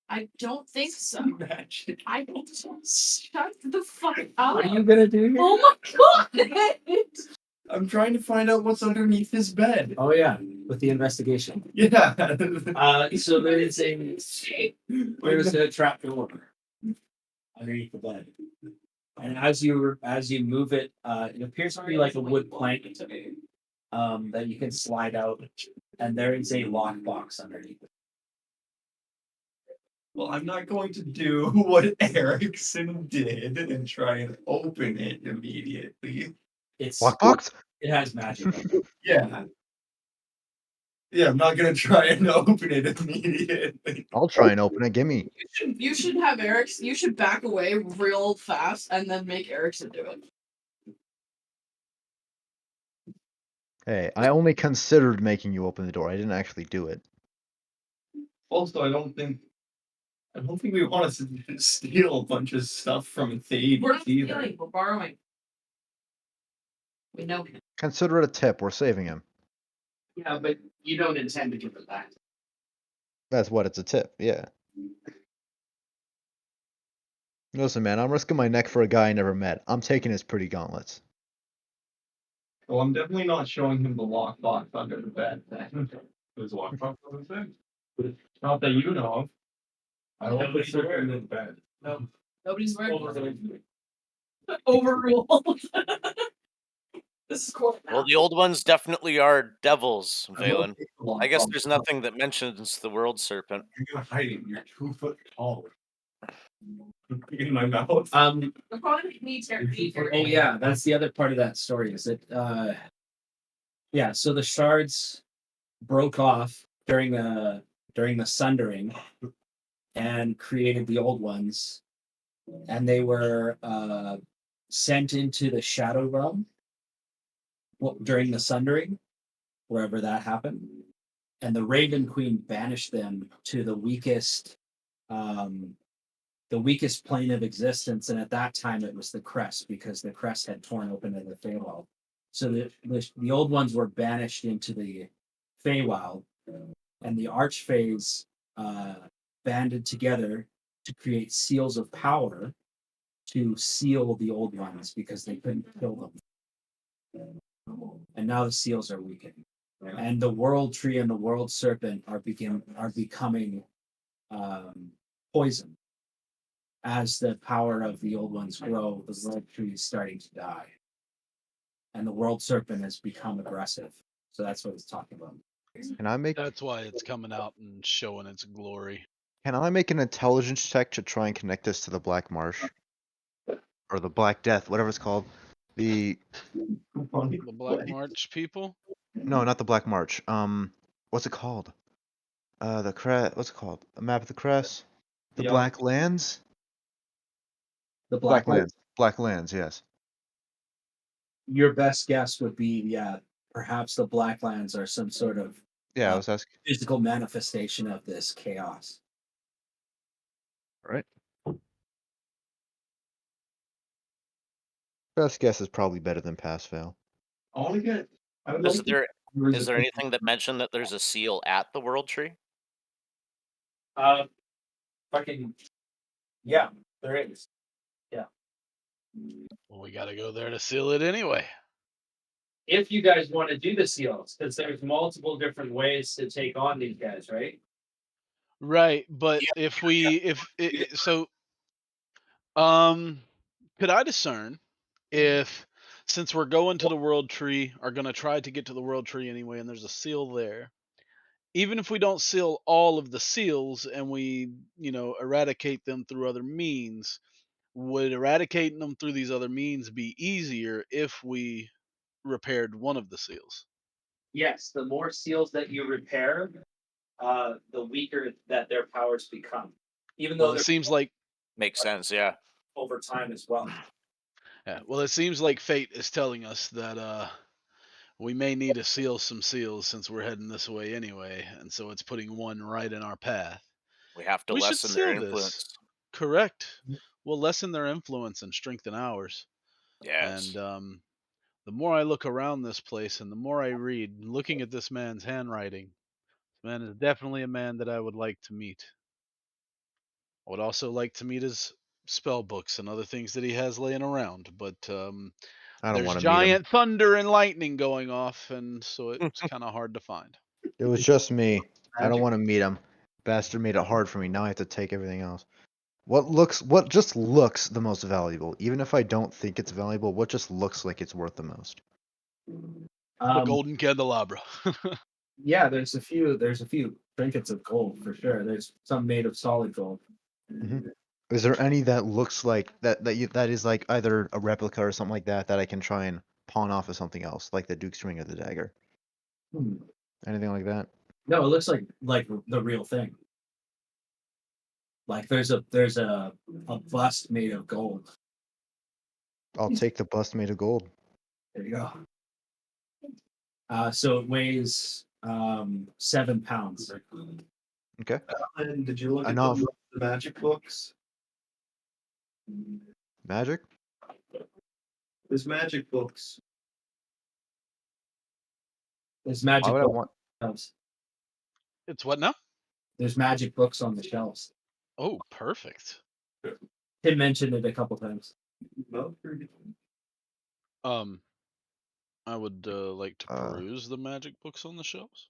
I don't think so. Magic. I don't shut the fuck What up. are you gonna do here? Oh my god! I'm trying to find out what's underneath his bed. Oh, yeah, with the investigation. Yeah. So there is a trap door underneath the bed, and as you move it, it appears to be like a wood plank that you can slide out, and there is a lockbox underneath it. Well, I'm not going to do what Erickson did and try and open it immediately. Lockbox? It has magic. on it. Yeah. Yeah, I'm not gonna try and open it immediately. I'll try and open it. Gimme. You should have Eric's. You should back away real fast and then make Erickson do it. Hey, I only considered making you open the door. I didn't actually do it. Also, I don't think we want to steal a bunch of stuff from Thade We're not either. stealing. We're borrowing. We know him. Consider it a tip. We're saving him. Yeah, but you don't intend to give it back. That's what it's a tip. Yeah. Listen, man, I'm risking my neck for a guy I never met. I'm taking his pretty gauntlets. Well, I'm definitely not showing him the lockbox under the bed then. There's a lockbox under the bed? Not that you know of. I don't Nobody's put aware it of in the bed. No. Nobody's wearing overruled. This is cool. well, the old ones definitely are devils, Valen. I guess there's nothing that mentions the world serpent. You're gonna hide it. You're 2 foot tall. In my mouth. The probably needs Oh yeah, that's the other part of that story. Is it? Yeah. So the shards broke off during the sundering, and created the old ones, and they were sent into the shadow realm during the sundering, wherever that happened, and the Raven Queen banished them to the weakest plane of existence, and at that time it was the Kress, because the Kress had torn open in the Feywild. So the old ones were banished into the Feywild, and the Archfays banded together to create seals of power to seal the old ones because they couldn't kill them. And now the seals are weakened, and the World Tree and the World Serpent are becoming poison. As the power of the old ones grow, the World Tree is starting to die, and the World Serpent has become aggressive. So that's what it's talking about. Can I make That's why it's coming out and showing its glory. an intelligence check to try and connect this to the Black Marsh or the Black Death, whatever it's called? The The Black March people. no, not the Black March. What's it called? The Cress. What's it called? A map of the Cress. The Yeah. Black Lands. The Black Black Lands. Black Lands. Yes. Your best guess would be, yeah, perhaps the Blacklands are some sort of Yeah, I was asking. physical manifestation of this chaos. Right. Best guess is probably better than pass fail. I want to get. I would Is like there to- is there anything that mentioned that there's a seal at the World Tree? Fucking, yeah, there is. Well, we got to go there to seal it anyway. If you guys want to do the seals, because there's multiple different ways to take on these guys, right? Right, but if we if it, so could I discern if, since we're going to the World Tree, are going to try to get to the World Tree anyway, and there's a seal there, even if we don't seal all of the seals and we, eradicate them through other means, would eradicating them through these other means be easier if we repaired one of the seals? Yes, the more seals that you repair, the weaker that their powers become. Even though Well, it they're seems like Makes sense, yeah. over time as well. yeah, well, it seems like fate is telling us that we may need to seal some seals since we're heading this way anyway, and so it's putting one right in our path. We have to We should lessen their seal this. influence. Correct. We'll lessen their influence and strengthen ours. Yes. And the more I look around this place and the more I read, looking at this man's handwriting, this man is definitely a man that I would like to meet. I would also like to meet his spell books and other things that he has laying around, but I don't there's want to meet him. giant thunder and lightning going off, and so it's kind of hard to find. It was just me. I don't Magic. want to meet him. Bastard made it hard for me. Now I have to take everything else. What just looks the most valuable? Even if I don't think it's valuable, what just looks like it's worth the most? The golden candelabra. Yeah, there's a few trinkets of gold for sure. There's some made of solid gold. Is there any that looks like that is like either a replica or something like that I can try and pawn off as something else, like the Duke's ring or the dagger? Anything like that? No, it looks like the real thing. Like there's a bust made of gold. I'll take the bust made of gold. There you go. So it weighs 7 pounds. Okay. And did you look Enough. at the magic books? Magic? There's magic books. There's magic Why would I books want? on the shelves. It's what now? There's magic books on the shelves. Oh, perfect. Tim mentioned it a couple times. No, I would like to Uh, peruse the magic books on the shelves.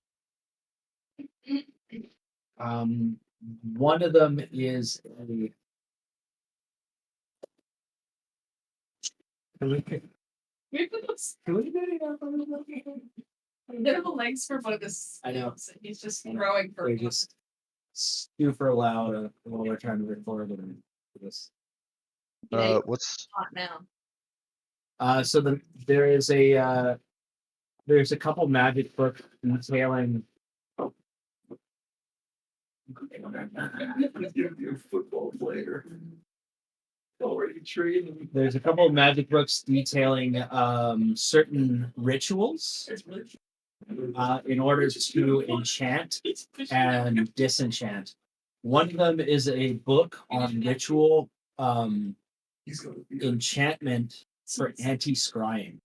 One of them is a. They're the legs for Bogus. I know. He's just throwing for They just super loud while we're trying to record this. what's hot now. So there's a couple magic books detailing. Your football player. Already trained. There's a couple of magic books detailing certain rituals in order to enchant and disenchant. One of them is a book on ritual enchantment for anti-scrying.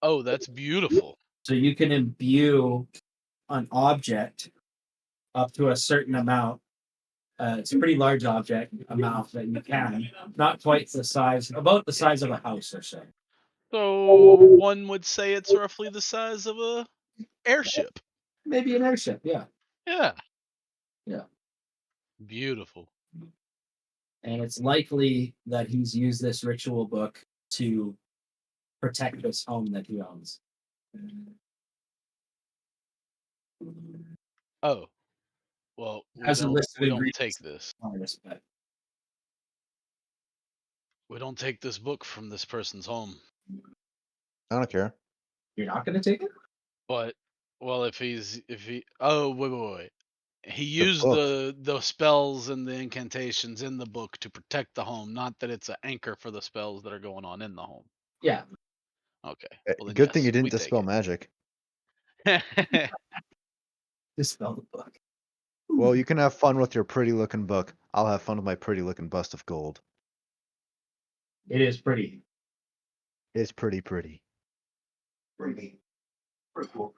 Oh, that's beautiful. So you can imbue an object up to a certain amount. It's a pretty large object amount that you can, not quite the size, about the size of a house or so. So one would say it's roughly the size of a airship. Maybe an airship, yeah. Yeah. Yeah. Beautiful. And it's likely that he's used this ritual book to protect this home that he owns. Oh. Well, Has a list of we don't ingredients take this. on this, but We don't take this book from this person's home. I don't care. you're not going to take it? But well, if he oh wait. He The used book. the spells and the incantations in the book to protect the home, not that it's an anchor for the spells that are going on in the home. Yeah. Okay. Well then Good thing yes, you didn't we take dispel magic. it. Dispel the book. Well, you can have fun with your pretty looking book. I'll have fun with my pretty looking bust of gold. It is pretty. It's pretty pretty. Pretty cool.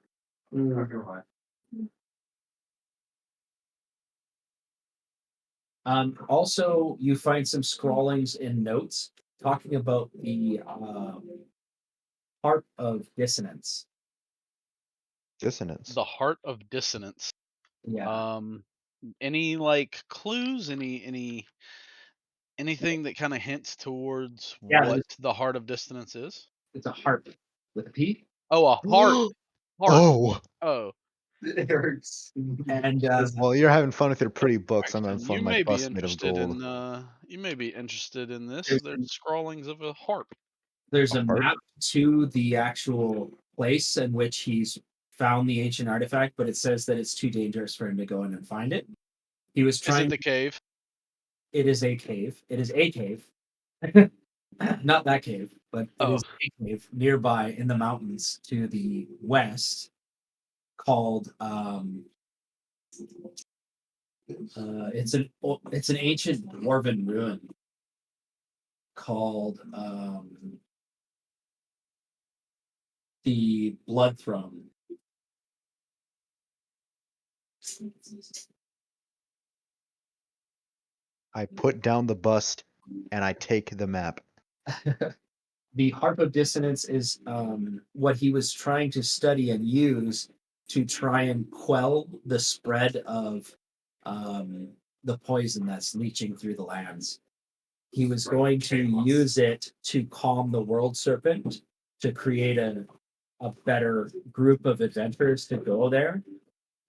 Also, you find some scrawlings in notes talking about the harp of dissonance. Dissonance. The heart of dissonance. Yeah. Any like clues? Anything that kind of hints towards Yeah, what the heart of dissonance is? it's a harp with a P. Oh, a heart. Heart. Oh. Oh. It hurts. And Well, you're having fun with your pretty books. I'm having fun You with my may be bust made of interested gold. in this. There's- There's scrawlings of a harp. there's A a harp? map to the actual place in which he's found the ancient artifact, but it says that it's too dangerous for him to go in and find it. He was Is trying. it the cave? It is a cave. It is a cave. Not that cave, but it is a cave nearby in the mountains to the west called it's an ancient dwarven ruin called the Blood Throne. I put down the bust and I take the map. The Harp of Dissonance is what he was trying to study and use to try and quell the spread of the poison that's leaching through the lands. He was going to use it to calm the world serpent, to create a better group of adventurers to go there,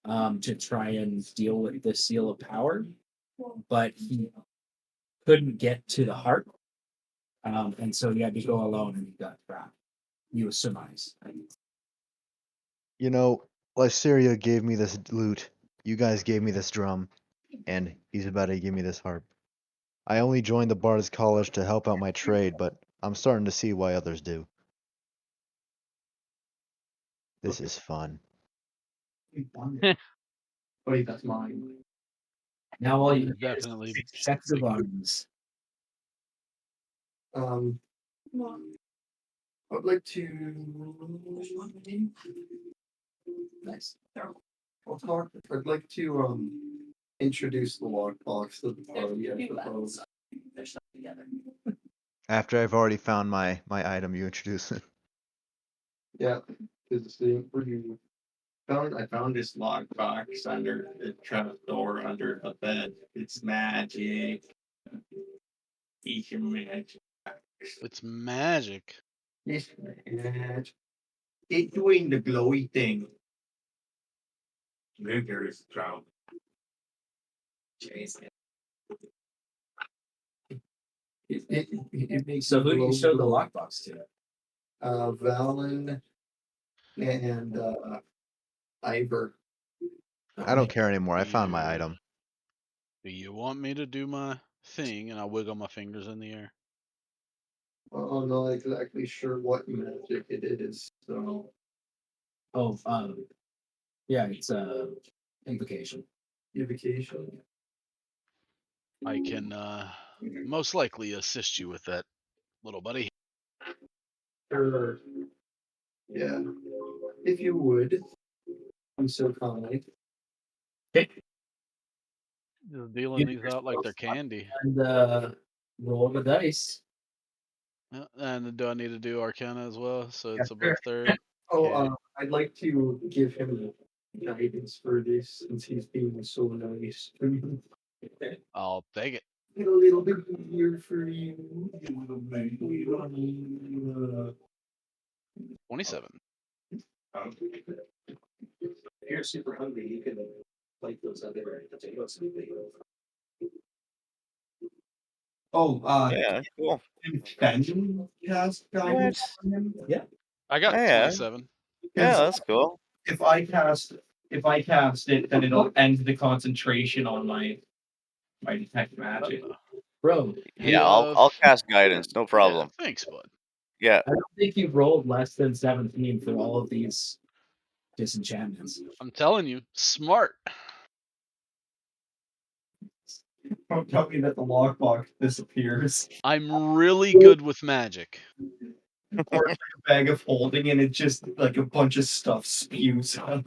to try and deal with the seal of power. But he couldn't get to the heart. And so he had to go alone and he got trapped. He was surmised. You know, Lyceria gave me this lute. You guys gave me this drum. And he's about to give me this harp. I only joined the Bard's College to help out my trade, but I'm starting to see why others do. This is fun. Wait, that's mine. Now all you It's definitely check the buttons. I'd like to. Nice. I'll talk. I'd like to introduce the lockbox to the party. I suppose. After I've already found my item, you introduce it. Yeah, because I found this lockbox under the trap door under the bed. It's magic. It's magic. It's magic. It's magic. It's doing the glowy thing. There is drown. It makes So who do you show the glow. lockbox to? Valen and Ivor. I don't care anymore. I found my item. Do you want me to do my thing and I wiggle my fingers in the air? Well, I'm not exactly sure what magic it is, so Oh, yeah, it's invocation. Invocation. I can most likely assist you with that, little buddy. Sure. Yeah. If you would. I'm so kind. Just dealing these out like they're candy. And roll the dice. Yeah, and do I need to do Arcana as well? So Yeah, it's above third. Oh, Okay. I'd like to give him guidance for this since he's being so nice. I'll take it. A little bit easier for you. 27. If you're super hungry, you can like those other potatoes. Oh, Yeah, cool. Fenton cast guidance on him. Yeah. I got Yeah. 27. Yeah, that's cool. If I cast it, then it'll end the concentration on my detect magic. Bro, Yeah, Uh, I'll cast guidance, no Yeah, problem. thanks, bud. Yeah. I don't think you've rolled less than 17 for all of these disenchantments. I'm telling you, smart. Don't tell me that the lockbox disappears. I'm really good with magic. Or it's like a bag of holding and it just like a bunch of stuff spews out.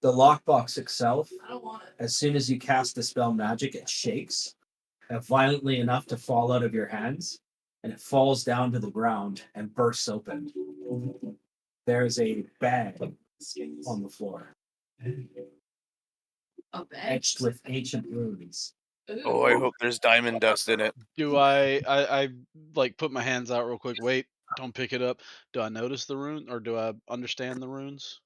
The lockbox itself, I don't want it. as soon as you cast the spell magic, it shakes violently enough to fall out of your hands, and it falls down to the ground and bursts open. There's a bag on the floor, A bag. etched with ancient runes. Oh, I hope there's diamond dust in it. Do I like put my hands out real quick? Wait, don't pick it up. Do I notice the rune or do I understand the runes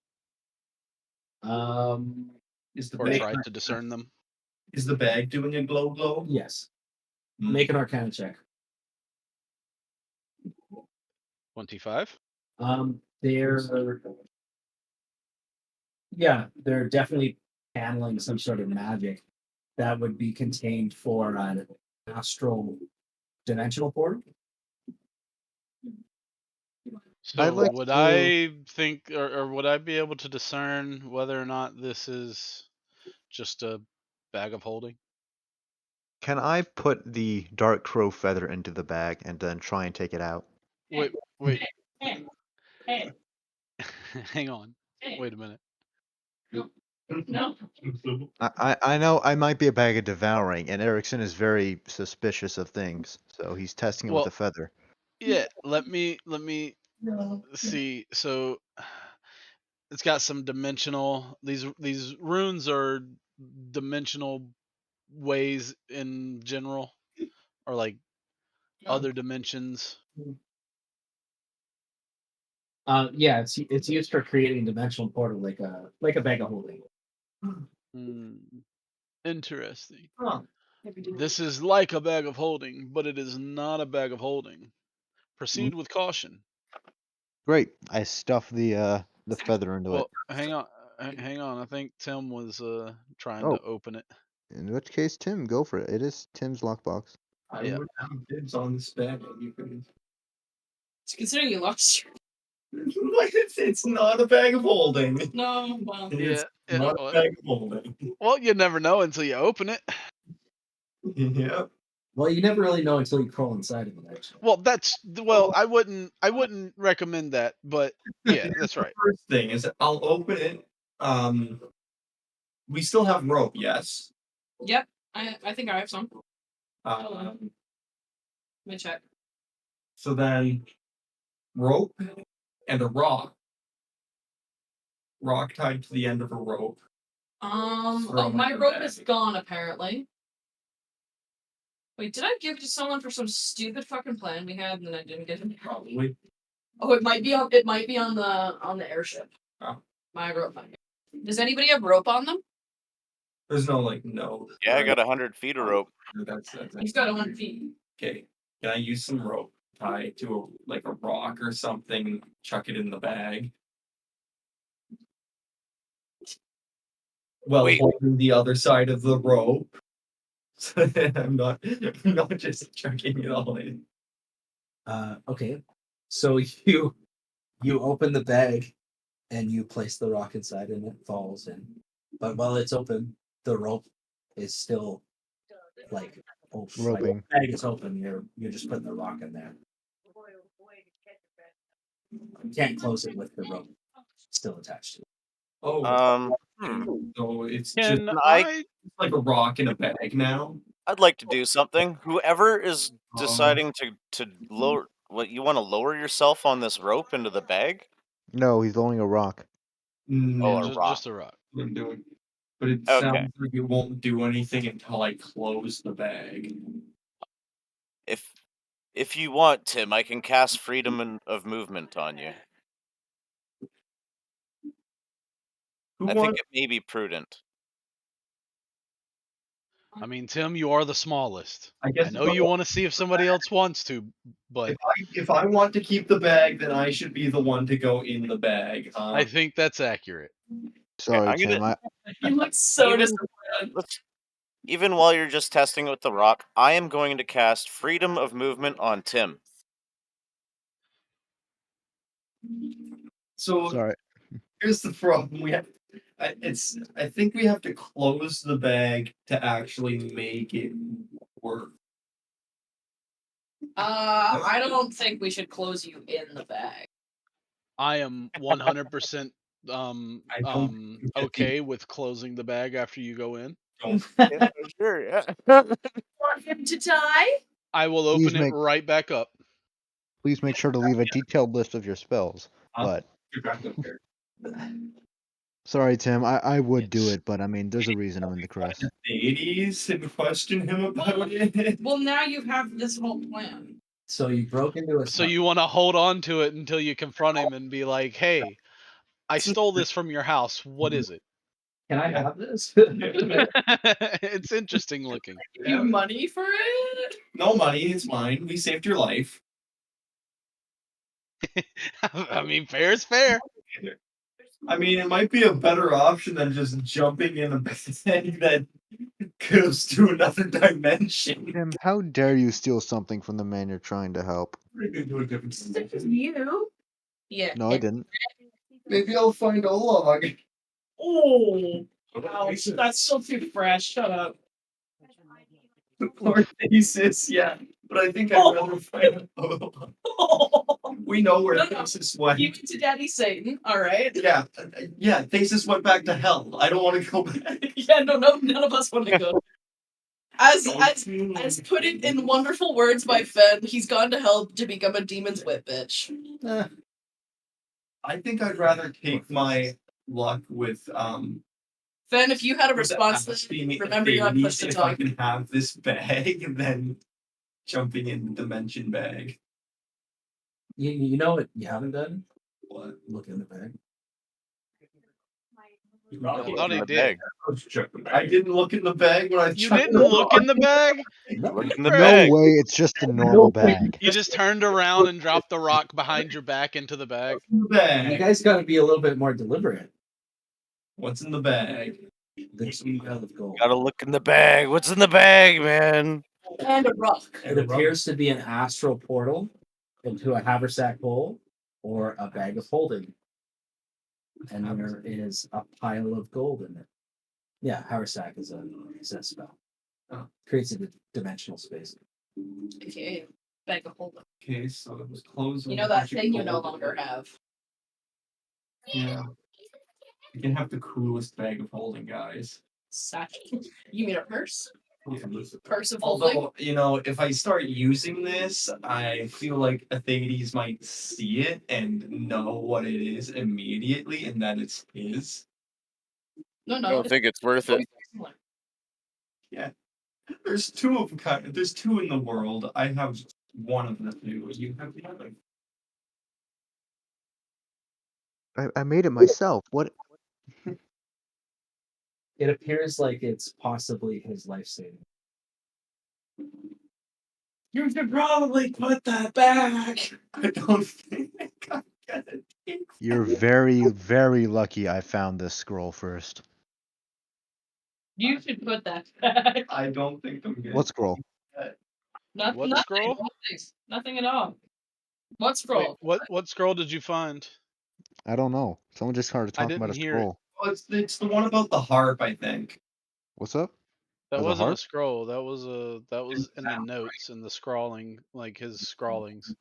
Is the or bag try to discern them? is the bag doing a glow? Yes. Hmm. Make an Arcana check. 25. They're definitely handling some sort of magic that would be contained for an astral dimensional portal. So like would to- I think or would I be able to discern whether or not this is just a bag of holding? Can I put the dark crow feather into the bag and then try and take it out? Wait. Hang on. Wait a minute. No. I know I might be a bag of devouring, and Erickson is very suspicious of things, so he's testing it with Well, the feather. yeah, let me see. So it's got some dimensional these runes are dimensional ways in general or like other dimensions. Yeah, it's used for creating a dimensional portal like a bag of holding. Hmm, interesting. Huh. This is like a bag of holding, but it is not a bag of holding. Proceed with caution. Great. I stuff the feather into it. Well, hang on. Hang on. I think Tim was trying Oh, to open it. in which case, Tim, go for it. It is Tim's lockbox. I Yeah. would have dibs on this bag. You can. Considering you lost your. It's not a bag of holding. No, well. It's Yeah, not well- a bag of holding. Well, you never know until you open it. Yeah. Well, you never really know until you crawl inside of it, actually. Well, I wouldn't recommend that, but yeah, that's right. First thing is I'll open it. We still have rope, yes. Yep. I think I have some. Um, Let me check. so then rope and a rock. Rock tied to the end of a rope. Throw My it in rope the is bag. gone apparently. Wait, did I give it to someone for some stupid fucking plan we had and then I didn't get it? Probably. Oh, it might be on the airship. Oh. My rope. Does anybody have rope on them? There's no like no. Yeah, I got 100 feet of rope. That's He's got 100 feet. okay. Can I use some rope tied to a rock or something? Chuck it in the bag. Well, Wait. holding the other side of the rope. So that I'm not just chucking it all in. Okay, so you You open the bag, and you place the rock inside, and it falls in. But while it's open, the rope is still like open. Like, Roping. the bag is open. You're just putting the rock in there. You can't close it with the rope still attached to it. Oh, Hmm. so it's just Can I- I? like a rock in a bag now. I'd like to do something. Whoever is Um, deciding to lower, what you want to lower yourself on this rope into the bag? No, he's lowering a rock. Oh, a That's rock. Just a rock. what I'm doing. But it Okay. sounds like it won't do anything until I close the bag. If you want, Tim, I can cast of movement on you. Who I think wants? it may be prudent. I mean, Tim, you are the smallest. I guess I know you want to see if somebody else wants to, but if I want to keep the bag, then I should be the one to go in the bag. I think that's accurate. Sorry, I'm Tim. gonna You look so even disappointed. even while you're just testing with the rock, I am going to cast freedom of movement on Tim. So Sorry. here's the problem. I think we have to close the bag to actually make it work. I don't think we should close you in the bag. I am 100% I don't get the- okay with closing the bag after you go in. Yeah, sure, yeah. Want him to die? I will Please open it make right back up. please make sure to leave a detailed list of your spells. I'll But get back up there. sorry, Tim. I would do It's- it, but I mean, there's a reason I'm in the Kress. Deities and question him about it. Well, now you have this whole plan. So you broke into a So you want to hold on to it until you confront him and be like, "Hey, I stole this from your house. What is it?" Can I have this? It's interesting looking. Give you money for it? No money, it's mine. We saved your life. I mean, fair is fair. I mean, it might be a better option than just jumping in a bag that goes to another dimension. Tim, how dare you steal something from the man you're trying to help? You? Yeah. No, I didn't. Maybe I'll find a log. Oh, ouch, that's still too fresh. Shut up. Or thesis, yeah. But I think I'd rather find a log. We know where No, no. thesis went. Give it to Daddy Satan, alright? Yeah, thesis went back to hell. I don't want to go back. Yeah, no, none of us want to go. As put it in wonderful words by Fen, he's gone to hell to become a demon's whip bitch. I think I'd rather take my luck with Fen, if you had a with response to asking this, remember you're not Hades pushed to if I talk. can have this bag and then jumping in the dimension bag. You know what you haven't done? What? Look in the bag. I thought he in the did. bag. I didn't look in the bag when I You checked didn't look in the bag? Look in the No bag. way. It's just the normal bag. You just turned around and dropped the rock behind your back into the bag. You bag. guys got to be a little bit more deliberate. What's in the bag? The 2 pile of gold. Gotta look in the bag. What's in the bag, man? And a rock. It appears to be an astral portal into a haversack hole or a bag of holding. And there is a pile of gold in it. Yeah, haversack is a spell. Oh. Creates a dimensional space. Okay, bag of holding. Okay, so it was closed. You know that thing you no longer have. Yeah. You can have the coolest bag of holding, guys. Satchel. You mean a purse? Purse of holding? Although, you know, if I start using this, I feel like Athades might see it and know what it is immediately and that it's his. No, I no. don't think it's worth it. There's two of kind. There's two in the world. I have one of the two. You have the other. I made it myself. What? It appears like it's possibly his life saving. You should probably put that back. I don't think I get it. You're very, very lucky I found this scroll first. You should put that back. I don't think I'm good. What scroll? What Nothing. scroll? Nothing at all. What scroll? What scroll did you find? I don't know. Someone just started I talking about a didn't hear it. scroll. Oh, it's the one about the harp, I think. What's up? That There's a wasn't a harp? scroll. That was in the notes in the scrawling, like his scrawlings.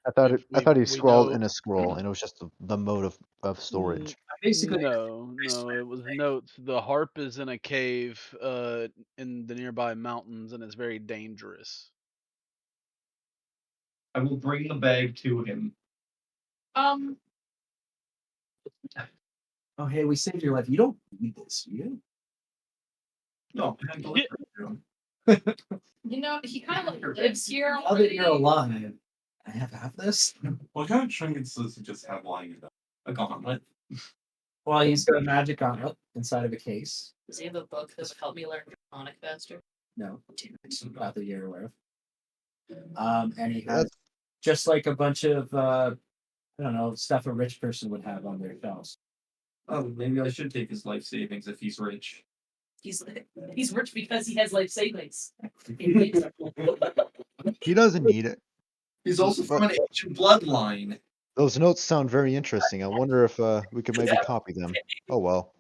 I thought he We scrawled know. in a scroll, and it was just the mode of storage. Basically, No, it was notes. The harp is in a cave in the nearby mountains, and it's very dangerous. I will bring the bag to him. oh hey, we saved your life. You don't need this, do you? No, I Yeah. You know, he kind of like lives here. Now that already. you're alive, I have half this. What kind of trinkets does he just have lying in a gauntlet? Well, he's got a magic gauntlet inside of a case. Does he have a book that would help me learn Draconic faster? No, not that you're aware of. And he has That's- just like a bunch of I don't know stuff a rich person would have on their shelves. Oh, maybe I should take his life savings if he's rich. He's rich because he has life savings. He doesn't need it. He's also from an ancient bloodline. Those notes sound very interesting. I wonder if we could maybe copy them. Oh well.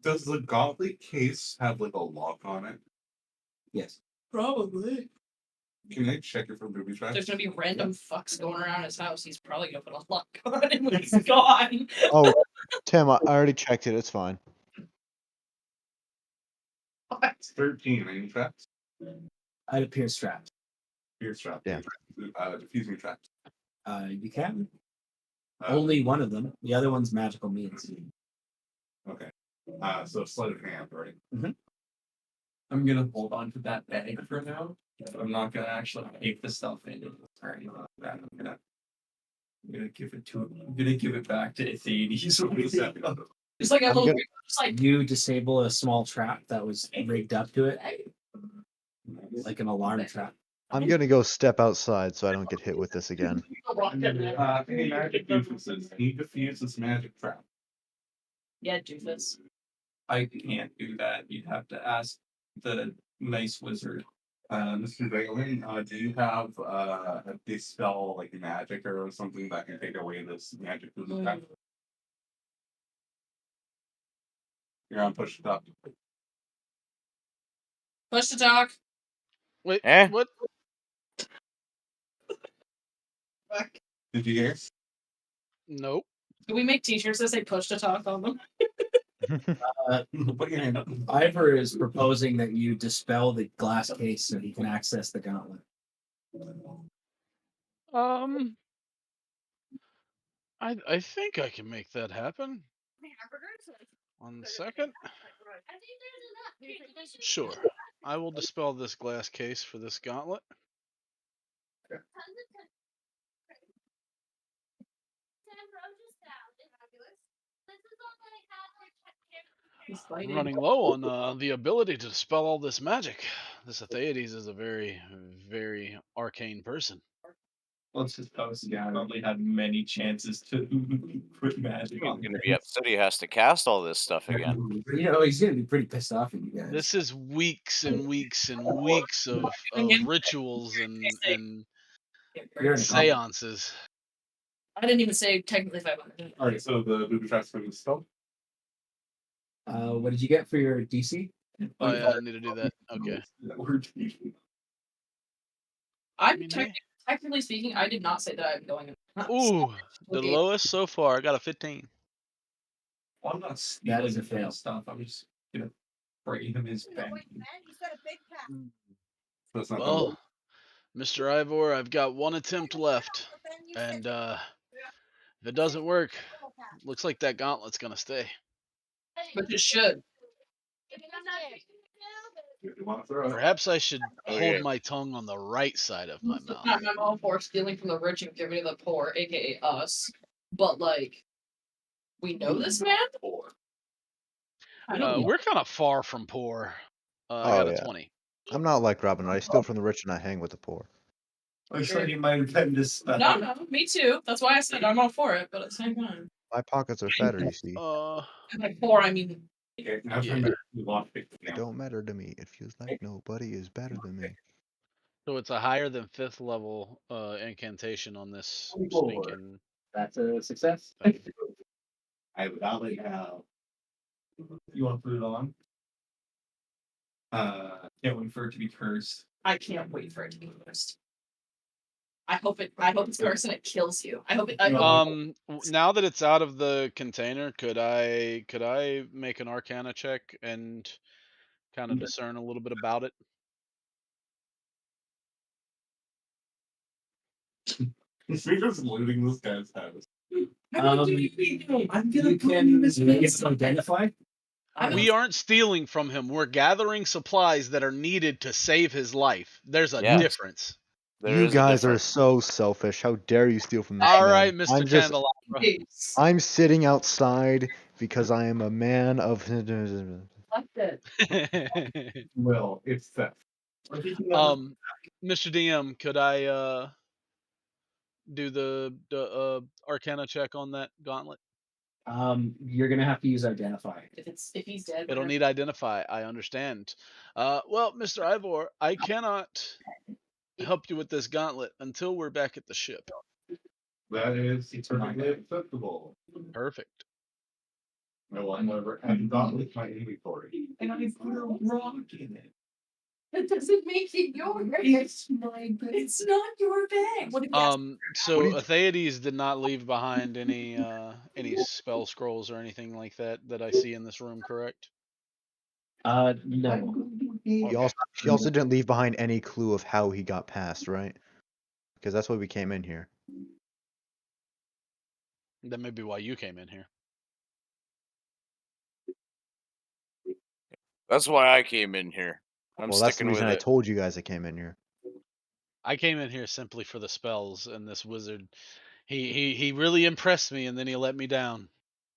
Does the gauntlet case have like a lock on it? Yes. Probably. Can I check it for booby traps? There's gonna be random fucks going around his house. He's probably gonna put a lock on it when he's gone. Oh, Tim, I already checked it. It's fine. It's 13. Any traps? I'd appear strapped. Here's trap. Yeah. Diffusing traps. You can. Uh, Only one of them. The other one's magical means. Okay. So sleight of hand, right? I'm gonna hold on to that bag for now. I'm not gonna actually take the stuff in or anything like that. I'm gonna give it to him. I'm gonna give it back to Atheides. It's like a I'm little, gonna- just like You disable a small trap that was rigged up to it, like an alarm trap. I'm gonna go step outside so I don't get hit with this again. Any magic instances. He diffuses magic trap. yeah, doofus. I can't do that. You'd have to ask the nice wizard. Mr. Valen, do you have a dispel like magic or something that can take away this magic from the trap? You're on push it up. Push to talk. Wait, Eh? what? Did you hear? Nope. Do we make T-shirts that say "push to talk" on them? Put your hand up. Ivor is proposing that you dispel the glass case so he can access the gauntlet. I think I can make that happen. 1 second. Sure. I will dispel this glass case for this gauntlet. I'm running low on the ability to dispel all this magic. This Atheides is a very, very arcane person. Let's just post. Yeah, I only had many chances to put magic He's on. gonna be upset he has to cast all this stuff again. You know, he's gonna be pretty pissed off at you guys. This is weeks and weeks and weeks of rituals and You're in a combat. seances. I didn't even say technically 500. Alright, so the booby trap's been dispelled. What did you get for your DC? Oh yeah, I need to do that. Okay. I'm You may. technically speaking, I did not say that I'm going. Ooh, the Okay. lowest so far. I got a 15. Well, I'm not That stealing is a fail. stuff. I'm just gonna bring him his bag. That's not Well, Mr. Ivor, I've got one attempt left, and if it doesn't work, looks like that gauntlet's gonna stay. But it should. You want to throw it? Perhaps I should Oh, hold yeah. my tongue on the right side of my mouth. I'm all for stealing from the rich and giving to the poor, aka us. But like, we know this man. I don't know. We're kind of far from poor. I Oh, got a yeah. 20. I'm not like Robin. I steal from the rich and I hang with the poor. I said he might have been dispelled. No, me too. That's why I said I'm all for it. But at the same time, My pockets are fatter, you see. and by poor I mean Okay, now Yeah. turn back. We lost it. It don't matter to me. It feels like nobody is better than me. So it's a higher than 5th level incantation on this 24. stinking That's a success. thing. I would not let you have. You want to put it on? Uh, Can't wait for it to be cursed. I can't wait for it to be cursed. I hope it's cursed and it kills you. I hope Now that it's out of the container, could I make an Arcana check and kind of discern a little bit about it? we're just looting this guy's house. I'm gonna identify. We aren't stealing from him. We're gathering supplies that are needed to save his life. There's a Yes. difference. There You is a guys are difference. so selfish. How dare you steal from this All man? right, Mr. I'm just Candelabra. I'm sitting outside because I am a man of Well, it's theft. Mr. DM, could I do the Arcana check on that gauntlet? You're gonna have to use identify. if he's dead. It'll need identify. I understand. Well, Mr. Ivor, I cannot help you with this gauntlet until we're back at the ship. That is perfectly acceptable. Perfect. I will never add that with my inventory. And I put a rock in it. That doesn't make it yours. It's my bag. It's not your bag. What if he has So Atheides did not leave behind any spell scrolls or anything like that I see in this room, correct? No. She also didn't leave behind any clue of how he got past, right? Because that's why we came in here. That may be why you came in here. That's why I came in here. I'm Well, that's the sticking with reason I it. told you guys I came in here. I came in here simply for the spells, and this wizard, he really impressed me, and then he let me down.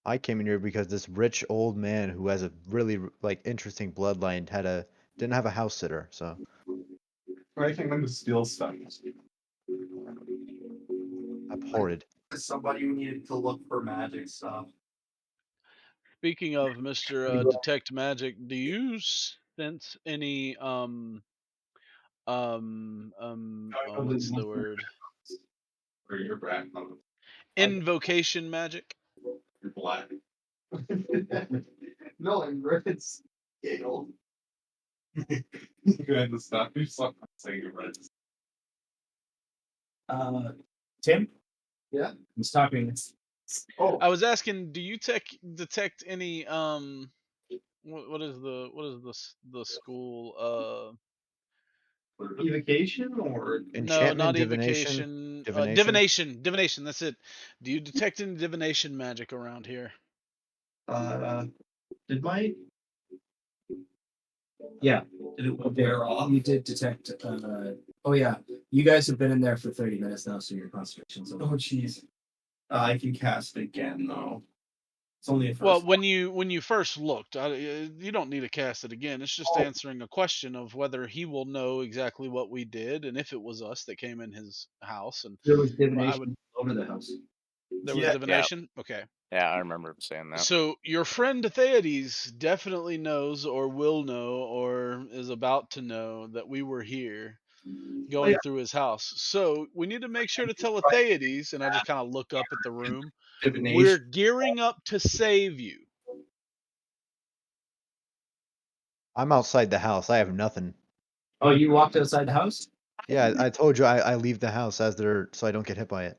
I came in here because this rich old man who has a really interesting bloodline didn't have a house sitter, so I came in to steal stuff. abhorred. Somebody who needed to look for magic stuff. Speaking of Mr. Detect Magic, do you sense any what's the word? Or you're black. Invocation magic? You're black. No, I'm red. Scale. You had to stop yourself from saying you're red. Tim? Yeah? I'm stopping. I was asking, do you detect any what is the school Evocation or no, not Enchantment, divination, evocation, divination. divination, that's it. Do you detect any divination magic around here? did my Yeah. did it wear off? You did detect. Oh yeah, you guys have been in there for 30 minutes now, so your concentration's Oh over. jeez. I can cast it again though. It's only a first. Well, when you first looked, you don't need to cast it again. It's just answering a question of whether he will know exactly what we did, and if it was us that came in his house. And There was I divination would. over the house. There was divination. Okay. Yeah, I remember him saying that. So your friend Atheides definitely knows, or will know, or is about to know that we were here going through his house. So we need to make sure to tell Atheides, and I just kind of look up at the room. We're gearing up to save you. I'm outside the house. I have nothing. Oh, you walked outside the house? Yeah, I told you I leave the house so I don't get hit by it.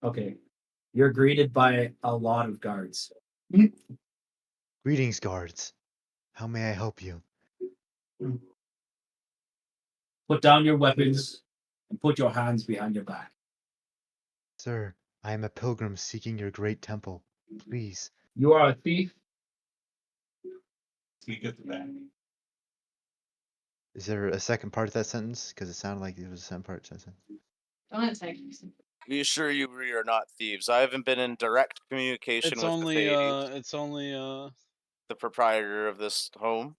Okay. You're greeted by a lot of guards. Greetings, guards. How may I help you? Put down your weapons and put your hands behind your back. Sir, I am a pilgrim seeking your great temple. Please. You are a thief. We get the bag. Is there a second part of that sentence? Because it sounded like there was a second part to that sentence. Don't attack me. Be sure you are not thieves. I haven't been in direct communication It's with only the proprietor of this home.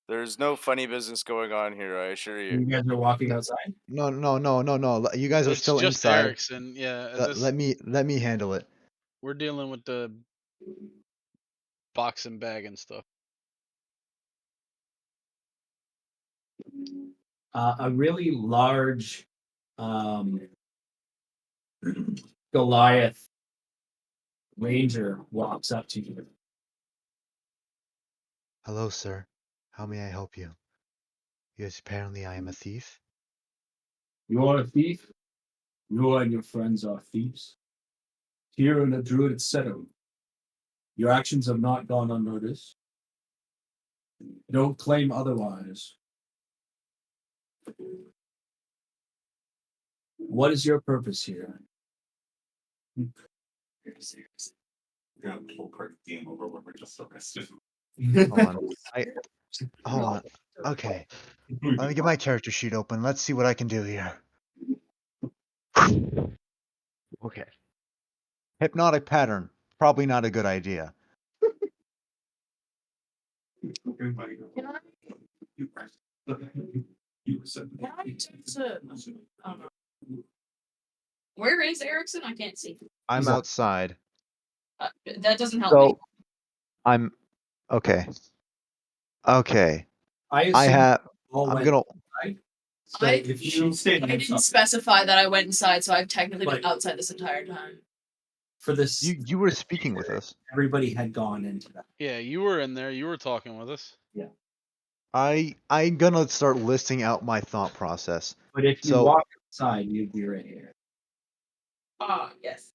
There's no funny business going on here, I assure You you. guys are walking outside. No. You guys are it's still just inside. Erickson. Yeah, Let me handle it. we're dealing with the box and bag and stuff. A really large Goliath ranger walks up to you. Hello, sir. How may I help you? Yes, apparently I am a thief. You are a thief? You and your friends are thieves. Here in the Druid settlement, your actions have not gone unnoticed. Don't claim otherwise. What is your purpose here? Yeah, the whole part of the game over where we're just arrested. Hold on. Hold on. Okay. Let me get my character sheet open. Let's see what I can do here. Okay. Hypnotic pattern. Probably not a good idea. Can I text I don't know. Where is Erickson? I can't see. I'm He's up. outside. That doesn't help me. So I'm okay. Okay. I I assume have. all I'm went gonna. inside. So I- if you stayed I didn't specify that I went inside, so I've technically been outside this entire time. for this, You were speaking with us. everybody had gone into that. Yeah, you were in there. You were talking with us. I'm gonna start listing out my thought process. But if you So- walk outside, you'd be right here. Yes.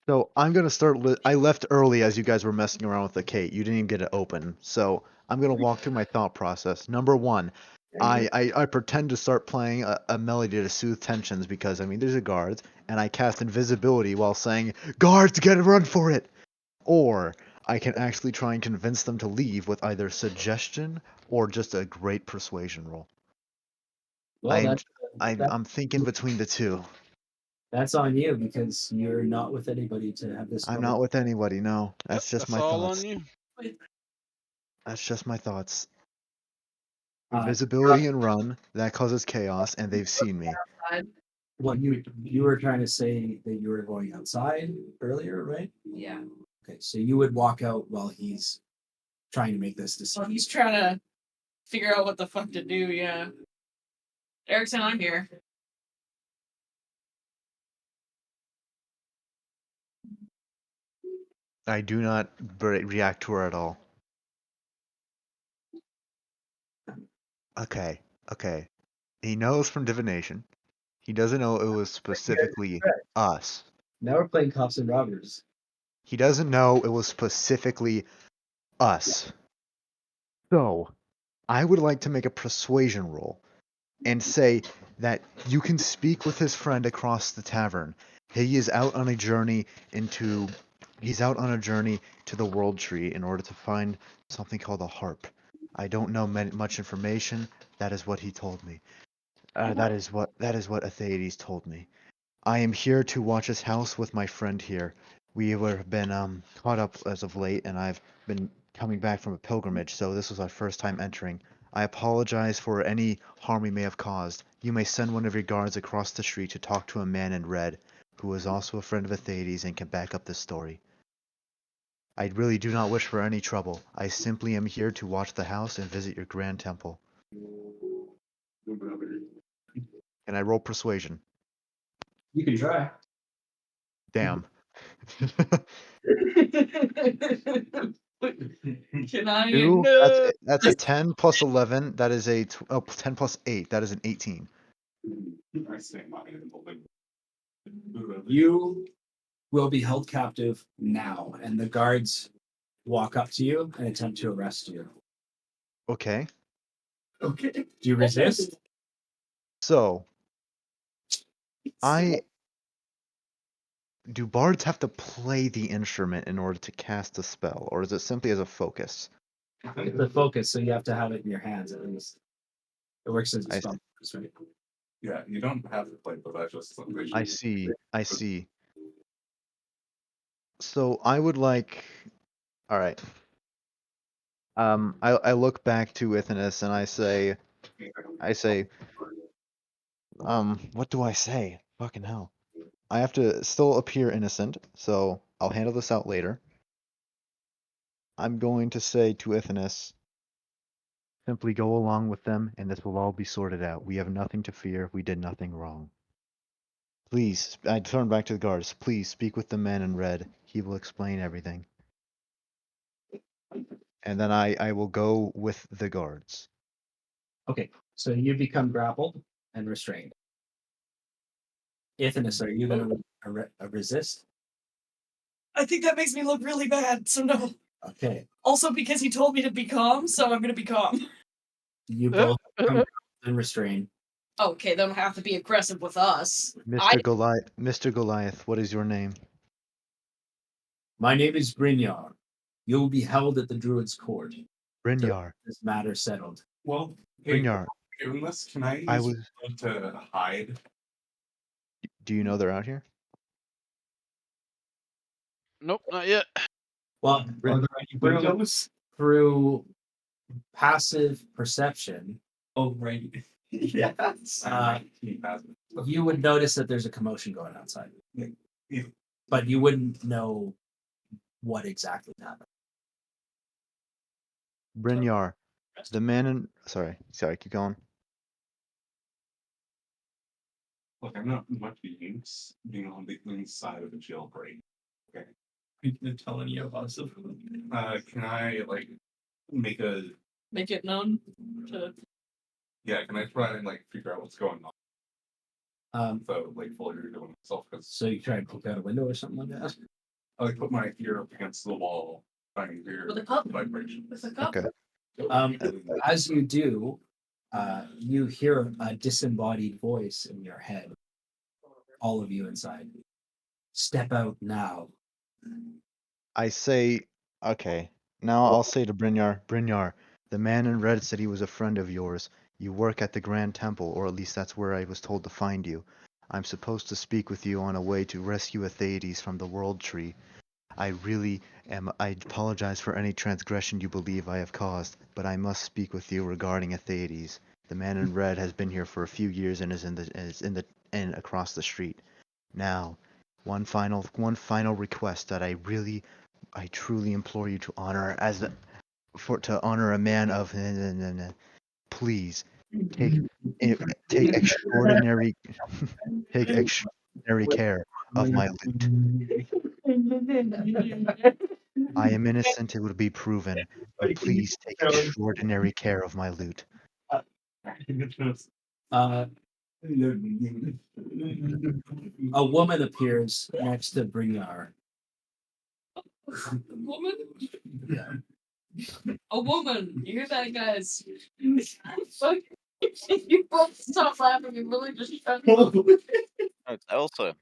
So I'm gonna start. I left early as you guys were messing around with the Kate. You didn't even get it open. So I'm gonna walk through my thought process. Number one, I pretend to start playing a melody to soothe tensions because I mean there's a guard, and I cast invisibility while saying guards get a run for it. Or I can actually try and convince them to leave with either suggestion or just a great persuasion roll. Well, I'm thinking between the two. that's on you because you're not with anybody to have this. I'm not with anybody. No, that's just That's my all thoughts. on you. That's just my thoughts. Uh, Invisibility and run, that causes chaos, and they've seen me. What you were trying to say that you were going outside earlier, right? Yeah. Okay, so you would walk out while he's trying to make this So decision. he's trying to figure out what the fuck to do. Yeah. Erickson, I'm here. I do not react to her at all. Okay, okay. He knows from divination. He doesn't know it was specifically us. Now we're playing cops and robbers. He doesn't know it was specifically us. So, I would like to make a persuasion roll and say that you can speak with his friend across the tavern. He is out on a journey into he's out on a journey to the world tree in order to find something called a harp. I don't know much information. That is what he told me. That is what Atheides told me. I am here to watch his house with my friend here. We have been caught up as of late, and I've been coming back from a pilgrimage, so this was our first time entering. I apologize for any harm we may have caused. You may send one of your guards across the street to talk to a man in red, who is also a friend of Atheides and can back up this story. I really do not wish for any trouble. I simply am here to watch the house and visit your grand temple. Can I roll persuasion? You can try. Damn. Can I? Two, No. that's a 10 plus 11. That is 10 plus 8. That is an 18. I say mine in the link. You will be held captive now, and the guards walk up to you and attempt to arrest you. Okay. Okay. Do you resist? So, do bards have to play the instrument in order to cast a spell, or is it simply as a focus? It's a focus, so you have to have it in your hands at least. It works as a I spell, right? Yeah, you don't have to play, but that's just I see. I see. So I would like. All right. I look back to Ithanus and I say, what do I say? Fucking hell. I have to still appear innocent, so I'll handle this out later. I'm going to say to Ithanus, Simply go along with them, and this will all be sorted out. We have nothing to fear. We did nothing wrong. Please, I turn back to the guards. Please speak with the man in red. He will explain everything. And then I will go with the guards. Okay, so you become grappled and restrained. Ithanus, are you going to resist? I think that makes me look really bad, so no. Okay, Also because he told me to be calm, so I'm gonna be calm. you both become grappled and restrained. Okay, they don't have to be aggressive with us. Mr. Goliath, what is your name? My name is Brynjar. You will be held at the Druid's court. Brynjar. This matter settled. Well, hey, Brynjar, doing this, can I I use was. it to hide? Do you know they're out here? Nope, not yet. Well, Are there any windows? through passive perception, Oh, right. Yes. you would notice that there's a commotion going outside. Yeah. But you wouldn't know what exactly happened. Brynjar, the man in. Sorry, keep going. Look, I'm not much use being on the inside of a jailbreak. Okay. You can tell any of us. Can I like make a Make it known to yeah? Can I try and like figure out what's going on without like fully revealing myself? Because So you try and poke out a window or something like that? I like put my ear up against the wall, trying to hear with a cup. vibration. With a cup. Okay. As you do, you hear a disembodied voice in your head. All of you inside. Step out now. I say, okay. Now I'll say to Brynjar, the man in red said he was a friend of yours. You work at the Grand Temple, or at least that's where I was told to find you. I'm supposed to speak with you on a way to rescue Atheides from the World Tree. I really am. I apologize for any transgression you believe I have caused, but I must speak with you regarding Atheides. The man in red has been here for a few years and is in the inn across the street. Now, one final request that I truly implore you to honor to honor a man of. Please take take extraordinary take extraordinary care of my loot. I am innocent, it would be proven, but please take extraordinary care of my loot. Uh, a woman appears next to Brynjar. Woman? Yeah. A woman. You hear that, guys? Fuck. You both stop laughing. You really just shut up. Oh, it's Elsa.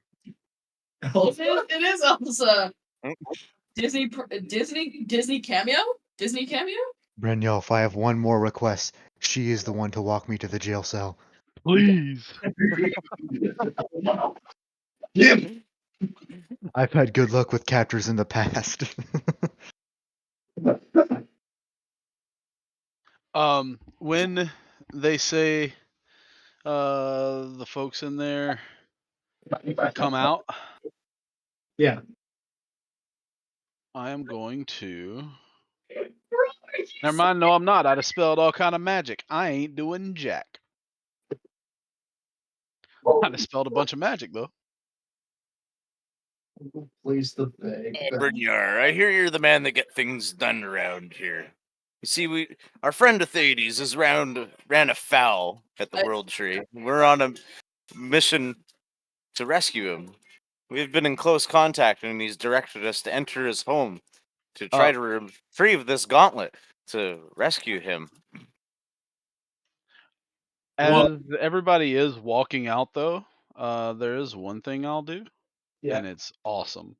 It is Elsa. Mm. Disney cameo? Disney cameo? Brynjolf, if I have one more request, she is the one to walk me to the jail cell. Please. I've had good luck with captors in the past. When they say the folks in there come out, Yeah. I am going to. Never mind. No, I'm not. I dispelled all kind of magic. I ain't doing jack. I dispelled a bunch of magic though. Please the bag. Brynjar, I hear you're the man that get things done around here. You see, our friend Atheides ran afoul at the World Tree. We're on a mission to rescue him. We've been in close contact, and he's directed us to enter his home to try to retrieve this gauntlet to rescue him. As everybody is walking out though, there is one thing I'll do, Yeah. and it's awesome.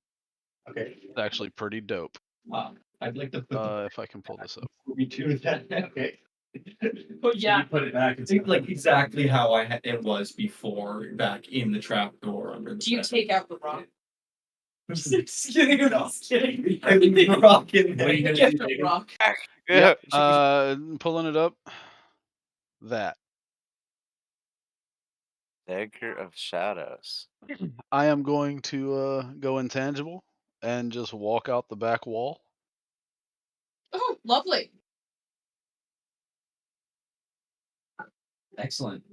Okay. It's actually pretty dope. I'd like to put If I can pull this up. the to that. Okay. But yeah. You put it back. It's like exactly how it was before, back in the trap door under the Do you bed. take out the rock? Just kidding. I'm not kidding. I leave the rock in there. Get the rock. Yeah. Pulling it up. That Dagger of Shadows. I am going to go intangible and just walk out the back wall. Oh, lovely. Excellent.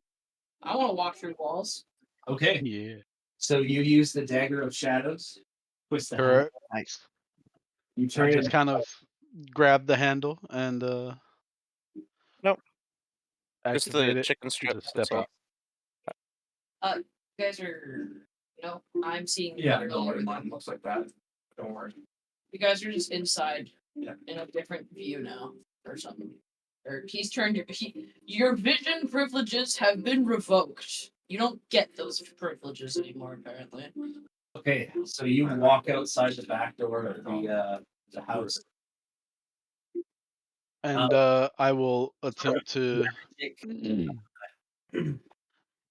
I want to walk through walls. Okay. Yeah. So you use the dagger of shadows. Twist the handle. Correct. Nice. You I turn just it. kind of grab the handle and Nope. Just activate the it chicken strip. to step so- up. You guys are, I'm seeing. Yeah, clearly don't worry, everything. mine looks like that. Don't worry. You guys are just inside Yeah. in a different view now, or something. Or he's turned your vision privileges have been revoked. You don't get those privileges anymore, apparently. Okay, so you walk outside the back door of the house. And I will attempt to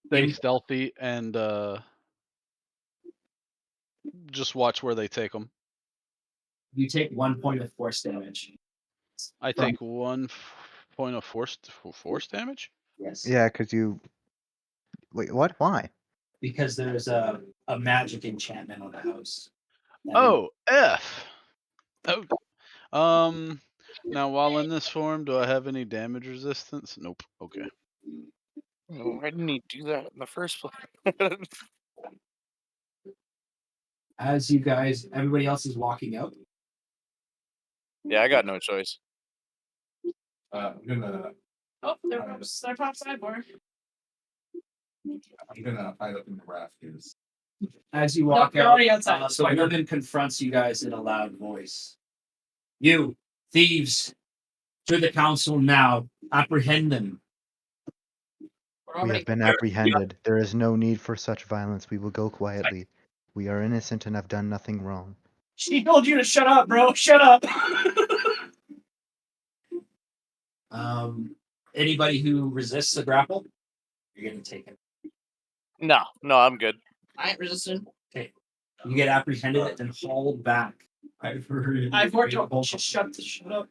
stay stealthy and just watch where they take them. You take 1 point of force damage. I From- take 1 point of force damage. Yes. Yeah, because you. Wait, what? Why? Because there's a magic enchantment on the house. Oh, F. Oh. Now, while in this form, do I have any damage resistance? Nope. Okay. Why didn't he do that in the first place? As you guys, everybody else is walking out. Yeah, I got no choice. I'm gonna Oh, there pops sidebar. hide up in the rafters. As you walk they're out, already outside. the woman confronts you guys in a loud voice. You thieves, to the council now. Apprehend them. We're We already have been apprehended. There is no need for such violence. We will go quietly. We are innocent and have done nothing wrong. She told you to shut up, bro. Shut up. Anybody who resists a grapple, you're gonna take it. No, I'm good. I ain't resistant. You get apprehended and hauled back. I've heard. I've worked on just shut up.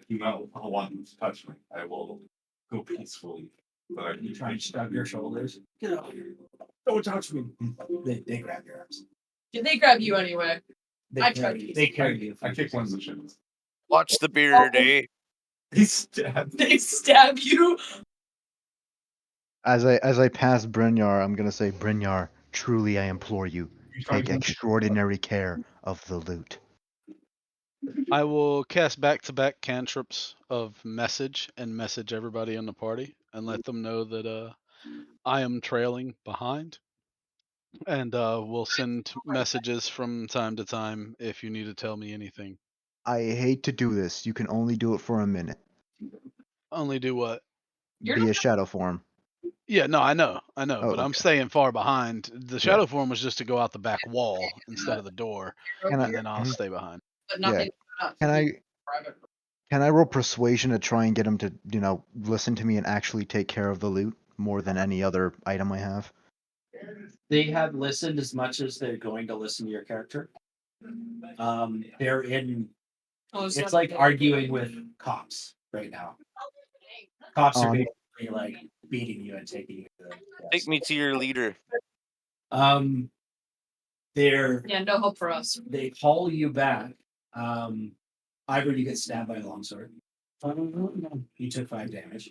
You know, I'll want them to touch me. I will go peacefully. But You try and stab your shoulders. Get out here. Don't touch me. They grab your arms. Did they grab you anyway? I tried to. They carry you. I kick one of the shins. Watch the beard, eh? He stabbed. They stab you. As I pass Brynjar, I'm gonna say, Brynjar, truly I implore you, take extraordinary care of the loot. I will cast back-to-back cantrips of message and message everybody in the party and let them know that I am trailing behind. And we'll send messages from time to time if you need to tell me anything. I hate to do this. You can only do it for a minute. Only do what? Be a shadow form. Yeah, no, I know, Oh, but I'm okay. staying far behind. The shadow form was just to go out the back wall instead of the door, Can I- and then I'll stay behind. But Yeah. nothing. Can I roll persuasion to try and get him to, listen to me and actually take care of the loot more than any other item I have? They have listened as much as they're going to listen to your character. They're in. It's like arguing with cops right now. Cops are basically like beating you and taking you to the Take me to your leader. They're Yeah, no hope for us. they haul you back. Ivor, you get stabbed by a longsword. You took 5 damage.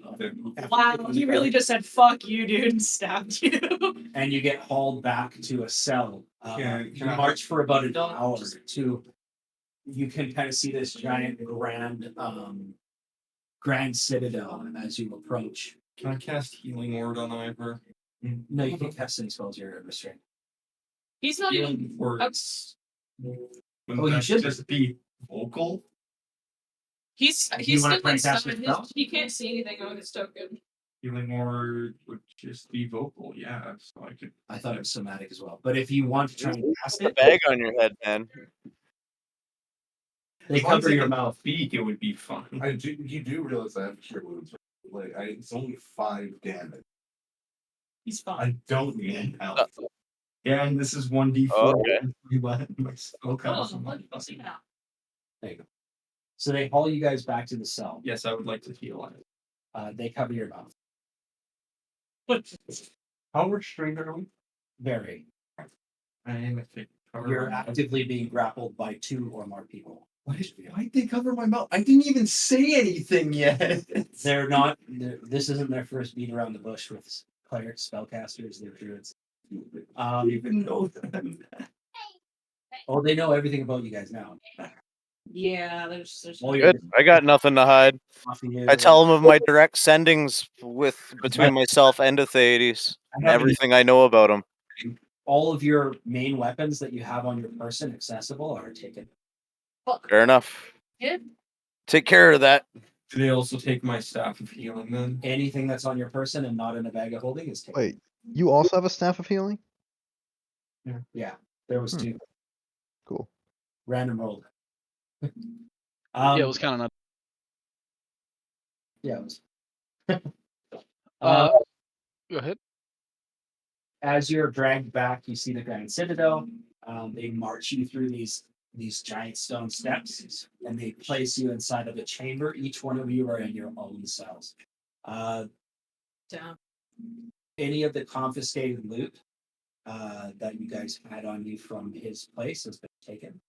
Wow, he really just said "fuck you, dude" and stabbed you. And you get hauled back to a cell. Can You I- march for about an hour to. You can kind of see this giant grand citadel as you approach. Can I cast healing word on Ivor? No, you can cast any spells you're restrained. He's not even. Healing words. Oh, you should just be vocal. He's you wanna still try and cast inside. a spell? He can't see anything on his token. Healing word would just be vocal, yeah. So I could. I thought it was somatic as well. But if you want to try and cast The it, bag on your head, man. they As long as cover I your can mouth. speak, it would be fun. You do realize I have cure wounds, right? It's only 5 damage. He's fine. I don't need help. Yeah, and this is 1d4. Okay. Okay. I'll see now. There you go. So they haul you guys back to the cell. Yes, I would like to heal on it. They cover your mouth. How restrained are we? Very. I am a thick. You're actively being grappled by 2 or more people. Why'd they cover my mouth? I didn't even say anything yet. They're not. This isn't their first beat around the bush with clerics, spellcasters. They're druids. Even know that. Oh, they know everything about you guys now. Yeah, there's All your Good. I got nothing to hide. off of you. I tell them of my direct sendings between myself and Atheides and haven't- everything I know about them. all of your main weapons that you have on your person accessible are taken. Fair enough. Yeah. Take care of that. Do they also take my staff of healing then? Anything that's on your person and not in a bag of holding is taken. Wait, you also have a staff of healing? Yeah, there was 2. Cool. Random rolled. Yeah, it was kind of not. Yeah, it was. Go ahead. As you're dragged back, you see the Grand Citadel. They march you through these giant stone steps, and they place you inside of a chamber. Each one of you are in your own cells. Down. Any of the confiscated loot that you guys had on you from his place has been taken,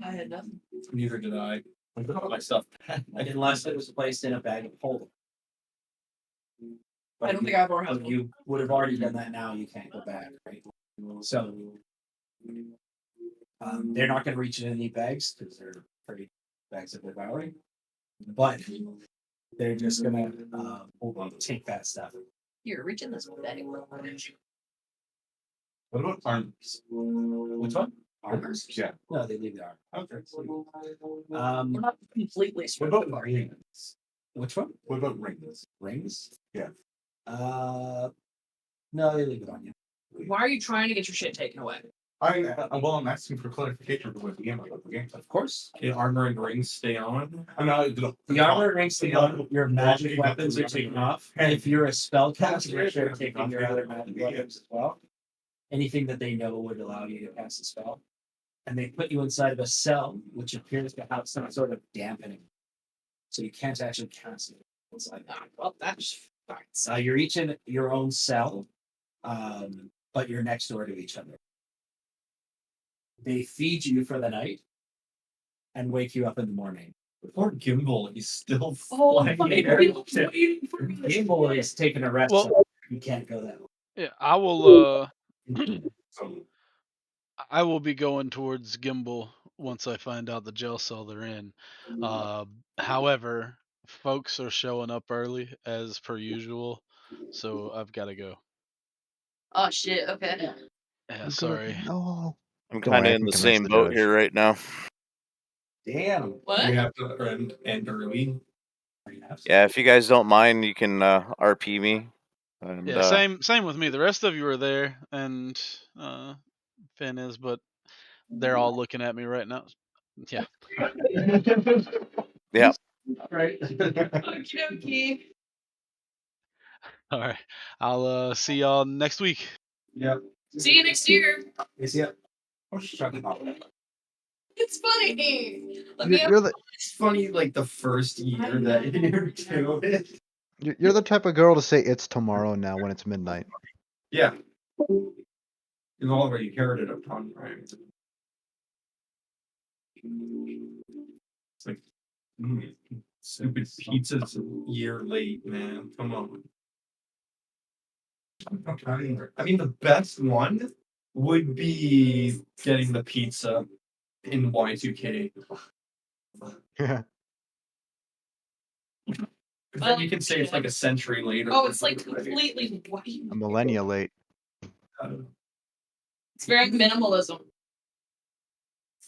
I had nothing. Neither did I. I got my stuff back. unless it was placed in a bag of holding. I don't think I've ever had one. You would have already done that. Now you can't go back, right? So they're not going to reach into any bags because they're pretty bags of devouring. But they're just going to take that stuff. Here, reach in this bag. What about arms? Which one? Armors? Yeah. No, they leave the armor. Okay. We're not completely What stripped about of our rings? Which one? What about rings? Rings? Yeah. No, they leave it on you. Why are you trying to get your shit taken away? I'm asking for clarification for what the game about the game. Of course. The armor and rings stay on. I'm not The armor and rings stay on. Your magic weapons are taken off. And if you're a spellcaster, they're taking your other magic weapons as well. Anything that they know would allow you to cast a spell. And they put you inside of a cell, which appears to have some sort of dampening. So you can't actually cast it. It's like, Well, that's fine. you're each in your own cell, but you're next door to each other. They feed you for the night and wake you up in the morning. Poor Gimbal, he's still Oh, flying fucking there. waiting for me. Gimbal is taking a rest. Well- so you can't go that way. Yeah, I will. So I will be going towards Gimbal once I find out the jail cell they're in. However, folks are showing up early as per usual, so I've got to go. Oh shit. Okay. Yeah, I'm good. sorry. No. I'm Don't worry, kind I of in can the convince same the boat judge. here right now. Damn. What? We have to end early. Yeah, if you guys don't mind, you can RP me. And, Yeah, same with me. The rest of you are there, and Finn is, but they're all looking at me right now. Yeah. Yeah. Right. Okie All right. I'll see y'all next week. Yep. See you next year. Is he? shut up. It's funny. Let me You're the It's funny, like the first year that you're doing it. you're the type of girl to say it's tomorrow now when it's midnight. Yeah. You've already heard it a ton, right? It's like stupid pizza's a year late, man. Come on. I mean, the best one would be getting the pizza in Y2K. Yeah. Then you can say it's like a century later. Oh, it's like completely white. A millennia late. It's very minimalism.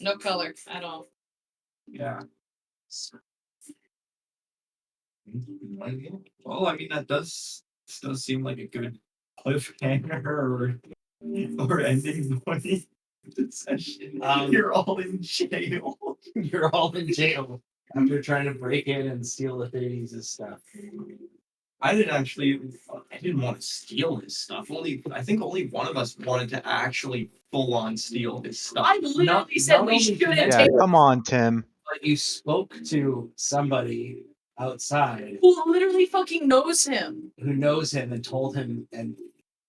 No color at all. Yeah. Well, I mean, that does seem like a good cliffhanger or ending point session. You're all in jail. You're all in jail after trying to break in and steal the Thades' stuff. I didn't want to steal his stuff. I think only one of us wanted to actually full on steal his stuff. I literally said not we only shouldn't that, Yeah, take. come on, Tim. But you spoke to somebody outside Who literally fucking knows him? who knows him and told him, and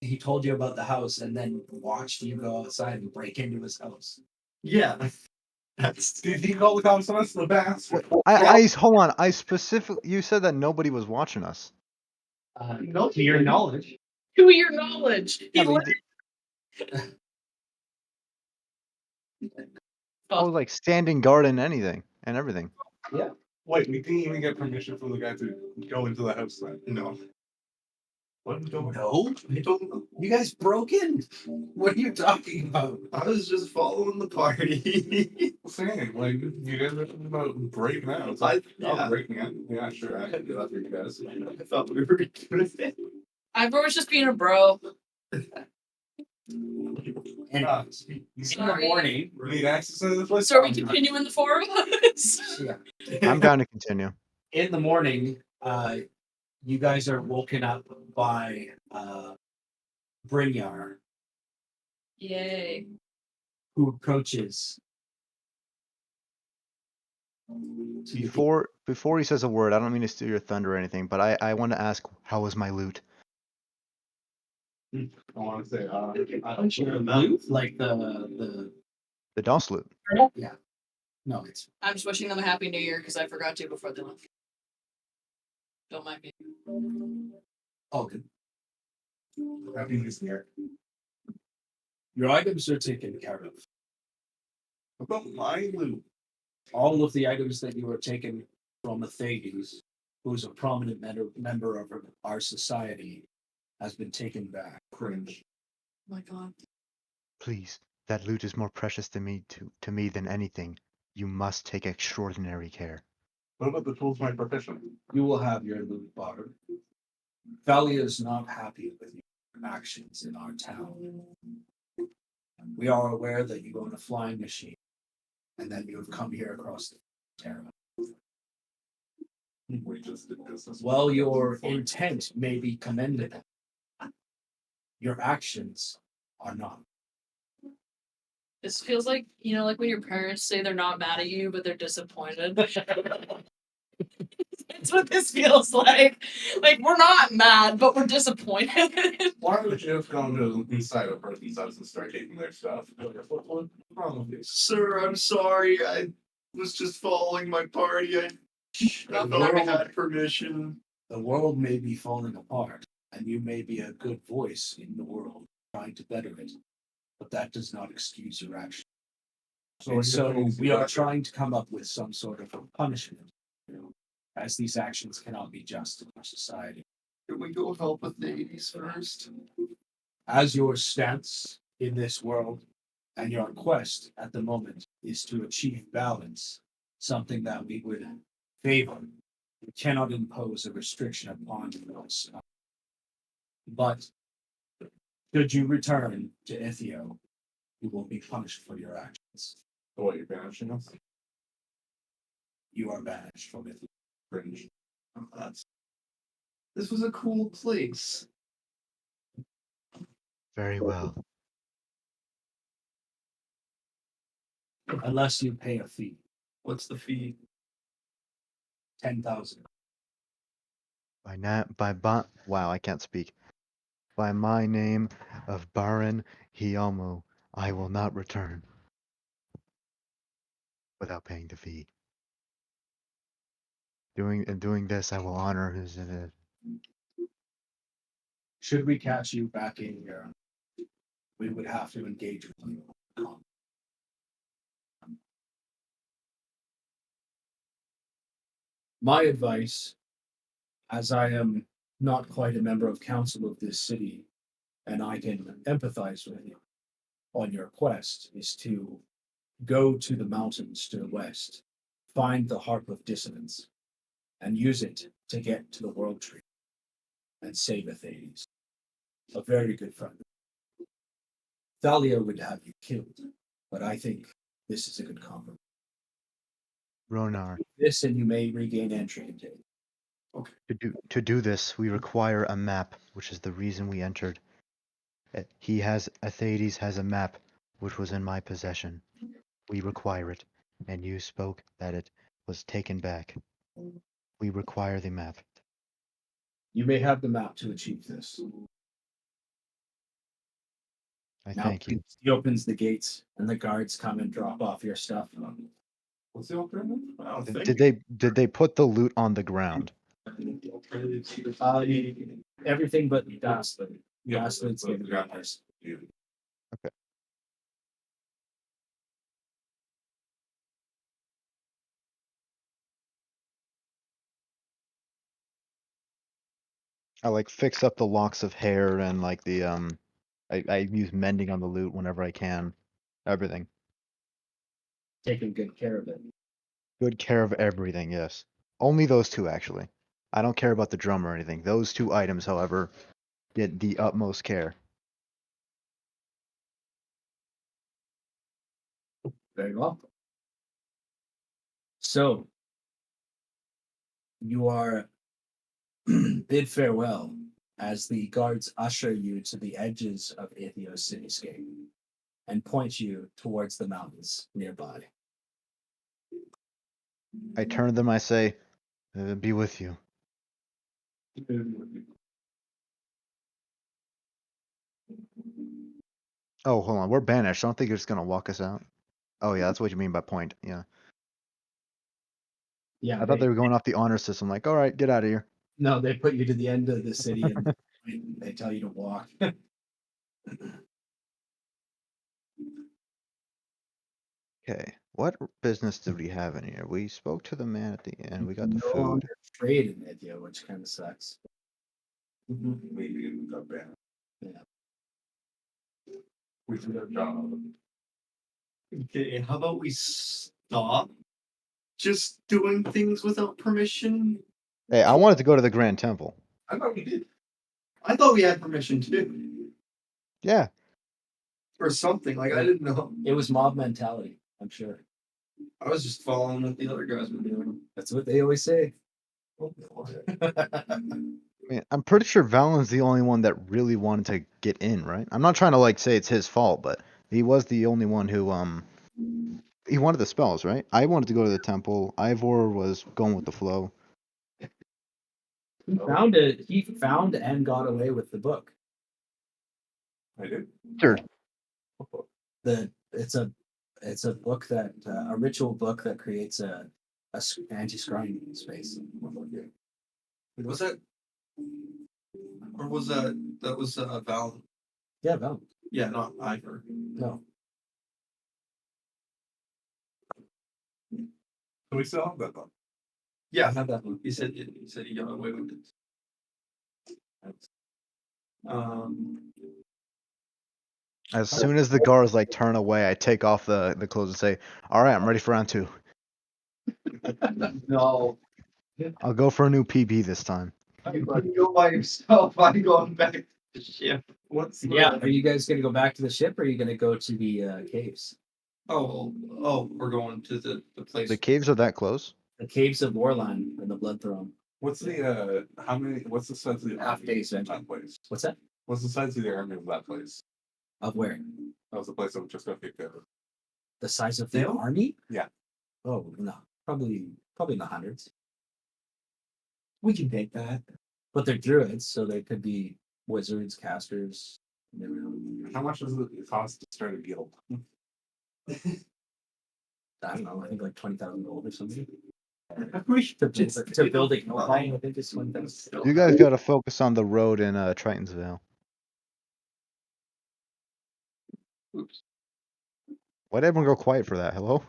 he told you about the house and then watched you go outside and break into his house. Yeah. Did he call the cops on us? The bastard. Hold on. I specifically, you said that nobody was watching us. No, to your knowledge. To your knowledge. He Yeah, but lit- I was like standing guard and everything. Wait, we didn't even get permission from the guy to go into the house then. No. What? No, I don't know. You guys broke in. What are you talking about? I was just following the party. Saying, like, you guys are talking about breaking out. Yeah. Breaking out. Yeah, sure. I can do that for you guys. I thought we were doing it. I was just being a bro. And in the Sorry. morning, We need access to the place. So are we continuing the 4 of us? I'm down to continue. in the morning, you guys are woken up by Brynjar, Yay. who approaches. to you. Before he says a word, I don't mean to steal your thunder or anything, but I want to ask, how was my loot? I want to say, Your loot, like the The DOS loot. no, it's I'm just wishing them a happy new year because I forgot to before they left. Don't mind me. all good. Happy New Year. Your items are taken care of. About my loot. All of the items that you were taken from Athades, who's a prominent member of our society, has been taken back. Cringe. Oh my god. Please, that loot is more precious to me than anything. You must take extraordinary care. What about the tools of my profession? You will have your loot barred. Thalia is not happy with your actions in our town. We are aware that you own a flying machine and that you have come here across the Terra. We just did business. While your intent may be commendable, your actions are not. This feels like, like when your parents say they're not mad at you, but they're disappointed. That's what this feels like. Like, we're not mad, but we're disappointed. Why would you have gone to inside a person's house and start taking their stuff? What's wrong with you? Sir, I'm sorry. I was just following my party. I Not thought I world. had permission. The world may be falling apart, and you may be a good voice in the world trying to better it, but that does not excuse your action. So we are trying to come up with some sort of a punishment, as these actions cannot be just in our society. Can we go help with the 80s first? As your stance in this world and your quest at the moment is to achieve balance, something that we would favor. We cannot impose a restriction upon us. But should you return to Ithio, you will be punished for your actions. So what, you're banishing us? You are banished from Ithio. Cringe. Oh, this was a cool place. Very well. Unless you pay a fee, What's the fee? 10,000. Wow, I can't speak. By my name of Baron Hiyomu, I will not return without paying the fee. Doing this, I will honor his. Should we catch you back in here, we would have to engage with you. My advice, as I am not quite a member of council of this city, and I can empathize with you on your quest, is to go to the mountains to the west, find the harp of dissonance, and use it to get to the world tree and save Athades. A very good friend. Thalia would have you killed, but I think this is a good compromise. Ronar, This, and you may regain entry into it. to do this, we require a map, which is the reason we entered. Athades has a map, which was in my possession. We require it, and you spoke that it was taken back. We require the map. You may have the map to achieve this. I Now thank you. he opens the gates, and the guards come and drop off your stuff. What's the alternative? I don't think. Did they put the loot on the ground? The alternative. Everything but Dastard. Yeah, Dastard's but given the ground ours. Yeah. I like fix up the locks of hair and like the I use mending on the loot whenever I can. Everything. Taking good care of it. Good care of everything, yes. Only those two actually. I don't care about the drum or anything. Those two items, however, get the utmost care. Very well. So you are bid farewell as the guards usher you to the edges of Atheos cityscape and point you towards the mountains nearby. I turn to them, I say, be with you. Oh, hold on. We're banished. I don't think you're just gonna walk us out. Oh yeah, that's what you mean by point. Yeah. Yeah, I thought they were going off the honor system, like, all right, get out of here. no, they put you to the end of the city and they tell you to walk. Okay. What business did we have in here? We spoke to the man at the end. We got the No food. longer trade in Atheo, which kind of sucks. Maybe it got banned. Yeah. We should have job. Okay, how about we stop just doing things without permission? Hey, I wanted to go to the Grand Temple. I thought we did. I thought we had permission too. Yeah. Or something. Like I didn't know. It was mob mentality, I'm sure. I was just following what the other guys were doing. That's what they always say. I mean, I'm pretty sure Valen's the only one that really wanted to get in, right? I'm not trying to like say it's his fault, but he was the only one who he wanted the spells, right? I wanted to go to the temple. Ivor was going with the flow. He found it. He found and got away with the book. I did. Sure. It's a book that a ritual book that creates a anti-scrying space. Was that? Or was that was Val? Yeah, Val. Yeah, not Ivor. No. So we still have that though. Yeah, I have that one. He said he got away with it. As soon as the guards like turn away, I take off the clothes and say, "All right, I'm ready for round 2. No. I'll go for a new PB this time." You go by yourself. I'm going back to the ship. What's the... Yeah. Are you guys gonna go back to the ship, or are you gonna go to the caves? Oh, we're going to the place. The caves are that close? The caves of Warland and the Blood Throne. What's the how many? What's the size of the Half army days, of that place? What's that? What's the size of the army of that place? Of where? That was the place that just got kicked out. The size of the Them? army? Yeah. Oh no, probably in the hundreds. We can take that. But they're druids, so they could be wizards, casters. You never know. How much does it cost to start a guild? I don't know. I think like 20,000 gold or something. We should To just build a guild. I think it's 20,000. You guys got to focus on the road in Triton's Vale. Oops. Why did everyone go quiet for that? Hello?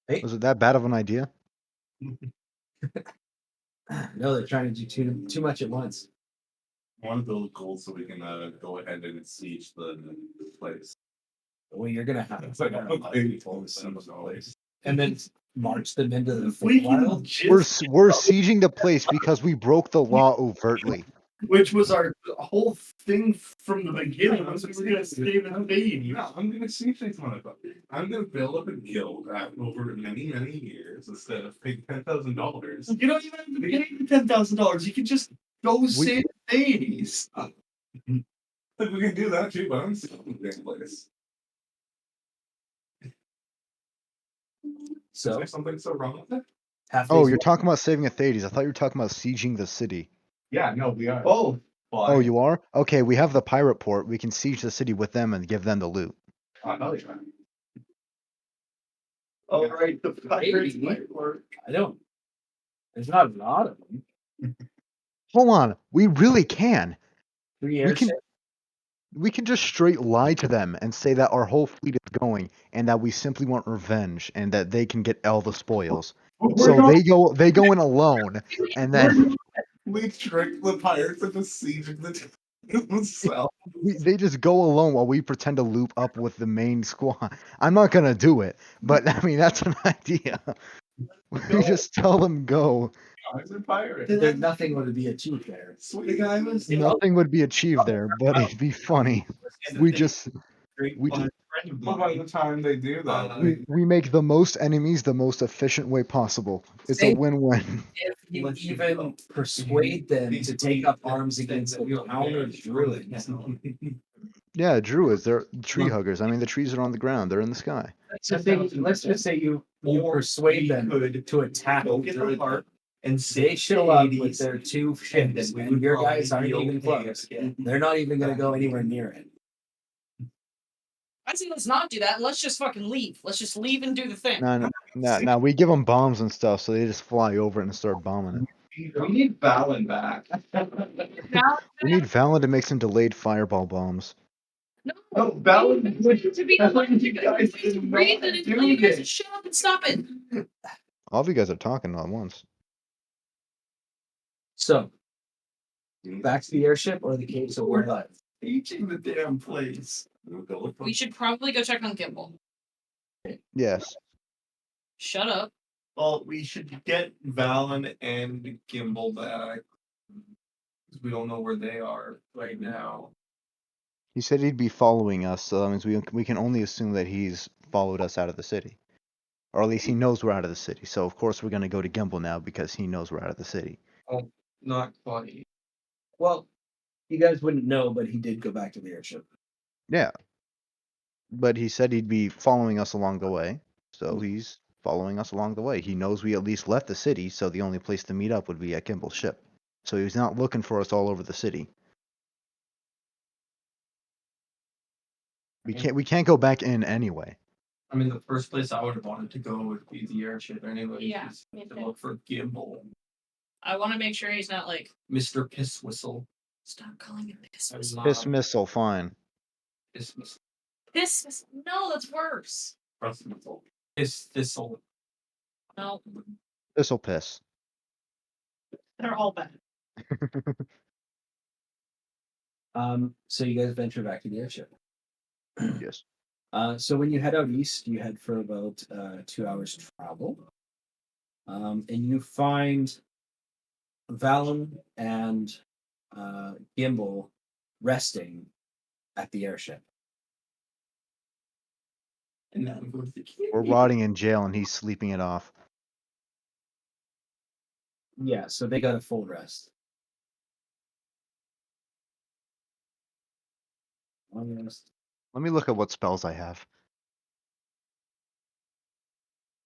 Hey. Was it that bad of an idea? No, they're trying to do too much at once. I want to build gold so we can go ahead and siege the place. Well, you're gonna have It's like to a big place. and then march them into the We can Feywild. We're sieging the place because we broke the law overtly. Which was our whole thing from the beginning. I was just gonna save and baby. No, I'm gonna siege things on it. I'm gonna build up a guild over many years instead of paying $10,000. You don't even have to pay the $10,000. You can just go save deities. Like we can do that too, but I'm sieging the damn place. Is So there something so wrong with it? half Oh, days you're talking about saving Athades. I thought you were talking about sieging the city. Yeah, no, we are. Oh, Oh, you are? Okay, we have the pirate port. We can siege the city with them and give them the loot. All right, the pirates Maybe. might work. I don't. There's not a lot of them. Hold on, we really can. 3 We can airships. we can just straight lie to them and say that our whole fleet is going and that we simply want revenge and that they can get all the spoils. So they go in alone and then We tricked the pirates into sieging the town themselves. they just go alone while we pretend to loop up with the main squad. I'm not gonna do it, but I mean that's an idea. We just tell them go. Guys are pirates. There's nothing would be achieved there. Sweet guy was Nothing would be achieved there, but it'd be funny. We just we just But by the time they do that, we make the most enemies the most efficient way possible. It's a Same. win-win. If you even persuade them to take up arms against the town of druids, Yeah, druids, they're tree huggers. I mean, the trees are on the ground, they're in the sky. let's just say you persuade them to attack Go get the druid. heart and They show up with their 2 ships, and your guys aren't even close. They're not even gonna go anywhere near it. I'd say let's not do that. Let's just fucking leave. Let's just leave and do the thing. No, we give them bombs and stuff, so they just fly over it and start bombing it. we need Valen back. We need Valen to make some delayed fireball bombs. No, Valen To be the one to breathe and tell you guys to shut up and stop it. All of you guys are talking at once. So, back to the airship or the caves of Warlife? teaching the damn place. We should probably go check on Gimbal. Yes. Shut up. Well, we should get Valen and Gimbal back. 'Cause we don't know where they are right now. He said he'd be following us, so that means we can only assume that he's followed us out of the city. Or at least he knows we're out of the city. So of course we're gonna go to Gimbal now because he knows we're out of the city. Oh, not funny. Well, you guys wouldn't know, but he did go back to the airship. Yeah. But he said he'd be following us along the way. So he's following us along the way. He knows we at least left the city, so the only place to meet up would be at Gimbal's ship. So he's not looking for us all over the city. We can't go back in anyway. I mean, the first place I would have wanted to go would be the airship anyway. Yeah, just me to too. look for Gimbal, I want to make sure he's not like. Mr. Piss Whistle. Stop calling him piss I was whistle. not Piss missile, fine. Piss Whistle. Piss whistle. No, that's worse. Piss Whistle. Piss Thistle. No, This'll piss. they're all bad. So you guys venture back to the airship. Yes. So when you head out east, you head for about 2 hours travel. And you find Valen and Gimbal resting at the airship. And then we go to the We're rotting in jail and he's sleeping it off. Yeah, so they got a full rest. Long rest. Let me look at what spells I have.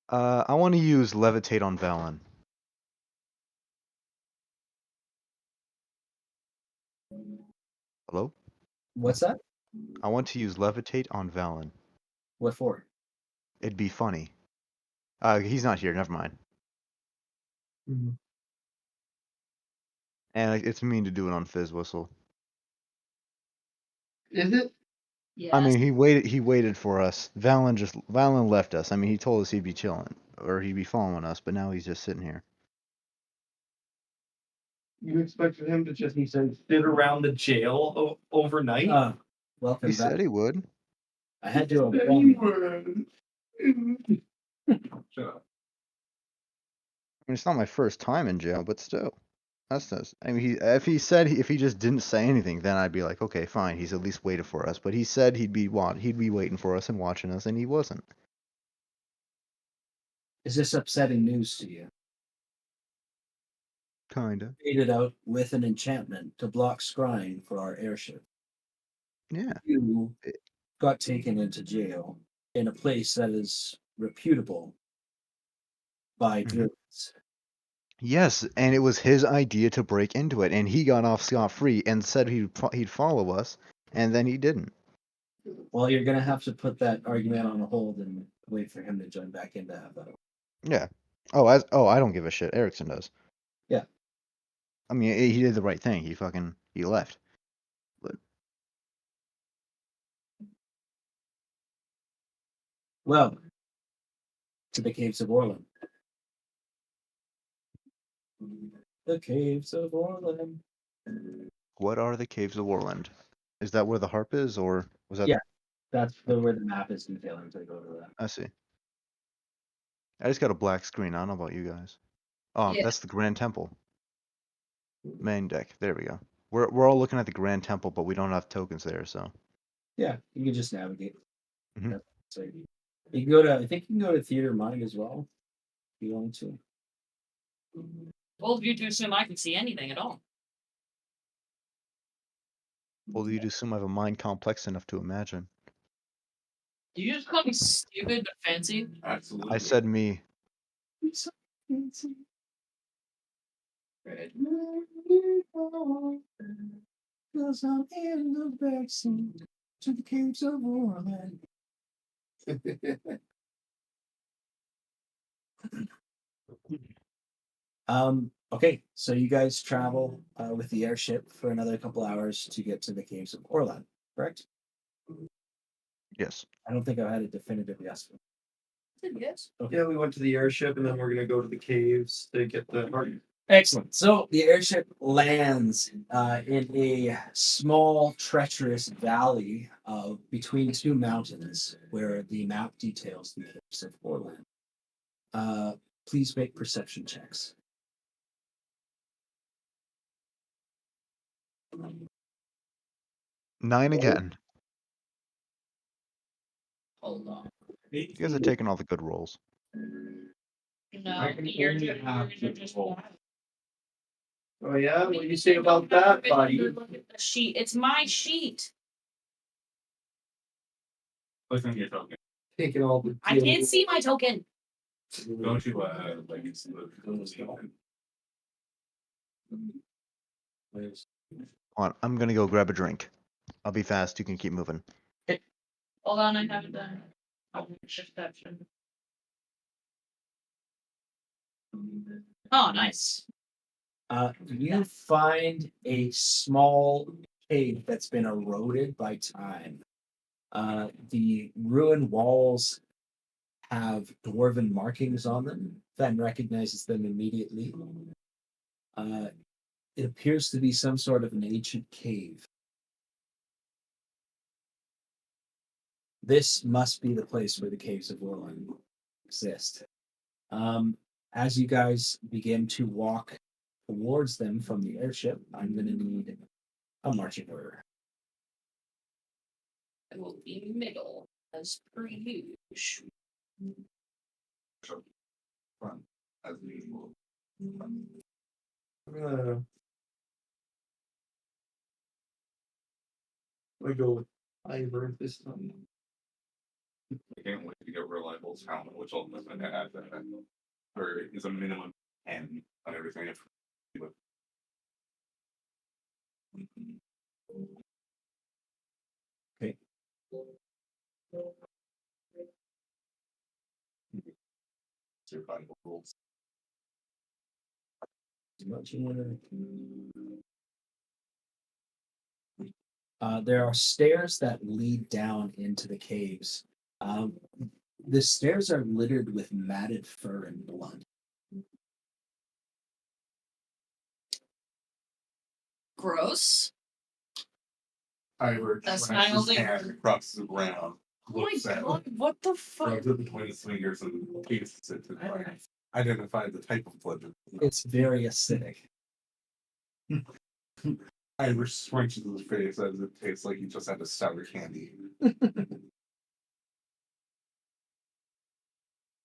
I want to use Levitate on Valen. Hello? What's that? I want to use Levitate on Valen. What for? It'd be funny. He's not here, never mind. And it's mean to do it on Fizz Whistle. Is it? Yeah. I mean, he waited for us. Valen left us. I mean, he told us he'd be chilling, or he'd be following us, but now he's just sitting here. You expected him to just, he said, sit around the jail overnight? Welcome He back. said he would. I had to He inform you. would. Shut up. I mean, it's not my first time in jail, but still. That's nice. I mean, if he just didn't say anything, then I'd be like, okay, fine. He's at least waited for us. But he said he'd be waiting for us and watching us, and he wasn't. Is this upsetting news to you? Kinda. Faded out with an enchantment to block scrying for our airship. Yeah. You got taken into jail in a place that is reputable by druids. Yes, and it was his idea to break into it, and he got off scot-free and said he'd follow us, and then he didn't. Well, you're gonna have to put that argument on hold and wait for him to join back in to have that. Yeah. I don't give a shit. Erickson does. Yeah. I mean, he did the right thing. He left. But Well, to the caves of Orland. The caves of Orland. what are the caves of Warland? Is that where the harp is, or was that? Yeah. That's where the map is detailing to go to that. I see. I just got a black screen. I don't know about you guys. Oh, Yeah. that's the Grand Temple. Main deck. There we go. We're all looking at the Grand Temple, but we don't have tokens there, so. Yeah, you can just navigate. Mhm. That's so you can go to. I think you can go to Theater Mind as well, if you want to. Well, if you do assume I can see anything at all. Well, you'd assume I have a mind complex enough to imagine. Do you just call me stupid but fancy? Absolutely. I said me. Right. Cause I'm in the backseat to the caves of Orland. Okay, so you guys travel with the airship for another couple hours to get to the caves of Orland, correct? Yes. I don't think I had a definitive yes. Yes. Yeah, we went to the airship and then we're gonna go to the caves to get the heart. Excellent. So the airship lands in a small, treacherous valley between two mountains where the map details the caves of Orland. Please make perception checks. Nine again. Hold on. You guys are taking all the good rolls. No, I can you're only just, have you're just roll. bad. Oh yeah, what do you say don't about have that, to buddy? look at the sheet. It's my sheet. What's in your token? Taking all the. I can't see my token. Don't you like it's Hold on, I'm gonna go grab a drink. I'll be fast. You can keep moving. Hold on, I haven't done perception. Oh, nice. You find a small cave that's been eroded by time. The ruined walls have dwarven markings on them. Fen recognizes them immediately. It appears to be some sort of an ancient cave. This must be the place where the caves of Orland exist. As you guys begin to walk towards them from the airship, I'm going to need a marching order. It will be middle, as per usual. fun as usual. I go with Ivor this time. I can't wait to get reliable talent, which will limit at that. Or is a minimum 10 on everything. Okay. Survival rules. Marching order. There are stairs that lead down into the caves. The stairs are littered with matted fur and blood. Gross. Ivor That's slams my his only- hand across the ground. Oh my Looks at god, it, what the fuck? rubs it between his fingers and tastes it to try and identify the type of blood. It's very acidic. Ivor scrunches his face as it tastes like he just had a sour candy.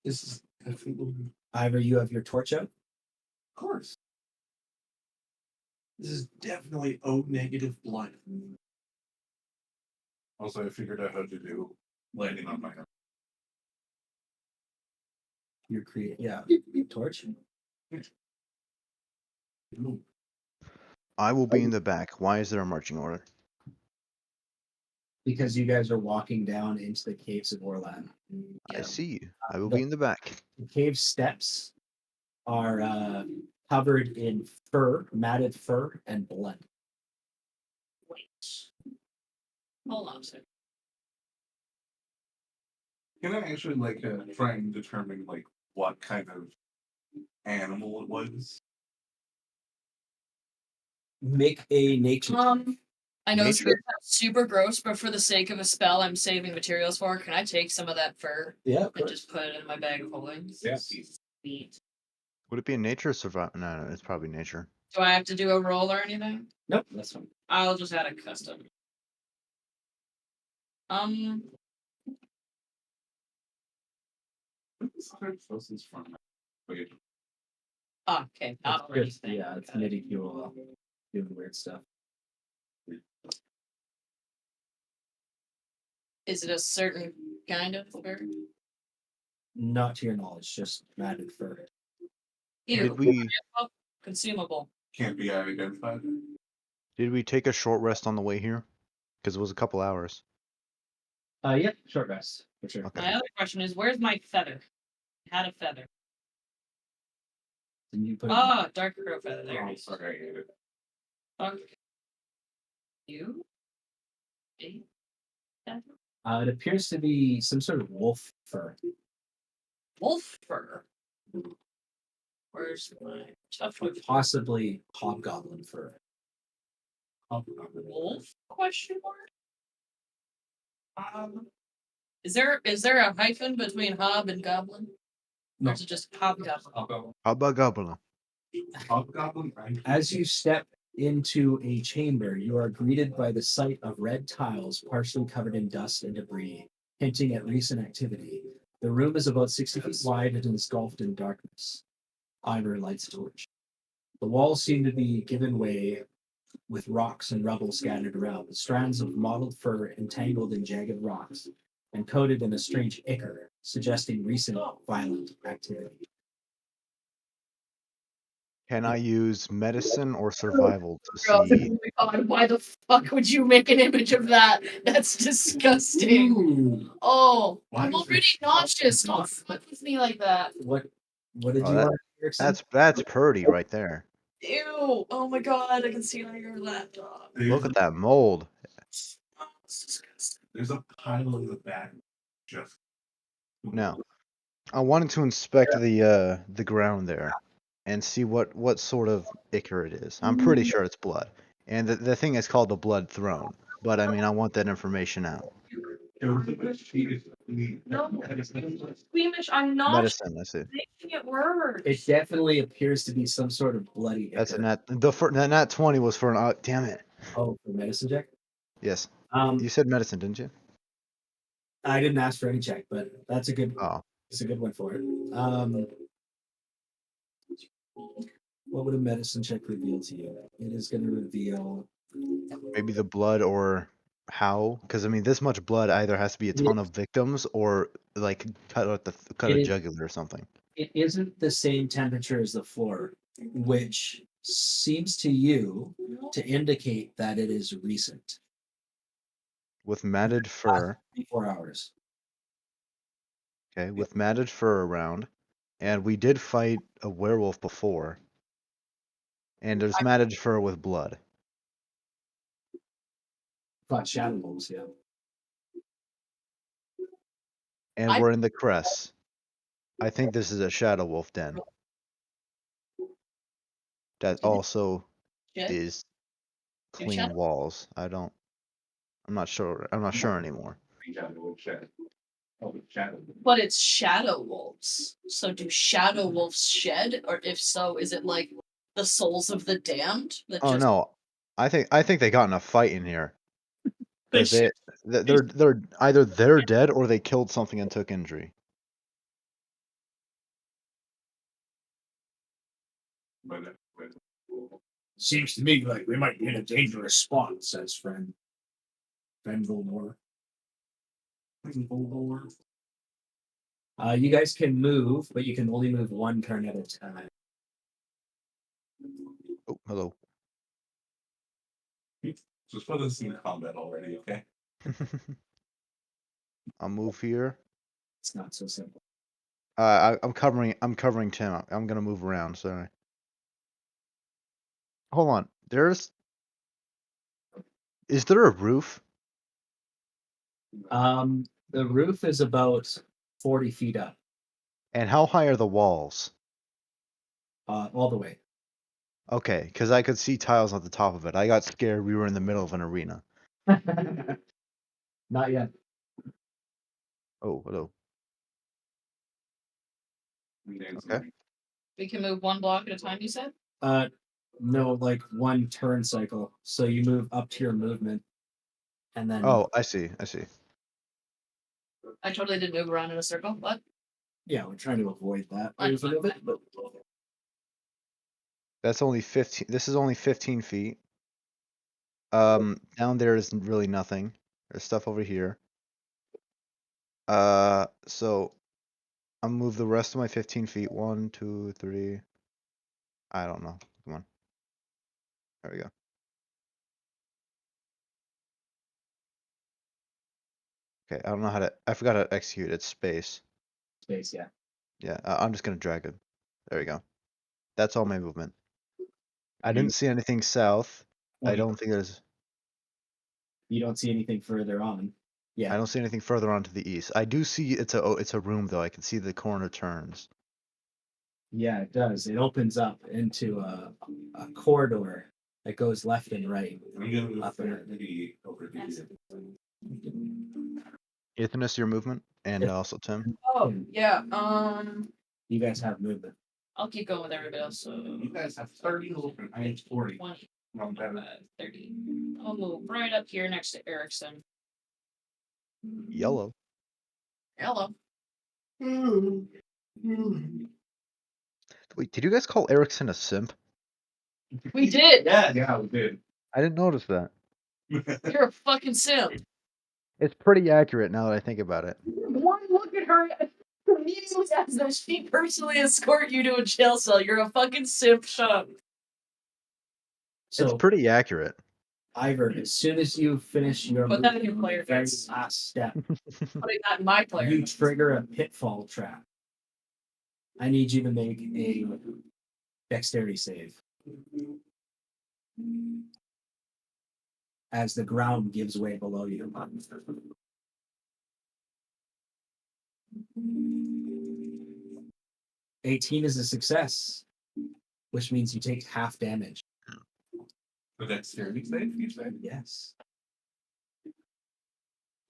This is definitely. Ivor, you have your torch out. Of course. This is definitely O negative blood. Also, I figured out how to do landing on my own. Your torch. I will be in the back. Why is there a marching order? Because you guys are walking down into the caves of Orlan. I see you. I will the- be in the back. The cave steps are covered in fur, matted fur, and blood. Wait. Hold on a second. Can I actually like try and determine like what kind of animal it was? Make a nature. I know this Nature? sounds super gross, but for the sake of a spell I'm saving materials for, can I take some of that fur Yeah, of and course. just put it in my bag of holding? Yeah. Sweet. Would it be a nature or survival? No, it's probably nature. Do I have to do a roll or anything? Nope, that's fine. I'll just add a custom. Closest from. Okay, It's not just, anything. yeah, it's nitty doing weird stuff. Is it a certain kind of fur? Not to your knowledge, just matted fur. Ew. Did we Consumable. Can't be identified. take a short rest on the way here? Because it was a couple hours. Yeah, short rest for sure. Okay. My other question is, where's my feather? I had a feather. Didn't you put Dark crow feather. There it is. Sorry. Fuck you. Eight. it appears to be some sort of wolf fur. Wolf fur. Where's my tough Or possibly hobgoblin fur. wolf? Question mark. Is there a hyphen between hob and goblin? No. Or is it just hobgoblin? Hubba gubba. Hobgoblin, right? As you step into a chamber, you are greeted by the sight of red tiles partially covered in dust and debris, hinting at recent activity. The room is about 60 feet wide and is engulfed in darkness. Ivor lights a torch. The walls seem to be given way with rocks and rubble scattered around, strands of mottled fur entangled in jagged rocks and coated in a strange ichor, suggesting recent violent activity. Can I use medicine or survival to Oh see? my god, why the fuck would you make an image of that? That's disgusting. Oh, Why I'm is already this- nauseous. Don't fuck with me like that. What did Oh, you that- want, Erickson? That's purdy right there. Ew. Oh my god, I can see it on your laptop. Look at that mold. Oh, it's disgusting. There's a pile in the back. Just Now, I wanted to inspect the ground there and see what sort of ichor it is. I'm pretty sure it's blood. And the thing is called the blood throne. But I mean I want that information out. No, squeamish, I'm not Medicine, that's it. making it worse. It definitely appears to be some sort of bloody That's a ichor. nat 20 was for an damn it. Oh, for medicine check? Yes. Um, You said medicine, didn't you? I didn't ask for any check, but that's a good. Oh. It's a good one for it. What would a medicine check reveal to you? It is going to reveal. Maybe the blood or how? Because I mean, this much blood either has to be a ton of victims or like cut a It- jugular or something. It isn't the same temperature as the floor, which seems to you to indicate that it is recent. With matted fur. 24 hours. Okay, with matted fur around. And we did fight a werewolf before. And there's matted fur with blood. Fought shadow wolves, yeah. And we're in the Kress. I think this is a shadow wolf den. That also is clean walls. I'm not sure. I'm not sure anymore. But it's shadow wolves. So do shadow wolves shed? Or if so, is it like the souls of the damned that Oh just no. I think they got in a fight in here. They Because they're either they're dead or they killed something and took injury. Seems to me like we might be in a dangerous spot, says friend. Friend Volmore. You guys can move, but you can only move one turn at a time. Hello. Just put us in combat already, okay? I'll move here. It's not so simple. I'm covering Tim. I'm gonna move around. Sorry. Hold on. Is there a roof? The roof is about 40 feet up, And how high are the walls? all the way. Okay, because I could see tiles at the top of it. I got scared. We were in the middle of an arena. Not yet. Oh, hello. Okay. We can move one block at a time, you said? No, like one turn cycle. So you move up to your movement, and then Oh, I see. I see. I totally did move around in a circle. What? yeah, we're trying to avoid that I- version of it. But That's only 15. This is only 15 feet. Down there is really nothing. There's stuff over here. So I'll move the rest of my 15 feet. 1, 2, 3. I don't know. Come on. There we go. Okay, I don't know how to. I forgot how to execute. It's space. space, yeah. Yeah, I'm just gonna drag it. There we go. That's all my movement. I didn't see anything south. I don't think there's. You don't see anything further on. Yeah. I don't see anything further on to the east. I do see it's a room though. I can see the corner turns. Yeah, it does. It opens up into a corridor that goes left and right. I'm gonna move Up there. 30 over these. Ethanus, your movement, and also Tim. Oh, yeah. You guys have movement. I'll keep going with everybody else. So You guys have 30 over. I have 40. 20, Not bad. 30. I'll move right up here next to Erickson. Yellow. Hello. Wait, did you guys call Erickson a simp? We did. Yeah, we did. I didn't notice that. You're a fucking simp. It's pretty accurate now that I think about it. One look at her immediately as though she personally escort you to a jail cell. You're a fucking simp. Shut up. So, It's pretty accurate. Ivor, as soon as you finish your Put that in your movement, player very face. last step, Putting that in my player. you trigger a pitfall trap. I need you to make a dexterity save. As the ground gives way below you. 18 is a success, which means you take half damage. The dexterity save, you said? Yes.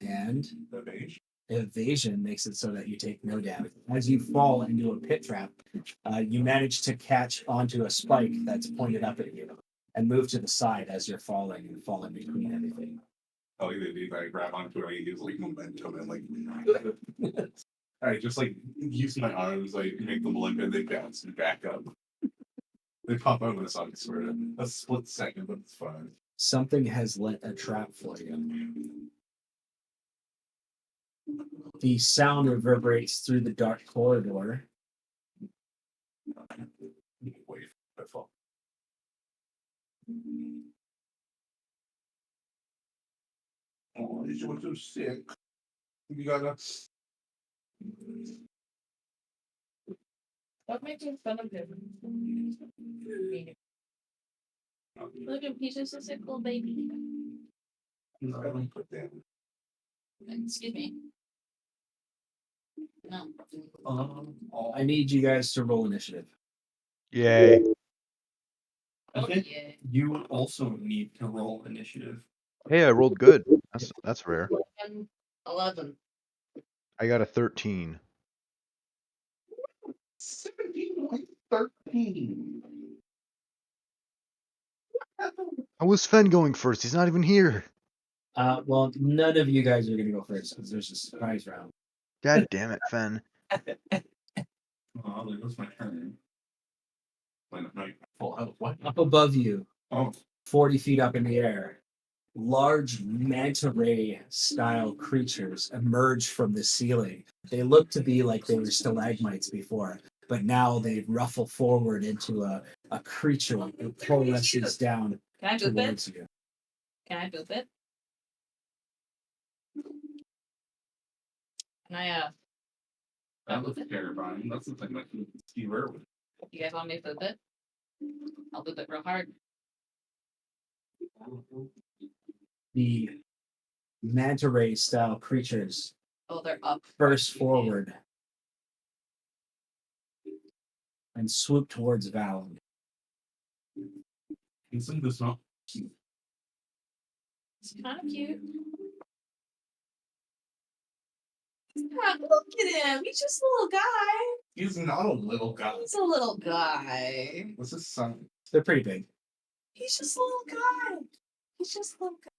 And The beige. evasion makes it so that you take no damage. As you fall into a pit trap, you manage to catch onto a spike that's pointed up at you and move to the side as you're falling and fall in between everything. Oh, if I grab onto it, I use like momentum and like. I just like use my arms, like make them limp and they bounce and back up. They pop out when it's on for a split second, but it's fine. Something has lit a trap for you. The sound reverberates through the dark corridor. Wait, I fall. Oh, you were so sick. You gotta. Stop making fun of him. Look at he's just a simple baby. Put down. Excuse me. No. I need you guys to roll initiative. Yay. Oh, Okay. yeah. You also need to roll initiative. Hey, I rolled good. That's rare. 11. I got a 13. 17.13. How was Fen going first? He's not even here. Well, none of you guys are going to go first because there's a surprise round. God damn it, Fen. Oh, that was my turn. My full health. What? Up above you, Oh, 40 feet up in the air, large manta ray style creatures emerge from the ceiling. They look to be like they were stalagmites before, but now they ruffle forward into a creature that coalesces down Can I boop it? towards you. Can I boop it? Can I That looks terrifying. That's the thing that can Steve Irwin. you guys want me to boop it? I'll boop it real hard. The manta ray style creatures Oh, they're up. burst forward and swoop towards Valen. Isn't this not? It's kind of cute. Yeah, look at him. He's just a little guy. He's not a little guy. He's a little guy. What's his son? They're pretty big. He's just a little guy. He's just a little guy.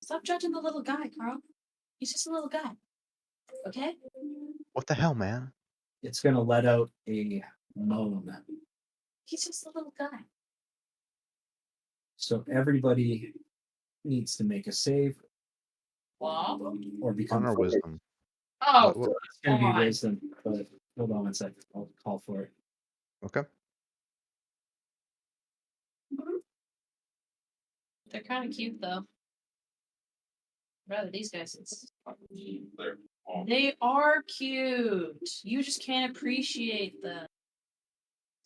Stop judging the little guy, Carl. He's just a little guy. Okay? What the hell, man? It's going to let out a moan. He's just a little guy. So everybody needs to make a save Wow. or become Honor frightened. wisdom. Oh, What- It's going to Come be on. wisdom, but hold on one second. I'll call for it. Okay. they're kind of cute though. Rather these guys. They're all They are cute. You just can't appreciate them.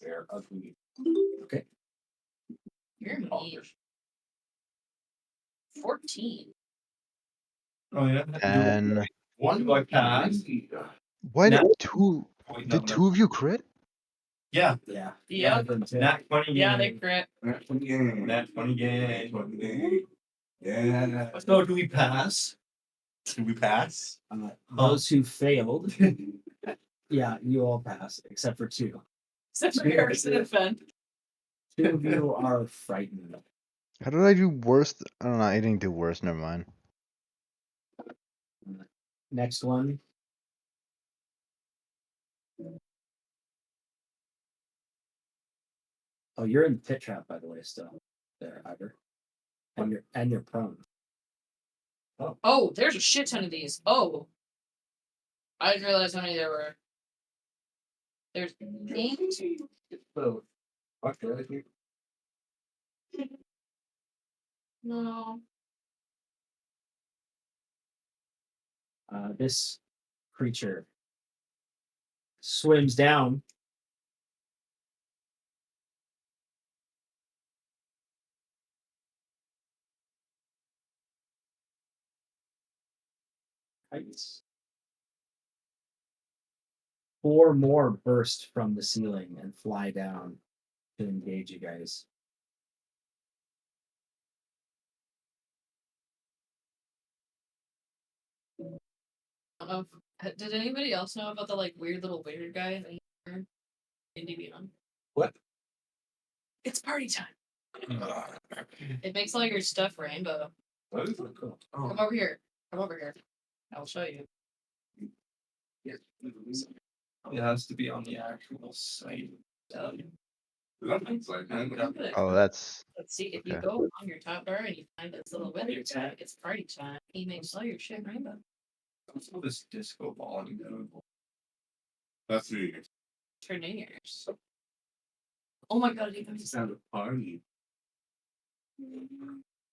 they're ugly. Okay. You're mean. 14. Oh yeah. And One by pass. why Now- did two of you crit? Yeah. Yeah. Nat 20 Yeah, they game. crit. That's one game. Nat 20 game. That's one game. Yeah. So do we pass? Can we pass? Those who failed, yeah, you all pass, except for two. Except for Harrison and Fen. Two of you are frightened. How did I do worse? I don't know. I didn't do worse. Never mind. Next one. Oh, you're in the pit trap, by the way, still. There, Ivor. And you're prone. Oh, there's a shit ton of these. Oh. I didn't realize how many there were. There's 8. So, fuck it, I think. No. This creature swims down. Heights. 4 more burst from the ceiling and fly down to engage you guys. Did anybody else know about the like weird little wizard guy in D&D Beyond? What? It's party time. It makes all your stuff rainbow. That is really cool. Come over here. Come over here. I'll show you. It has to be on the actual site. That looks like, man. Oh, that's Let's see, if you okay. go on your top bar and you find this little wizard guy, it's party time. He makes all your shit rainbow. Also, this disco ball and go. That's me. Turn in yours. Oh my god, it It's sound of party.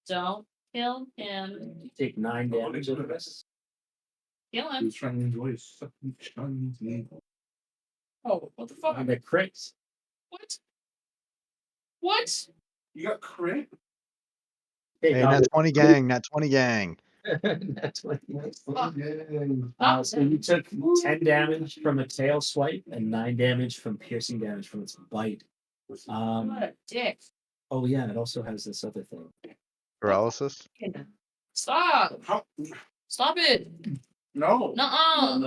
Don't kill him. You take 9 damage of this. Kill him. Who's trying to enjoy something Chinese name? Oh, what the fuck? And the crits. What? What? You got crit? Hey, Nat 20 gang. Nat 20 gang. That's what Ah, so you took 10 damage from a tail swipe and 9 damage from piercing damage from its bite. what a dick. Oh yeah, it also has this other thing. Paralysis. Stop. How? Stop it. No. Nuh-uh. I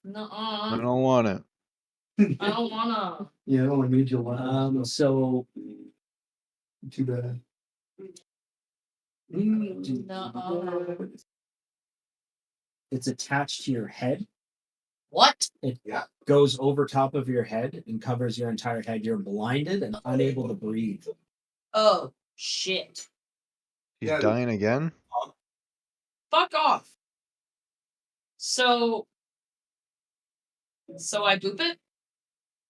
Nuh-uh. don't want it. I don't wanna. Yeah, I only made you laugh. So Too bad. Nuh-uh. it's attached to your head. What? It Yeah. goes over top of your head and covers your entire head. You're blinded and unable to breathe. Oh, shit. He's Yeah. dying again. Fuck off. So, So I boop it?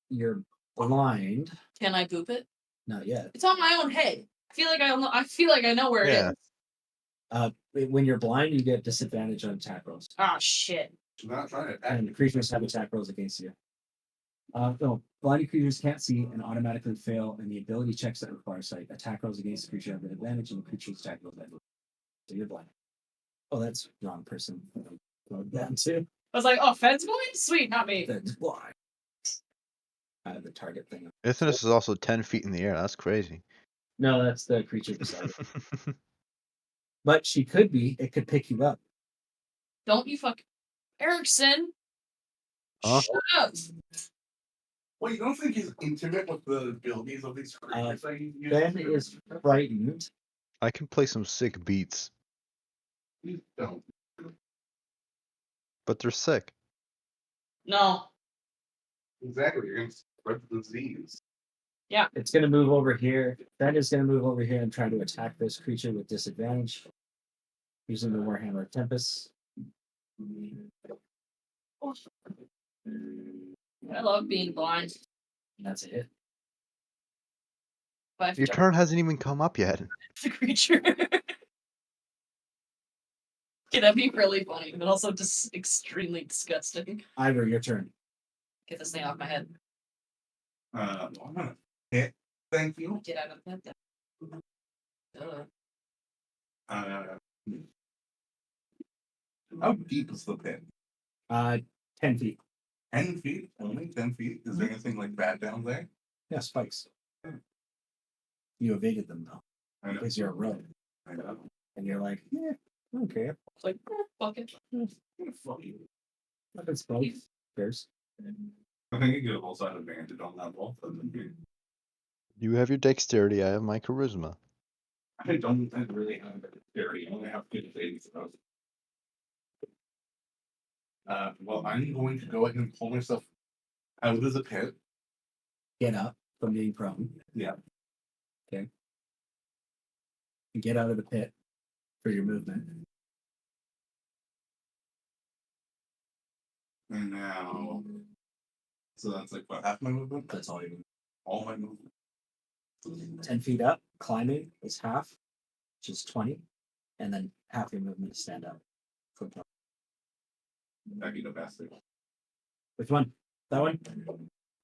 You're blind. Can I boop it? Not yet. It's on my own head. I feel like I know where Yeah. it is. When you're blind, you get disadvantage on attack rolls, Ah, shit. I'm not trying to attack. and creatures have attack rolls against you. No, blinded creatures can't see and automatically fail in the ability checks that require sight. Attack rolls against the creature have an advantage, and the creature's attack rolls that. So you're blind. Oh, that's wrong person. Down too. I was like, oh, Fed's blind? Sweet, not me. That's blind. The target thing. Isness is also 10 feet in the air. That's crazy. No, that's the creature beside it. But she could be. It could pick you up. Don't you fuck Erickson. Huh? Shut up. Well, you don't think he's intimate with the abilities of these creatures? Ben is frightened. I can play some sick beats, You don't. but they're sick. No. Exactly. You're going to spread the disease. It's going to move over here. Ben is going to move over here and try to attack this creature with disadvantage using the Warhammer of Tempest. I love being blind. And that's a hit. But Your turn hasn't even come up yet. the creature. Okay, that'd be really funny, but also just extremely disgusting. Ivor, your turn. Get this thing off my head. I'm gonna hit. Thank you. Get out of bed then. How deep is the pit? 10 feet. 10 feet? Only 10 feet? Is there anything like that down there? Yeah, spikes. You evaded them though, I know. because you're a rogue. I know. And you're like, yeah, I don't care. It's like, fuck it. Fuck you. Fucking spikes. Bears. I think you get a whole side advantage on that wall. You have your dexterity. I have my charisma. I don't really have dexterity. I only have good things. Well, I'm going to go ahead and pull myself out of the pit. Get up from being prone. Yeah. Okay. And get out of the pit for your movement. And now. So that's like what, half my movement? That's all you move. All my movement. 10 feet up, climbing is half, which is 20. And then half your movement is stand up. That'd be the best thing. Which one? That one?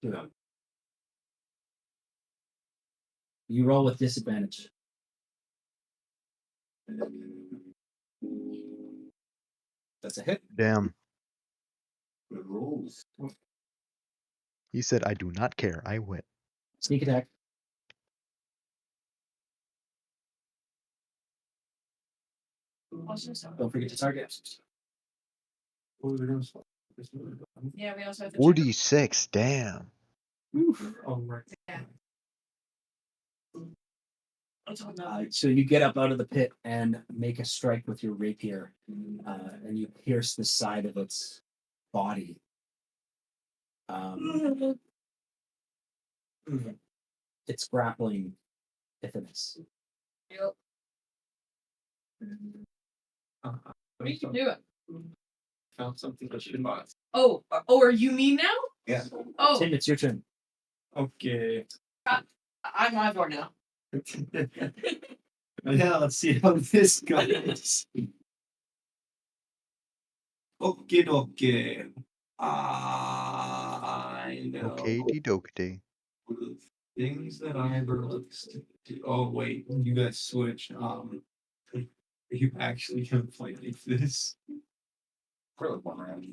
Do that. You roll with disadvantage. That's a hit. Damn. Good rules. He said, I do not care. I win. Sneak attack. Don't forget to target. Yeah, we also have to 46. Damn. Oh, right. So you get up out of the pit and make a strike with your rapier, and you pierce the side of its body. It's grappling Ithamus. Yep. What are you doing? Found something that should not. Oh, are you me now? Yeah. Oh, Tim, it's your turn. Okay. I'm Ivor now. Yeah, let's see how this goes. Okay. I know Okay, dokey. the things that I looks to do. Oh wait, you guys switched. Are you actually gonna play like this? For like one round.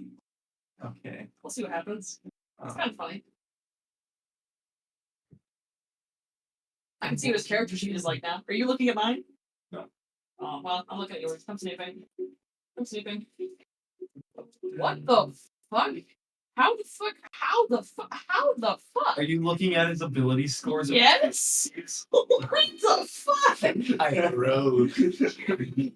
Okay. We'll see what happens. It's kind of funny. I can see what his character sheet is like now. Are you looking at mine? No. Oh, well, I'm looking at yours. I'm snooping. What the fuck? How the fuck? Are you looking at his ability scores? Yes. What the fuck? I rogue.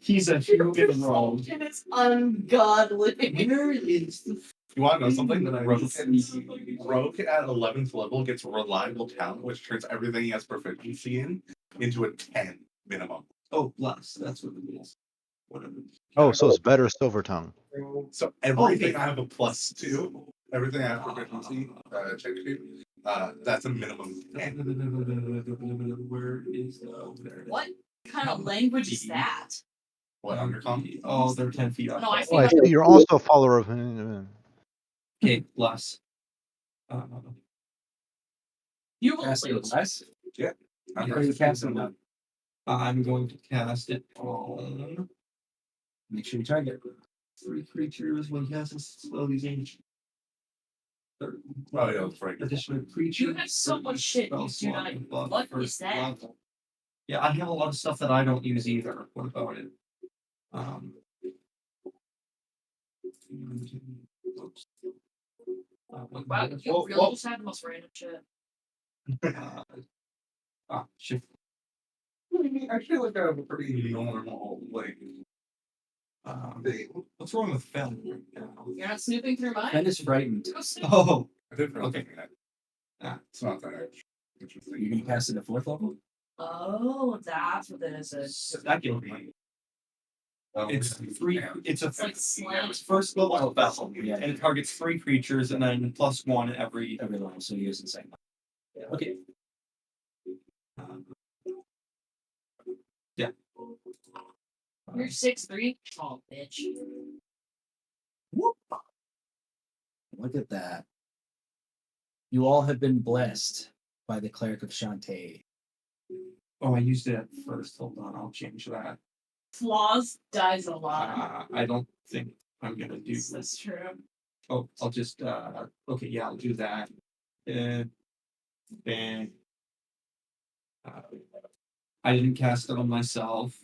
He's a human rogue. It is ungodly. Where is the You want to know something? That I Rogue see. Rogue at 11th level gets reliable talent, which turns everything he has proficiency in into a 10 minimum. Oh, plus. That's what it is. Whatever. Oh, so it's better Silver Tongue. So everything I have a +2. everything I have proficiency check to. That's a minimum. Where is there? What kind of language is that? What undercom? Oh, they're 10 feet up. No, I Oh, I see. see. You're also a follower of. Okay, plus. You will Cast it lose. less. I'm Are you casting that? I'm going to cast it on Make sure you target. 3 creatures when casting spell using Oh yeah, that's right. additional creatures. You have so much shit you do not. What is that? Yeah, I have a lot of stuff that I don't use either. What about it? Wow, you really just had the most random shit. Shift. I feel like I have a pretty normal like. What's wrong with Fen? You're not snooping through mine? Fen is frightened. Go snoop. Oh, I did Okay. that. It's not that interesting. You're gonna cast it at 4th level? Oh, that's what this is. that can be. It's 3. It's a like slam. it's first level vessel, Yeah. and it targets 3 creatures, and then +1 every. Every level, so you're using the same. Okay. Yeah. You're 6'3". Oh, bitch. Look at that. You all have been blessed by the cleric of Shantae. Oh, I used it at first. Hold on, I'll change that. Flaws dies a lot. I don't think I'm gonna do. That's true. Oh, I'll just. Okay, yeah, I'll do that. And I didn't cast it on myself,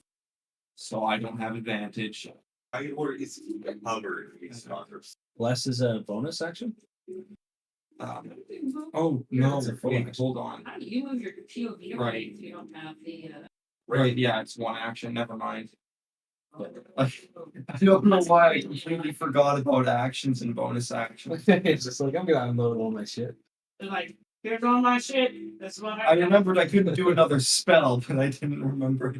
so I don't have advantage. Or it's covered. It's not. Bless is a bonus action? Oh no! It's a full Wait, action. hold on. How do you move your POV Right. if you don't have the Right, yeah, it's 1 action. Never mind. I don't know why I completely forgot about actions and bonus actions. It's just like, I'm gonna unload all my shit. They're like, here's all my shit. That's what I remembered I couldn't do another spell, but I didn't remember.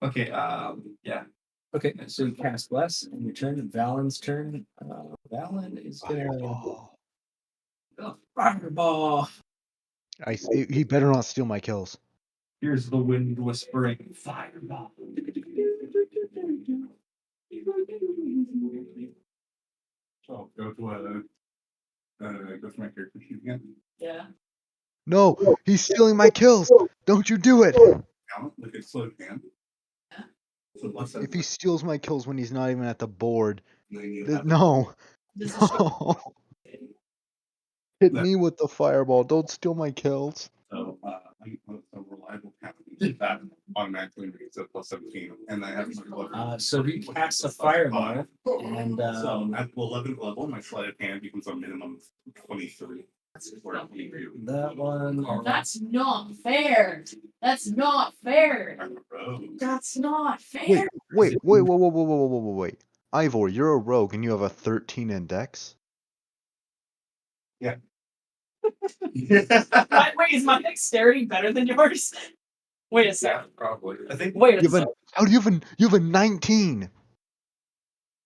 Okay, yeah. Okay, so you cast Bless, and your turn, Valen's turn. Valen is gonna. Fireball! He better not steal my kills. Here's the wind whispering. Fireball. Oh, go to my character sheet again. Yeah. No, he's stealing my kills. Don't you do it. Now, look at slow down. So what's that? If he steals my kills when he's not even at the board, Then you th- have no, This is no. Hit me with the fireball. Don't steal my kills. So, a reliable captain that automatically makes it +17, and I have So you cast a fireball, and so at 11th level, my sleight of hand becomes a minimum of 23. that one. That's not fair. That's not fair. I'm a rogue. That's not fair. Wait. Ivor, you're a rogue and you have a 13 in dex? Wait, is my dexterity better than yours? Wait a second. Probably. I think. Wait a You have second. how do you have a 19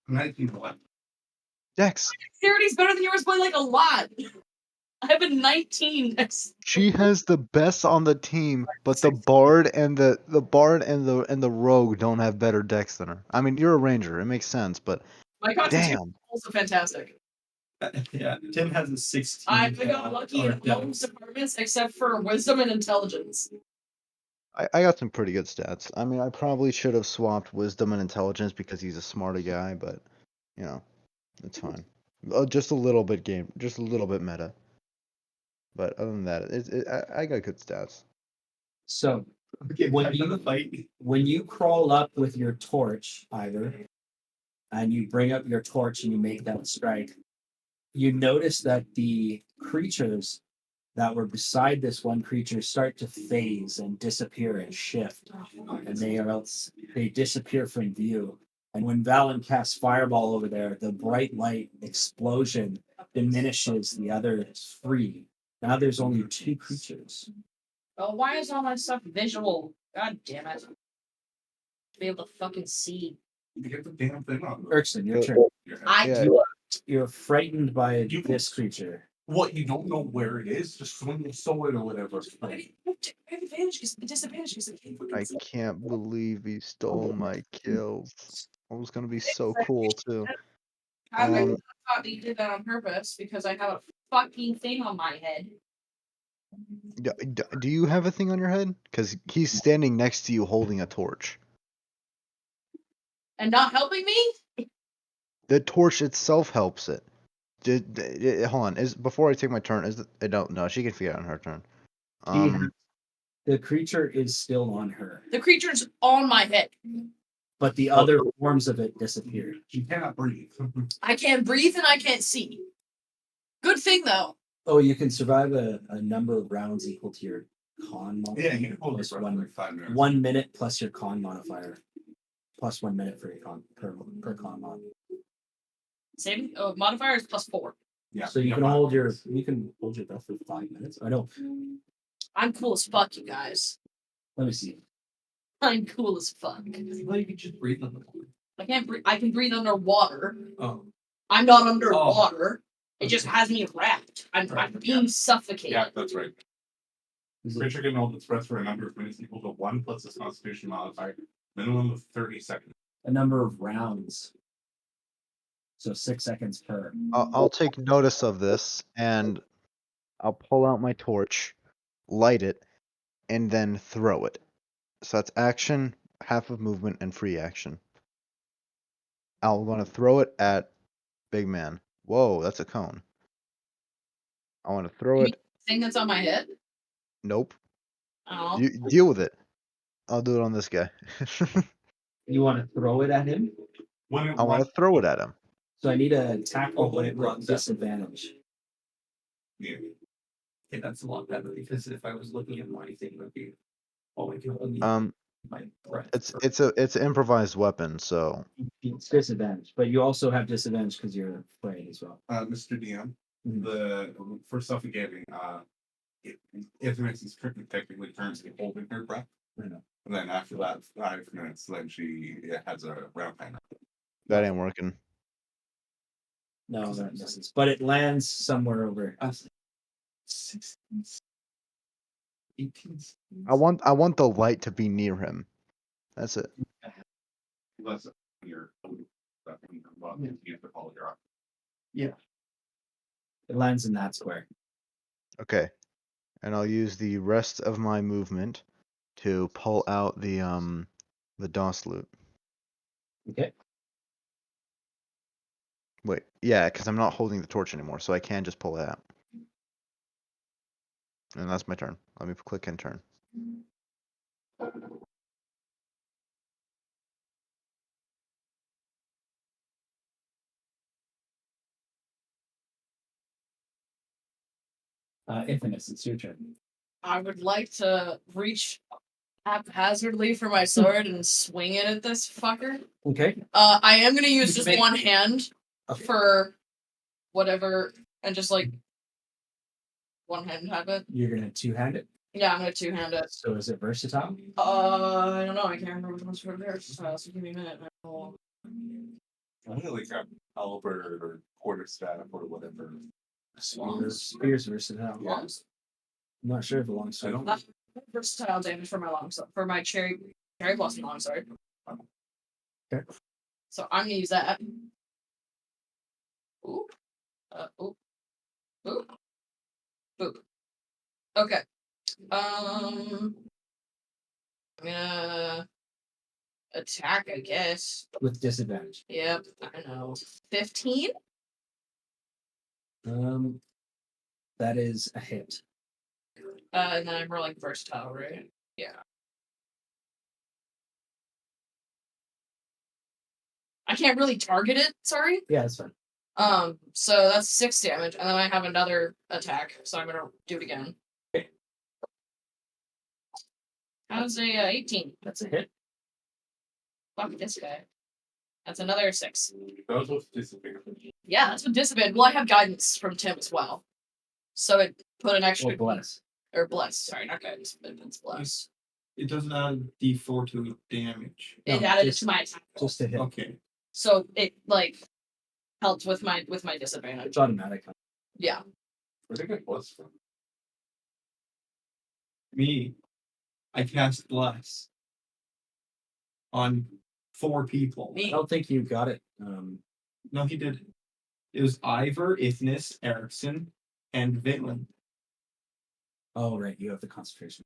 19 what? dex? Dexterity's better than yours by like a lot. I have a 19 dex. She has the best on the team, but the bard and the rogue don't have better dex than her. I mean, you're a ranger, it makes sense, but My constitution damn. is also fantastic. Yeah, Tim has a 16. I got lucky in all those departments except for wisdom and intelligence. I got some pretty good stats. I mean, I probably should have swapped wisdom and intelligence because he's a smarter guy, but you know, it's fine. Just a little bit meta. But other than that, I got good stats. So Okay, when back to the you fight. when you crawl up with your torch, either, and you bring up your torch and you make that strike, you notice that the creatures that were beside this one creature start to phase and disappear and shift, and they disappear from view. And when Valen casts fireball over there, the bright light explosion diminishes the other 3. Now there's only 2 creatures. Oh, why is all my stuff visual? God damn it. Be able to fucking see. You get the damn thing on. Erkson, your turn. I Yeah. do You're frightened by You- this creature. What, you don't know where it is? Just swing your sword or whatever. I have advantage because disadvantage because I can't believe he stole my kills. It was gonna be so cool too. I Um, thought you did that on purpose because I have a fucking thing on my head. do you have a thing on your head? Because he's standing next to you holding a torch. And not helping me? The torch itself helps it. Hold on. Is before I take my turn? I don't know. She can figure out on her turn. The creature is still on her, The creature's on my head. but the other forms of it disappeared. You cannot breathe. I can't breathe and I can't see. Good thing though. Oh, you can survive a number of rounds equal to your con modifier. Yeah, you can hold Plus this for like 5 minutes. 1 minute plus your con modifier. Plus 1 minute for your con per con mod. Saving modifier is +4. Yeah. So you can hold your breath for 5 minutes. I know. I'm cool as fuck, you guys. Let me see. I'm cool as fuck. Well, you can just breathe on the water. I can't breathe. I can breathe underwater. Oh. I'm not underwater. It just has me wrapped. I'm being suffocated. Yeah, that's right. Creature can hold its breath for a number of minutes equal to 1 plus its constitution modifier, minimum of 30 seconds. A number of rounds. So 6 seconds per. I'll take notice of this and I'll pull out my torch, light it, and then throw it. So that's action, half of movement, and free action. I'm gonna throw it at Big Man. Whoa, that's a cone. I want to throw it. Thing that's on my head. Nope. Oh. You deal with it. I'll do it on this guy. You want to throw it at him? I want to throw it at him. So I need a tackle when it with runs up. disadvantage. Yeah. Okay, that's a lot better because if I was looking at my thing, it would be I can only my breath. It's an improvised weapon, so It's disadvantage, but you also have disadvantage because you're afraid as well. Mr. DM, for suffocating, if it makes this technically currently holding her breath. I know. And then after that 5 minutes, then she has a round timer. that ain't working. No, that misses. But it lands somewhere over. 16, 18. I want the light to be near him. That's it. Unless you're you have to follow your It lands in that square. Okay. And I'll use the rest of my movement to pull out the DOS loot. Okay. Wait, yeah, because I'm not holding the torch anymore, so I can just pull it out. And that's my turn. Let me click and turn. Infamous, it's your turn. I would like to reach haphazardly for my sword and swing it at this fucker. Okay. I am gonna use You just make- one hand Okay. for whatever, and just like one hand have it. You're gonna two-hand it. Yeah, I'm gonna two-hand it. So is it versatile? I don't know. I can't remember which one's for versatile. So give me a minute. I'm gonna like grab halberd or quarterstaff or whatever. Spear's versatile. Yeah. I'm not sure if it belongs I to. don't. Versatile damage for my longsword, for my cherry blossom longsword. Okay. So I'm gonna use that. Ooh. Ooh. Ooh. Ooh. Okay. I'm gonna attack, I guess. With disadvantage. Yep, I know. 15? That is a hit. And then I'm rolling versatile, right? Yeah. I can't really target it, sorry. Yeah, that's fine. So that's 6 damage, and then I have another attack, so I'm gonna do it again. Okay. How's a 18? That's a hit. Fuck this guy. That's another 6. That was with disadvantage. Yeah, that's with disadvantage. Well, I have guidance from Tim as well. So it put an extra Or bless. or bless. Sorry, not guidance, but it's bless. It doesn't add D4 to damage. It No, added it just- to my attack roll. Just a hit. Okay. So it like helped with my disadvantage. It's automatic. Yeah. Where did I get plus from? Me, I cast Bless on 4 people. I don't think you got it. No, he did. It was Ivor, Ifnis, Erickson, and Vinland. Oh, right. You have the concentration.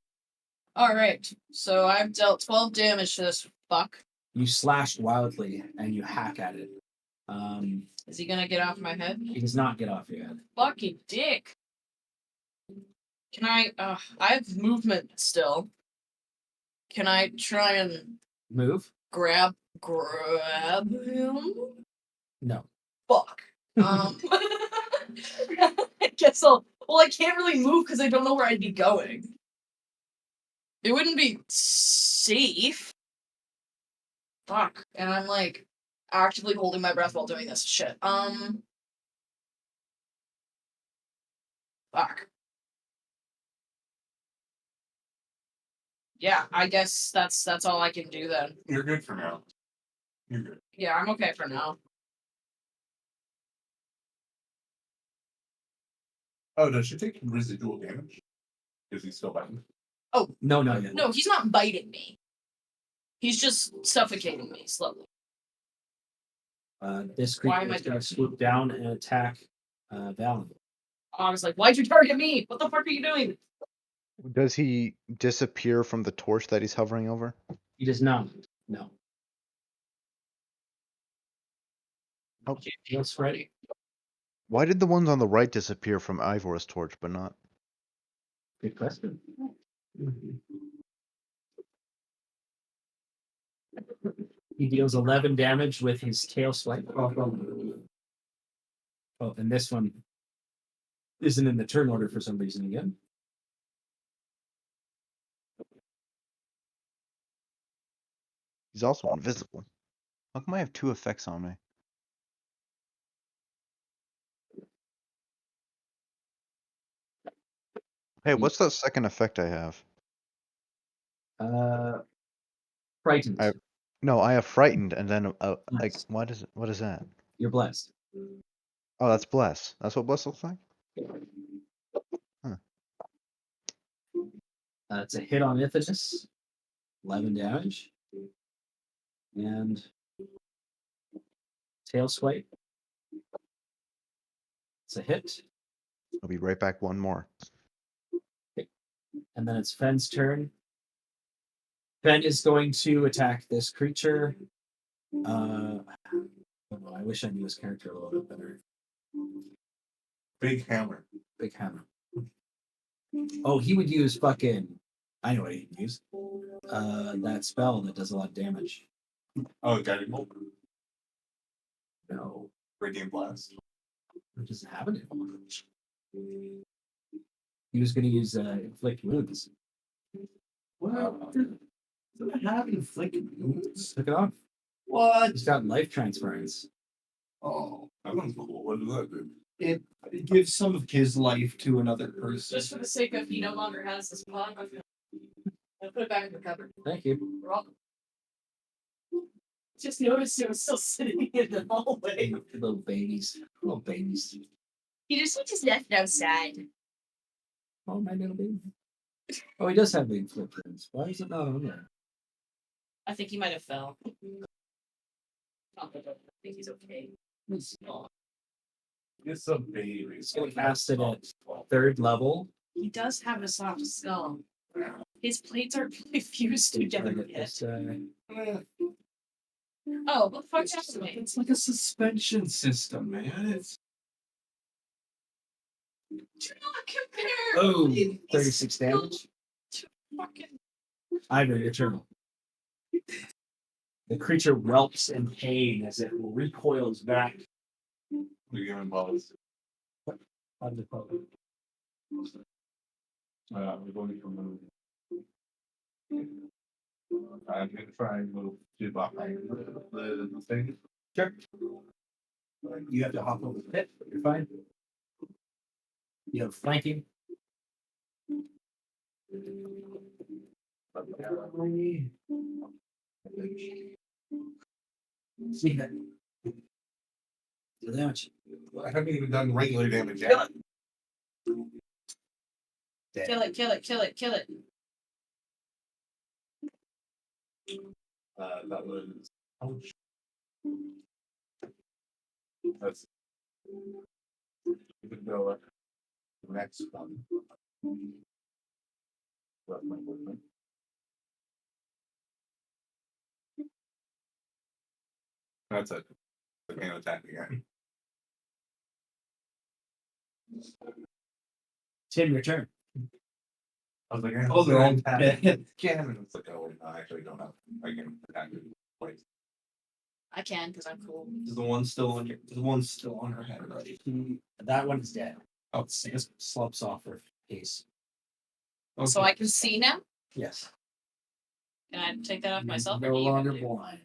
All right. So I've dealt 12 damage to this fuck. You slash wildly and you hack at it. Is he gonna get off my head? He does not get off your head. Fucking dick. Can I? I have movement still. Can I try and Move? grab him? No. Fuck. I guess I'll. Well, I can't really move because I don't know where I'd be going. It wouldn't be safe. Fuck. And I'm like actively holding my breath while doing this shit. Fuck. Yeah, I guess that's all I can do then. You're good for now. You're good. Yeah, I'm okay for now. Oh, does she take residual damage? Is he still biting? Oh No, not yet. no, he's not biting me. He's just suffocating me slowly. This Why creature am I is going doing to swoop down and attack Valen. I was like, why'd you target me? What the fuck are you doing? Does he disappear from the torch that he's hovering over? He does not. No. Oh. Okay, heal's ready. Why did the ones on the right disappear from Ivor's torch, but not? Good question. He deals 11 damage with his tail swipe. Oh, and this one isn't in the turn order for some reason again. He's also invisible. How come I have 2 effects on me? Hey, what's that second effect I have? Frightened. No, I have frightened, and then like Blessed. what is that? You're blessed. Oh, that's bless. That's what bless looks like. It's a hit on Ithidus. 11 damage. And tail swipe. It's a hit. I'll be right back. One more. And then it's Fen's turn. Fen is going to attack this creature. I don't know, I wish I knew his character a little bit better. Big hammer. Big hammer. Oh, he would use fucking. I know what he'd use. That spell that does a lot of damage. Oh, guiding bolt. No, Radiant blast. it doesn't have it. He was going to use inflict wounds. What? Doesn't have inflicted wounds. Took it off. What? He's got life transference. Oh, that one's cool. What does that do? It gives some of his life to another person. Just for the sake of he no longer has this pod, I'll put it back in the cupboard. Thank you. You're welcome. Just noticed it was still sitting in the hallway. Little babies. Little babies. He just left it outside. Oh, my little baby. Oh, he does have the inflict wounds. Why is it not on there? I think he might have fell. I think he's okay. It's a baby. He's going to cast it at 3rd level. He does have a soft skull. His plates aren't fully fused together Target yet. this guy. Oh, what the fuck's happening? It's like a suspension system, man. It's Do not compare. Oh, these 36 damage. to fucking. Ivor, your turn. The creature whelps in pain as it recoils back. We give him balls. On the podium. We're going to move. I'm gonna try and move to behind the thing. Sure. You have to hop over the pit, but you're fine. You have flanking. See that? The damage. I haven't even done regular damage yet. Kill it, kill it, kill it, kill it. That was. Ouch. That's. Even though the next one. Left my movement. That's it. I can't attack again. Tim, your turn. I was like, Oh, they're all dead. Again, and it's like, oh, no, I actually don't have. I can attack it twice. I can because I'm cool. Is the one still on your? The one's still on her head, right? That one is dead. Oh, It just slopes off her face. So I can see now. Yes. Can I take that off myself? No or do you longer do? blind.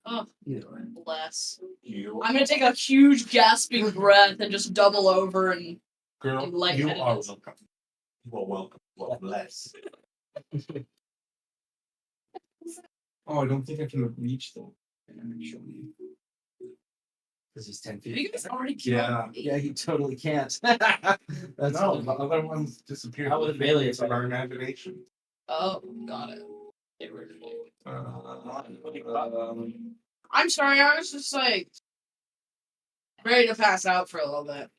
Oh, Either way. bless. You, I'm gonna take a huge gasping breath and just double over and girl, and you lightheadedness. are welcome. You are welcome. Well, bless. Oh, I don't think I can reach them. Actually. Because he's 10 You feet. guys already killed Yeah. me. Yeah, he totally can't. That's No, the other ones disappeared. How would Bailey It's our imagination. Oh, got it. Get rid of it. Um, I'm sorry, I was just like ready to pass out for a little bit.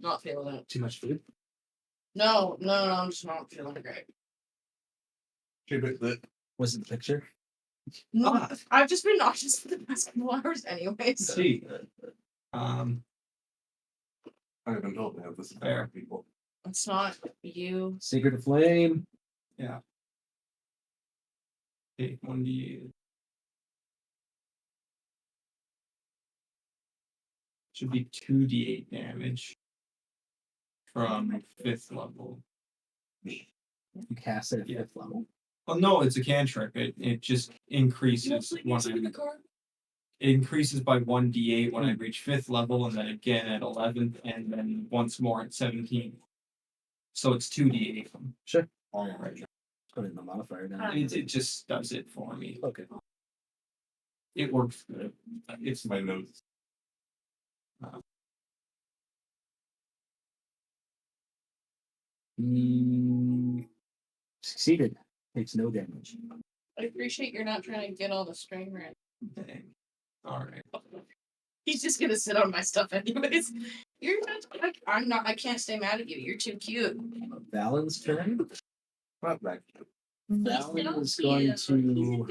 Not feeling it. too much food. No, I'm just not feeling great. Was it the picture? No, I've just been nauseous for the past couple hours anyways. see. I haven't told me this is fair, people. It's not you. Secret of Flame. Take 1d8. Should be 2d8 damage from 5th level. You cast it at 5th level. Oh no, it's a cantrip. It just increases when it increases by 1d8 when I reach 5th level, and then again at 11th, and then once more at 17th. So it's 2d8. Sure. Alright. Put it in the modifier now. It just does it for me. Okay. It works good. It's my notes. Succeeded. Takes no damage. I appreciate you're not trying to get all the string right. Dang. Alright. He's just gonna sit on my stuff anyways. You're not like I'm not. I can't stay mad at you. You're too cute. Valen's turn. Not that cute. Valen is going to.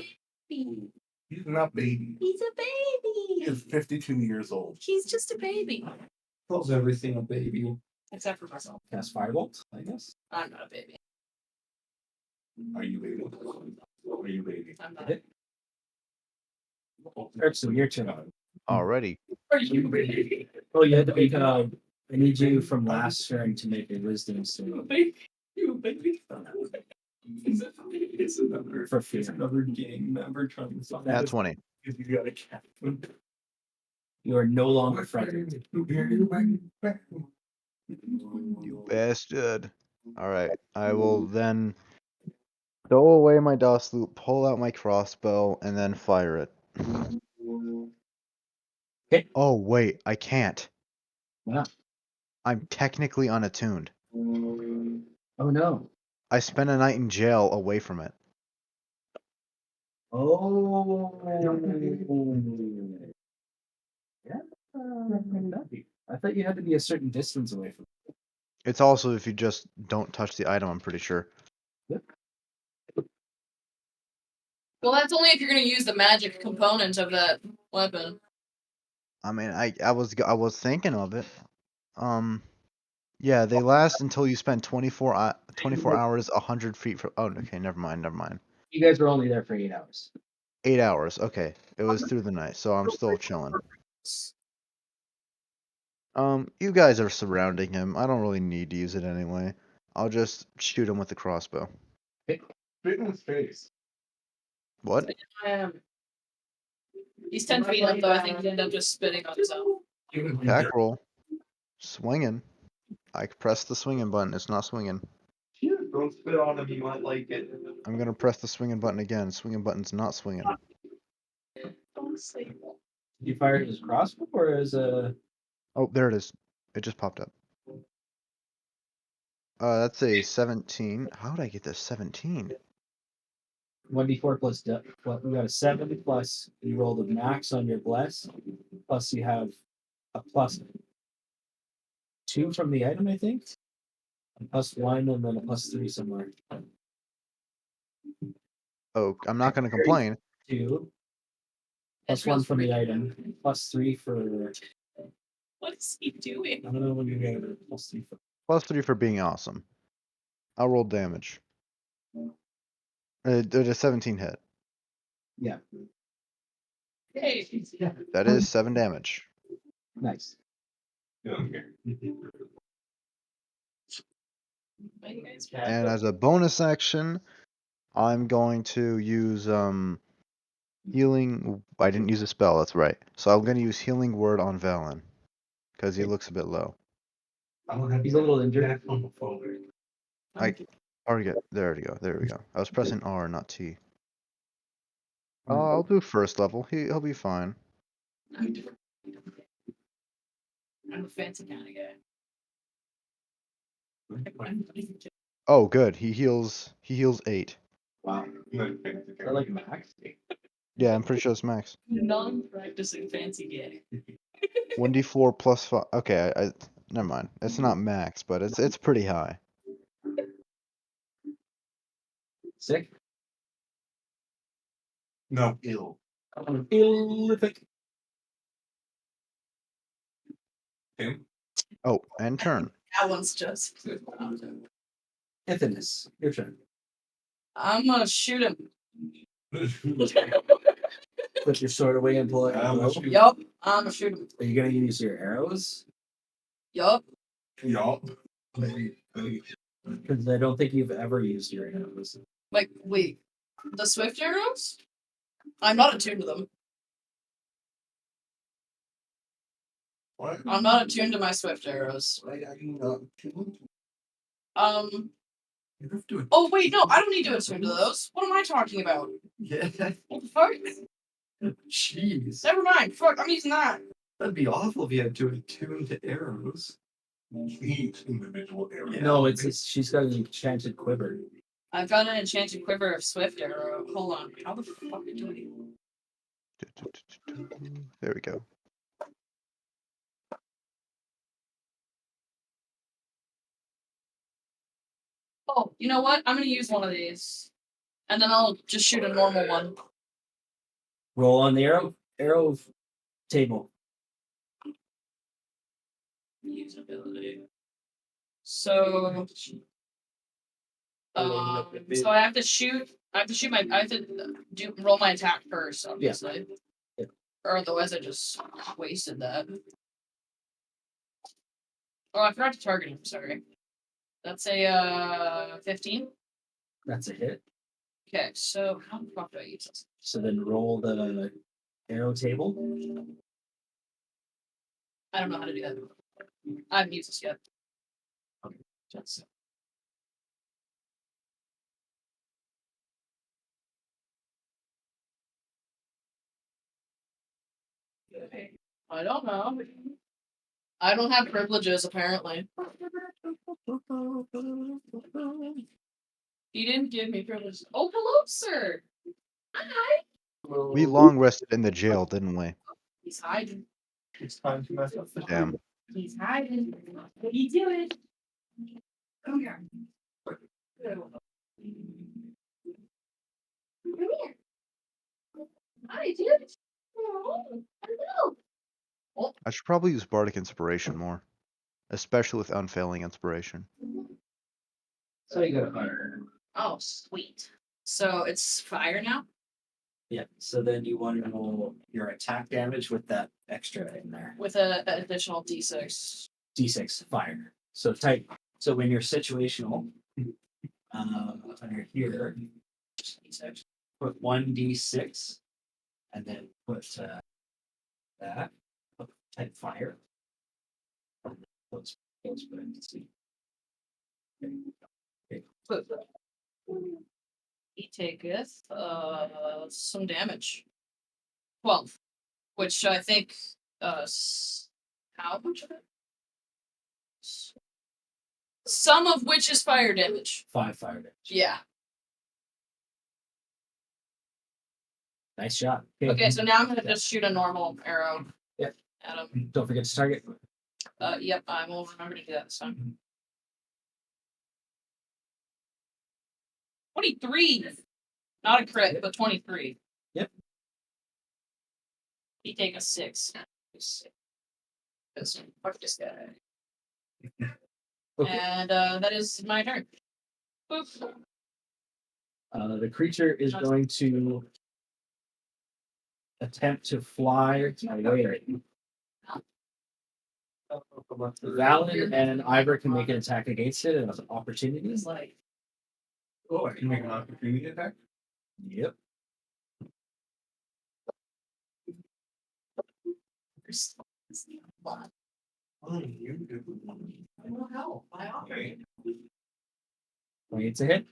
He's not baby. He's a He baby. is 52 years old. He's just a baby. Calls everything a baby. Except for myself. Cast Firebolt, I guess. I'm not a baby. Are you baby? Are you baby? I'm not. Hit. Erikson, your turn. Already. Are you a baby? Oh, you had to make I need you from last turn to make a wisdom save. Baby. You a baby. It's another For fear. it's another gang member trying to solve At 20. if you got a cat. You are no longer frightened. You bastard. Alright. I will then throw away my DOS loop, pull out my crossbow, and then fire it. Okay. Oh, wait. I can't. Wow. I'm technically unattuned. Oh no. I spent a night in jail away from it. Oh. Yeah. I thought you had to be a certain distance away from it. It's also if you just don't touch the item, I'm pretty sure. Well, that's only if you're gonna use the magic component of that weapon. I mean, I was thinking of it. Yeah, they last until you spend 24 hours 100 feet from. Oh, okay, never mind. You guys were only there for 8 hours. 8 hours. Okay, it was through the night, so I'm still chilling. You guys are surrounding him. I don't really need to use it anyway. I'll just shoot him with the crossbow. Spit in his face. What? He's 10 feet up, though. I think he'd end up just spitting on his own. Attack roll. Swinging. I press the swinging button. It's not swinging. Don't spit on him, you might like it. I'm gonna press the swinging button again. Swinging button's not swinging. Don't say that. You fired as a crossbow or as a? Oh, there it is. It just popped up. That's a 17. How did I get this 17? 1d4 plus well, you got a 7 plus you rolled a max on your bless, plus you have a plus 2 from the item, I think. A plus 1 and then a plus 3 somewhere. Oh, I'm not going to complain. 2 It's plus 1 real from the freaky. item, plus 3 for. What is he doing? I don't know when you get it. Plus 3 for. Plus 3 for being awesome. I'll roll damage. Did a 17 hit. Yeah. Hey, That is 7 damage. Nice. Yeah, okay. And as a bonus action, I'm going to use healing. I didn't use a spell, that's right. So I'm going to use healing word on Valen because he looks a bit low. He's a little injured. I already get there we go. There we go. I was pressing R, not T. I'll do first level. He'll be fine. I'm a fancy kind of guy. Oh, good. He heals 8. Wow. Is that like max? Yeah, I'm pretty sure it's max. Non-practicing fancy guy. 1d4 plus 5. Okay, I never mind. It's not max, but it's pretty high. Sick. No, ill. Illific. Him? Oh, and turn. That one's just. Ithinus. Your turn. I'm gonna shoot him. Put your sword away and pull it out. Yup, I'm gonna shoot him. Are you gonna use your arrows? Yup. Yup. Because I don't think you've ever used your arrows. Like, wait, the swift arrows? I'm not attuned to them. What? I'm not attuned to my swift arrows. Why are you not tuned? You have to. Oh wait, no, I don't need to attune to those. What am I talking about? Yeah. What the fuck? Jeez. Never mind. Fuck, I'm using that. That'd be awful if you had to attune to arrows. Each individual area. No, she's got an enchanted quiver. I've got an enchanted quiver of swift arrow. Hold on. How the fuck do I? There we go. Oh, you know what? I'm gonna use one of these, and then I'll just shoot a normal one. Roll on the arrow table. Usability. So, so I have to shoot. I have to roll my attack first, obviously. Yeah. Or otherwise, I just wasted that. Oh, I forgot to target him. Sorry. That's a 15. That's a hit. Okay, so how the fuck do I use this? So then roll the arrow table. I don't know how to do that. I haven't used this yet. Okay. That's I don't know. I don't have privileges, apparently. He didn't give me privileges. Oh, hello, sir. Hi. We long rested in the jail, didn't we? He's hiding. It's time to mess up the Damn. He's hiding. What are you doing? Come here. Come here. Hi, dude. Oh, hello. I should probably use Bardic Inspiration more. Especially with Unfailing Inspiration. so you got a fire. Oh, sweet. So it's fire now? Yeah. So then you want to roll your attack damage with that extra in there. With an additional d6. D6 fire. So type. So when you're situational, under here, D6. put 1d6, and then put that. Type fire. Let's put it. See. He taketh some damage. 12. which I think how much of it? Some of which is fire damage. 5 fire damage. Yeah. Nice shot. Okay, so now I'm gonna just shoot a normal arrow. Yep. At him. Don't forget to target. Yep, I will remember to do that this time. 23. Not a crit, but 23. Yep. He take a 6. Because fuck this guy. Okay. And that is my turn. Boop. The creature is going to attempt to fly away. Valen and Ivor can make an attack against it as opportunities. Oh, I can make an opportunity attack. Yep. Oh, you do. I don't know. I offer. Okay. It's a hit.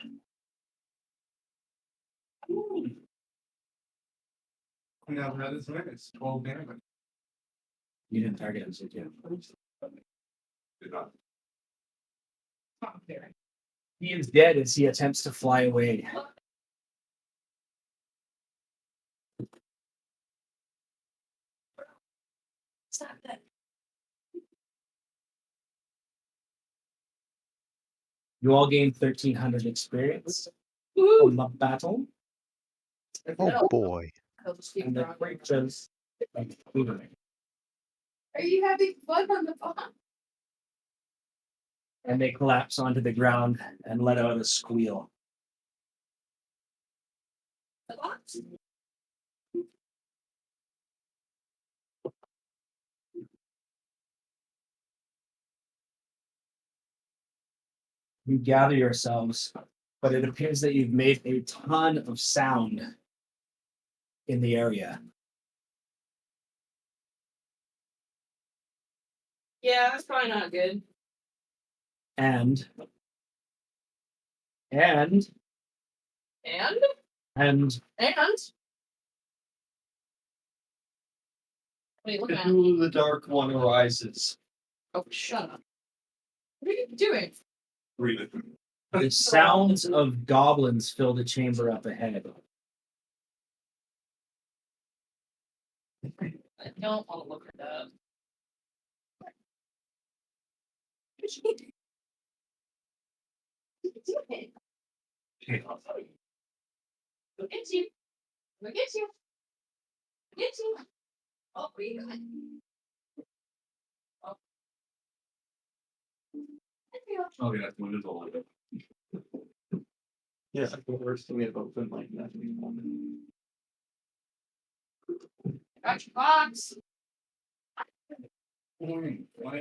Now that is minutes. 12 damage. You didn't target him, so you Did not. He is dead as he attempts to fly away. Stop that. You all gain 1,300 experience Woo! from the battle. Oh boy. And the creatures. Are you having fun on the pond? And they collapse onto the ground and let out a squeal. You gather yourselves, but it appears that you've made a ton of sound in the area. Yeah, that's probably not good. And And? and What are you looking at? Who the dark one arises. Oh, shut up. What are you doing? Read it. the sounds of goblins fill the chamber up ahead. I don't want to look at that. Look at you. Look at you. Look at you. Oh, what are you doing? Oh. Oh, yeah, that's what it is all about. Yeah, the worst thing about them like that. Got your box. Why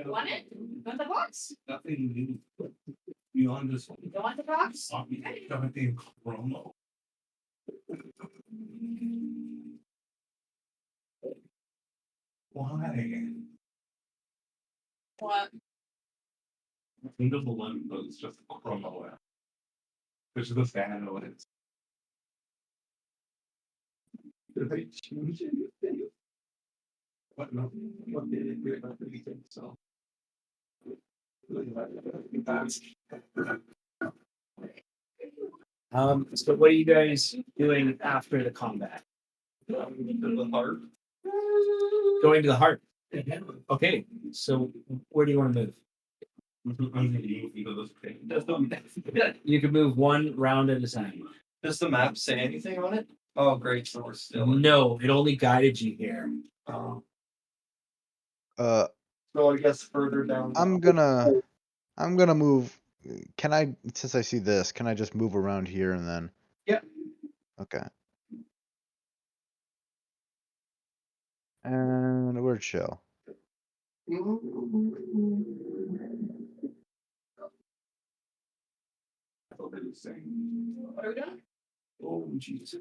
Want it? Want the box? nothing new beyond this one? You want the box? Goddamn promo. Why? What? Windows 11 was just a promo app. It's just a fan of it. Did they change anything? What? No. What did it do? What did you think so? So what are you guys doing after the combat? The heart. Going to the heart. Okay, so where do you want to move? I'm gonna move into this thing. You can move one round at a time. Does the map say anything on it? Oh, great. So we're still. No, it only guided you here. Oh. Uh, So I guess further down. I'm gonna move. Can I, since I see this, can I just move around here and then? Yeah. Okay. And where'd chill? What are we doing? Oh, Jesus.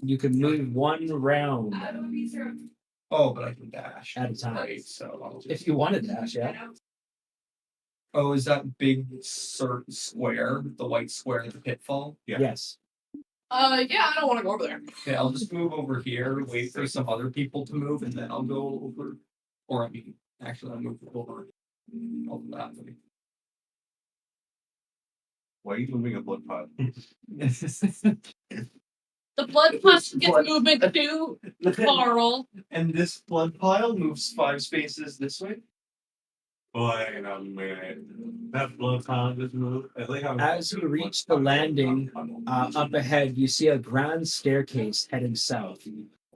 You can move one round Oh, but I can dash. at a time. Right, so I'll just. If you want to dash, yeah. Oh, is that big square, the white square, the pitfall? Yeah. Yes. Yeah, I don't want to go over there. Okay, I'll just move over here, wait for some other people to move, and then I'll go over. Or I mean, actually, I'll move over. Over that way. Why are you moving a blood pot? The blood plus gets movement too, Carl. And this blood pile moves 5 spaces this way. Boy, man. That blood pot just moved. I like how As you reach the landing, up ahead, you see a grand staircase heading south.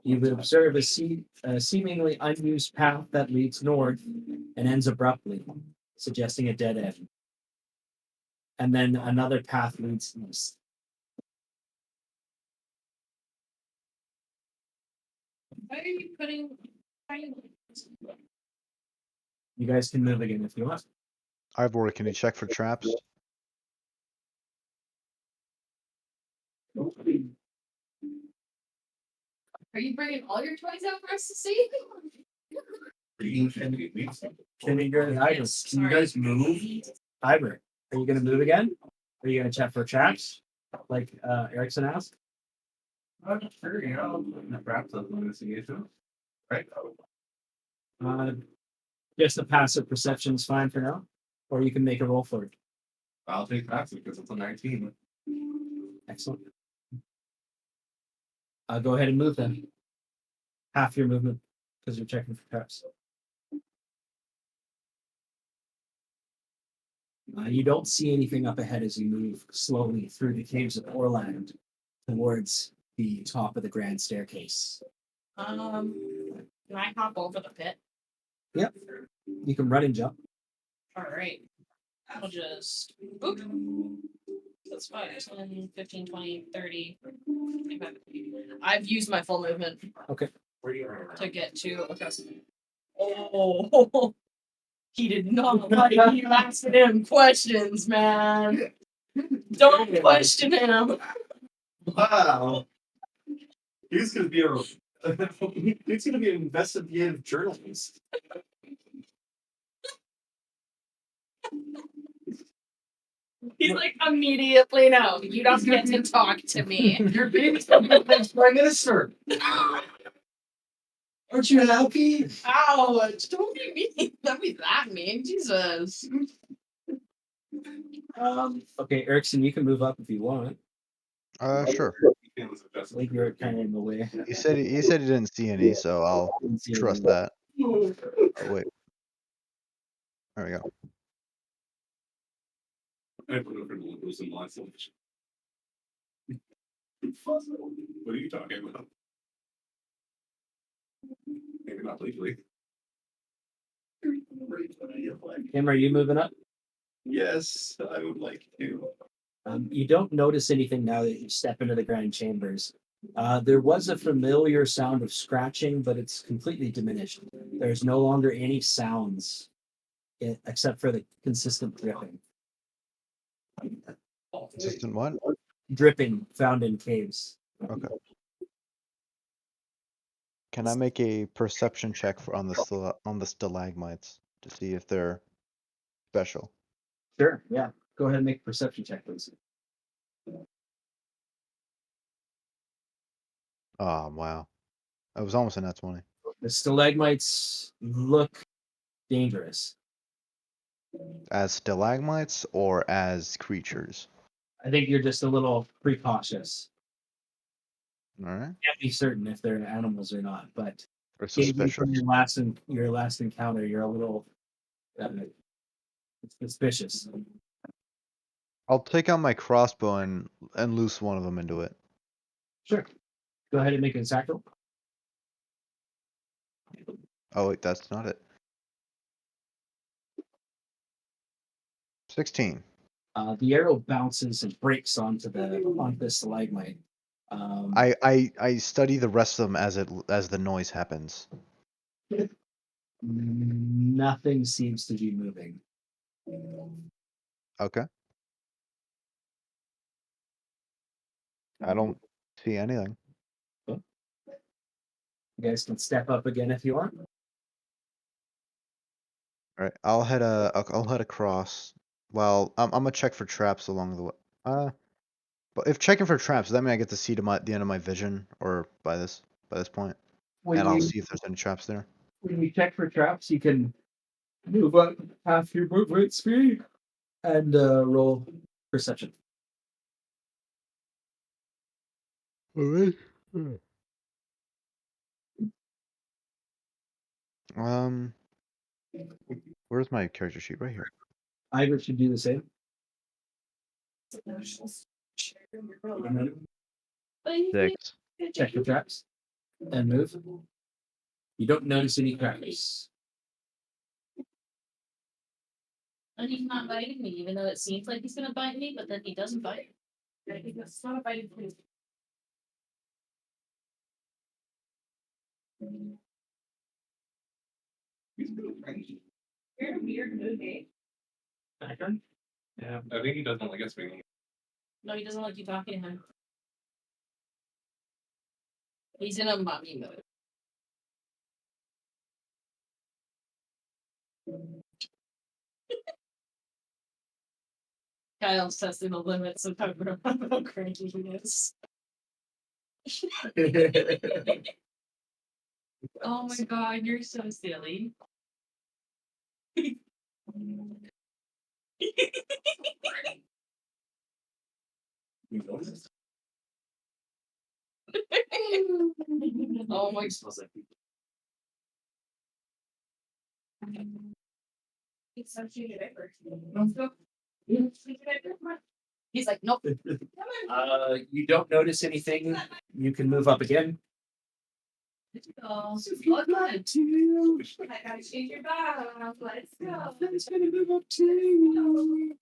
You would observe a seemingly unused path that leads north and ends abruptly, suggesting a dead end. And then another path leads east. Why are you putting? You guys can move again if you want. Ivor, can you check for traps? Are you bringing all your toys out for us to see? Can you guys move? Ivor, are you gonna move again? Are you gonna check for traps? Like Erickson asked? I'm sure, you know, perhaps an investigation. Right? Just a passive perception is fine for now. Or you can make a roll for it. I'll take passive because it's a 19. Excellent. Go ahead and move then. Half your movement because you're checking for traps. You don't see anything up ahead as you move slowly through the caves of Orland towards the top of the grand staircase. Can I hop over the pit? Yep. You can run and jump. All right. I'll just boop. That's 5, 10, 15, 20, 30. 25. I've used my full movement. Okay. To get to across. Oh, he did not like you asking him questions, man. Don't question him. Wow. He's gonna be he's gonna be an investigative journalist. He's like, immediately no, you don't get to talk to me. You're being the next prime minister. Aren't you happy? Ouch, don't be mean. Don't be that mean, Jesus. Okay, Erickson, you can move up if you want. Sure. Like you're kind of in the way. He said he didn't see any, so I'll Didn't see trust any. that. Oh wait. There we go. I put it for losing my selection. What are you talking about? Maybe not legally. Tim, are you moving up? Yes, I would like to. You don't notice anything now that you step into the grand chambers. There was a familiar sound of scratching, but it's completely diminished. There's no longer any sounds except for the consistent dripping. Consistent what? Dripping found in caves. Okay. Can I make a perception check for on the stalagmites to see if they're special? Sure, yeah. Go ahead and make a perception check, please. Oh wow. That was almost a nat 20. The stalagmites look dangerous. As stalagmites or as creatures? I think you're just a little precautious. Alright. Can't be certain if they're animals or not, but Or gauging suspicious. from your last encounter, you're a little suspicious. I'll take out my crossbow and loose one of them into it. Sure. Go ahead and make an attack roll. Oh wait, that's not it. 16. The arrow bounces and breaks onto the stalagmite. I study the rest of them as the noise happens. Nothing seems to be moving. Okay. I don't see anything. You guys can step up again if you want. All right, I'll head across. Well, I'm gonna check for traps along the way. But if checking for traps, does that mean I get to see to the end of my vision, or by this point, and I'll see if there's any traps there. When you check for traps, you can move up half your movement speed and roll perception. Alright. Where's my character sheet? Right here. Ivor should do the same. Six. Check for traps and move. You don't notice any traps. And he's not biting me, even though it seems like he's gonna bite me, but then he doesn't bite. It's not a biting flea. You're in a weird mood, eh? Yeah, I think he doesn't like us being. No, he doesn't like you talking to him. He's in a mommy mode. Kyle's testing the limits of how cranky he is. Oh my god, you're so silly. Oh my god. He's so cute. Let's go. He's like, nope. You don't notice anything. You can move up again. Oh, look good. I gotta change your bath. Let's go. Let's move up too.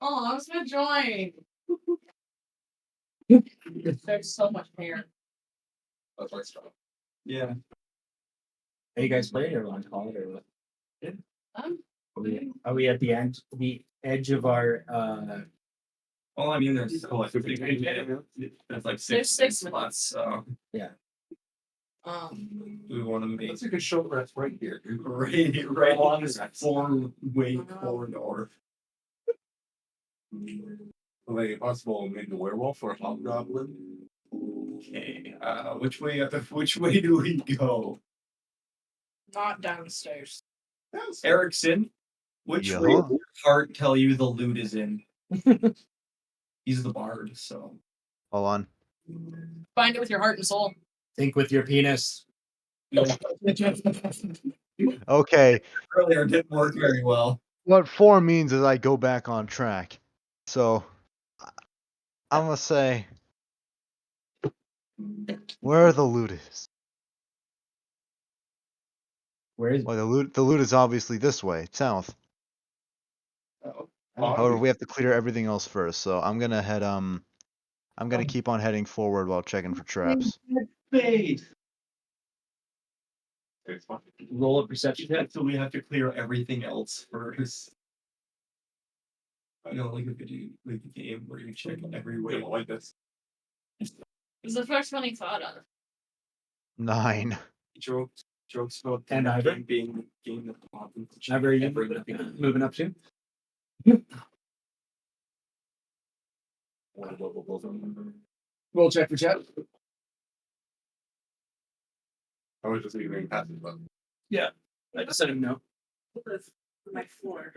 Oh, I was gonna join. There's so much hair. That's why it's strong. Yeah. Are you guys playing or on call or what? Are we at the edge of our Well, I mean, there's like there's like There's 6 spots, so we want to make That's a good short rest right here. right along this 4-way corridor. Like a possible maybe werewolf or hobgoblin. Okay, which way do we go? Not downstairs. Erickson, which way Yeah. does your heart tell you the loot is in? He's the bard, so. Hold on. Find it with your heart and soul. think with your penis? Okay. Earlier didn't work very well. What 4 means is I go back on track. So I'm gonna say where the loot is. Where is Well, the loot is obviously this way, south. However, we have to clear everything else first. So I'm gonna head I'm gonna keep on heading forward while checking for traps. Fade. It's fine. roll a perception check? So we have to clear everything else first. I don't like a video, like a game where you check every We way. don't like this. It's the first one he thought of. 9. Jokes about And the Ivor? game being the game that happens. Ivor, are you moving up too? Roll check for chat. I was just leaving passive, but I just let him know. My floor.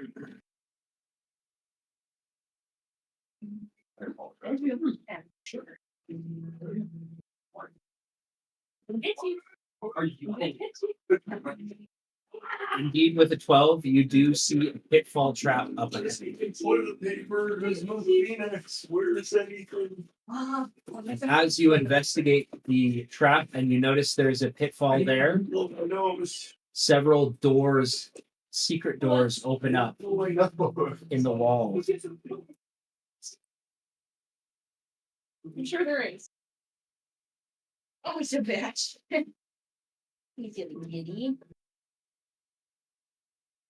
I apologize. Sure. Are you? Indeed, with a 12, you do see a pitfall trap up ahead. Toilet paper, there's no Phoenix. Where's anything? And as you investigate the trap and you notice there's a pitfall there, Oh my nose. several doors, secret doors open up Oh my nose. in the wall. I'm sure there is. Oh, it's a bitch. He's a kitty.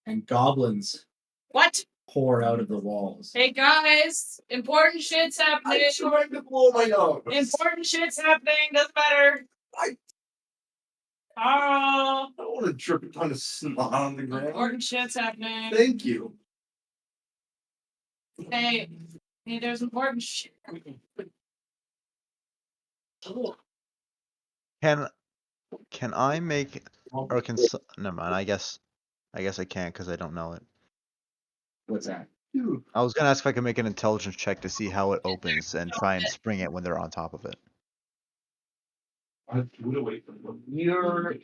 And goblins What? pour out of the walls. Hey guys, important shit's happening. I'm trying to blow my nose. Important shit's happening. Doesn't matter. I- Oh, I don't want to drip a ton of snot on the ground. important shit's happening. Thank you. Hey, there's important shit. Can I make or never mind. I guess I can't because I don't know it. What's that? I was gonna ask if I could make an intelligence check to see how it opens and try and spring it when they're on top of it. You're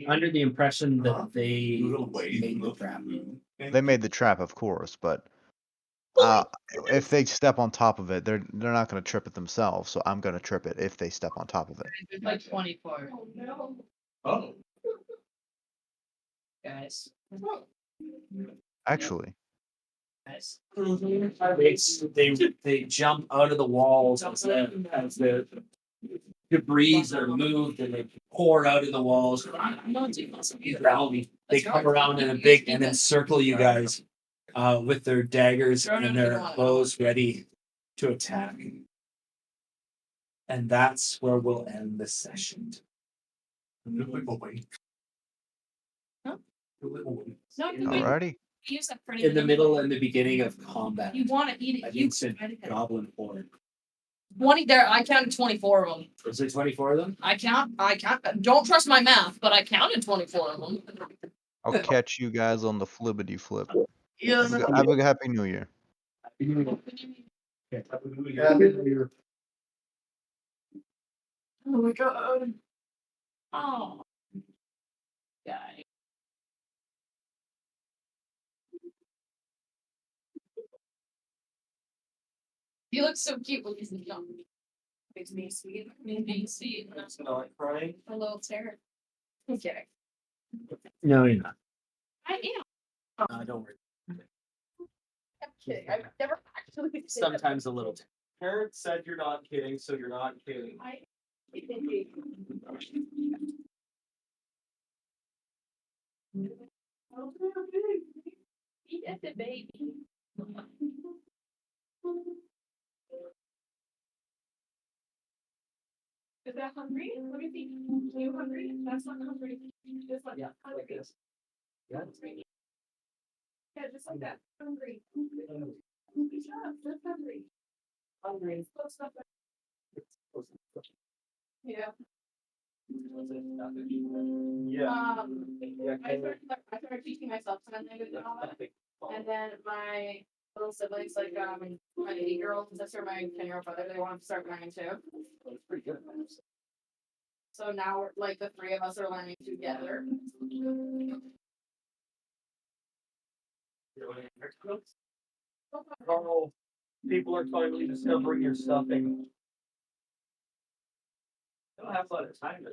under the impression that they made the trap. They made the trap, of course, but if they step on top of it, they're not gonna trip it themselves. So I'm gonna trip it if they step on top of it. It's like 24. Oh. Guys. Actually, Guys. They jump out of the walls as the debris are moved and they pour out of the walls. They come around in a big and then circle you guys with their daggers and their bows ready to attack. And that's where we'll end the session. Huh? No, alrighty. use that for In the middle and the beginning of combat. You want to eat it. You Against a goblin horde. 20 there. I counted 24 of them. Was there 24 of them? I count. Don't trust my math, but I counted 24 of them. I'll catch you guys on the flippity flip. Yes. Have a happy New Year. Oh my god. Oh. Guy. He looks so cute when he's young. Makes me sweet. Makes me sweet. Not crying. A little Terra. Okay. No, you're not. I am. No, don't worry. I'm kidding. I've never actually said that. Sometimes a little. Parents said you're not kidding, so you're not kidding. Eat at the baby. Is that hungry? Let me see. Are you hungry? That's not hungry. Just like hungry. this. Yeah. Yeah, just like that. Hungry. Shut up. Just hungry. Hungry. Close up. Yeah. I started teaching myself sign language and all that. And then my little siblings, like my 8-year-old sister, my 10-year-old brother, they want to start learning too. It's pretty good. So now we're like the three of us are learning together. Carl, people are finally discovering your stuffing. I don't have a lot of time.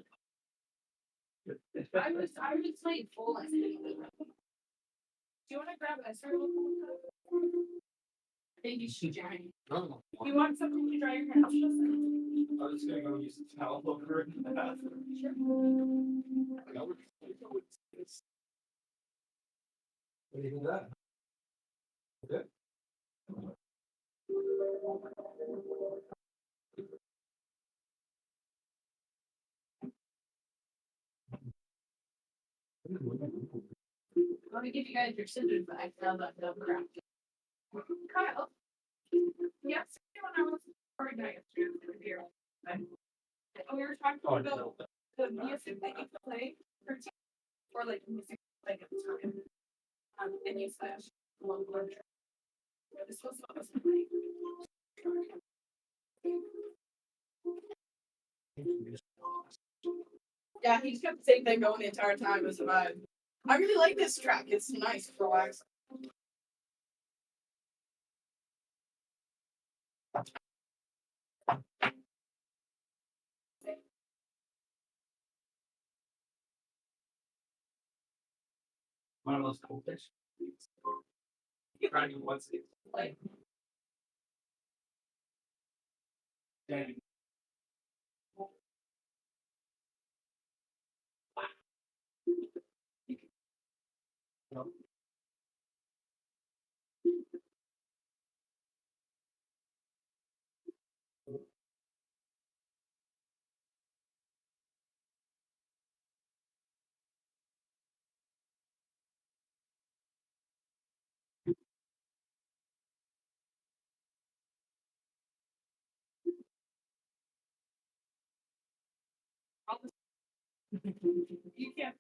I was playing full. Do you want to grab a circle? I think you should join. No. You want something to dry your hands? I was just gonna go use the towel over in the bathroom. Sure. What do you do that? Okay. Let me give you guys your scissors back. Now that dumb crap. Kyle. Yes. When I was organized here. We were talking about the music that you play for or like music like at the time. And you slash one word. This was what I was playing. Yeah, he just kept the same thing going the entire time. It was a vibe. I really like this track. It's nice, it's relaxing. One of those cool fish. Trying what's it? Like, Dang. You can't.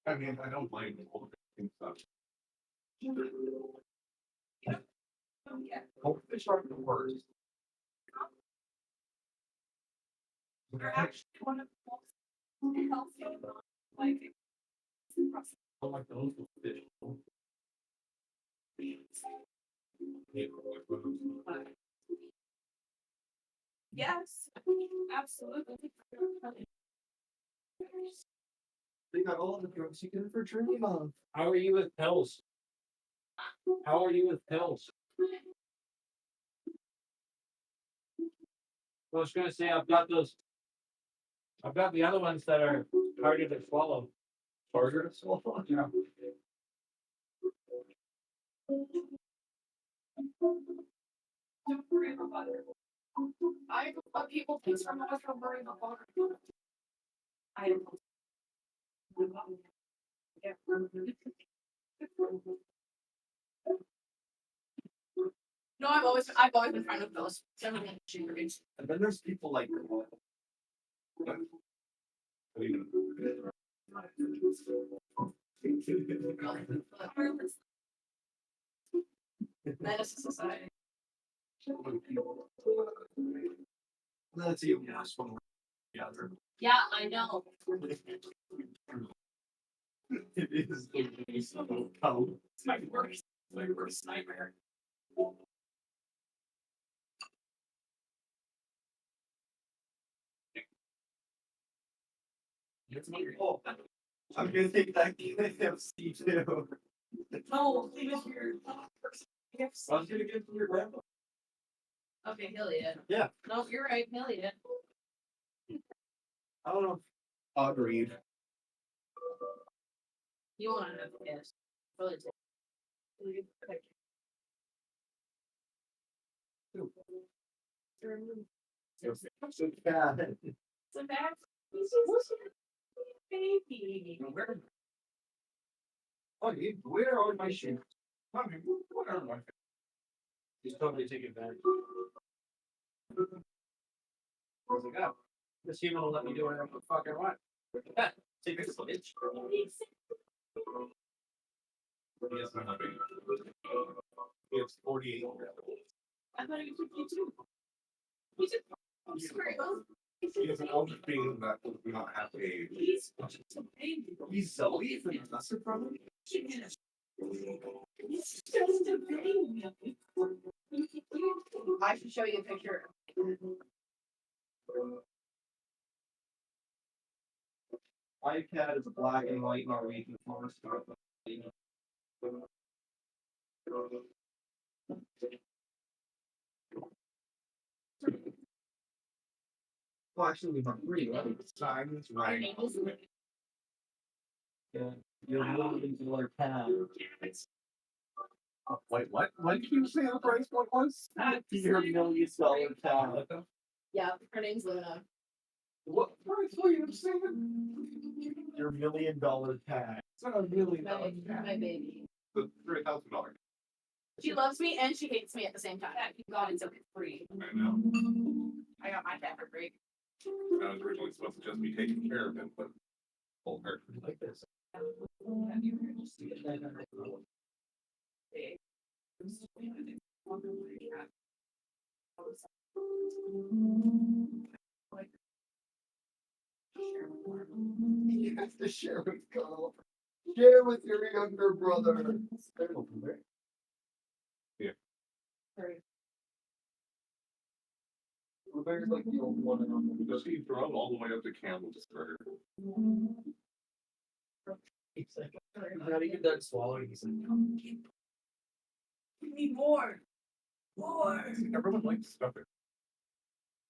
I mean, I don't blame people and stuff. Goldfish are the worst. They're actually one of the most healthy, like. I like those fish. Yes, absolutely. They got all the drugs you can ever dream of. How are you with pills? How are you with pills? I was gonna say I've got those. I've got the other ones that are harder to swallow. Harder to swallow? Yeah. Don't worry about it. I let people things from us from worrying about water. I am. Yeah. No, I've always been fine with those. And then there's people like Menace to society. That's even worse when we're together. Yeah, I know. It is the It's my worst nightmare. Oh, I'm gonna take that KFC too. No, leave it here. I was gonna get to your grandpa. Okay, hell yeah. Yeah. No, you're right, hell yeah. I don't know. Agreed. You want to know, yes. Really do. So bad. So bad. Baby. Oh, where are my shoes? I mean, what are my? He's totally taking advantage. Where's it go? This human will let me do whatever the fuck I want. Take this bitch. Yes, I'm not big. He has 48. I thought he was 52. He's a sorry. He has an older thing that does not have age. He's such a baby. He's Zoe from the Lesser Brother. He's just a baby. I should show you a picture. iPad is black and white Norwegian forest. Well, actually, we have three, right? Time's right. Yeah, you're looking for a pad. Wait, what? What did you say the price point was? Your $1 million pad. Yeah, her name's Luna. What price were you saying? Your $1 million pad. It's not a $1 million pad. My baby. The $3,000. She loves me and she hates me at the same time. You got it, so it's free. I know. I got my cat for free. I was originally supposed to just be taking care of him, but told her. Like this. You have to share with Carl. Share with your younger brother. Blueberry's like the old one. Does he throw all the way up to Campbellsburg? He's like, how do you get done swallowing? He's like, We need more. More. Everyone likes stuffing.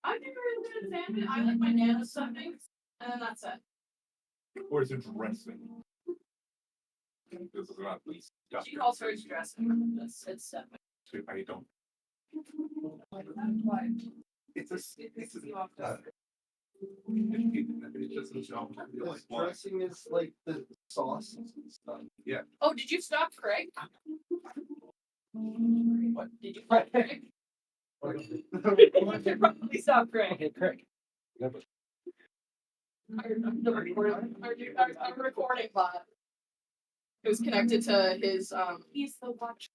I've never really been a fan of it. I like my nano stuffings, and then that's it. Or is it dressing? This is not least stuffing. She calls hers dressing. It's stuffing. I don't. Why? It's a You off it's just a job. this dressing is like the sauce and stuff. Yeah. Oh, did you stop Craig? What? Did you stop Craig? You should probably stop, Craig. Okay, Craig. I'm recording bot. It was connected to his He's the watch.